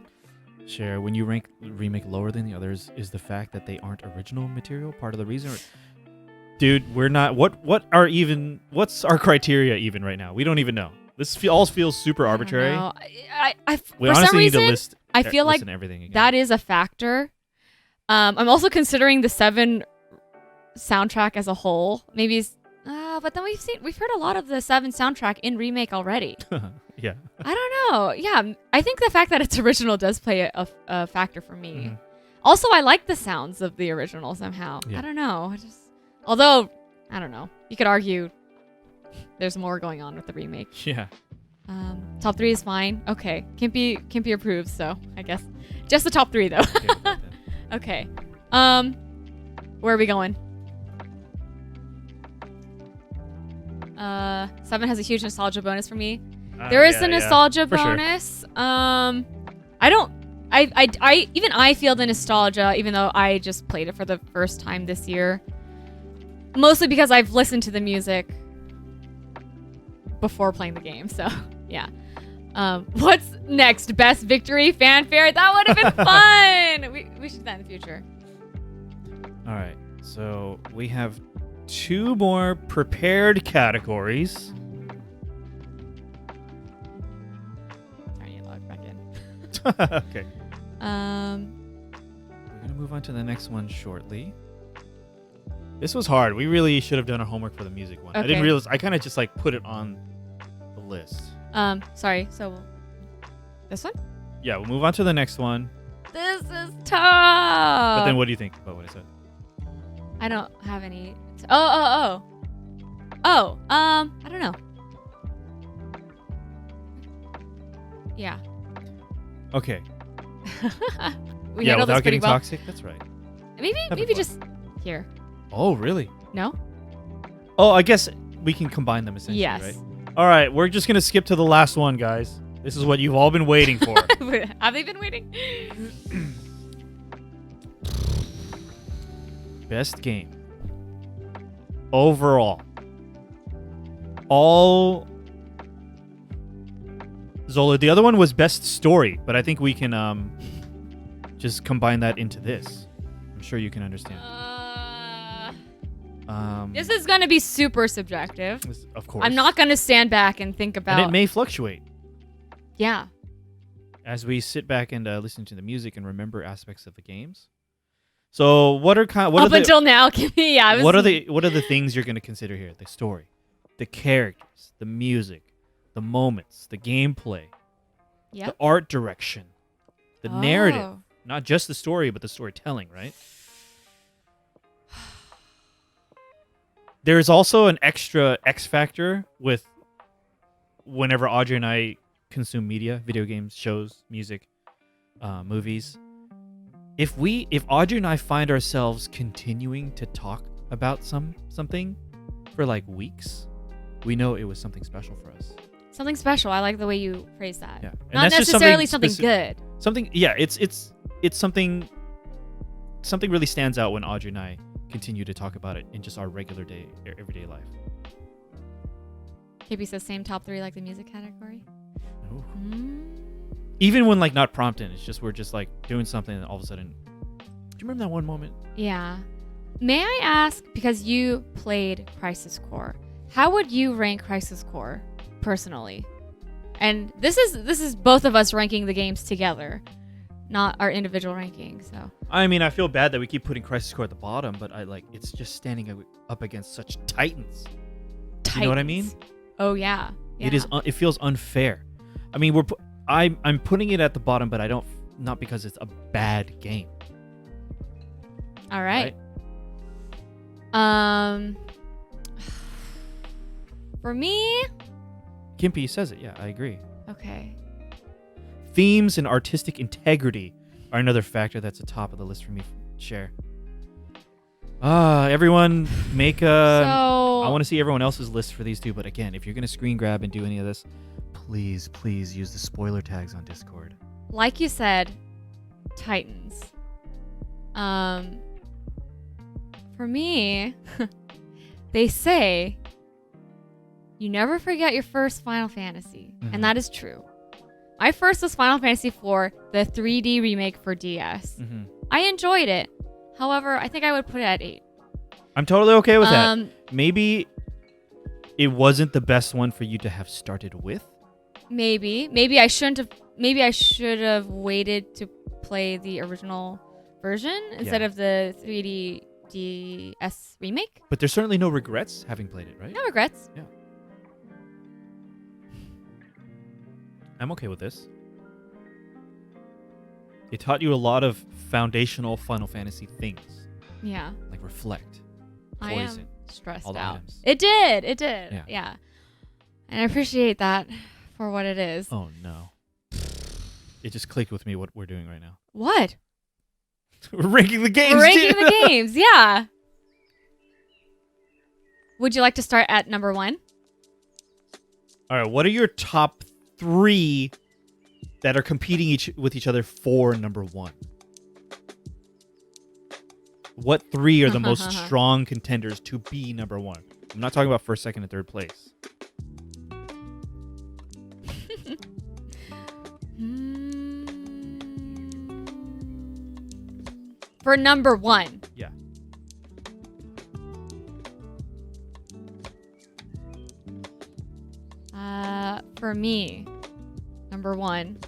Cher, when you rank Remake lower than the others, is the fact that they aren't original material part of the reason? Dude, we're not. What's our criteria even right now? We don't even know. This all feels super arbitrary. We for some reason, need to list. I feel like everything again. That is a factor. I'm also considering the 7 soundtrack as a whole. Maybe. But then we've heard a lot of the 7 soundtrack in Remake already. Yeah. I don't know. Yeah, I think the fact that it's original does play a factor for me. Mm-hmm. Also, I like the sounds of the original somehow. Yeah. I don't know. Although, I don't know. You could argue there's more going on with the Remake. Yeah. Top 3 is fine. Okay. Kimpy approves, so I guess. Just the top 3, though. Okay. Where are we going? 7 has a huge nostalgia bonus for me. There is a nostalgia bonus. Sure. I feel the nostalgia, even though I just played it for the first time this year. Mostly because I've listened to the music before playing the game. So yeah. What's next? Best victory fanfare? That would have been fun. We should do that in the future. All right. So we have 2 more prepared categories. Trying to log back in. Okay. We're gonna move on to the next one shortly. This was hard. We really should have done our homework for the music one. Okay. I didn't realize. I kind of just like put it on the list. Sorry. So this one? Yeah, we'll move on to the next one. This is tough. But then, what do you think about what I said? I don't have any. I don't know. Yeah. Okay. Yeah, without getting toxic. That's right. Maybe just here. Oh, really? No. Oh, I guess we can combine them essentially, yes. Right? All right, we're just gonna skip to the last one, guys. This is what you've all been waiting for. Have they been waiting? Best game. Overall. All Zola. The other one was best story, but I think we can just combine that into this. I'm sure you can understand. This is gonna be super subjective. Of course. I'm not gonna stand back and think about. And it may fluctuate. Yeah. as we sit back and listen to the music and remember aspects of the games. So what are until now, yeah. What are the things you're going to consider here? The story, the characters, the music, the moments, the gameplay, the art direction, the narrative. Not just the story, but the storytelling, right? There's also an extra X factor with whenever Audrey and I consume media, video games, shows, music, movies. If Audrey and I find ourselves continuing to talk about something for like weeks, we know it was something special for us. Something special. I like the way you phrase that. Yeah. And not necessarily something good. Something, yeah, it's something really stands out when Audrey and I continue to talk about it in just our regular everyday life. KP says same top 3 like the music category. Even when like not prompted, it's just we're just like doing something and all of a sudden, do you remember that one moment? Yeah. May I ask, because you played Crisis Core, how would you rank Crisis Core personally? And this is both of us ranking the games together, not our individual rankings. So I mean, I feel bad that we keep putting Crisis Core at the bottom, but it's just standing up against such titans. You know what I mean? Oh yeah. It feels unfair. I mean, I'm putting it at the bottom, but not because it's a bad game. All right. For me, Gimpy says it. Yeah, I agree. Okay. Themes and artistic integrity are another factor that's atop of the list for me. Share. Everyone make a... I want to see everyone else's list for these two, but again, if you're going to screen grab and do any of this, please use the spoiler tags on Discord. Like you said, Titans. For me, they say you never forget your first Final Fantasy, and that is true. My first was Final Fantasy IV, the 3D remake for DS. I enjoyed it. However, I think I would put it at 8. I'm totally okay with that. Maybe it wasn't the best one for you to have started with. Maybe I shouldn't have. Maybe I should have waited to play the original version instead of the 3D DS remake. But there's certainly no regrets having played it, right? No regrets. Yeah. I'm okay with this. It taught you a lot of foundational Final Fantasy things. Yeah. Like reflect, poison, I am stressed out. Items. It did. Yeah. And I appreciate that for what it is. Oh, no. It just clicked with me what we're doing right now. What? We're ranking the games. We're ranking the games, yeah. Would you like to start at number 1? All right. What are your top 3 that are competing with each other for number 1? What 3 are the most strong contenders to be number 1? I'm not talking about first, second, and third place. For number 1. Yeah. For me, number 1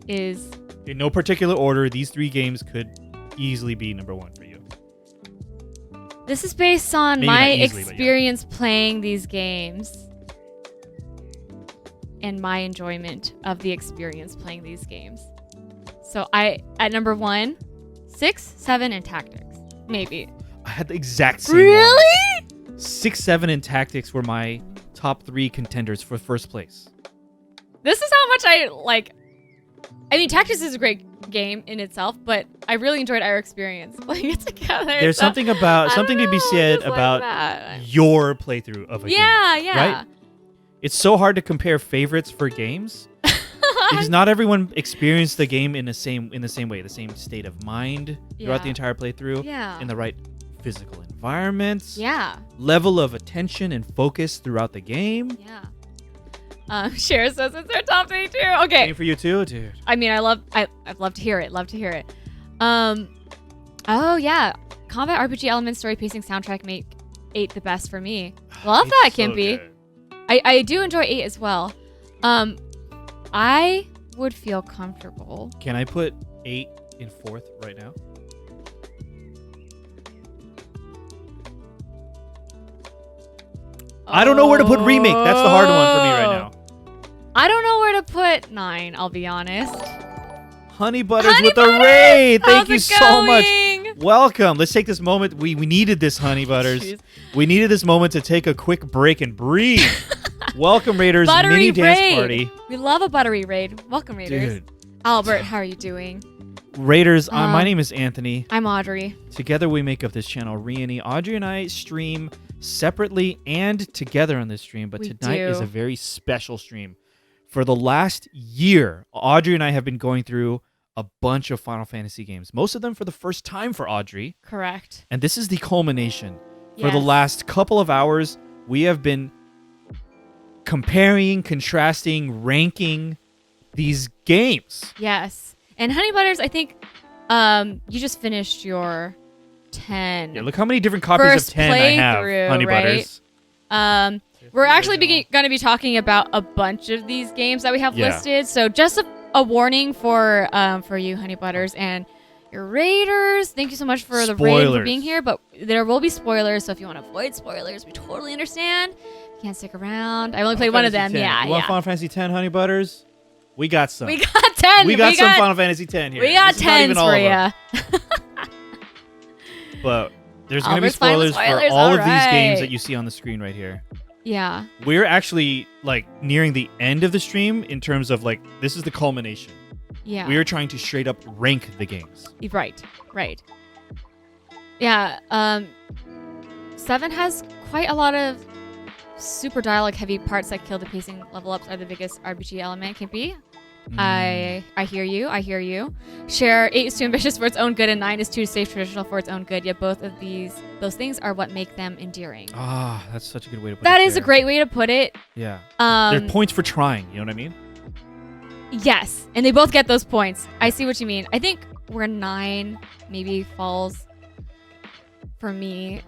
is... In no particular order, these 3 games could easily be number 1 for you. This is based on Maybe my easily, experience playing these games and my enjoyment of the experience playing these games. So at number 1, 6, 7, and Tactics. Maybe. I had the exact same Really? one. 6, 7, and Tactics were my top 3 contenders for first place. This is how much I like... I mean, Tactics is a great game in itself, but I really enjoyed our experience playing it together. There's something to be said about your playthrough of a game. Yeah. Right? It's so hard to compare favorites for games because not everyone experienced the game in the same way, the same state of mind throughout the entire playthrough. Yeah. In the right physical environments. Yeah. Level of attention and focus throughout the game. Yeah. Cher says it's her top 3 too. Okay. Same for you too, dude. I mean, I'd love to hear it. Oh yeah, combat RPG elements, story pacing, soundtrack make 8 the best for me. Love that, Kimpy. I do enjoy 8 as well. I would feel comfortable. Can I put 8 in 4th right now? I don't know where to put Remake. That's the hard one for me right now. I don't know where to put 9, I'll be honest. Honey Butters with a raid. Thank you so much. Going? Welcome. Let's take this moment. We needed this, Honey Butters. Jeez. We needed this moment to take a quick break and breathe. Welcome, Raiders. Buttery Mini dance raid. party. We love a buttery raid. Welcome, Raiders. Dude. Albert, how are you doing? Raiders, my name is Anthony. I'm Audrey. Together we make up this channel, Reyony. Audrey and I stream separately and together on this stream, but We tonight do. is a very special stream. For the last year, Audrey and I have been going through a bunch of Final Fantasy games, most of them for the first time for Audrey. Correct. And this is the culmination. For the Yes. last couple of hours, we have been comparing, contrasting, ranking these games. Yes. And Honey Butters, I think you just finished your 10. Yeah, look how many different copies First of 10 I have, playthrough, Honey right? Butters. We're actually going to be talking about a bunch of these games that we have Yeah. listed. So just a warning for you, Honey Butters, and your Raiders. Thank you so much for the raid for Spoilers. being here. But there will be spoilers, so if you want to avoid spoilers, we totally understand. You can't stick around. I only played one of them. Yeah, You want yeah. Final Fantasy 10, Honey Butters? We got some. We got 10. We got some Final Fantasy 10 here. We got This is not 10s even all for of them. you. But there's going to be Albert's fine with spoilers for spoilers, all of these alright. games that you see on the screen right here. Yeah. We're actually like nearing the end of the stream in terms of like this is the culmination. Yeah. We are trying to straight up rank the games. Right. Yeah. 7 has quite a lot of super dialogue heavy parts that kill the pacing. Level ups are the biggest RPG element can be. I hear you. Share 8 is too ambitious for its own good and 9 is too safe traditional for its own good. Yet both of those things are what make them endearing. Ah, that's such a good way to put it. That is a there. great way to put it. Yeah. There are points for trying, you know what I mean? Yes, and they both get those points. I see what you mean. I think where 9 maybe falls for me.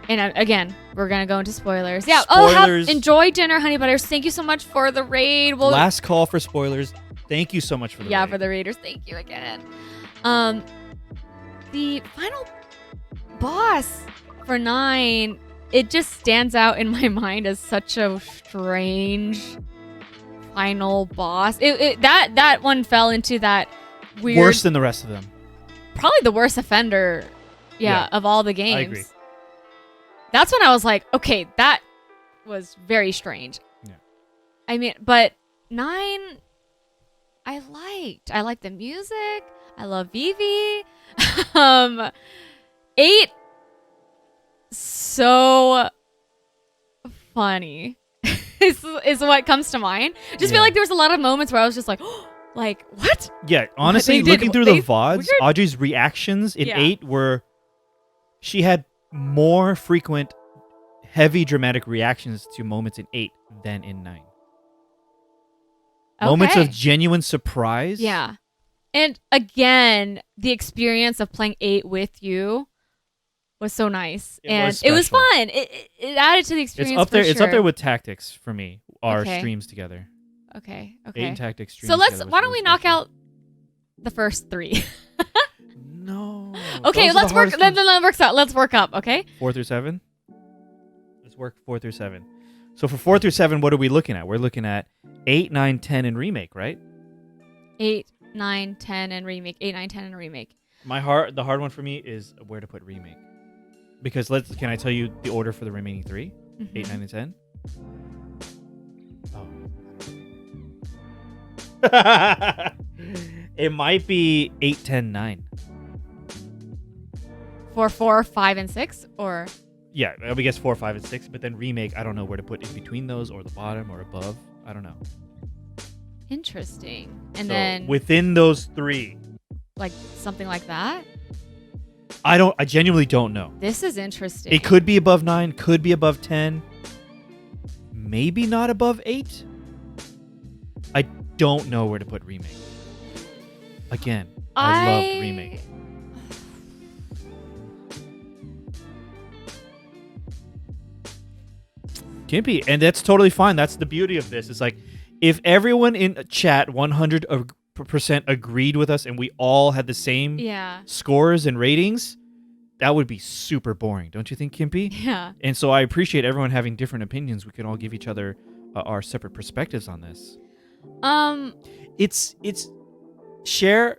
And again, we're gonna go into spoilers. Yeah. Spoilers. Enjoy dinner, Honey Butters. Thank you so much for the raid. Last call for spoilers. Thank you so much for the raid. For the raiders. Thank you again. The final boss for 9, it just stands out in my mind as such a strange final boss. That one fell into that weird. Worse than the rest of them. Probably the worst offender. Yeah. Of all the games. I agree. That's when I was like, okay, that was very strange. Yeah. I mean, but 9, I liked. I liked the music. I love Vivi. 8, so funny is what comes to mind. Just feel like there was a lot of moments where I was just like, oh, like, what? Yeah, honestly, They did- looking through the they- VODs, weird. Audrey's reactions in Yeah. 8 were... She had more frequent, heavy, dramatic reactions to moments in 8 than in 9. Moments Okay. of genuine surprise. Yeah. And again, the experience of playing 8 with you was so nice. It It was special. fun. It added to the experience. It's up there. for It's up sure. there with Tactics for me. Our Okay. streams together. Okay. 8 Okay. and Tactics streams So together was why don't really we knock special. out the first 3? No. Okay, Those are let's the work. hardest Then ones. that works out. Let's work up. Okay. 4 through 7. Let's work 4 through 7. So for 4 through 7, what are we looking at? We're looking at 8, 9, 10, and Remake, right? 8, 9, 10, and remake. 8, 9, 10, and remake. The hard one for me is where to put Remake. Because can I tell you the order for the remaining 3? Mhm. 8, 9, and 10? Oh. It might be 8, 10, 9. For 4, 5, and 6, or Yeah, I would guess 4, 5, and 6. But then Remake, I don't know where to put in between those or the bottom or above. I don't know. interesting. And So then within those 3, like something like that. I genuinely don't know. This is interesting. It could be above 9, could be above 10. Maybe not above 8. I don't know where to put Remake. Again, I love Remake. Gimpy, and that's totally fine. That's the beauty of this. It's like If everyone in chat 100% agreed with us and we all had the same scores and ratings, that would be super boring, don't you think, Kimpy? Yeah. And so I appreciate everyone having different opinions. We can all give each other our separate perspectives on this. It's Cher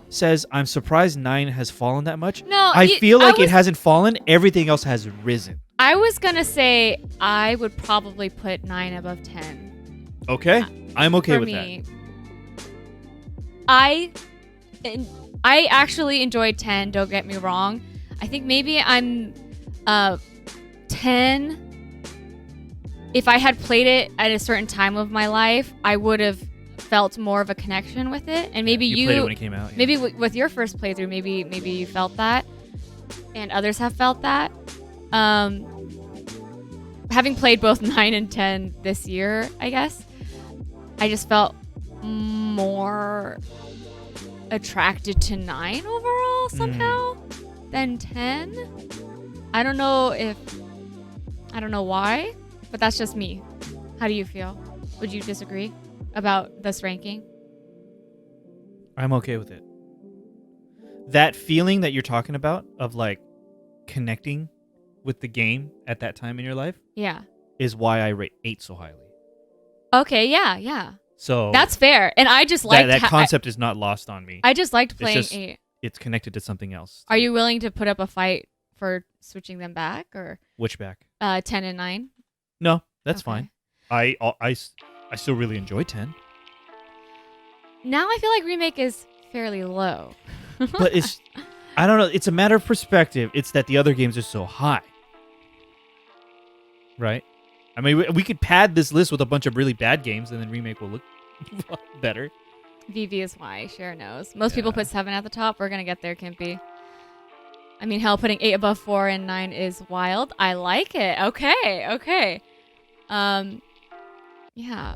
says, I'm surprised 9 has fallen that much. No, I feel like it hasn't fallen. Everything else has risen. I was going to say I would probably put 9 above 10. Okay. I'm okay with that. I actually enjoyed 10, don't get me wrong. I think maybe I'm 10. If I had played it at a certain time of my life, I would have felt more of a connection with it. And maybe you played it when it came out. Yeah. Maybe with your first playthrough, maybe you felt that, and others have felt that. Having played both 9 and 10 this year, I guess, I just felt more attracted to 9 overall somehow than 10. I don't know why, but that's just me. How do you feel? Would you disagree about this ranking? I'm okay with it. That feeling that you're talking about of like connecting with the game at that time in your life, is why I rate 8 so highly. Okay, yeah. So that's fair, and I just like that concept is not lost on me. I just liked playing 8. It's connected to something else. Are you willing to put up a fight for switching them back, or which back? 10 and 9. No, that's fine. I still really enjoy 10. Now I feel like Remake is fairly low. But I don't know. It's a matter of perspective. It's that the other games are so high. Right? I mean, we could pad this list with a bunch of really bad games, and then Remake will look better. VV is why, Cher knows. Most people put 7 at the top. We're going to get there, Kimpy. I mean, hell, putting 8 above 4 and 9 is wild. I like it. Okay. Yeah.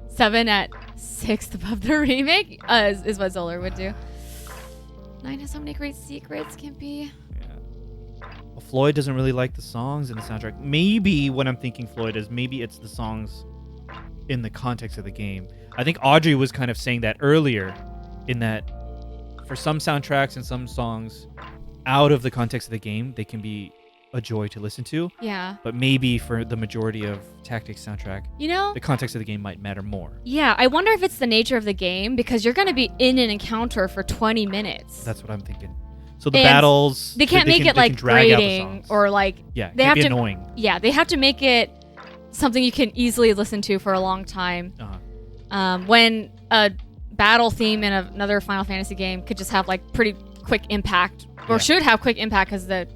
7 at 6th above the Remake is what Zoller would do. 9 has so many great secrets, Kimpy. Well, Floyd doesn't really like the songs in the soundtrack. Maybe what I'm thinking, Floyd, is maybe it's the songs in the context of the game. I think Audrey was kind of saying that earlier, in that for some soundtracks and some songs out of the context of the game, they can be a joy to listen to. Yeah. But maybe for the majority of Tactics soundtrack, the context of the game might matter more. Yeah, I wonder if it's the nature of the game, because you're going to be in an encounter for 20 minutes. That's what I'm thinking. So the battles, they can't make it like grating or like they have to annoying. Yeah, they have to make it something you can easily listen to for a long time. When a battle theme in another Final Fantasy game could just have like pretty quick impact, or should have quick impact, because the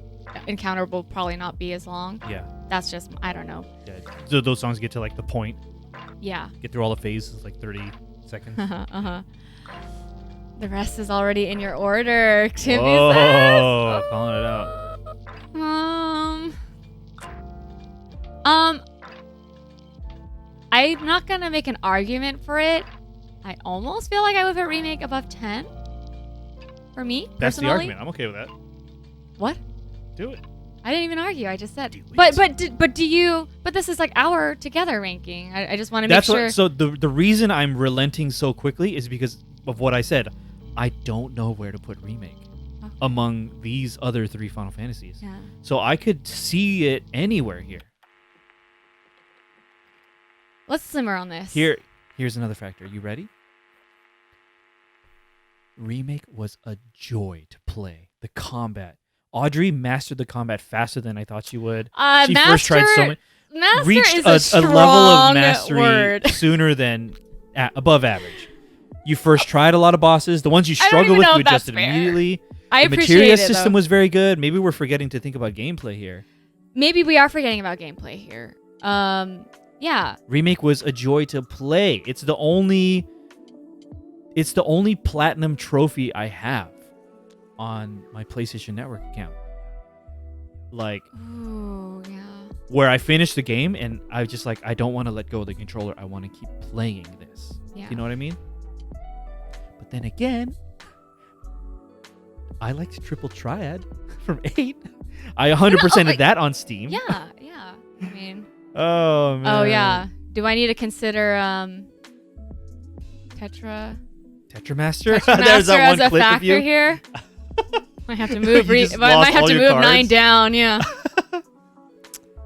encounter will probably not be as long. Yeah, that's just, I don't know. Yeah, so those songs get to like the point. Yeah, get through all the phases like 30 seconds. The rest is already in your order. Oh, calling it out. I'm not gonna make an argument for it. I almost feel like I would put Remake above 10. For me, that's personally. the argument. I'm okay with that. What? Do it. I didn't even argue. I just said. But do you? But this is like our together ranking. I just want to make sure. So the reason I'm relenting so quickly is because of what I said. I don't know where to put Remake among these other 3 Final Fantasies. Yeah. So I could see it anywhere here. Let's simmer on this. Here's another factor. You ready? Remake was a joy to play. The combat. Audrey mastered the combat faster than I thought she would. She first tried so many. Master reached is a level of mastery word. sooner than above average. You first tried a lot of bosses. The ones you struggle with, you adjusted immediately. I appreciate the materia it, system though. was very good. Maybe we're forgetting to think about gameplay here. Maybe we are forgetting about gameplay here. Yeah. Remake was a joy to play. It's the only platinum trophy I have on my PlayStation Network account. Like, ooh, yeah. Where I finished the game and I was just like, I don't want to let go of the controller. I want to keep playing this. Yeah. You know what I mean? But then again, I liked Triple Triad from 8. I 100%ed that on Steam. Yeah. I mean, Oh man. Oh yeah. Do I need to consider Tetramaster? Tetramaster as a factor here? Might have to move. Might have to move 9 down. Yeah.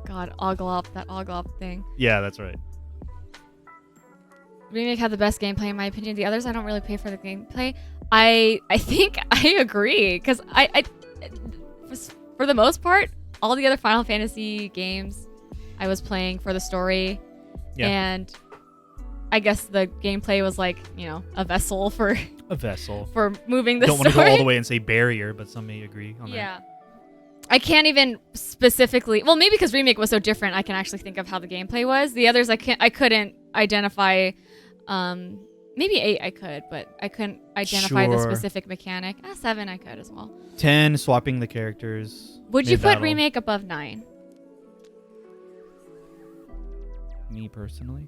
God, Oglop, that Oglop thing. Yeah, that's right. Remake had the best gameplay in my opinion. The others I don't really pay for the gameplay. I think I agree because I for the most part all the other Final Fantasy games I was playing for the story, and I guess the gameplay was like a vessel for moving the Don't story. want to go all the way and say barrier, but some may agree on that. Yeah. I can't even specifically. Well, maybe because Remake was so different, I can actually think of how the gameplay was. The others, I couldn't identify. Maybe 8 I could, but I couldn't identify the specific mechanic. 7 I could as well. 10 swapping the characters. Would you put Remake above 9? Me personally,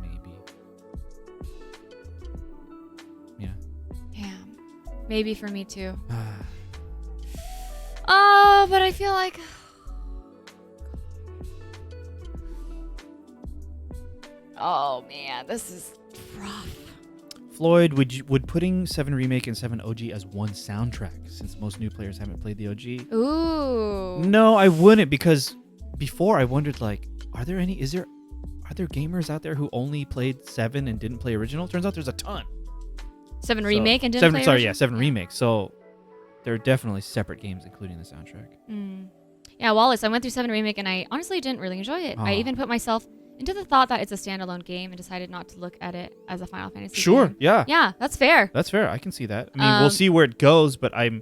maybe. Yeah. Damn. Maybe for me too. Oh, but I feel like. Oh man, this is rough. Floyd, would putting 7 Remake and 7 OG as one soundtrack, since most new players haven't played the OG? Ooh. No, I wouldn't, because before I wondered, like, are there gamers out there who only played 7 and didn't play original? Turns out there's a ton. 7 Remake and didn't play original? 7 Remake. So there are definitely separate games, including the soundtrack. Yeah, Wallace, I went through 7 Remake and I honestly didn't really enjoy it. I even put myself into the thought that it's a standalone game and decided not to look at it as a Final Fantasy game. Sure, yeah. Yeah, that's fair. That's fair. I can see that. I mean, we'll see where it goes, but I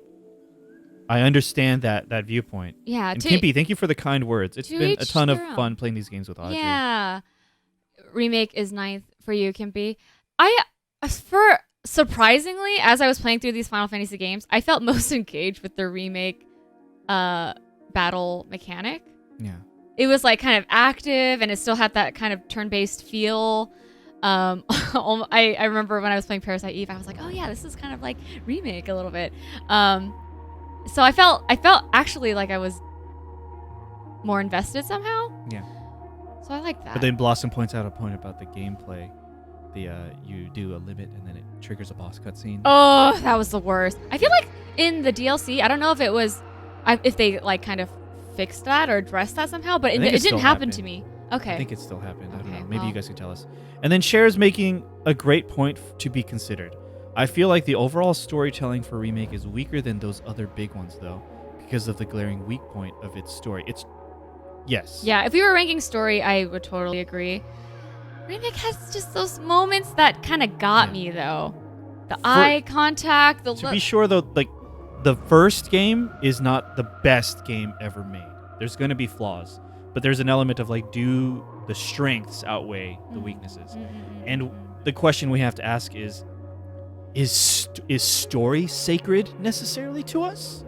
understand that viewpoint. Yeah. And Kimpy, thank you for the kind words. It's been a ton of fun playing these games with Audrey. Yeah. Remake is 9th for you, Kimpy. Surprisingly, as I was playing through these Final Fantasy games, I felt most engaged with the Remake battle mechanic. Yeah. It was like kind of active and it still had that kind of turn-based feel. I remember when I was playing Parasite Eve, I was like, oh yeah, this is kind of like Remake a little bit. So I felt actually like I was more invested somehow. Yeah. So I like that. But then Blossom points out a point about the gameplay. You do a limit and then it triggers a boss cutscene. Oh, that was the worst. I feel like in the DLC, I don't know if it was, if they like kind of fixed that or addressed that somehow, but it didn't happen to me. Okay. I think it still happened. I don't know. Maybe you guys can tell us. And then Cher's making a great point to be considered. I feel like the overall storytelling for Remake is weaker than those other big ones, though, because of the glaring weak point of its story. Yes. Yeah, if we were ranking story, I would totally agree. Remake has just those moments that kind of got me, though. The eye contact, To be sure, though, like, the first game is not the best game ever made. There's going to be flaws, but there's an element of, like, do the strengths outweigh the weaknesses? And the question we have to ask is story sacred necessarily to us?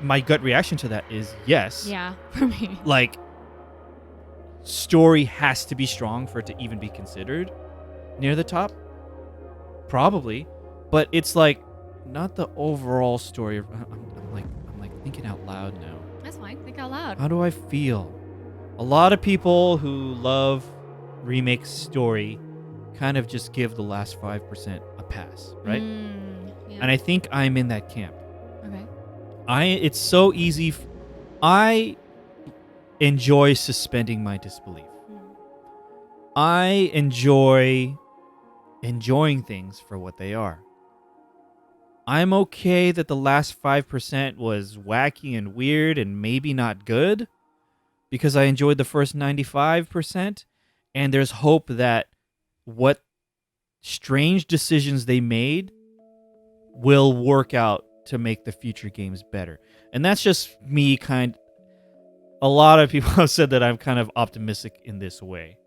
My gut reaction to that is yes. Yeah, for me. Like, story has to be strong for it to even be considered near the top? Probably. But it's like, not the overall story. I'm like thinking out loud now. That's fine. Think out loud. How do I feel? A lot of people who love Remake's story kind of just give the last 5% a pass, right? Yeah. And I think I'm in that camp. Okay. It's so easy. I enjoy suspending my disbelief. I enjoying things for what they are. I'm okay that the last 5% was wacky and weird and maybe not good because I enjoyed the first 95%, and there's hope that what strange decisions they made will work out to make the future games better. And that's just me a lot of people have said that I'm kind of optimistic in this way.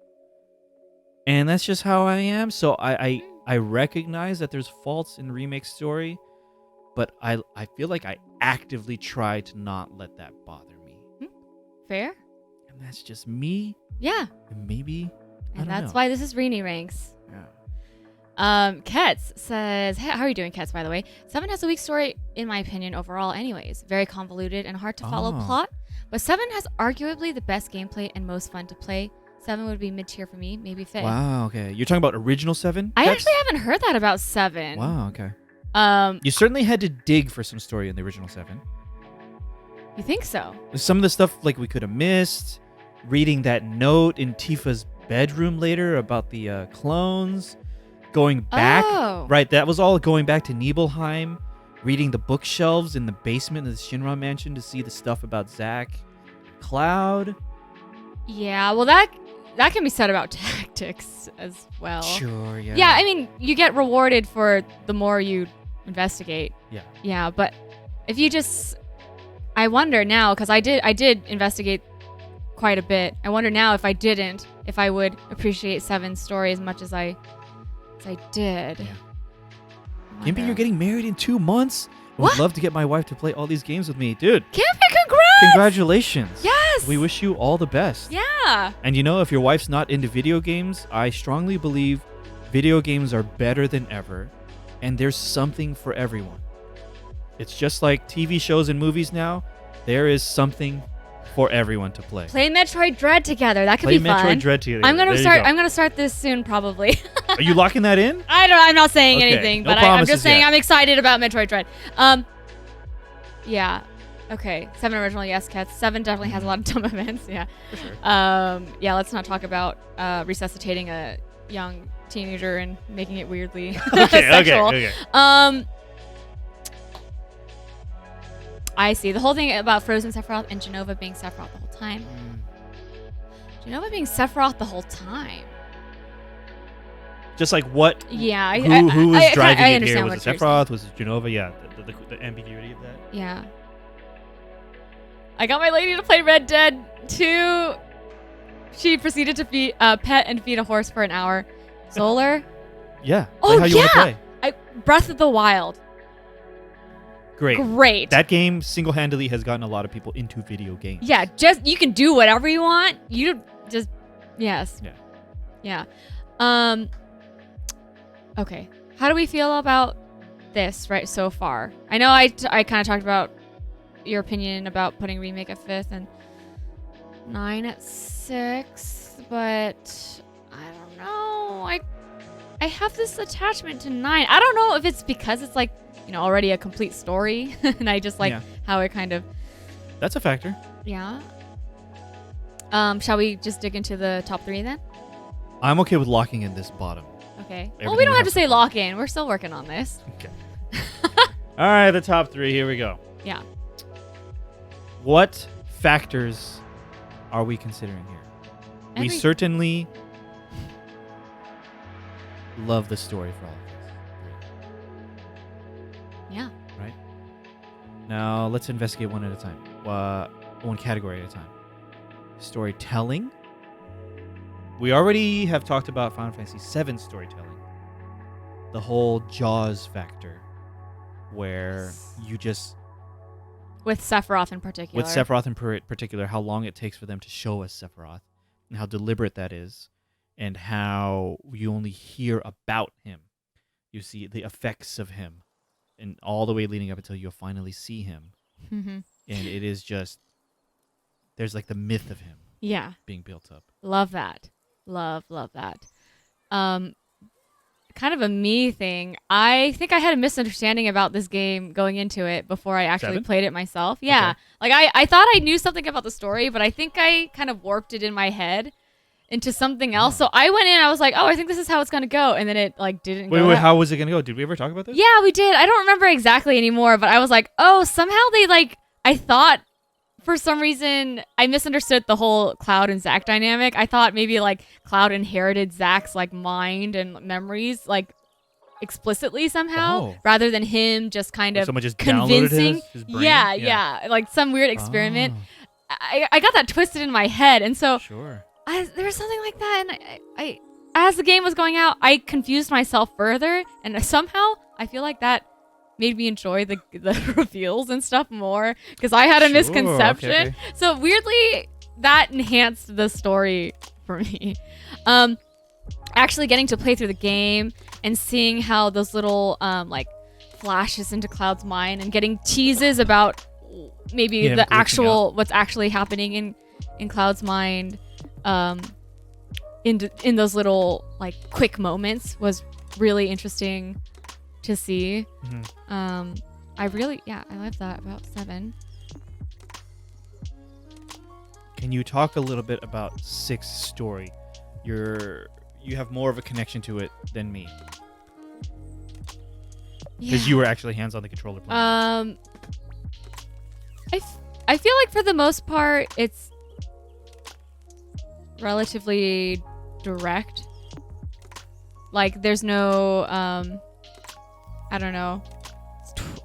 And that's just how I am. So I recognize that there's faults in Remake's story, but I feel like I actively try to not let that bother me. Fair. And that's just me. Yeah. And maybe. And that's why this is Reyony Ranks. Yeah. Kets says, hey, how are you doing, Kets, by the way? 7 has a weak story, in my opinion, overall anyways. Very convoluted and hard to follow plot. But 7 has arguably the best gameplay and most fun to play. 7 would be mid-tier for me, maybe VIII. Wow, okay. You're talking about original 7? I actually haven't heard that about 7. Wow, okay. You certainly had to dig for some story in the original 7. You think so? Some of the stuff like we could have missed. Reading that note in Tifa's bedroom later about the clones. Going back. Oh. Right, that was all going back to Nibelheim. Reading the bookshelves in the basement of the Shinra mansion to see the stuff about Zack. Cloud. Yeah, well that can be said about tactics as well. Sure, yeah. Yeah, I mean, you get rewarded for the more you investigate. Yeah. Yeah, but if you just... I wonder now, because I did investigate quite a bit. I wonder now if I didn't, if I would appreciate 7's story as much as I did. Yeah. Kimby, you're getting married in 2 months? I would love to get my wife to play all these games with me. Dude. Kimby, congrats! Congratulations. Yes! We wish you all the best. Yeah. And you know, if your wife's not into video games, I strongly believe video games are better than ever. And there's something for everyone. It's just like TV shows and movies now. There is something for everyone to play. Play Metroid Dread together. That could be fun. Play Metroid Dread together. I'm gonna start this soon, probably. Are you locking that in? I'm not saying Okay, anything, no but I'm just saying yet. I'm excited about Metroid Dread. Yeah. Okay. 7 original, yes, Cats. 7 definitely has a lot of dumb events. Yeah. For sure. Yeah. Let's not talk about resuscitating a young teenager and making it weirdly sexual. Okay. I see. The whole thing about Frozen Sephiroth and Jenova being Sephiroth the whole time. Jenova being Sephiroth the whole time. Just like what? Yeah. Who was driving it here? What Was it Sephiroth? Was it Jenova? Yeah. The ambiguity of that. Yeah. I got my lady to play Red Dead 2. She proceeded to pet and feed a horse for an hour. Solar. Yeah. Oh, how you want to play. Breath of the Wild. Great. That game single-handedly has gotten a lot of people into video games. Yeah, just you can do whatever you want. You just yes. Yeah. Okay. How do we feel about this right so far? I know I kind of talked about your opinion about putting Remake at 5th and 9 at 6th, but I don't know. I have this attachment to 9. I don't know if it's because it's like, you know, already a complete story and I just like how it kind of... That's a factor. Yeah. Shall we just dig into the top 3 then? I'm okay with locking in this bottom. Okay. Well, we don't have to say lock in. We're still working on this. Okay. All right, the top 3. Here we go. Yeah. What factors are we considering here? We certainly love the story for all of this. Yeah. Right? Now, let's investigate one at a time. One category at a time. Storytelling. We already have talked about Final Fantasy VII storytelling. The whole Jaws factor, where you just... With Sephiroth in particular. With Sephiroth in particular, how long it takes for them to show us Sephiroth, and how deliberate that is, and how you only hear about him. You see the effects of him, and all the way leading up until you finally see him. Mm-hmm. And it is just... There's like the myth of him being built up. Love that. Love that. Kind of a me thing. I think I had a misunderstanding about this game going into it before I actually played it myself. Yeah. Okay. Like I thought I knew something about the story, but I think I kind of warped it in my head into something else. So I went in, I was like, oh, I think this is how it's going to go. And then it like didn't go. Wait, how was it going to go? Did we ever talk about this? Yeah, we did. I don't remember exactly anymore, but I was like, oh, somehow they like, I thought for some reason I misunderstood the whole Cloud and Zack dynamic. I thought maybe like Cloud inherited Zack's like mind and memories like explicitly somehow rather than him just kind of someone just convincing his brain? Yeah, like some weird experiment. I got that twisted in my head, and so there was something like that, and I as the game was going out, I confused myself further, and somehow I feel like that made me enjoy the reveals and stuff more because I had a misconception. Okay. So weirdly, that enhanced the story for me. actually getting to play through the game and seeing how those little like flashes into Cloud's mind and getting teases about maybe the actual what's actually happening in Cloud's mind in those little like quick moments was really interesting to see. I love that about 7. Can you talk a little bit about 6's story? You have more of a connection to it than me. Because you were actually hands on the controller playing. I feel like for the most part it's relatively direct. Like there's no I don't know,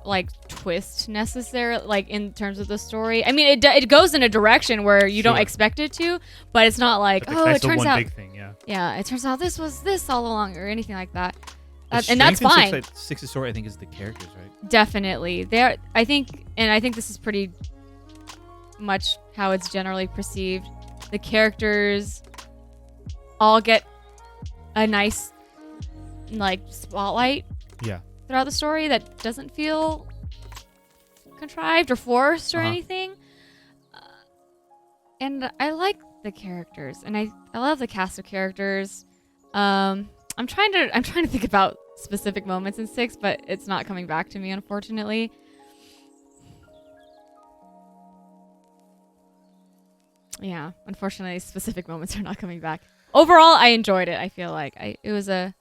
like twist necessarily, like in terms of the story. I mean, it goes in a direction where you don't expect it to, but it's not like it turns out. Big thing, it turns out this was this all along or anything like that. And that's fine. 6's story, I think, is the characters, right? Definitely, I think this is pretty much how it's generally perceived. The characters all get a nice like spotlight. Yeah. Throughout the story that doesn't feel contrived or forced or anything. And I like the characters, and I love the cast of characters. I'm trying to think about specific moments in 6, but it's not coming back to me, unfortunately. Yeah, unfortunately, specific moments are not coming back. Overall, I enjoyed it. I feel like it was a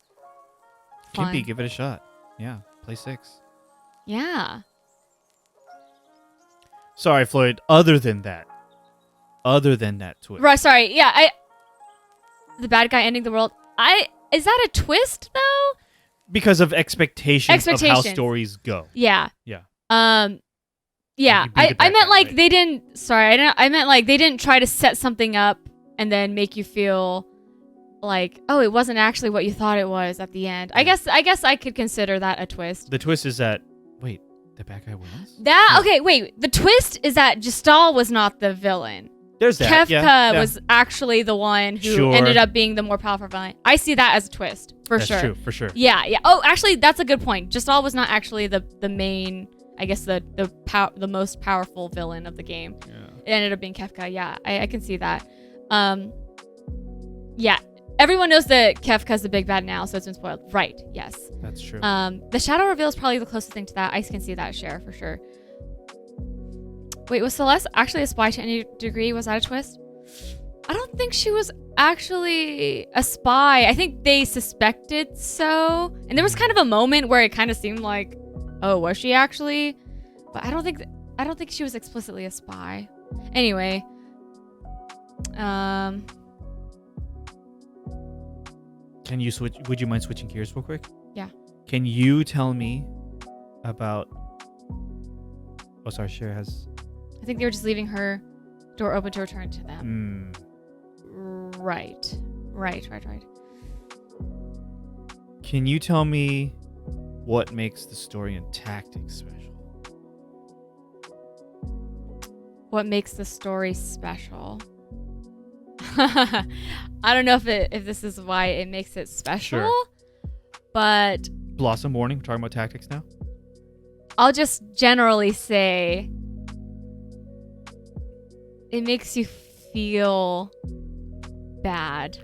fun. Kimpy, give it a shot. Yeah, play 6. Yeah. Sorry, Floyd. Other than that twist. Right. Sorry. Yeah. The bad guy ending the world. Is that a twist though? Because of expectations of how stories go. Yeah. Yeah. Yeah. I meant like they didn't. Sorry. I meant like they didn't try to set something up and then make you feel like, oh, it wasn't actually what you thought it was at the end. I guess I could consider that a twist. The twist is that the bad guy wins? Okay, wait. The twist is that Gestal was not the villain. There's that. Kefka was actually the one who ended up being the more powerful villain. I see that as a twist, That's true, for sure. Yeah. Oh, actually, that's a good point. Gestal was not actually the main, I guess, the most powerful villain of the game. Yeah. It ended up being Kefka. Yeah, I can see that. Yeah. Everyone knows that Kefka's the big bad now, so it's been spoiled. Right, yes. That's true. The shadow reveal is probably the closest thing to that. I can see that share for sure. Wait, was Celeste actually a spy to any degree? Was that a twist? I don't think she was actually a spy. I think they suspected so. And there was kind of a moment where it kind of seemed like, oh, was she actually? But I don't think she was explicitly a spy. Anyway. Can you switch? Would you mind switching gears real quick? Yeah. Can you tell me about? Oh, sorry. Cher has. I think they were just leaving her door open to return to them. Right. Can you tell me what makes the story and tactics special? What makes the story special? I don't know if this is why it makes it special, but Blossom Warning. We're talking about tactics now. I'll just generally say it makes you feel bad.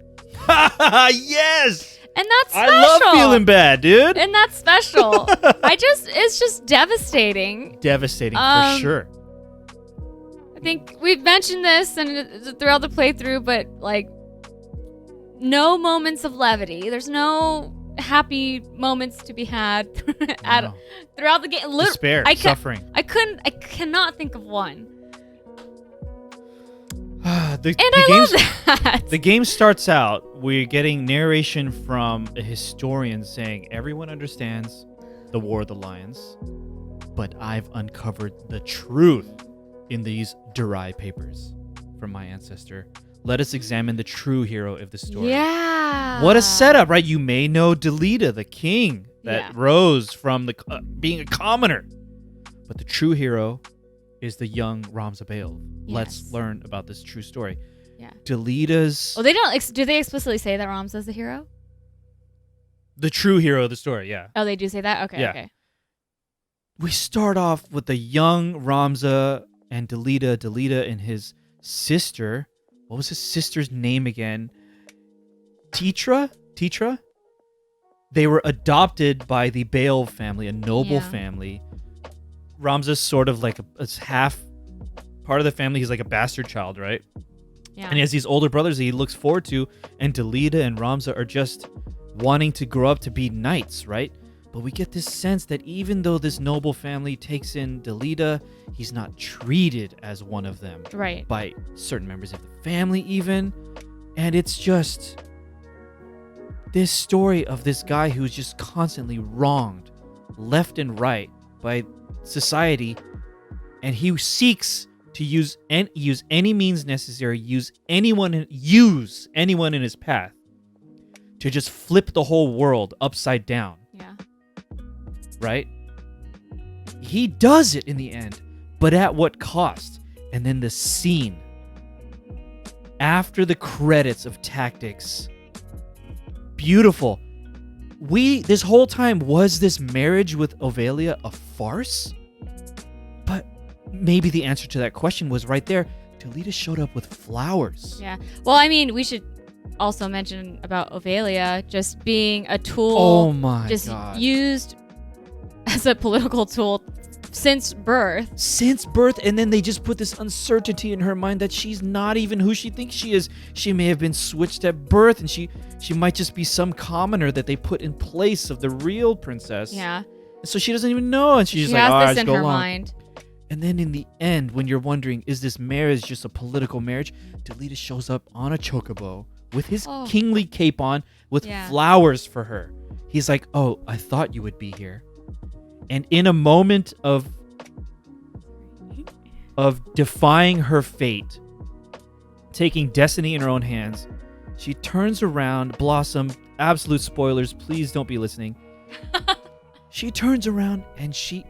Yes. And that's special. I love feeling bad, dude. And that's special. It's just devastating. Devastating for sure. I think we've mentioned this and throughout the playthrough, but like no moments of levity. There's no happy moments to be had throughout the game. Despair, suffering. I cannot think of one. I love that. The game starts out, we're getting narration from a historian saying, everyone understands the War of the Lions, but I've uncovered the truth in these Durai papers from my ancestor. Let us examine the true hero of the story. Yeah. What a setup, right? You may know Delita, the king that rose from the being a commoner. But the true hero is the young Ramzabael. Yes. Let's learn about this true story. Yeah. Delita's... Well, they don't... do they explicitly say that Ramza's the hero? The true hero of the story, yeah. Oh, they do say that? Okay, Yeah. okay. We start off with the young Ramza and Delita. Delita and his sister. What was his sister's name again? Titra? They were adopted by the Bale family, a noble family. Ramza's sort of like a half part of the family. He's like a bastard child, right? Yeah. And he has these older brothers that he looks forward to. And Delita and Ramza are just wanting to grow up to be knights, right? But we get this sense that even though this noble family takes in Delita, he's not treated as one of them. Right. By certain members of the family even. And it's just this story of this guy who's just constantly wronged left and right by society, and he seeks to use any means necessary, use anyone in his path to just flip the whole world upside down. Yeah. Right? He does it in the end, but at what cost? And then the scene after the credits of Tactics. Beautiful. This whole time, was this marriage with Ovelia a farce? But maybe the answer to that question was right there. Delita showed up with flowers. Yeah. Well, I mean, we should also mention about Ovelia just being a tool. Oh my just God. Used as a political tool since birth. And then they just put this uncertainty in her mind that she's not even who she thinks she is. She may have been switched at birth, and she might just be some commoner that they put in place of the real princess. Yeah. So she doesn't even know, and she's she like, has "Oh, this just in go her along." mind. And then in the end, when you're wondering, is this marriage just a political marriage? Delita shows up on a chocobo with his kingly cape on, with flowers for her. He's like, "Oh, I thought you would be here." And in a moment of defying her fate, taking destiny in her own hands, she turns around. Blossom, absolute spoilers, please don't be listening. She turns around and she,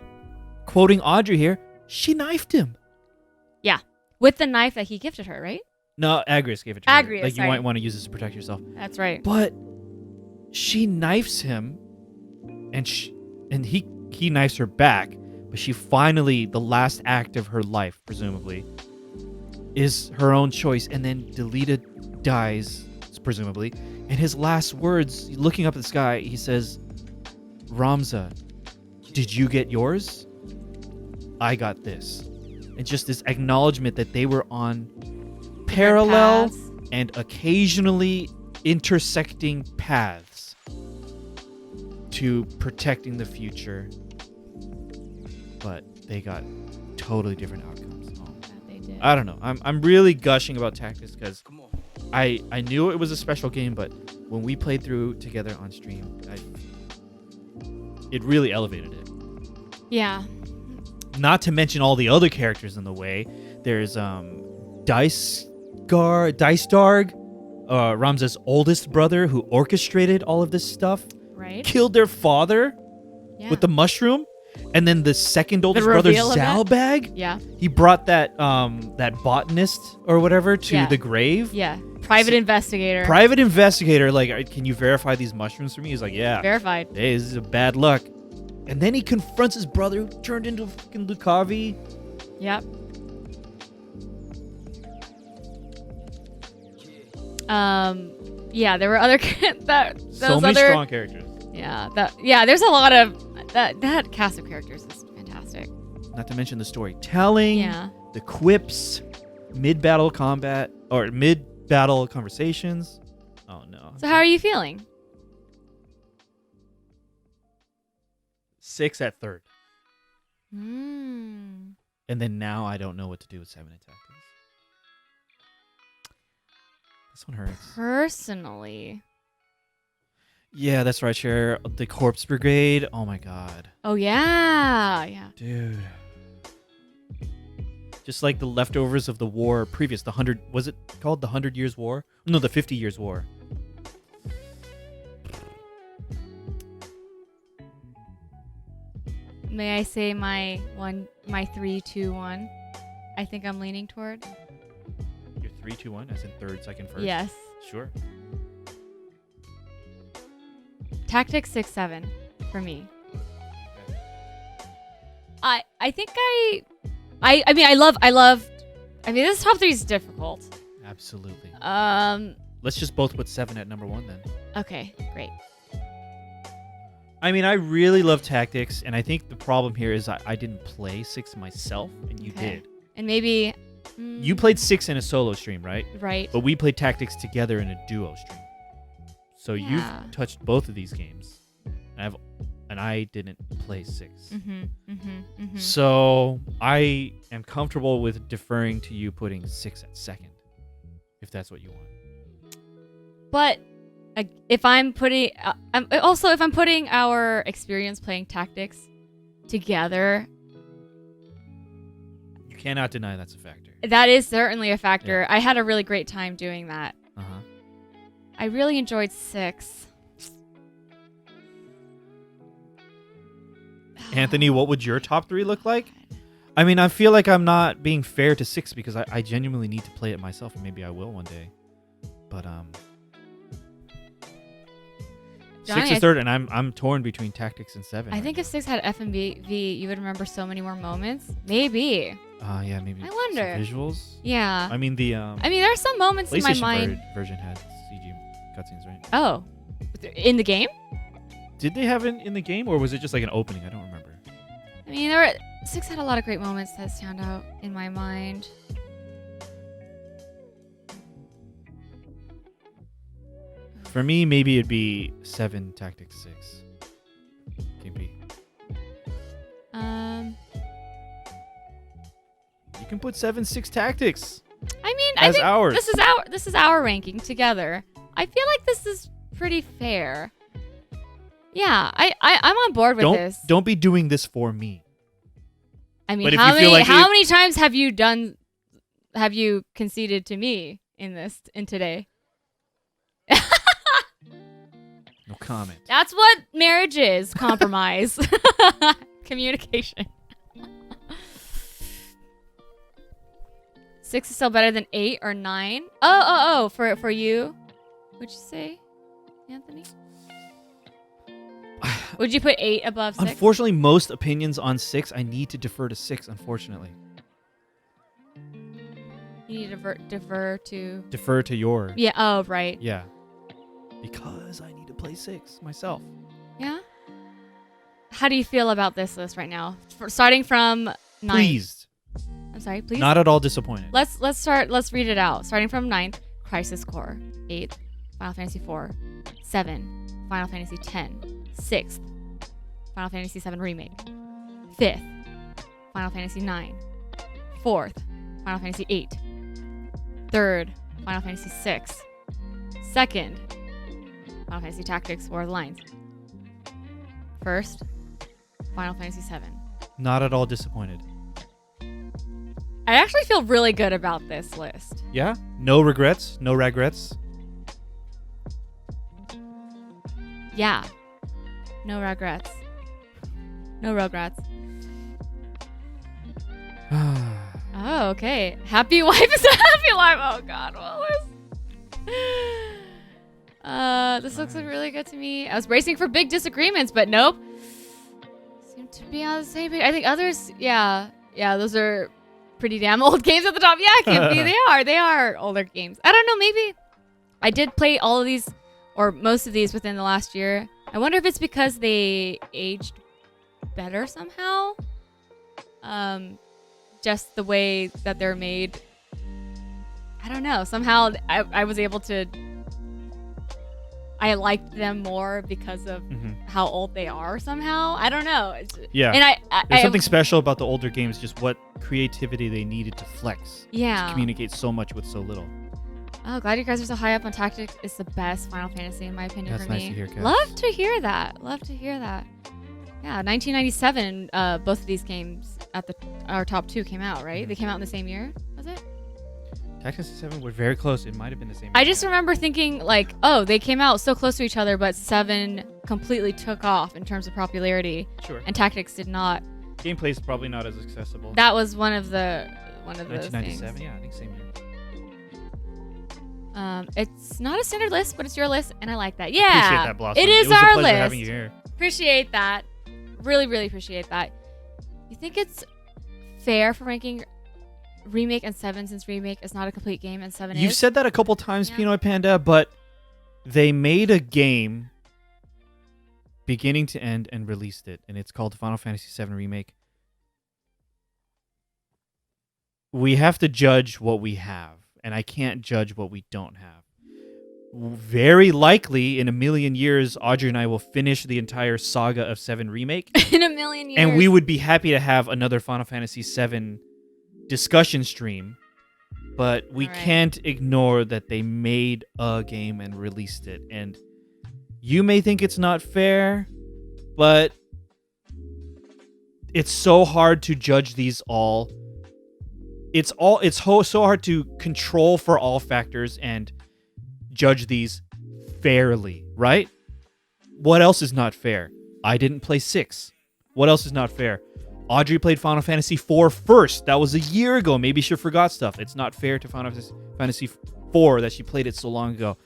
quoting Audrey here, she knifed him. Yeah. With the knife that he gifted her, right? No, Agrius gave it to her. Agrius, Like, you sorry. might want to use this to protect yourself. That's right. But she knifes him, and he knifes her back. But she finally, the last act of her life, presumably, is her own choice. And then Delita dies, presumably. And his last words, looking up at the sky, he says, "Ramza, did you get yours? I got this." And just this acknowledgement that they were on parallel and occasionally intersecting paths to protecting the future. But they got totally different outcomes. They did. I don't know. I'm really gushing about Tactics because I knew it was a special game, but when we played through together on stream, it really elevated it. Yeah. Not to mention all the other characters in the way. There's Dice Darg, Ramza's oldest brother, who orchestrated all of this stuff. Right. Killed their father with the mushroom. And then the second oldest brother, Zalbag, he brought that botanist or whatever to the grave. Yeah. Private investigator. Like, can you verify these mushrooms for me? He's like, yeah. Verified. Hey, this is a bad luck. And then he confronts his brother who turned into a fucking Lucavi. Yep. Yeah, there were other so many strong characters. Yeah, there's a lot of that cast of characters is fantastic. Not to mention the storytelling, the quips, mid-battle combat or mid-battle conversations. Oh no. So how are you feeling? 6 at third. And then now I don't know what to do with 7 at Tactics. This one hurts. Personally. Yeah, that's right, Cher. The Corpse Brigade. Oh my god. Oh yeah. Dude. Just like the leftovers of the war previous, the 100, was it called the 100 Years War? No, the 50 Years War. May I say my 3, 2, 1? I think I'm leaning toward. Your 3, 2, 1, as in third, second, first? Yes. Sure. Tactics 6, 7 for me. I think I mean I love. I mean, this top 3 is difficult. Absolutely. Let's just both put 7 at number 1 then. Okay, great. I mean, I really love Tactics, and I think the problem here is I didn't play 6 myself, and you did. And maybe... You played 6 in a solo stream, right? Right. But we played Tactics together in a duo stream. So you've touched both of these games, and I didn't play 6. So I am comfortable with deferring to you putting 6 at second, if that's what you want. But... if I'm putting our experience playing Tactics together, you cannot deny that's a factor. That is certainly a factor. Yeah. I had a really great time doing that. I really enjoyed 6. Anthony, what would your top 3 look like? I mean, I feel like I'm not being fair to 6 because I genuinely need to play it myself, and maybe I will one day. But 6 is third, and I'm torn between Tactics and 7. I think if 6 had FMV, you would remember so many more moments. Maybe. Yeah, maybe. I wonder. Some visuals. Yeah. I mean there are some moments in my mind. PlayStation version had CG cutscenes, right? Oh, in the game? Did they have it in the game, or was it just like an opening? I don't remember. I mean, 6 had a lot of great moments that stand out in my mind. For me, maybe it'd be 7 Tactics 6. KP. You can put 7 6 Tactics. I mean, I think ours. This is our ranking together. I feel like this is pretty fair. Yeah, I'm on board with this. Don't be doing this for me. I mean, how many times have you conceded to me in today? No comment. That's what marriage is. Compromise. Communication. 6 is still better than 8 or 9. Oh, for you. What'd you say, Anthony? Would you put 8 above 6? Unfortunately, most opinions on 6, I need to defer to 6, unfortunately. You need to defer to... Defer to your... Yeah, oh, right. Yeah. Because I need to play 6 myself. Yeah? How do you feel about this list right now? Starting from 9. Pleased. I'm sorry, please? Not at all disappointed. Let's read it out. Starting from 9th, Crisis Core. 8th, Final Fantasy 4. 7, Final Fantasy 10. 6th, Final Fantasy 7 Remake. 5th, Final Fantasy 9. 4th, Final Fantasy 8. 3rd, Final Fantasy 6. 2nd, Final Fantasy Tactics War of the Lines. 1st, Final Fantasy 7. Not at all disappointed. I actually feel really good about this list. Yeah? No regrets? No regrets? Yeah. No regrets. No regrets. Oh, okay. Happy wife is a happy life. Oh, God. This looks like really good to me. I was bracing for big disagreements, but nope. Seem to be on the same page. I think others, yeah, those are pretty damn old games at the top. Yeah, can be. They are older games. I don't know. Maybe I did play all of these or most of these within the last year. I wonder if it's because they aged better somehow. Just the way that they're made. I don't know. Somehow I was able to... I liked them more because of how old they are somehow. I don't know. Yeah. And there's something special about the older games, just what creativity they needed to flex. Yeah. To communicate so much with so little. Oh, glad you guys are so high up on Tactics. It's the best Final Fantasy in my opinion for me. That's nice to hear, Cass. Love to hear that. Yeah, 1997, both of these games at our top 2 came out, right? They came out in the same year, was it? Tactics 7 were very close. It might have been the same. I just remember thinking, like, oh, they came out so close to each other, but 7 completely took off in terms of popularity. Sure. And Tactics did not. Gameplay is probably not as accessible. That was one of the 1997, things. Yeah, I think same year. It's not a standard list, but it's your list, and I like that. Yeah, Appreciate that, Blossom. It is It was our a pleasure list. having you here. Appreciate that. Really, really appreciate that. You think it's fair for ranking Remake and 7 since Remake is not a complete game and 7 is? You've said that a couple times, Pinoy Panda, but they made a game beginning to end and released it, and it's called Final Fantasy VII Remake. We have to judge what we have, and I can't judge what we don't have. Very likely, in a million years, Audrey and I will finish the entire saga of 7 Remake. In a million years. And we would be happy to have another Final Fantasy VII discussion stream, but we can't ignore that they made a game and released it. And you may think it's not fair, but it's so hard to judge these all. It's so hard to control for all factors and judge these fairly, right? What else is not fair? I didn't play 6. What else is not fair? Audrey played Final Fantasy IV first. That was a year ago. Maybe she forgot stuff. It's not fair to Final Fantasy IV that she played it so long ago.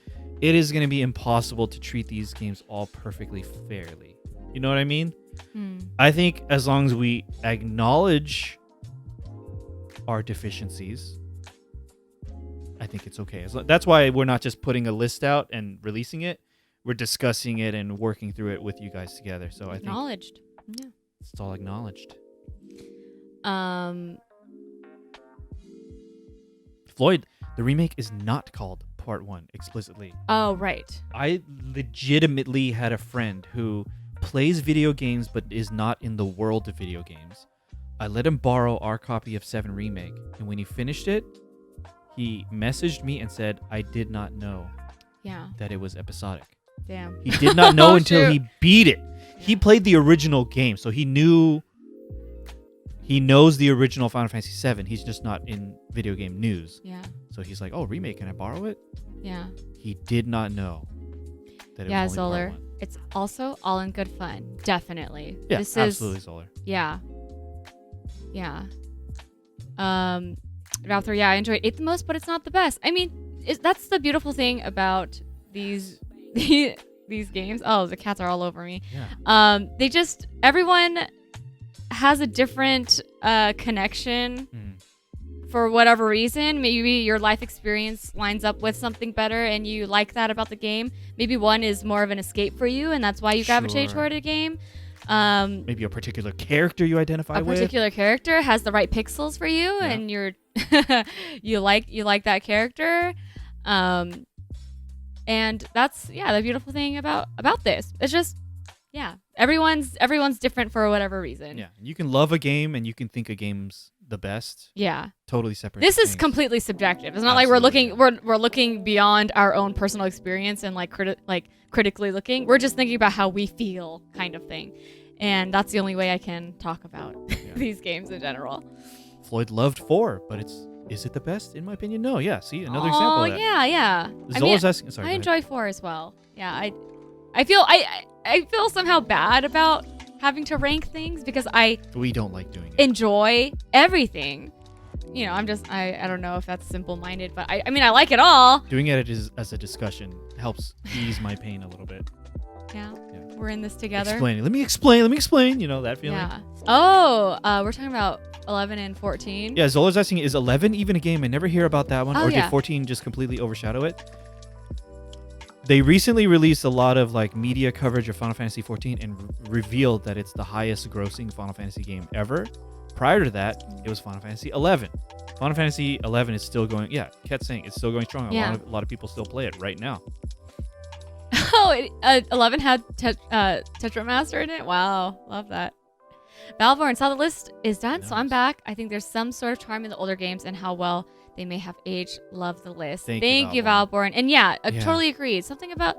It is going to be impossible to treat these games all perfectly fairly. You know what I mean? I think as long as we acknowledge our deficiencies, I think it's okay. That's why we're not just putting a list out and releasing it. We're discussing it and working through it with you guys together. So I think acknowledged. Yeah. It's all acknowledged. Floyd, the remake is not called Part 1 explicitly. Oh, right. I legitimately had a friend who plays video games but is not in the world of video games. I let him borrow our copy of 7 Remake, and when he finished it, he messaged me and said, I did not know that it was episodic. Damn. He did not know until shoot. he beat it. He played the original game, so he knows the original Final Fantasy VII. He's just not in video game news. Yeah. So he's like, oh, Remake, can I borrow it? Yeah. He did not know that it was only Zoller. Part 1. It's also all in good fun. Definitely. Yeah, this absolutely, Zoller. Yeah. Yeah. Valthor, I enjoyed 8 the most, but it's not the best. I mean, that's the beautiful thing about these games. Oh, the cats are all over me. Yeah. Everyone has a different connection for whatever reason. Maybe your life experience lines up with something better and you like that about the game. Maybe one is more of an escape for you and that's why you gravitate toward a game. Maybe a particular character you identify with. A particular character has the right pixels for you and you're you like that character. And that's the beautiful thing about this. It's just everyone's different for whatever reason. Yeah, you can love a game and you can think a game's the best. Yeah, totally separate. This is things. completely subjective. It's not like we're looking beyond our own personal experience and critically looking. We're just thinking about how we feel, kind of thing. And that's the only way I can talk about these games in general. Floyd loved 4, but is it the best? In my opinion, no. Yeah, see, another example of that. Yeah. Zola's asking. Sorry, I enjoy 4 as well. Yeah, I feel somehow bad about having to rank things because we don't like doing it. Enjoy everything. You know, I don't know if that's simple-minded, but I mean I like it all. Doing it as a discussion helps ease my pain a little bit. Yeah. We're in this together. Explaining. Let me explain. You know that feeling? Yeah. Oh, we're talking about 11 and 14. Yeah, Zola's asking, is 11 even a game? I never hear about that one. Oh, did 14 just completely overshadow it? They recently released a lot of media coverage of Final Fantasy 14 and revealed that it's the highest grossing Final Fantasy game ever. Prior to that, it was Final Fantasy 11. Final Fantasy 11 is still going. Yeah, Ket's saying it's still going strong. Yeah. A lot of people still play it right now. Oh, 11 had Tetramaster in it? Wow, love that. Valvorn saw the list is done, so I'm back. I think there's some sort of charm in the older games and how well they may have aged. Love the list. Thank you, Valborn. And I totally agree. Something about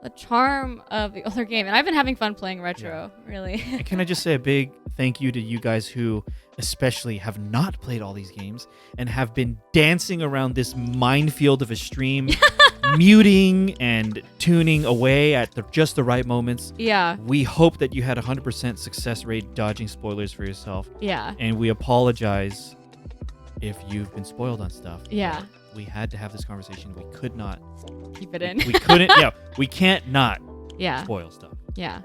the charm of the older game. And I've been having fun playing retro, really. And can I just say a big thank you to you guys who especially have not played all these games and have been dancing around this minefield of a stream, muting and tuning away at just the right moments. Yeah. We hope that you had 100% success rate dodging spoilers for yourself. Yeah. And we apologize if you've been spoiled on stuff. Yeah. we had to have this conversation. We could not keep it in. We couldn't. Yeah, we can't not spoil stuff. Yeah.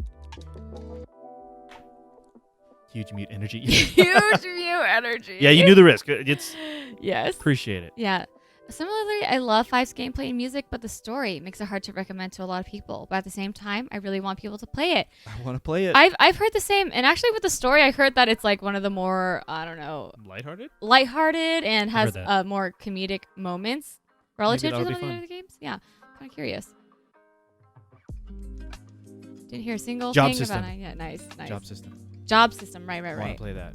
Huge mute energy. Huge mute energy. Yeah, you knew the risk. It's yes. Appreciate it. Yeah. Similarly, I love Five's gameplay and music, but the story makes it hard to recommend to a lot of people. But at the same time, I really want people to play it. I want to play it. I've heard the same, and actually with the story, I heard that it's like one of the more lighthearted and has more comedic moments relative to some of the other games. Yeah, kind of curious. Didn't hear a single thing about it. Yeah, nice. Job system. Right. I want to play that.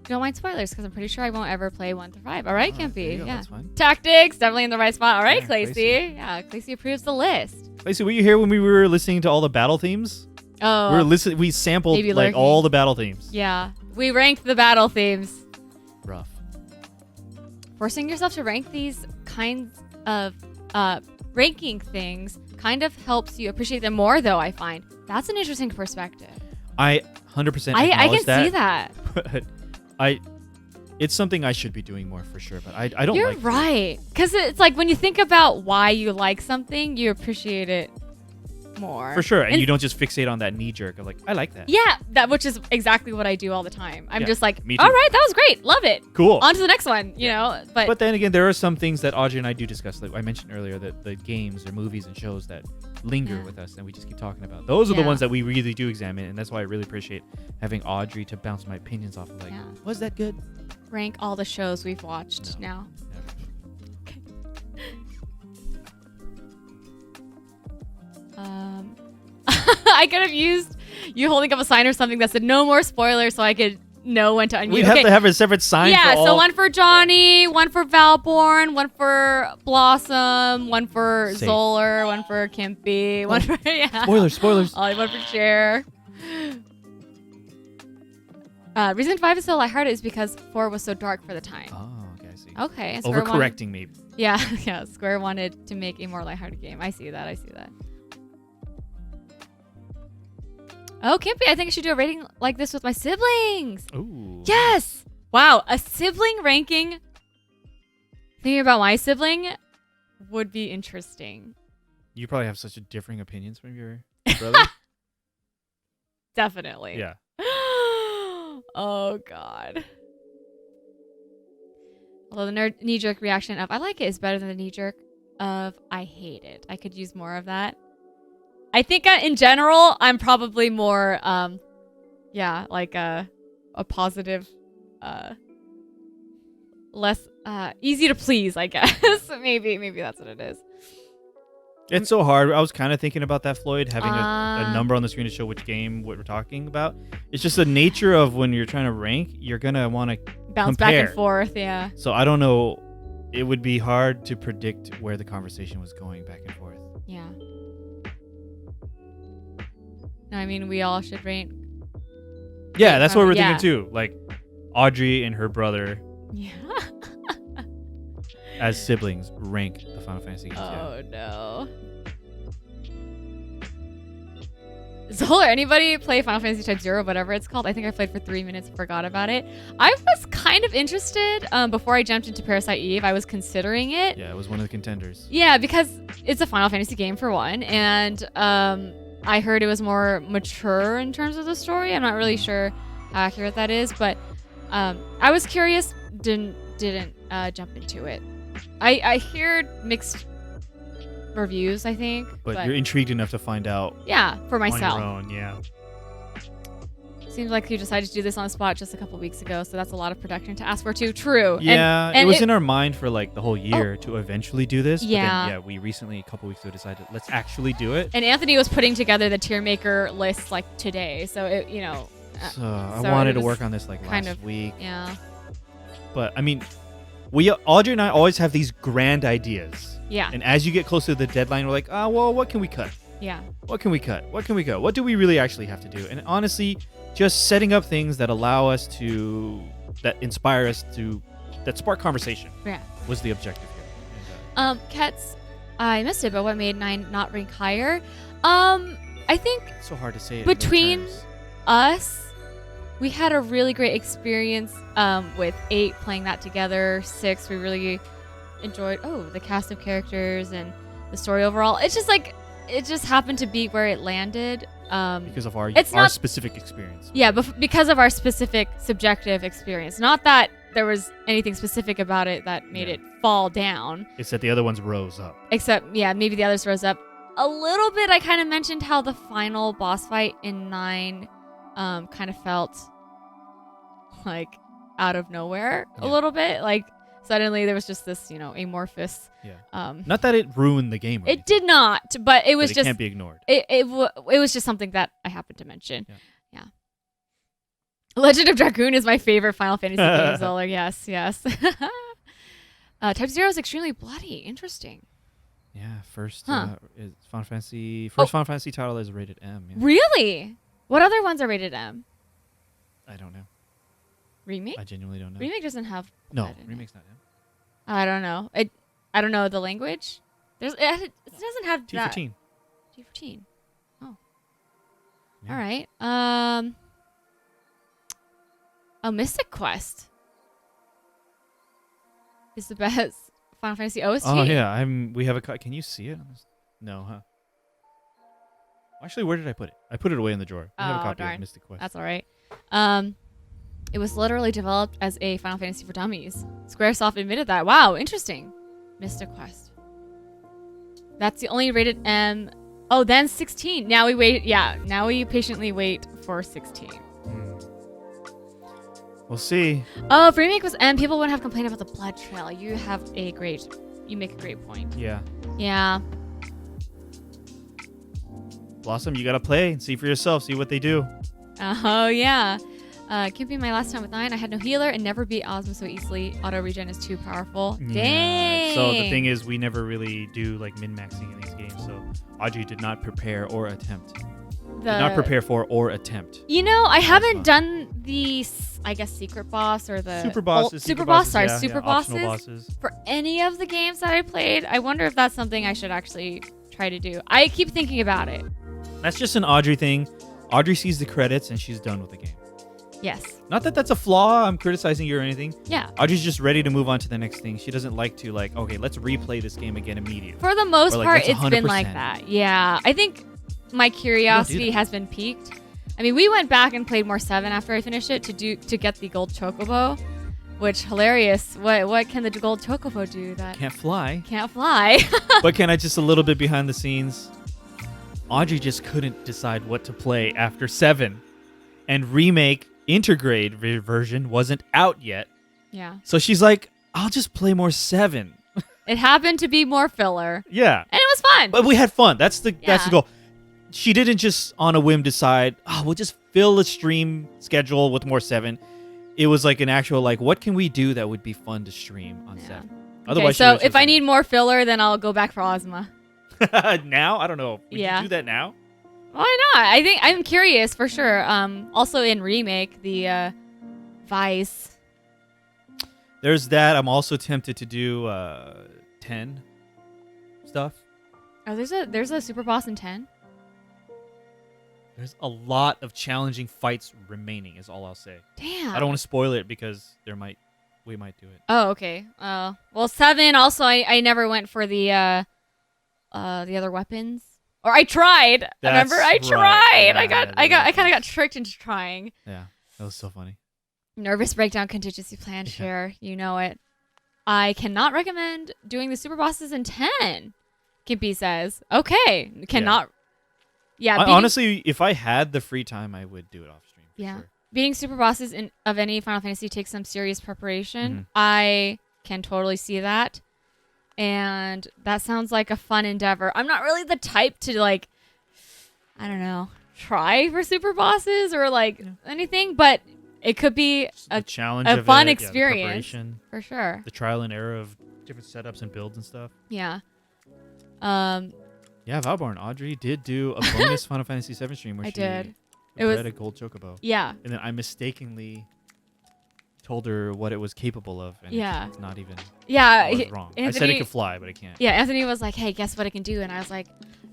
Don't mind spoilers because I'm pretty sure I won't ever play 1 through 5. All right, Campy. Yeah, that's fine. Tactics, definitely in the right spot. All right, Clacy. Yeah, Clacy approves the list. Clacy, were you here when we were listening to all the battle themes? Oh. We sampled like all the battle themes. Yeah, we ranked the battle themes. Rough. Forcing yourself to rank these kinds of ranking things kind of helps you appreciate them more, though, I find. That's an interesting perspective. I 100% I can see that. But it's something I should be doing more for sure, but I don't You're like it. right. Because it's like when you think about why you like something, you appreciate it more. For sure. And you don't just fixate on that knee jerk of like, I like that. Yeah, which is exactly what I do all the time. I'm just like, me too. all right, that was great. Love it. Cool. On to the next one, you know. But then again, there are some things that Audrey and I do discuss. Like I mentioned earlier, that the games or movies and shows that linger with us and we just keep talking about. Those are the ones that we really do examine, and that's why I really appreciate having Audrey to bounce my opinions off of. Like, was that good? Rank all the shows we've watched now. Okay. I could have used you holding up a sign or something that said no more spoilers so I could know when to unmute. We'd have to have a separate sign. Yeah, for all. So one for Johnny, one for Valborn, one for Blossom, one for Zoller, one for Kimpy, one for Spoilers. One for Cher. Reason 5 is so lighthearted is because 4 was so dark for the time. Oh, okay, I see. Okay. Overcorrecting me. Yeah. Square wanted to make a more lighthearted game. I see that. Oh, Kimpy, I think I should do a rating like this with my siblings. Ooh. Yes. Wow. A sibling ranking. Thinking about my sibling would be interesting. You probably have such differing opinions from your brother. Definitely. Yeah. Oh, God. Although the knee-jerk reaction of I like it is better than the knee-jerk of I hate it. I could use more of that. I think in general, I'm probably more, like a positive, less easy to please, I guess. maybe that's what it is. It's so hard. I was kind of thinking about that, Floyd, having a number on the screen to show which game, what we're talking about. It's just the nature of when you're trying to rank, you're going to want to bounce compare. Back and forth, yeah. So I don't know. It would be hard to predict where the conversation was going back and forth. Yeah. No, I mean, we all should rank. Yeah, that's what we're thinking too. Like Audrey and her brother. Yeah. As siblings, rank the Final Fantasy games. Oh, no. Zoller, anybody play Final Fantasy Type 0, whatever it's called? I think I played for 3 minutes and forgot about it. I was kind of interested before I jumped into Parasite Eve. I was considering it. Yeah, it was one of the contenders. Yeah, because it's a Final Fantasy game for one, and I heard it was more mature in terms of the story. I'm not really sure how accurate that is, but I was curious, didn't jump into it. I heard mixed reviews, I think. But you're intrigued enough to find out. Yeah, for myself. On your own, yeah. Seems like you decided to do this on the spot just a couple weeks ago, so that's a lot of production to ask for too. True. Yeah, and it was in our mind for like the whole year to eventually do this. Yeah. But then, we recently, a couple weeks ago, decided let's actually do it. And Anthony was putting together the tier maker list like today, so it, So I wanted to work on this like last week. Yeah. But I mean, Audrey and I always have these grand ideas. Yeah. And as you get closer to the deadline, we're like, what can we cut? Yeah. What can we cut? What do we really actually have to do? And honestly, just setting up things that allow us that inspire us that spark conversation. Yeah. Was the objective here. Kets, I missed it, but what made 9 not rank higher? I think it's so hard to say it between us, we had a really great experience with 8 playing that together. 6, we really enjoyed the cast of characters and the story overall. It's just like it just happened to be where it landed. Because of our specific experience. Yeah, because of our specific subjective experience. Not that there was anything specific about it that made it fall down. It's that the other ones rose up. Except, maybe the others rose up a little bit. I kind of mentioned how the final boss fight in 9 kind of felt like out of nowhere a little bit. Like suddenly there was just this, amorphous. Yeah. Not that it ruined the game. It did not, but it was it just can't be ignored. It was just something that I happened to mention. Yeah. Legend of Dragoon is my favorite Final Fantasy game, Zoller. Yes. Type 0 is extremely bloody. Interesting. Yeah, first Final Fantasy title is rated M. Yeah. Really? What other ones are rated M? I don't know. Remake? I genuinely don't know. Remake doesn't have. No, Remake's not M. I don't know. I don't know the language. It doesn't have that. T14. T14. Oh. Yeah. All right. Mystic Quest is the best Final Fantasy OST. Oh yeah, we have a. Can you see it? No, huh? Actually, where did I put it? I put it away in the drawer. I have a copy of Mystic Quest. That's all right. It was literally developed as a Final Fantasy for Dummies. Squaresoft admitted that. Wow, interesting. Mystic Quest. That's the only rated M. Oh, then 16. Now we wait. Yeah, now we patiently wait for 16. We'll see. Oh, if Remake was M, people wouldn't have complained about the blood trail. You make a great point. Yeah. Yeah. Blossom, you gotta play and see for yourself. See what they do. Oh, yeah. Can't be my last time with 9. I had no healer and never beat Ozma so easily. Auto regen is too powerful. Yeah. Dang. So the thing is, we never really do like min-maxing in these games. So Audrey did not prepare or attempt. Did not prepare for or attempt. I haven't done the, I guess, secret boss or the super bosses. Super bosses for any of the games that I played. I wonder if that's something I should actually try to do. I keep thinking about it. That's just an Audrey thing. Audrey sees the credits and she's done with the game. Yes. Not that that's a flaw. I'm criticizing you or anything. Yeah. Audrey's just ready to move on to the next thing. She doesn't like to okay, let's replay this game again immediately. For the most part, it's been like that. Yeah. I think my curiosity has been piqued. I mean, we went back and played more 7 after I finished it to get the gold chocobo, which hilarious. What can the gold chocobo do that can't fly? Can't fly. But can I just a little bit behind the scenes? Audrey just couldn't decide what to play after 7, and Remake Intergrade version wasn't out yet. Yeah. So she's like, I'll just play more 7. It happened to be more filler. Yeah. And it was fun. But we had fun. That's the goal. She didn't just on a whim decide, we'll just fill the stream schedule with more 7. It was like an actual what can we do that would be fun to stream on 7? Otherwise, so if I need more filler, then I'll go back for Ozma. Now? I don't know. Would you do that now? Why not? I think I'm curious for sure. Also in Remake, the VIII. There's that. I'm also tempted to do 10 stuff. Oh, there's a super boss in 10? There's a lot of challenging fights remaining, is all I'll say. Damn. I don't want to spoil it because we might do it. Oh, okay. Well, 7 also I never went for the other weapons. Or I tried. Remember, I tried. Yeah, I kind of got tricked into trying. Yeah, that was so funny. Nervous breakdown contingency plan. Sure, you know it. I cannot recommend doing the super bosses in 10. Kimpy says, "Okay, cannot." Yeah. Honestly, if I had the free time, I would do it off stream. Yeah, sure. Beating super bosses of any Final Fantasy takes some serious preparation. Mm-hmm. I can totally see that. And that sounds like a fun endeavor. I'm not really the type to I don't know, try for super bosses or anything, but it could be a challenge, a fun experience for sure. The trial and error of different setups and builds and stuff. Yeah. Yeah, Valborn, Audrey did do a bonus Final Fantasy VII stream where it was a gold chocobo. Yeah. And then I mistakenly told her what it was capable of, and it's not even. Yeah, I was wrong. I said it could fly, but it can't. Yeah, Anthony was like, "Hey, guess what it can do?" And I was like,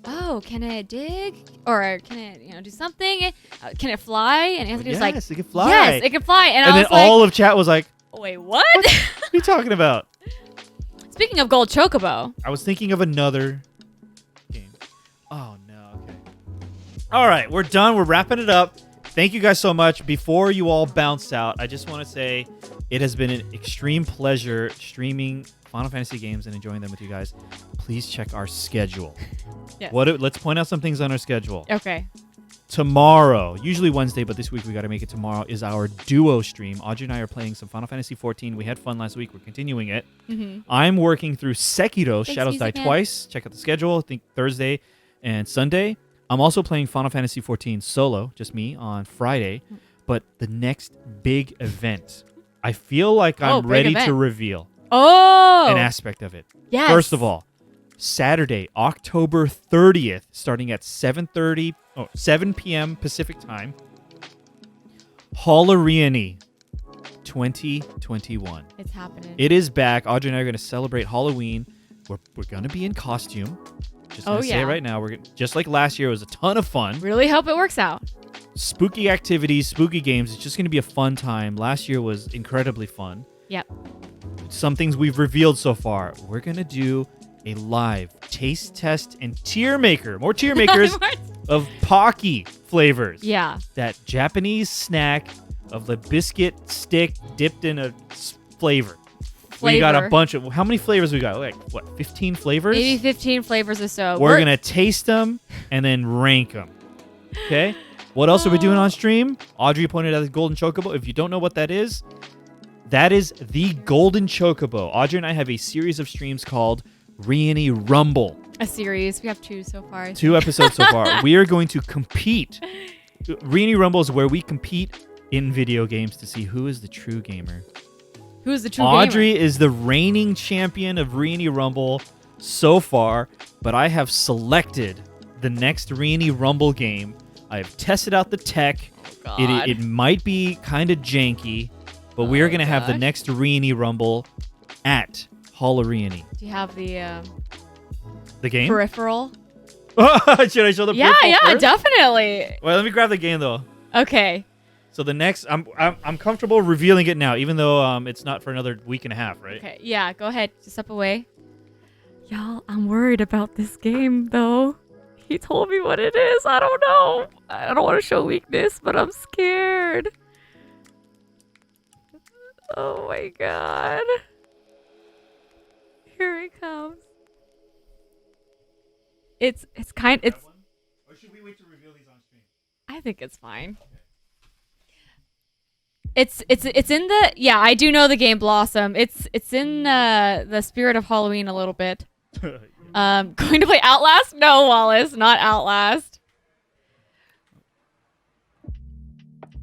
"Oh, can it dig? Or can it, do something? Can it fly?" And Anthony was like, "Yes, it can fly. Yes, it can fly." And then all of chat was like, "Wait, what? What are you talking about?" Speaking of Gold Chocobo. I was thinking of another game. Oh, no. Okay. All right. We're done. We're wrapping it up. Thank you guys so much. Before you all bounce out, I just want to say it has been an extreme pleasure streaming Final Fantasy games and enjoying them with you guys. Please check our schedule. Yes. Let's point out some things on our schedule. Okay. Tomorrow, usually Wednesday, but this week we got to make it tomorrow, is our duo stream. Audrey and I are playing some Final Fantasy XIV. We had fun last week. We're continuing it. Mm-hmm. I'm working through Sekiro, Thanks, Shadows Die Music Man. Twice. Check out the schedule. I think Thursday and Sunday. I'm also playing Final Fantasy XIV solo, just me, on Friday. But the next big event, I feel like I'm ready to reveal an aspect of it. Yes. First of all, Saturday, October 30th, starting at 7 p.m. Pacific time. Reyony 2021. It's happening. It is back. Audrey and I are going to celebrate Halloween. We're going to be in costume. Just going to say it right now. Just like last year, it was a ton of fun. Really hope it works out. Spooky activities, spooky games. It's just going to be a fun time. Last year was incredibly fun. Yep. Some things we've revealed so far. We're going to do a live taste test and tier maker. More tier makers of Pocky flavors. Yeah. That Japanese snack of the biscuit stick dipped in a flavor. We got a bunch of... How many flavors we got? Like, what, 15 flavors? Maybe 15 flavors or so. We're going to taste them and then rank them. Okay? What else are we doing on stream? Audrey pointed out the Golden Chocobo. If you don't know what that is the Golden Chocobo. Audrey and I have a series of streams called Reyony Rumble. A series. We have 2 so far. 2 episodes so far. We are going to compete. Reyony Rumble is where we compete in video games to see who is the true gamer. Who's the true Audrey gamer? is the reigning champion of Reyony Rumble so far, but I have selected the next Reyony Rumble game. I have tested out the tech. Oh, God. It might be kind of janky, but we are going to have the next Reyony Rumble at Reyony. Do you have the game? peripheral? Should I show the peripheral Yeah, first? definitely. Well, let me grab the game, though. Okay. So the next, I'm comfortable revealing it now, even though it's not for another week and a half, right? Okay, yeah, go ahead. Just step away. Y'all, I'm worried about this game, though. He told me what it is. I don't know. I don't want to show weakness, but I'm scared. Oh my god. Here it comes. It's Or should we wait to reveal these on stream? I think it's fine. It's in the I do know the game Blossom. It's in the spirit of Halloween a little bit. Going to play Outlast? No, Wallace, not Outlast.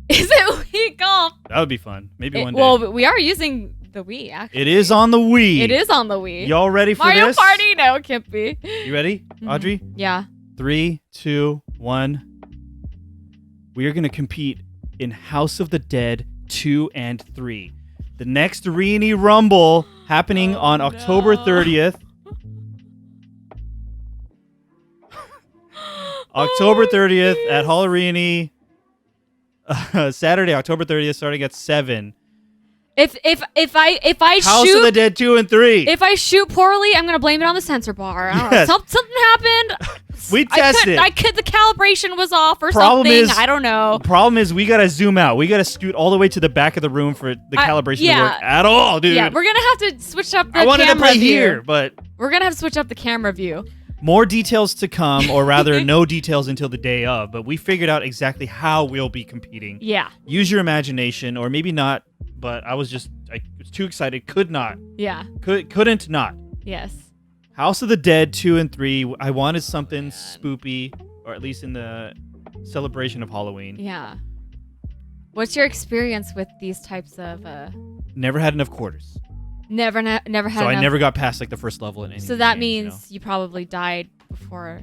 Is it Wii Golf? That would be fun. Maybe one day. Well, we are using the Wii, actually. It is on the Wii. It is on the Wii. Y'all ready for Mario this? Party? No, it can't be. You ready, Audrey? Yeah. 3, 2, 1. We are going to compete in House of the Dead 2 and 3. The next Reyony Rumble happening on October 30th. October 30th at Reyony. Saturday, October 30th, starting at 7. If I House shoot of the Dead 2 and 3. If I shoot poorly, I'm gonna blame it on the sensor bar. I don't know. Something happened. We tested. The calibration was off or Problem something. is- I don't know. Problem is, we gotta zoom out. We gotta scoot all the way to the back of the room for the calibration to work at all, dude. Yeah, we're gonna have to switch up the camera I wanted to play view. here, but We're gonna have to switch up the camera view. more details to come, or rather, no details until the day of. But we figured out exactly how we'll be competing. Yeah. Use your imagination, or maybe not. But I was too excited. Couldn't not. Yes. House of the Dead 2 and 3. I wanted something spoopy, or at least in the celebration of Halloween. Yeah. What's your experience with these types of? Never had enough quarters. Never had. So enough. I never got past like the first level in any. So that games, means you probably died before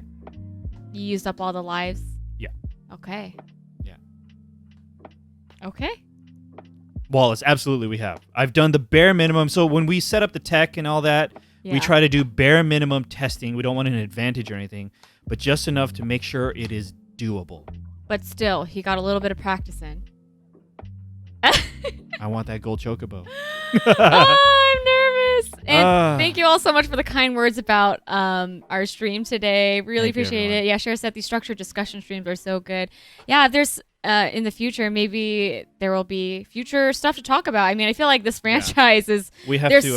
you used up all the lives. Yeah. Okay. Yeah. Okay. Wallace, absolutely we have. I've done the bare minimum. So when we set up the tech and all that, we try to do bare minimum testing. We don't want an advantage or anything, but just enough to make sure it is doable. But still, he got a little bit of practice in. I want that gold chocobo. Oh, I'm nervous. And thank you all so much for the kind words about our stream today. Really appreciate it. Yeah, Cher said these structured discussion streams are so good. Yeah, there's in the future, maybe there will be future stuff to talk about. I mean, I feel like this franchise there's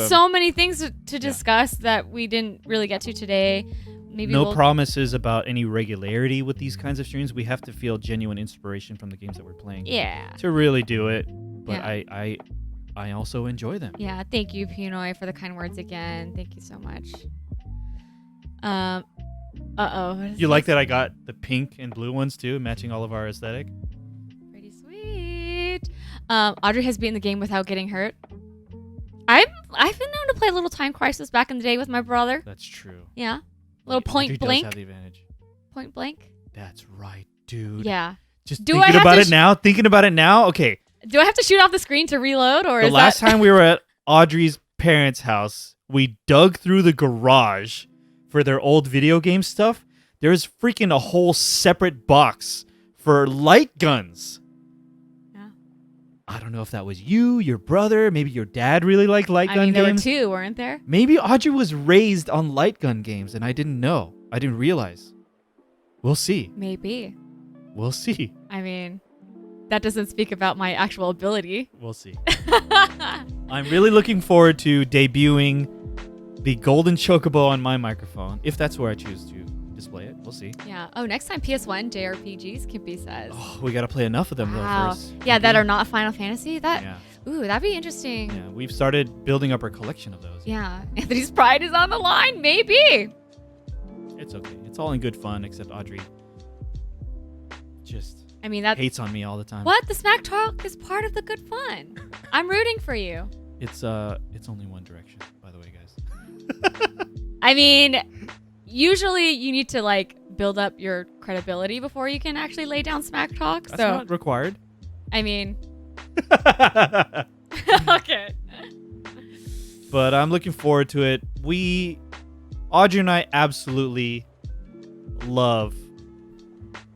so many things to discuss that we didn't really get to today. Maybe no promises about any regularity with these kinds of streams. We have to feel genuine inspiration from the games that we're playing. Yeah. To really do it. But I also enjoy them. Yeah, thank you, Pinoy, for the kind words again. Thank you so much. You like that I got the pink and blue ones too, matching all of our aesthetic? Pretty sweet. Audrey has beaten the game without getting hurt. I've been known to play a little Time Crisis back in the day with my brother. That's true. Yeah. Little Point Blank. Does have the advantage. Point Blank. That's right, dude. Yeah. Just thinking about it now. Okay. Do I have to shoot off the screen to reload, or the last time we were at Audrey's parents' house, we dug through the garage for their old video game stuff. There's freaking a whole separate box for light guns. Yeah. I don't know if that was you, your brother, maybe your dad really liked light gun games. There were two, weren't there? Maybe Audrey was raised on light gun games and I didn't know. I didn't realize. We'll see. Maybe. We'll see. I mean, that doesn't speak about my actual ability. We'll see. I'm really looking forward to debuting the golden chocobo on my microphone, if that's where I choose to display it. We'll see. Yeah. Oh, next time PS1 JRPGs, Kippy says. Oh, we got to play enough of them though first. Yeah, that are not Final Fantasy. Ooh, that'd be interesting. Yeah, we've started building up our collection of those. Yeah. Anthony's pride is on the line, maybe. It's okay. It's all in good fun, except Audrey that hates on me all the time. What? The smack talk is part of the good fun. I'm rooting for you. It's only one direction, by the way, guys. I mean, usually you need to build up your credibility before you can actually lay down smack talk. That's not required. I mean, okay. But I'm looking forward to it. Audrey and I absolutely love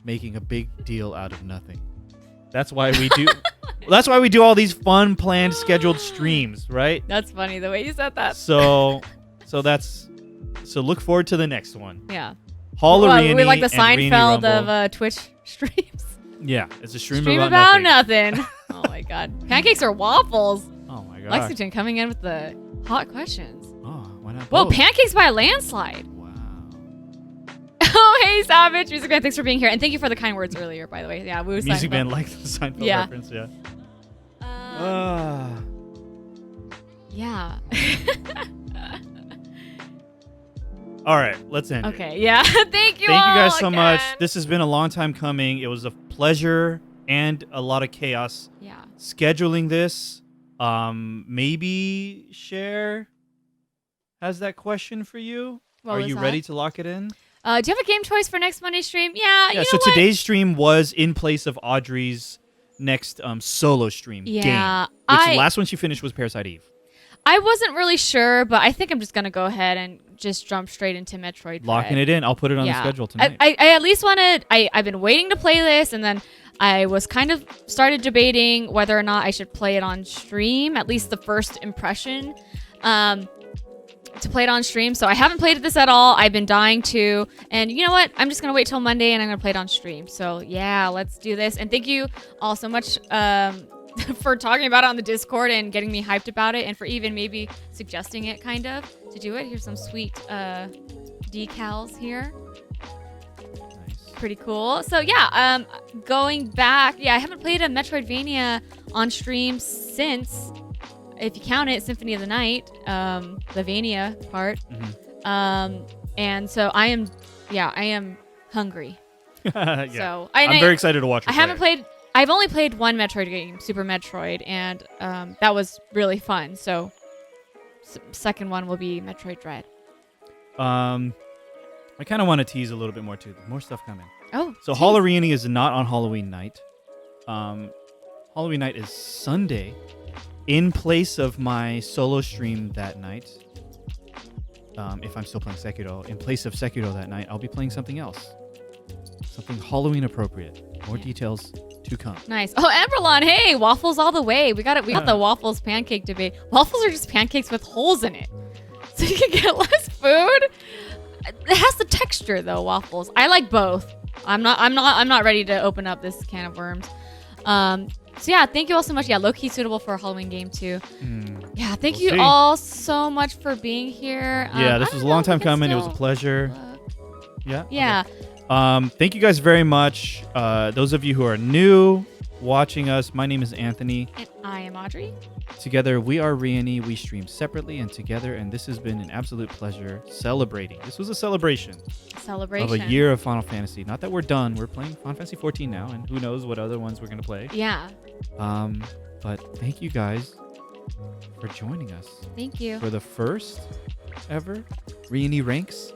making a big deal out of nothing. That's why we do. That's why we do all these fun, planned, scheduled streams, right? That's funny the way you said that. So look forward to the next one. Yeah. Reyony we like the Seinfeld of Twitch streams. Yeah, it's a stream about nothing. Oh my god, pancakes or waffles? Oh my god. Lexington coming in with the hot questions. Oh, why not? Whoa, pancakes by a landslide. Oh, hey, Savage. Music Man, thanks for being here. And thank you for the kind words earlier, by the way. Yeah, woo, Music Man liked the Seinfeld reference, yeah. Yeah. All right, let's end it. Yeah. Thank you Thank you guys so much. This has been a long time coming. It was a pleasure and a lot of chaos. Yeah. Scheduling this. Maybe Cher has that question for you. Are you ready to lock it in? Do you have a game choice for next Monday's stream? Yeah. So today's stream was in place of Audrey's next solo stream game. Which the last one she finished was Parasite Eve. I wasn't really sure, but I think I'm just going to go ahead and just jump straight into Metroid. Locking it in. I'll put it on the schedule tonight. I at least wanted... I've been waiting to play this, and then I was kind of started debating whether or not I should play it on stream, at least the first impression. To play it on stream. So I haven't played this at all. I've been dying to. And you know what? I'm just going to wait till Monday and I'm going to play it on stream. So yeah, let's do this. And thank you all so much for talking about it on the Discord and getting me hyped about it and for even maybe suggesting it kind of to do it. Here's some sweet decals here. Nice. Pretty cool. So yeah, going back. Yeah, I haven't played a Metroidvania on stream since... if you count it, Symphony of the Night, the Vania part. Mm-hmm. And so I am hungry. Yeah. So I'm very excited to watch it. I've only played one Metroid game, Super Metroid, and that was really fun. So second one will be Metroid Dread. I kind of want to tease a little bit more too. More stuff coming. Oh. So Reyony is not on Halloween night. Halloween night is Sunday. In place of my solo stream that night, if I'm still playing Sekiro, in place of Sekiro that night, I'll be playing something else. Something Halloween appropriate. More details to to come. Nice. Oh, Emberlon, hey, waffles all the way. We got it. We got the waffles pancake debate. Waffles are just pancakes with holes in it, so you can get less food. It has the texture though. Waffles. I like both. I'm not ready to open up this can of worms. So yeah, thank you all so much. Yeah, low-key suitable for a Halloween game too. Yeah, thank you all so much for being here. Yeah, this was a long time coming. It was a pleasure. Yeah. Yeah. Okay. Thank you guys very much. Those of you who are new watching us, my name is Anthony. And I am Audrey. Together, we are Reyony. We stream separately and together, and this has been an absolute pleasure celebrating. This was a celebration of a year of Final Fantasy. Not that we're done. We're playing Final Fantasy 14 now, and who knows what other ones we're going to play. Yeah. But thank you guys for joining us. Thank you. For the first ever Reyony Ranks,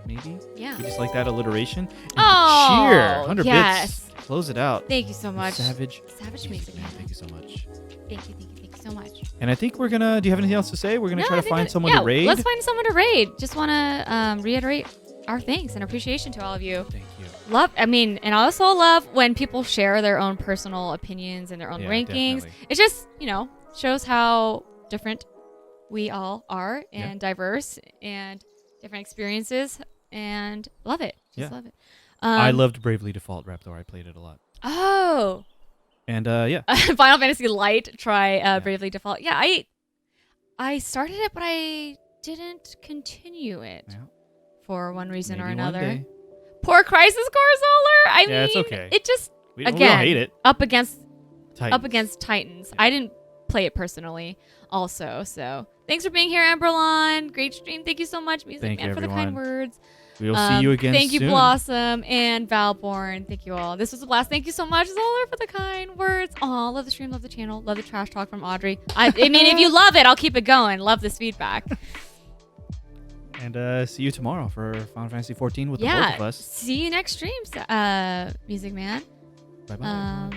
maybe? Yeah. We just like that alliteration. And cheer! 100 yes. bits. Close it out. Thank you so much. Savage music, man. Thank you so much. Thank you so much. And I think we're gonna. Do you have anything else to say? We're gonna try to find someone to raid. Let's find someone to raid. Just want to reiterate our thanks and appreciation to all of you. Thank you. And I also love when people share their own personal opinions and their own rankings. Definitely. It just, shows how different we all are and diverse and different experiences, and love it. Just love it. I loved Bravely Default Raptor. I played it a lot. Oh. And yeah. Final Fantasy Light, try Bravely Default. Yeah, I started it, but I didn't continue it for one reason or another. Poor Crisis Core Solar. I mean, it's okay. It just we don't hate it. up against Titans. Yeah. I didn't play it personally, also. So thanks for being here, Emberlon. Great stream. Thank you so much, Music Man, for the kind words. We will see you again Thank soon. you, Blossom and Valborn. Thank you all. This was a blast. Thank you so much, Zolar, for the kind words. Aw, love the stream, love the channel, love the trash talk from Audrey. I mean, if you love it, I'll keep it going. Love this feedback. And see you tomorrow for Final Fantasy 14 with the both of us. See you next stream, Music Man. Bye-bye.